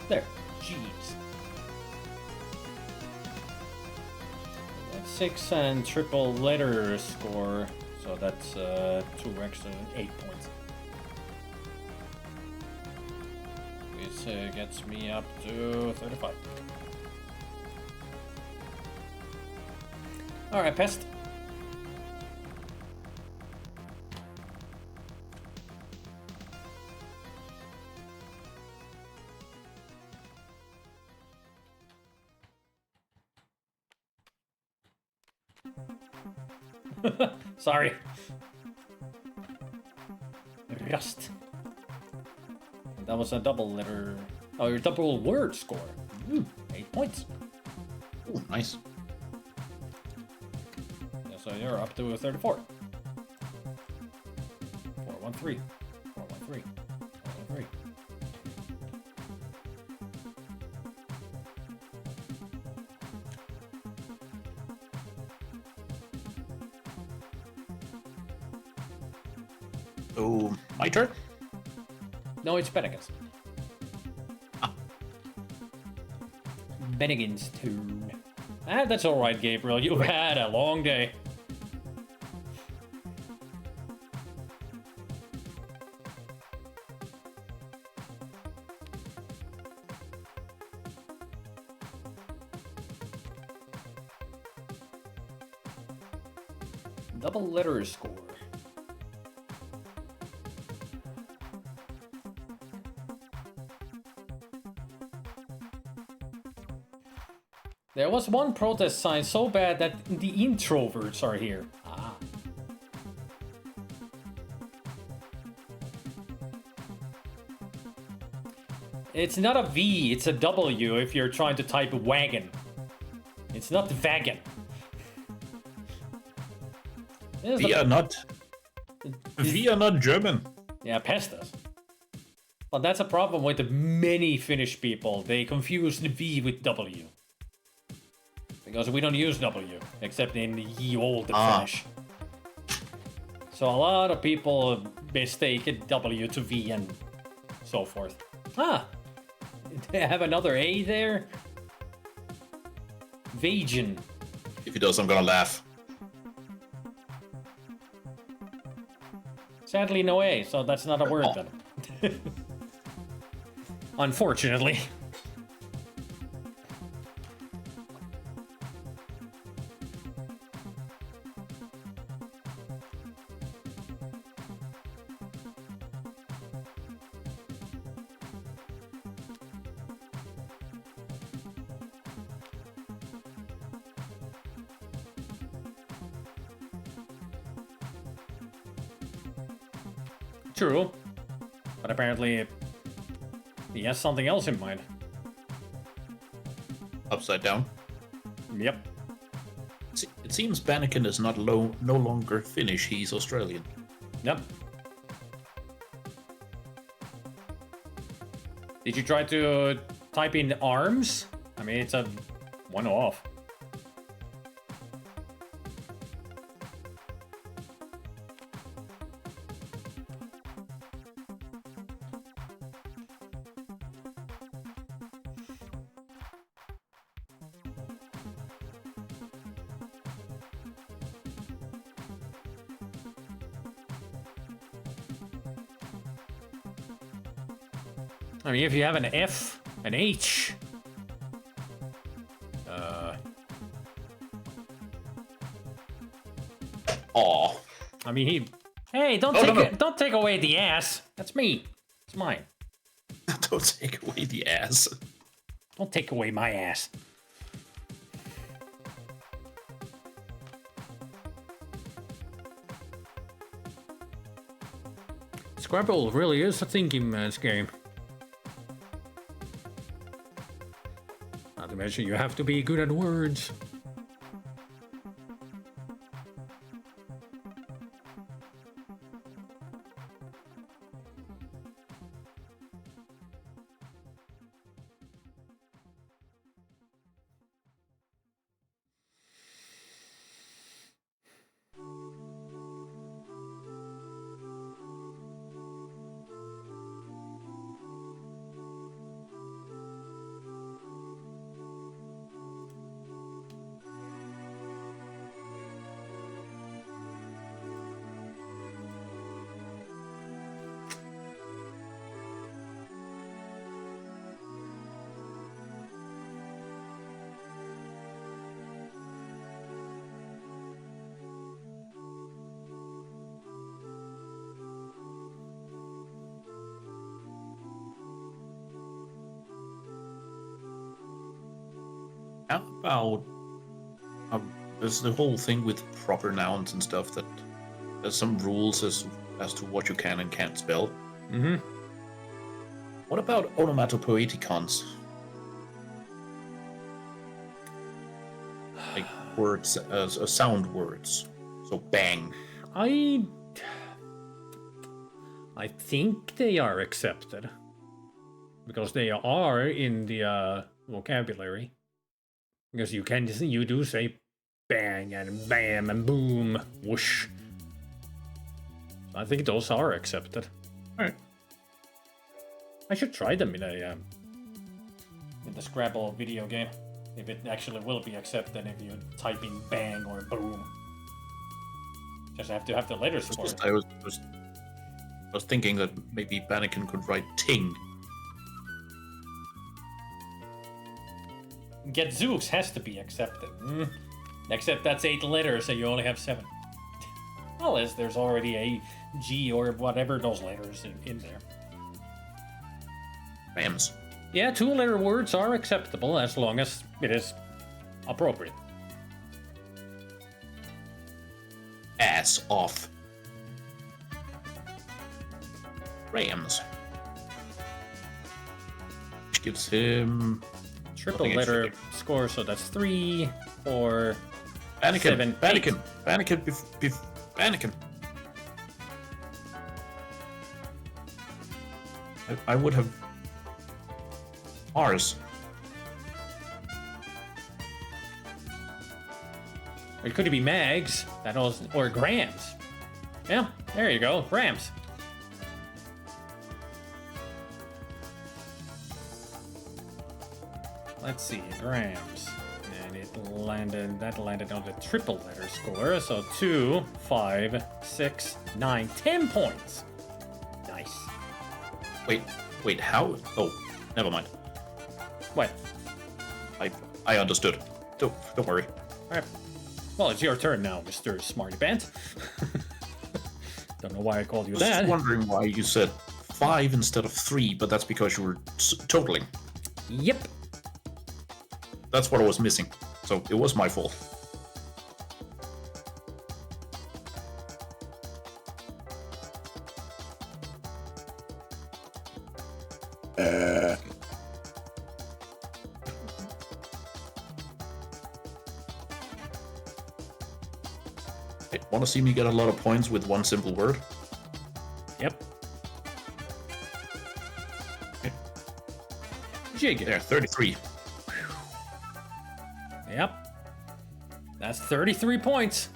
There. Jeez. That's 6 and triple letter score. So that's 2 extra 8 points. This gets me up to 35. Alright, Pest. Sorry. Rust. That was a double letter. Oh, your double word score. 8 points. Oh, nice. Yeah, so you're up to 34. 413. 413. 413. So, my turn? No, it's Bennigan's. Ah. Bennigan's turn. Ah, that's alright, Gabriel. You've had a long day. Double letter score. There was one protest sign so bad that the introverts are here. Ah. It's not a V, it's a W if you're trying to type wagon. It's not wagon. We are not German. Yeah, Pestas. But that's a problem with the many Finnish people. They confuse the V with W. Because we don't use W, except in ye old Finnish. So a lot of people mistake W to V and so forth. Ah! They have another A there? Vagin. If he does, I'm gonna laugh. Sadly, no A, so that's not a word then. Unfortunately. True. But apparently, he has something else in mind. Upside down. Yep. It seems Bannikin is no longer Finnish, he's Australian. Yep. Did you try to type in arms? I mean, it's a one-off. I mean, if you have an F, an H, Aw. I mean, hey, don't take away the ass. That's me. It's mine. Don't take away the ass. Don't take away my ass. Scrabble really is a thinking man's game. Not to mention, you have to be good at words. How about there's the whole thing with proper nouns and stuff that there's some rules as to what you can and can't spell. Mm-hmm. What about onomatopoeticons? Like words as sound words. So bang. I think they are accepted because they are in the vocabulary. Because you do say bang and bam and boom, whoosh. I think those are accepted. All right. I should try them in the Scrabble video game. If it actually will be accepted if you type in bang or boom. Just have to have the letters for it. I was thinking that maybe Bannikin could write ting. Gadzooks has to be accepted. Except that's 8 letters and you only have 7. Unless there's already a G or whatever those letters in there. Rams. Yeah, 2-letter words are acceptable as long as it is appropriate. Ass off. Rams. Which gives him... Triple letter score, so that's 3, 4, Bannikin, 7, Bannikin, 8. Bannikin, Bannikin. I would have R's. Or could it be mags? That also, or grams? Yeah, there you go, grams. Let's see, grams. And that landed on the triple letter score. So 2, 5, 6, 9, 10 points. Nice. Wait, how? Oh, never mind. What? I understood. Don't worry. Alright. Well, it's your turn now, Mr. Smarty Pants. Don't know why I called you I was that. just wondering why you said 5 instead of 3, but that's because you were totaling. Yep. That's what I was missing. So it was my fault. Want to see me get a lot of points with one simple word? Yep. Okay. Jig. There, 33. Yep. That's 33 points.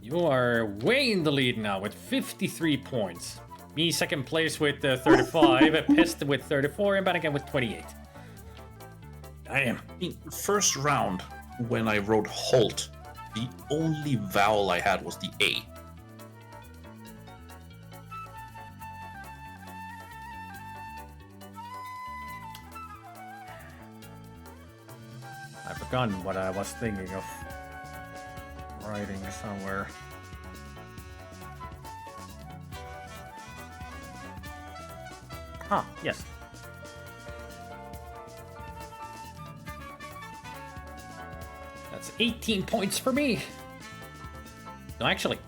You are way in the lead now with 53 points. Me second place with 35, Pest with 34, and Bannigan with 28. Damn. In the first round, when I wrote halt, the only vowel I had was the A. I've forgotten what I was thinking of writing somewhere. Ah, yes. That's 18 points for me. No, actually.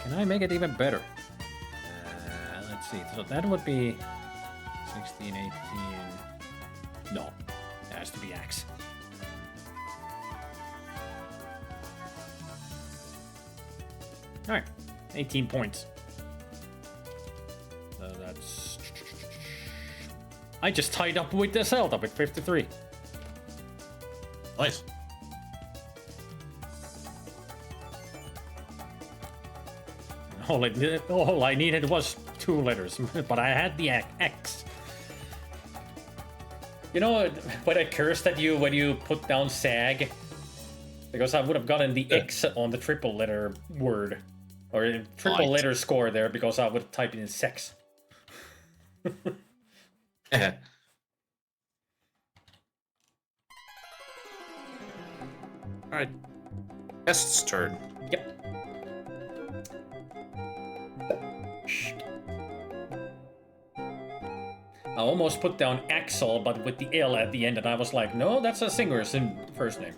Can I make it even better? Let's see. So that would be 16, 18. No, it has to be X. All right, 18 points. So that's... I just tied up with the Zelda with 53. Nice. All I needed was 2 letters, but I had the X. You know what I cursed at you when you put down SAG? Because I would have gotten the X on the triple letter word. Or triple letter score there because I would have typed in sex. Alright. Pest's turn. Yep. I almost put down Axel, but with the L at the end, and I was like, no, that's a singer's first name.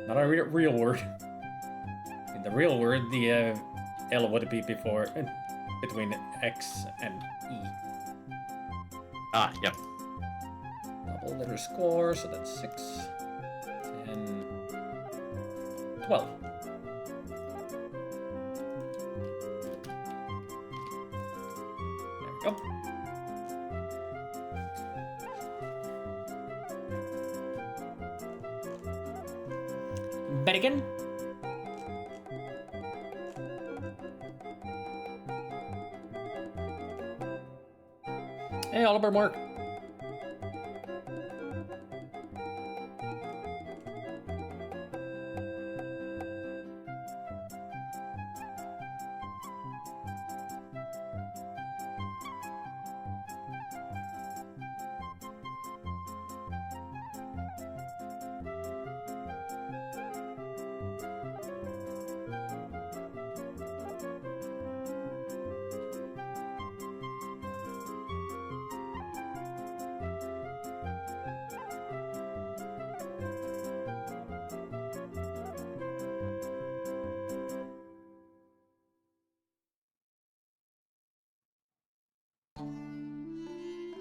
Not a real word. In the real word, the L would be before, between X and E. Ah, yep. Double letter score, so that's 6, 10, 12. There we go. Bennigan. Hey, Oliver Mark.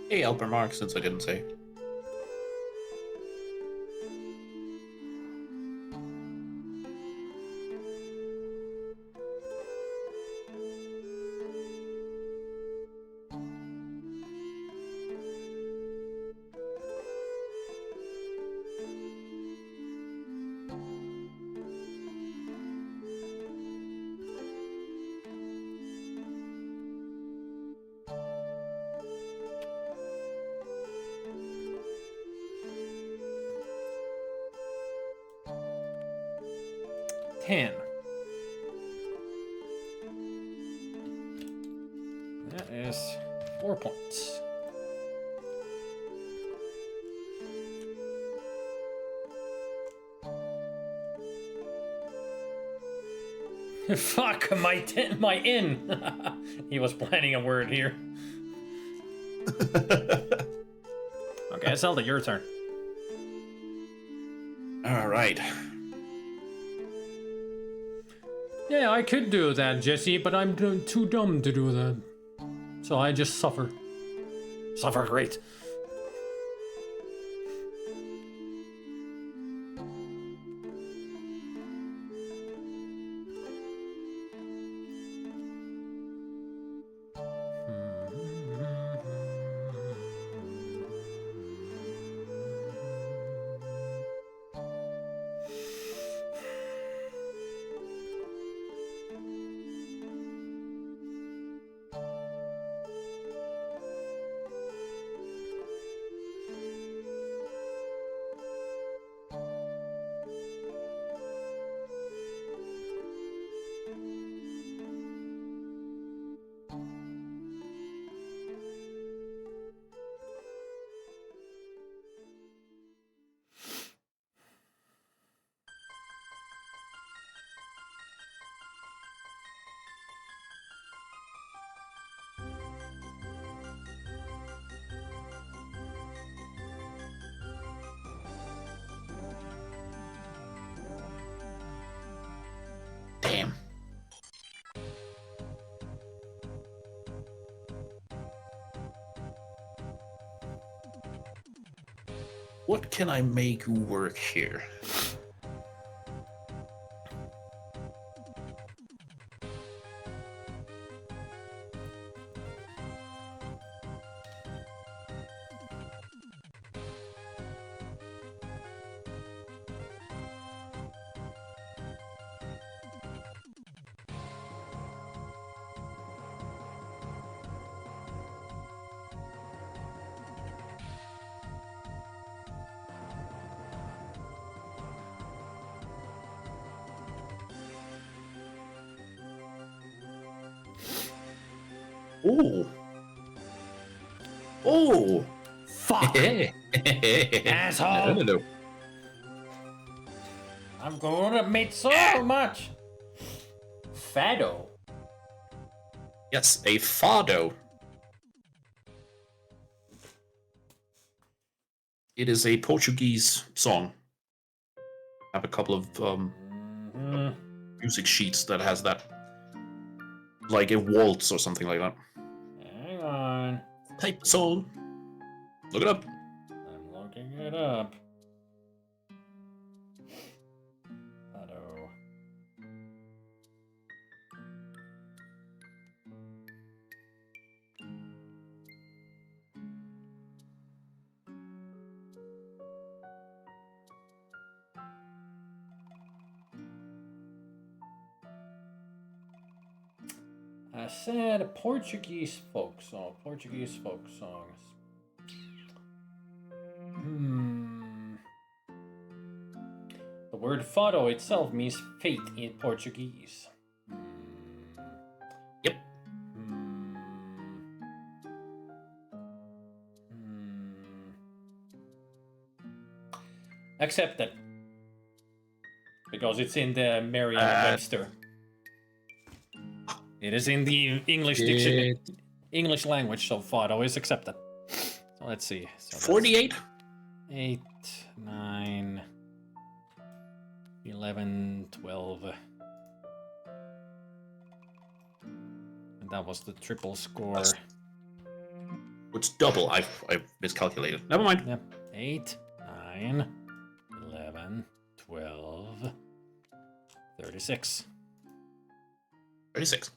Hey, Albert Mark, since I didn't say. That is 4 points. Fuck my in. He was planning a word here. Okay, Zelda, your turn. All right. Yeah, I could do that, Jesse, but I'm too dumb to do that. So I just suffer. Suffer great. What can I make work here? Oh. Oh. Fuck! Asshole! No. I'm gonna admit so much. Fado. Yes, a fado. It is a Portuguese song. I have a couple of music sheets that has that, like a waltz or something like that. Hang on. Type soul. Look it up. I'm looking it up. Fado. I said Portuguese folk song. Portuguese folk songs. The word fado itself means fate in Portuguese. Yep. Accepted. Because it's in the Merriam-Webster. It is in the English dictionary, English language, so fado is accepted. So let's see. So 48? 8, 9, 11, 12. And that was the triple score. It's double. I've miscalculated. Never mind. Yep. 8, 9, 11, 12, 36. 36.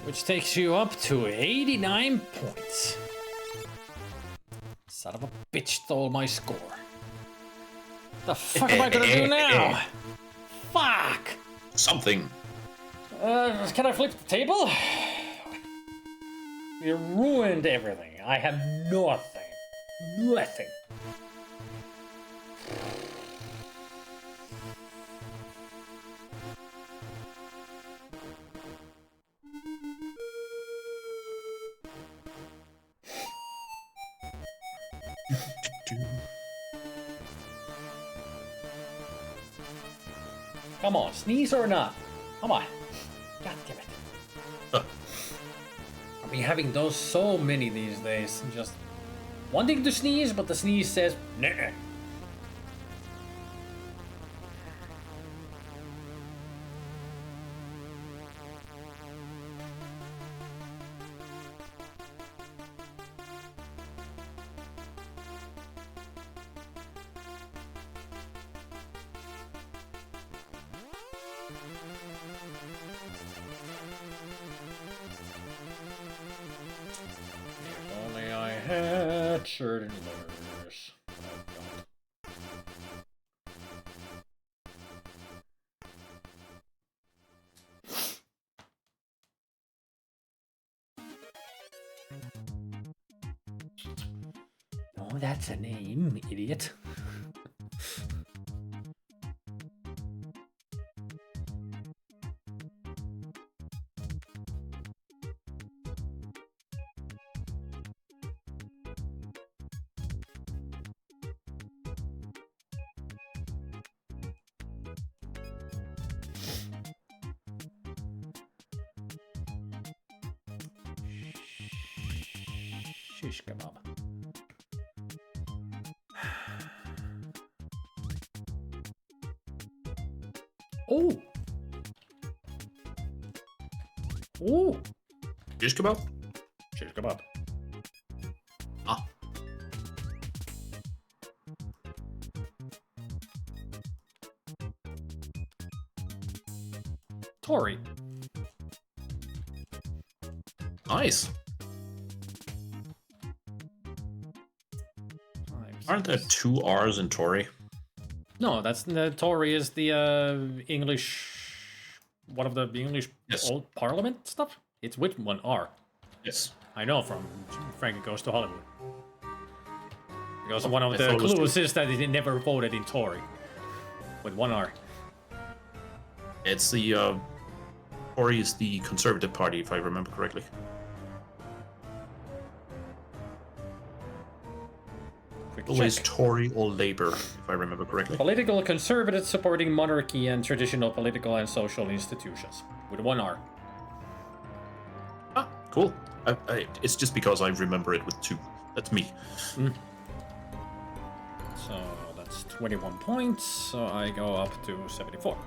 Which takes you up to 89 points. Son of a bitch stole my score. The fuck am I gonna do now? Fuck! Something. Can I flip the table? You ruined everything. I have nothing. Nothing. Come on, sneeze or not? Come on. God damn it. I've been having those so many these days. Just wanting to sneeze, but the sneeze says, nah. If only I had certain letters. Oh, that's a name, idiot. Shish kebab. Oh! Oh! Shish kebab? look him up. Ah. Tori. Nice. Aren't there 2 R's in Tori? No, that's Tori is the English, one of the English old Parliament stuff. It's with 1 R. Yes. I know from Frankie Goes to Hollywood. Because one of the clues is that he never voted in Tory with 1 R. It's the Tory is the Conservative Party, if I remember correctly. Always Tory or Labour, if I remember correctly. Political conservative supporting monarchy and traditional political and social institutions with 1 R. Ah, cool. It's just because I remember it with 2. That's me. So that's 21 points. So I go up to 74.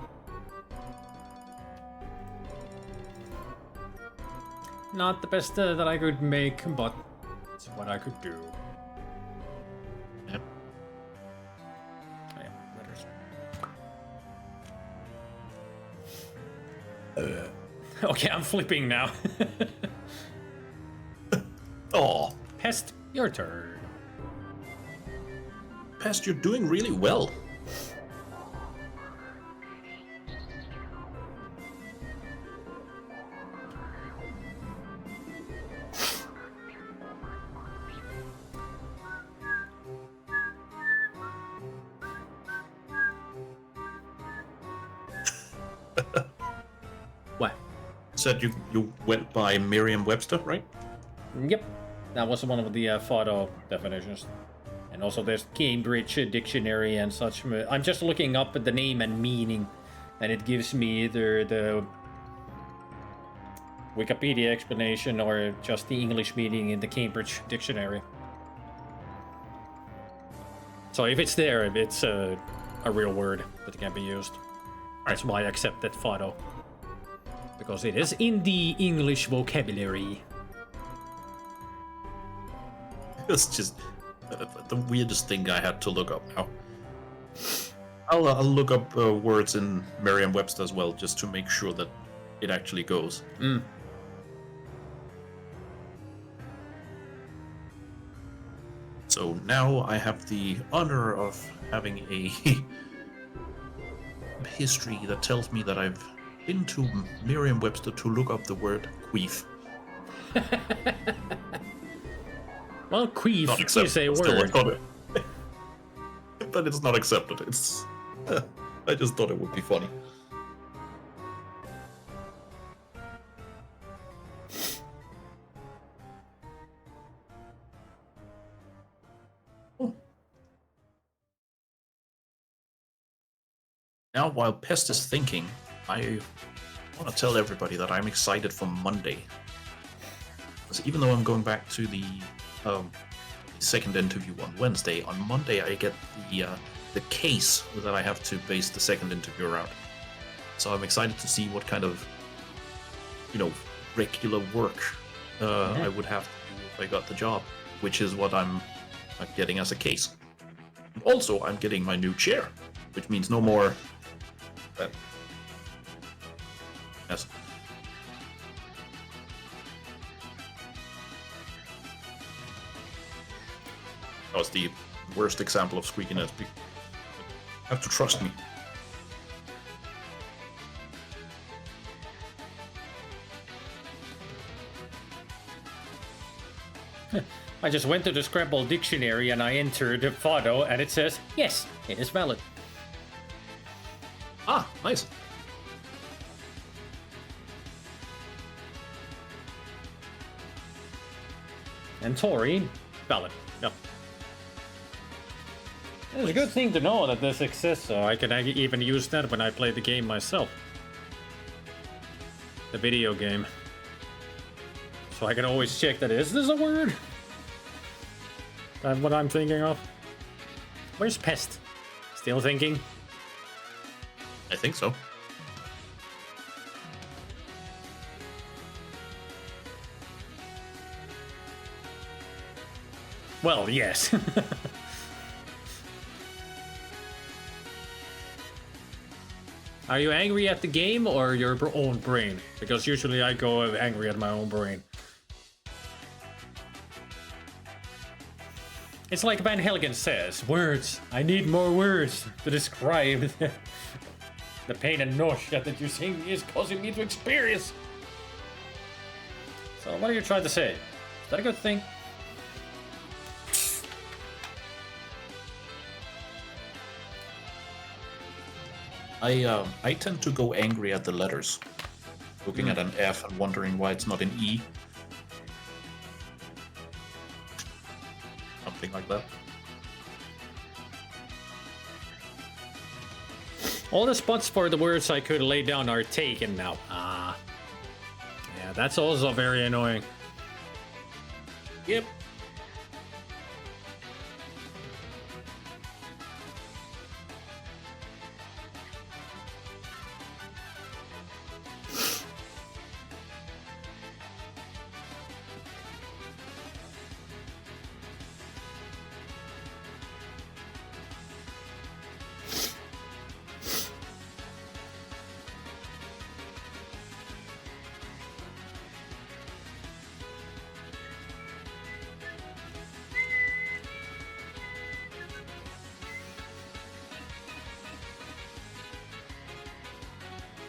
Not the best that I could make, but it's what I could do. Yep. Oh, yeah, letters. Okay, I'm flipping now. Oh, Pest, your turn. Pest, you're doing really well. What? Said you went by Merriam-Webster, right? Yep. That was one of the photo definitions. And also there's Cambridge Dictionary and such. I'm just looking up at the name and meaning, and it gives me either the Wikipedia explanation or just the English meaning in the Cambridge Dictionary. So if it's there, it's a real word that can be used. That's why I accepted photo. Because it is in the English vocabulary. It's just the weirdest thing I had to look up now. I'll look up words in Merriam-Webster as well, just to make sure that it actually goes. So now I have the honor of having a history that tells me that I've been to Merriam-Webster to look up the word queef. Well, queef is a word. But it's not accepted. It's. I just thought it would be funny. Now, while Pest is thinking, I want to tell everybody that I'm excited for Monday. Because even though I'm going back to the second interview on Wednesday, on Monday I get the case that I have to base the second interview around. So I'm excited to see what kind of, regular work I would have to do if I got the job, which is what I'm getting as a case. Also, I'm getting my new chair, which means no more. Yes. That was the worst example of squeakiness. You have to trust me. I just went to the Scrabble dictionary and I entered the photo and it says, yes, it is valid. Ah, nice. And Tori, valid. No. It's a good thing to know that this exists, so I can even use that when I play the game myself. The video game. So I can always check that, is this a word? That's what I'm thinking of. Where's Pest? Still thinking? I think so. Well, yes. Are you angry at the game or your own brain? Because usually I go angry at my own brain. It's like Van Halen says, words. I need more words to describe the pain and nausea that you saying is causing me to experience. So what are you trying to say? Is that a good thing? I tend to go angry at the letters, looking at an F and wondering why it's not an E. Something like that. All the spots for the words I could lay down are taken now. Yeah, that's also very annoying. Yep.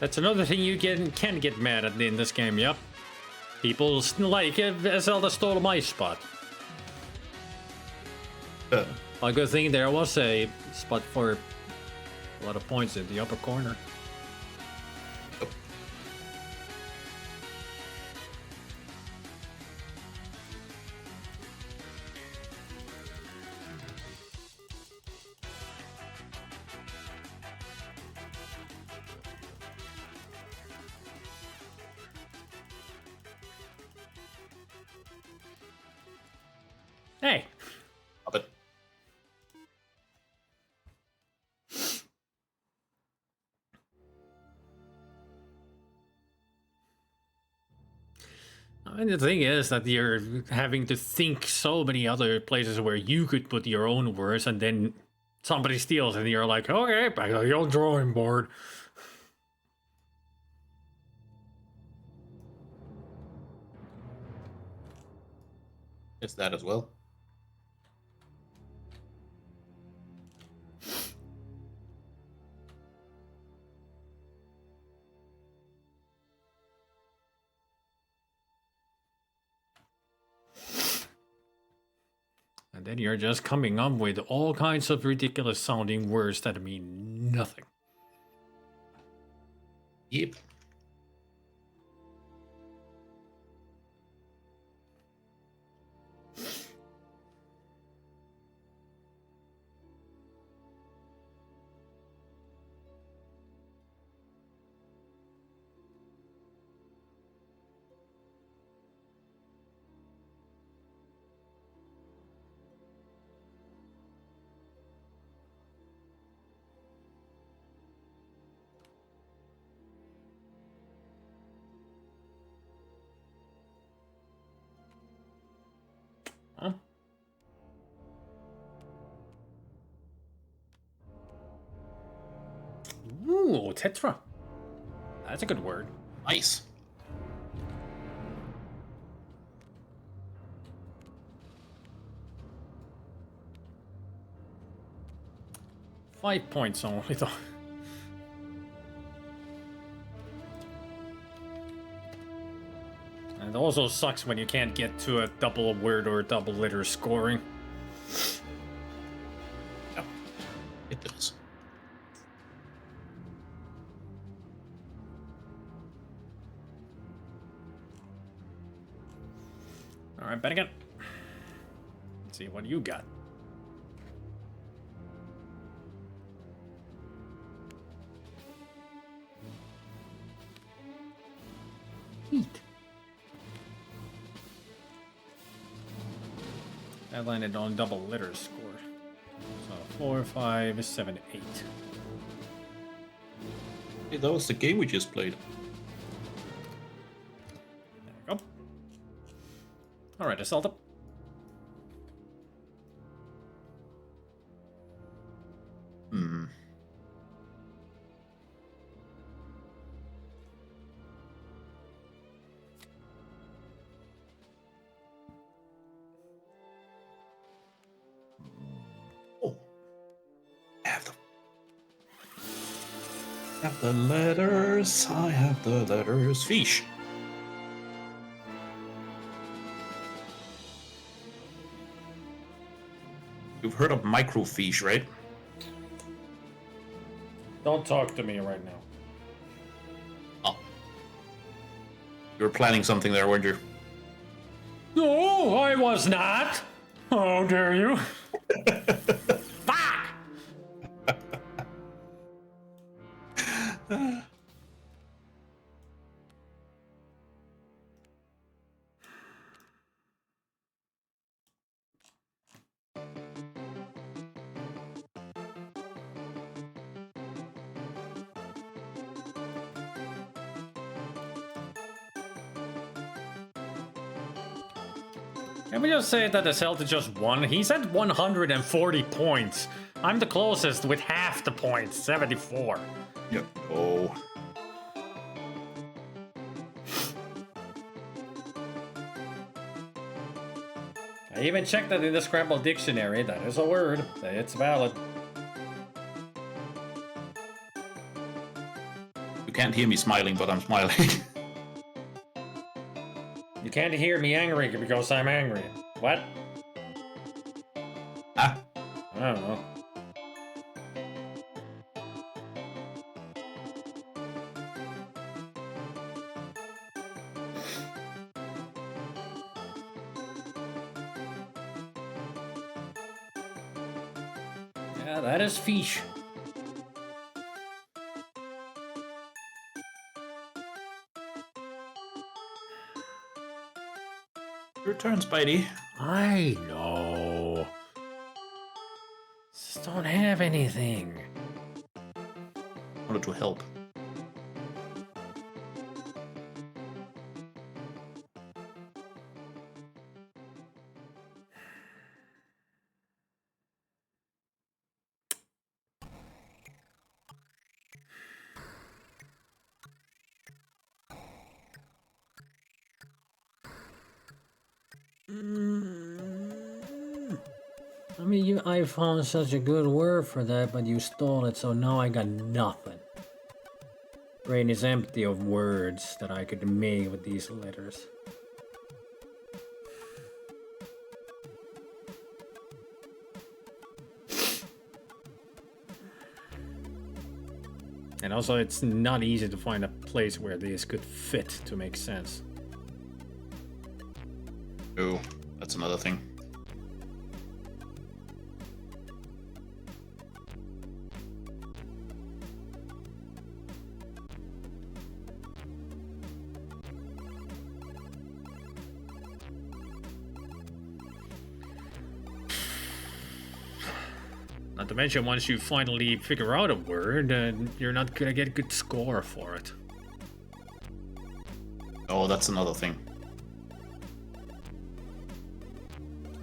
That's another thing you can get mad at in this game, yep. People like Zelda stole my spot. A good thing there was a spot for a lot of points in the upper corner. Hey. But I mean, the thing is that you're having to think so many other places where you could put your own words, and then somebody steals it, and you're like, okay, back to your drawing board. it's that as well. And then you're just coming up with all kinds of ridiculous sounding words that mean nothing. Yep. Huh? Ooh, tetra. That's a good word. Nice. Five points only, though. And it also sucks when you can't get to a double word or double letter scoring. Yeah, it does. Alright, bet again. Let's see what you got. Heat. That landed on double letter score. So 4, 5, 7, 8. Hey, that was the game we just played. There we go. Alright, Assaulta. Have the letters. I have the letters. Fish. You've heard of microfiche, right? Don't talk to me right now. Oh. You were planning something there, weren't you? No, I was not. How dare you? Fuck! Can we just say that the Celtic just won? He's at 140 points. I'm the closest with half the points, 74. Yep. Oh. I even checked that in the Scrabble dictionary. That is a word. It's valid. You can't hear me smiling, but I'm smiling. You can't hear me angry because I'm angry. What? Ah. I don't know. Yeah, that is fish. Your turn, Spidey. I know. Just don't have anything. Wanted to help. I mean, I found such a good word for that, but you stole it, so now I got nothing. Brain is empty of words that I could make with these letters. And also, it's not easy to find a place where this could fit to make sense. Oh, that's another thing. Not to mention, once you finally figure out a word, you're not gonna get a good score for it. Oh, that's another thing.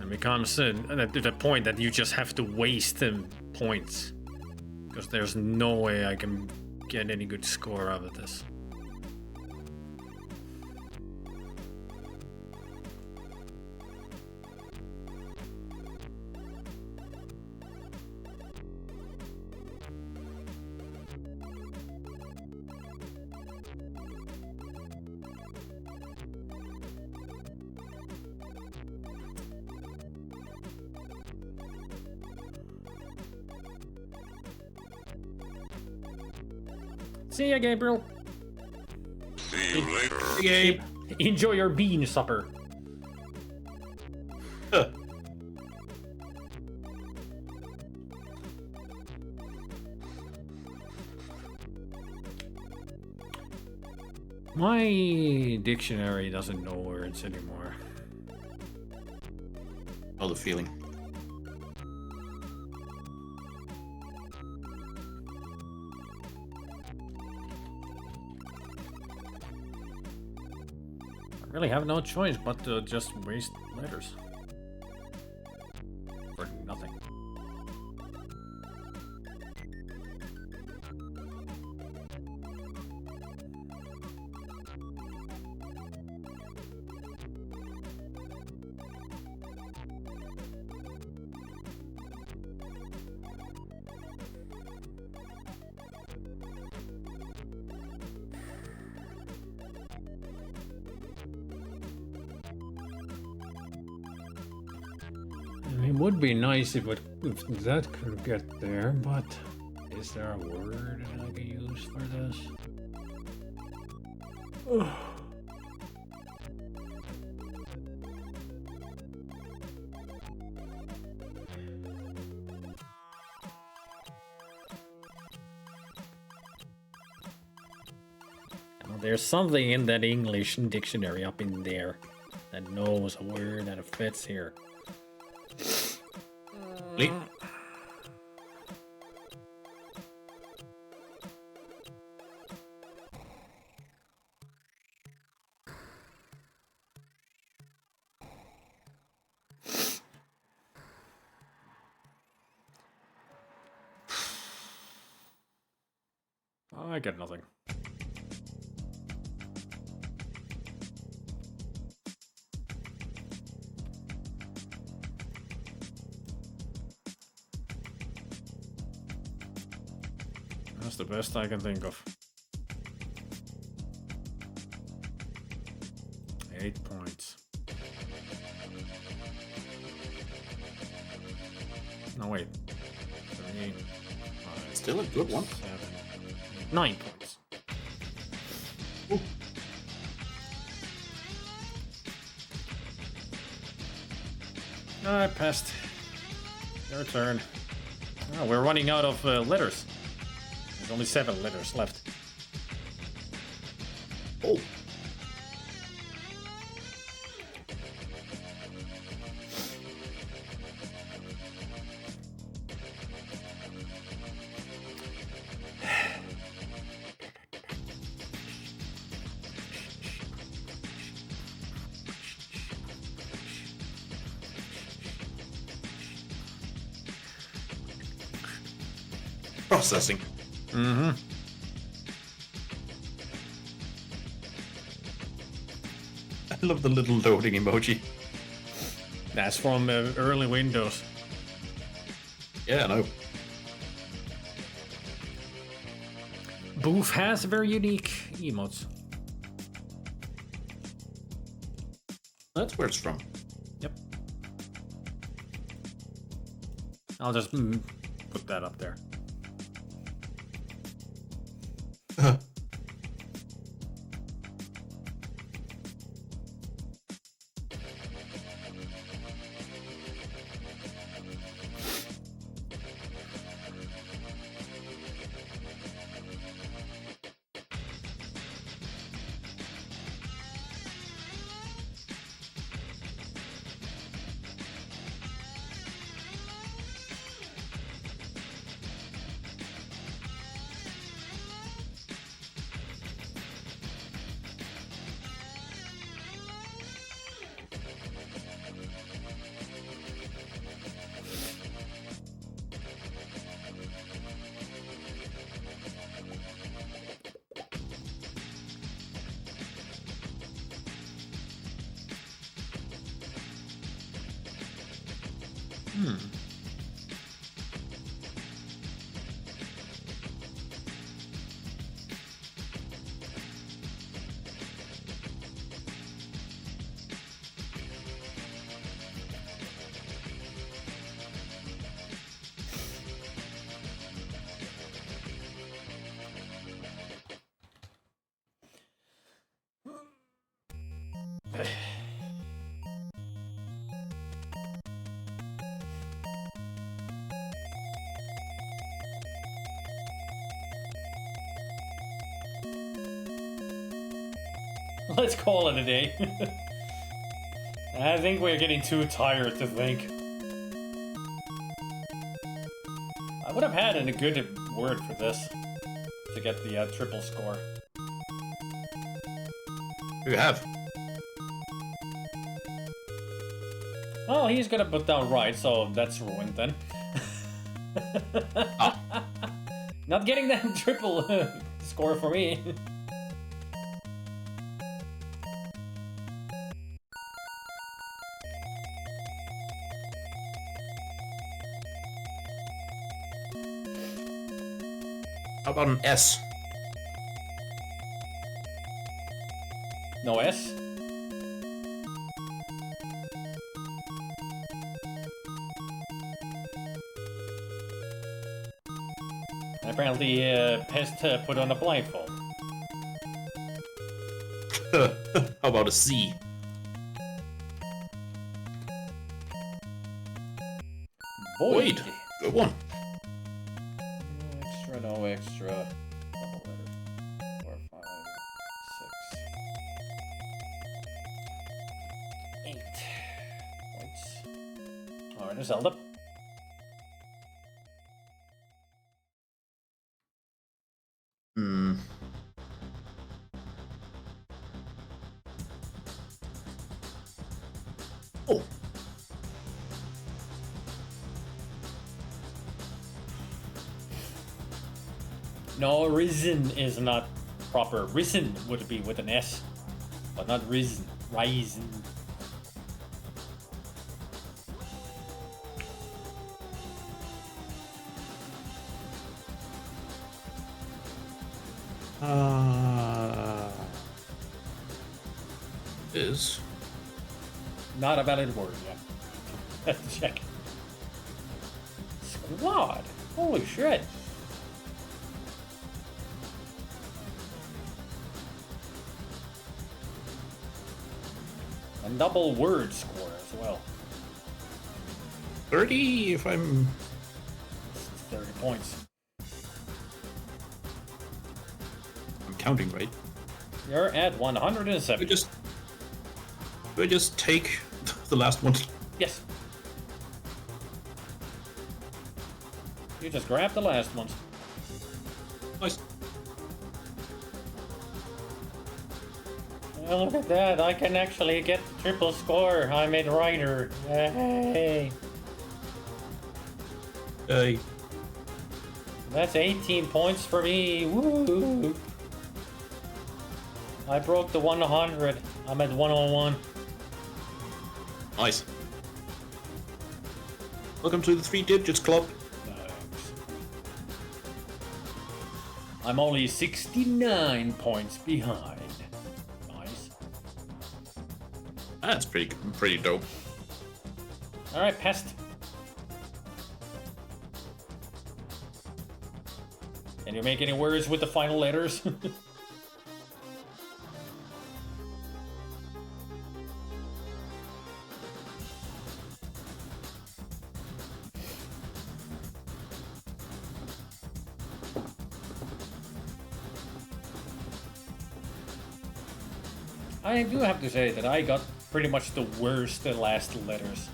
It becomes to the point that you just have to waste points. Because there's no way I can get any good score out of this. See ya, Gabriel. See you later. Gabe. Enjoy your bean supper. Huh. My dictionary doesn't know words anymore. Know the feeling. I really have no choice but to just waste letters. For nothing. would be nice if that could get there, but is there a word that I could use for this? There's something in that English dictionary up in there that knows a word that fits here. Lee? I get nothing. That's the best I can think of. 8 points. No, wait. 3, 5, Still a good one. 7, 9 points. Ooh. I passed. Your turn. Oh, we're running out of letters. There's only 7 letters left. Oh. Processing. Mm-hmm. I love the little loading emoji. That's from early Windows. Yeah, I know. Booth has very unique emotes. That's where it's from. Yep. I'll just put that up there. Let's call it a day. I think we're getting too tired to think. I would have had a good word for this to get the triple score. You have. Well, he's gonna put down right, so that's ruined then. Not getting that triple score for me. How about an S? No S? Apparently, Pest put on a blindfold. How about a C? Void. Good one. Extra, no extra. Double letter. 4, 5, 6, 8 points. Alright, there's Zelda. Oh. No, risen is not proper. Risen would be with an S, but not risen. Risen. Is Not a valid word yet. Let's check. Squad. Holy shit. A double word score as well. 30 if I'm... 30 points. I'm counting right. You're at 107. Do I just take the last one? Yes. You just grab the last ones. Nice. Oh, look at that. I can actually get the triple score. I made Ryder. Hey. Hey. That's 18 points for me. Woo! I broke the 100. I'm at 101. Nice. Welcome to the 3 Digits Club. Thanks. I'm only 69 points behind. Nice. That's pretty dope. Alright, Pest. Can you make any words with the final letters? I do have to say that I got pretty much the worst last letters.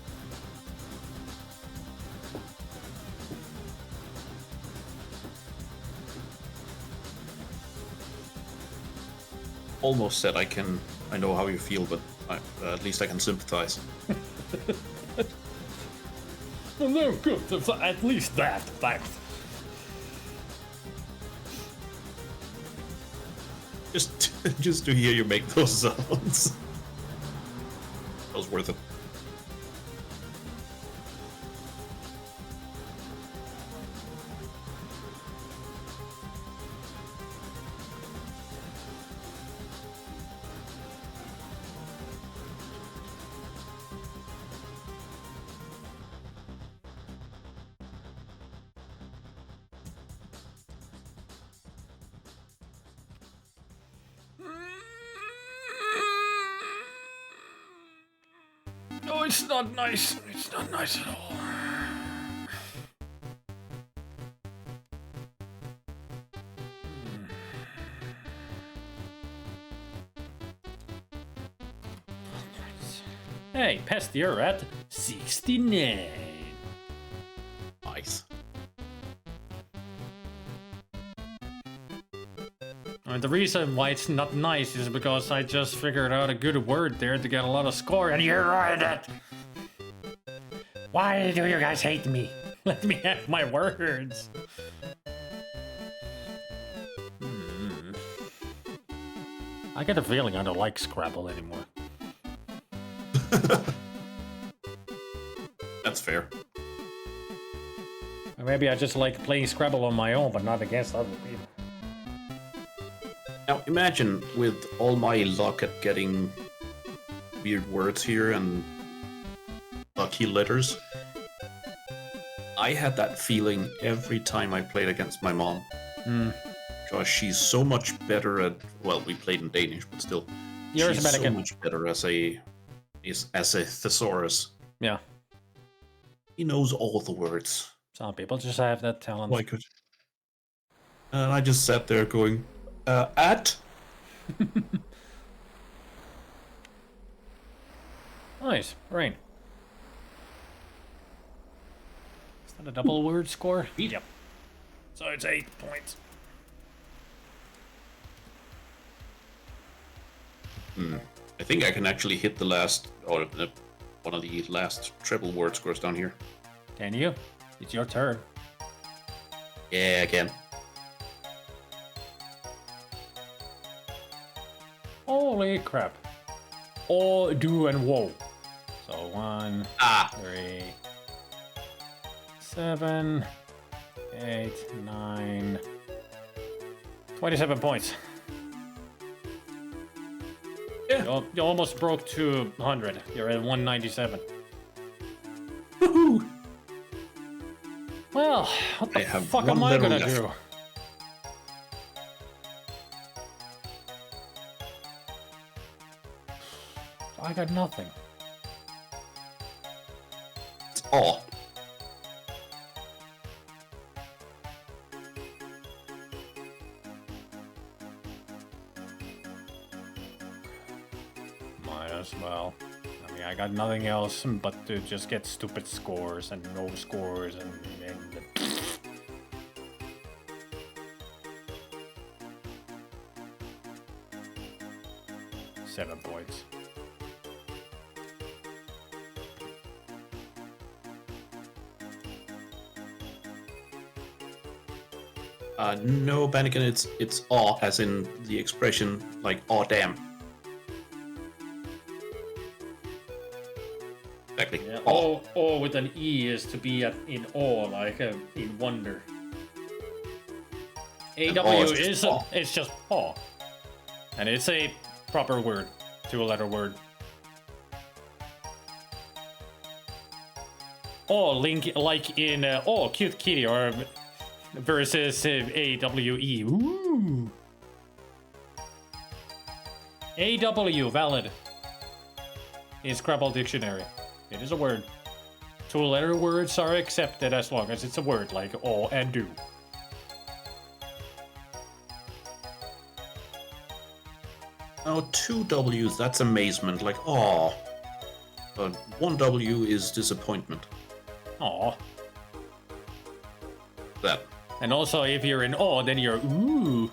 Almost said I know how you feel, but at least I can sympathize. No, good. At least that fact. Just to hear you make those sounds. That was worth it. No, it's not nice. It's not nice at all. Hey, Pest, you're at 69. Nice. And the reason why it's not nice is because I just figured out a good word there to get a lot of score, and you ruined it! Why do you guys hate me? Let me have my words. I get a feeling I don't like Scrabble anymore. That's fair. Or maybe I just like playing Scrabble on my own, but not against other people. Now imagine, with all my luck at getting weird words here and lucky letters, I had that feeling every time I played against my mom. Because she's so much better at, well, we played in Danish, but still. You're she's so much better as a thesaurus. Yeah. He knows all the words. Some people just have that talent. Why could? And I just sat there going, at? Nice, rain. Is that a double word score? Yep. So it's 8 points. I think I can actually hit the last, or one of the last triple word scores down here. Can you? It's your turn. Yeah, I can. Holy crap. All, do, and whoa. So 1, 3, 7, 8, 9, 27 points. Yeah. You almost broke 200. You're at 197. Woohoo! Well, what the have fuck one am I letter gonna left. do? I got nothing. It's all. Might as well. I mean, I got nothing else but to just get stupid scores and no scores and 7 points. No, Bannigan, it's aw, as in the expression, like, aw damn. Exactly. Yeah, Aw. awe with an E is to be in awe, like in wonder. AW is just awe. It's just awe. And it's a proper word, 2-letter word. Awe, link like in awe, cute kitty, or versus AWE. Ooh. AW, valid. In Scrabble Dictionary. It is a word. 2-letter words are accepted as long as it's a word, like awe and do. Oh, 2 W's, that's amazement, like, aw. But 1 W is disappointment. Aw. That. And also, if you're in awe, then you're ooh.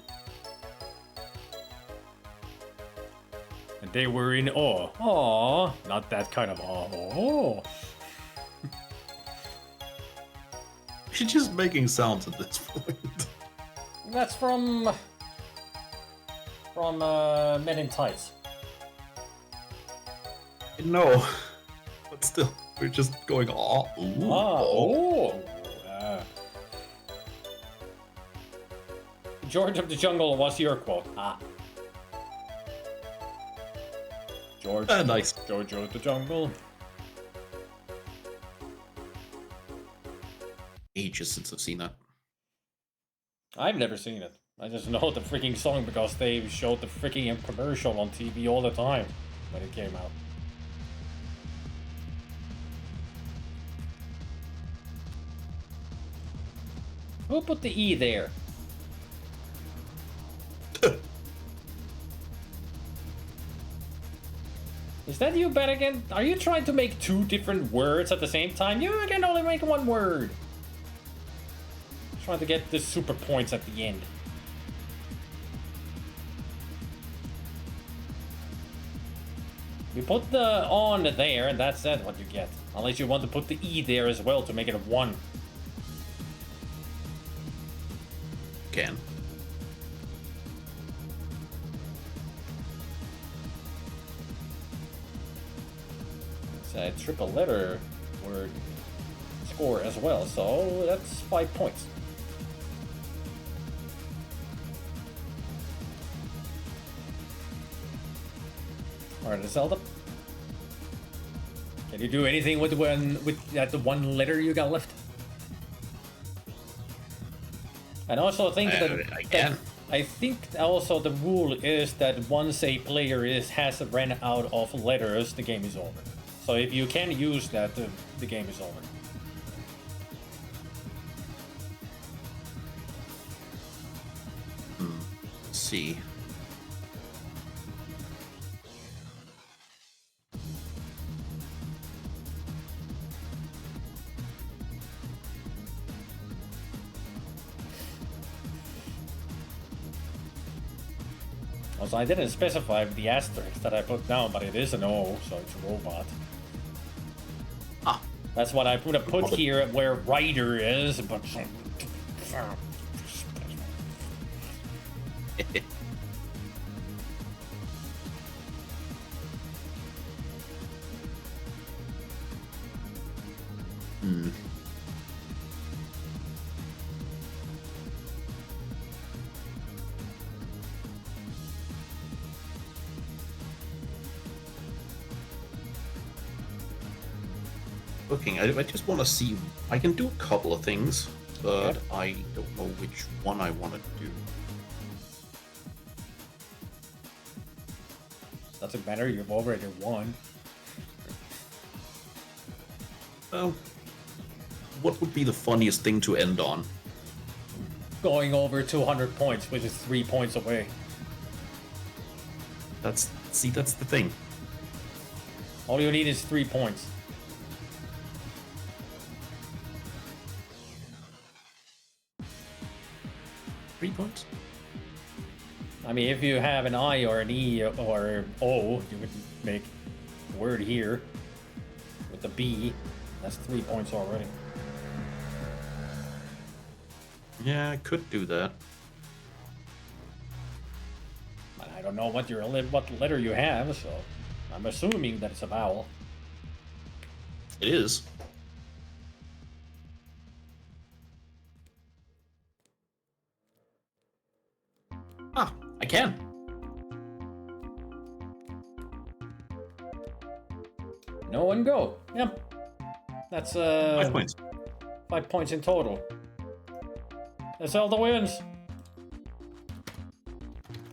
And they were in awe. Aw. Not that kind of awe. Oh. She's just making sounds at this point. That's from Men in Tights. No. But still, we're just going, aw, ooh, Oh. George of the Jungle, what's your quote? George. Nice. George of the Jungle. Ages since I've seen that. I've never seen it. I just know the freaking song because they showed the freaking commercial on TV all the time when it came out. Who put the E there? Is that you, Bennigan? Are you trying to make 2 different words at the same time? You can only make 1 word. Trying to get the super points at the end. You put the on there, and that's it, what you get. Unless you want to put the E there as well to make it a 1. Can. It's a triple letter word score as well, so that's 5 points. Alright, Zelda. Can you do anything with that 1 letter you got left? And also think I I think also the rule is that once a player has ran out of letters, the game is over. So if you can use that, the game is over. Let's see. Also, I didn't specify the asterisk that I put down, but it is an O, so it's a robot. Ah. That's what I would have put here where writer is, but... Looking, I just want to see. I can do a couple of things, but I don't know which one I want to do. Doesn't matter, you've already won. Well, what would be the funniest thing to end on? Going over 200 points, which is 3 points away. That's the thing. All you need is 3 points. I mean, if you have an I or an E or O, you would make the word here with the B. That's 3 points already. Yeah, I could do that. But I don't know what letter you have, so I'm assuming that it's a vowel. It is. Ah, I can. No one go. Yep. That's 5 points. 5 points in total. Zelda wins.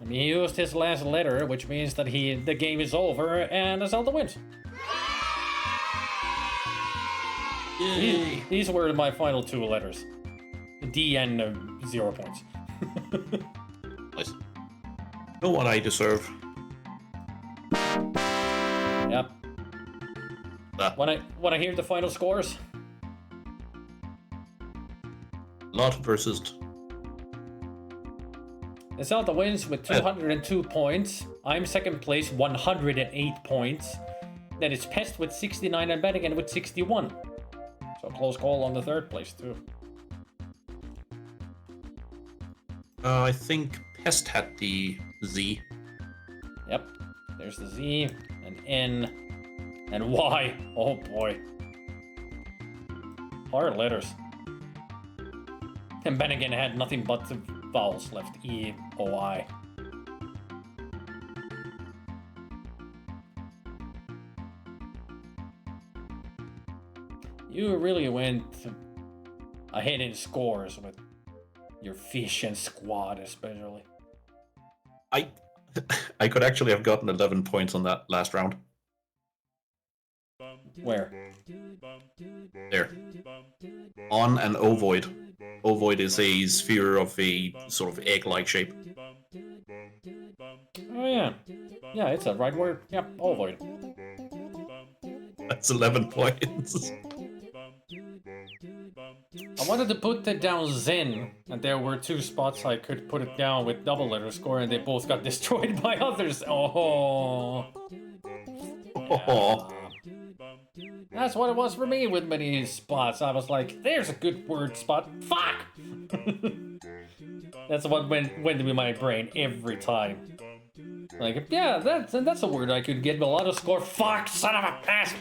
And he used his last letter, which means that the game is over and Zelda wins. Yay. These were my final 2 letters. D and 0 points. Nice. Know what I deserve. Yep. When I hear the final scores? Lot versus. Zelda wins with 202 points. I'm second place, 108 points. Then it's Pest with 69 and Bennigan with 61. So close call on the third place too. I think Pest had the Z. Yep. There's the Z, and N, and Y. Oh boy. Hard letters. And Bennigan had nothing but the vowels left. E, O, I. You really went ahead in scores with your fish and squad, especially. I could actually have gotten 11 points on that last round. Where? There. On an ovoid. Ovoid is a sphere of a sort of egg-like shape. Oh yeah. Yeah, it's a right word. Yep, ovoid. That's 11 points. I wanted to put it down Zen, and there were 2 spots I could put it down with double letter score, and they both got destroyed by others. Oh. Oh. That's what it was for me with many spots. I was like, there's a good word spot. Fuck! That's what went through my brain every time. Like, yeah, that's a word I could get a lot of score. Fuck, son of a ass!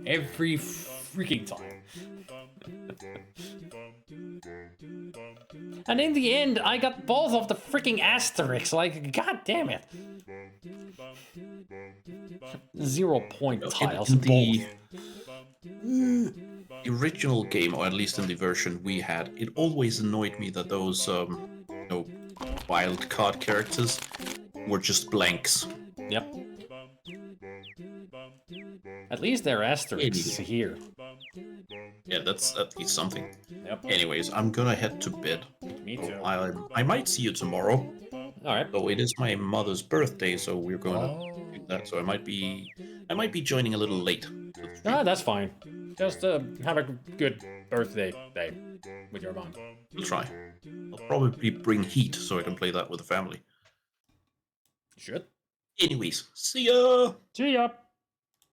Every freaking time. And in the end, I got both of the freaking asterisks. Like, god damn it. 0 point tiles. In the original game, or at least in the version we had, it always annoyed me that those wild card characters were just blanks. Yep. At least they're asterisks here. Yeah, that's at least something. Yep. Anyways, I'm gonna head to bed. Me too. I might see you tomorrow. Alright. Though it is my mother's birthday, so we're gonna do that. So I might be joining a little late. Ah, that's fine. Just have a good birthday day with your mom. We'll try. I'll probably bring Heat so I can play that with the family. Should. Anyways, see ya! See ya!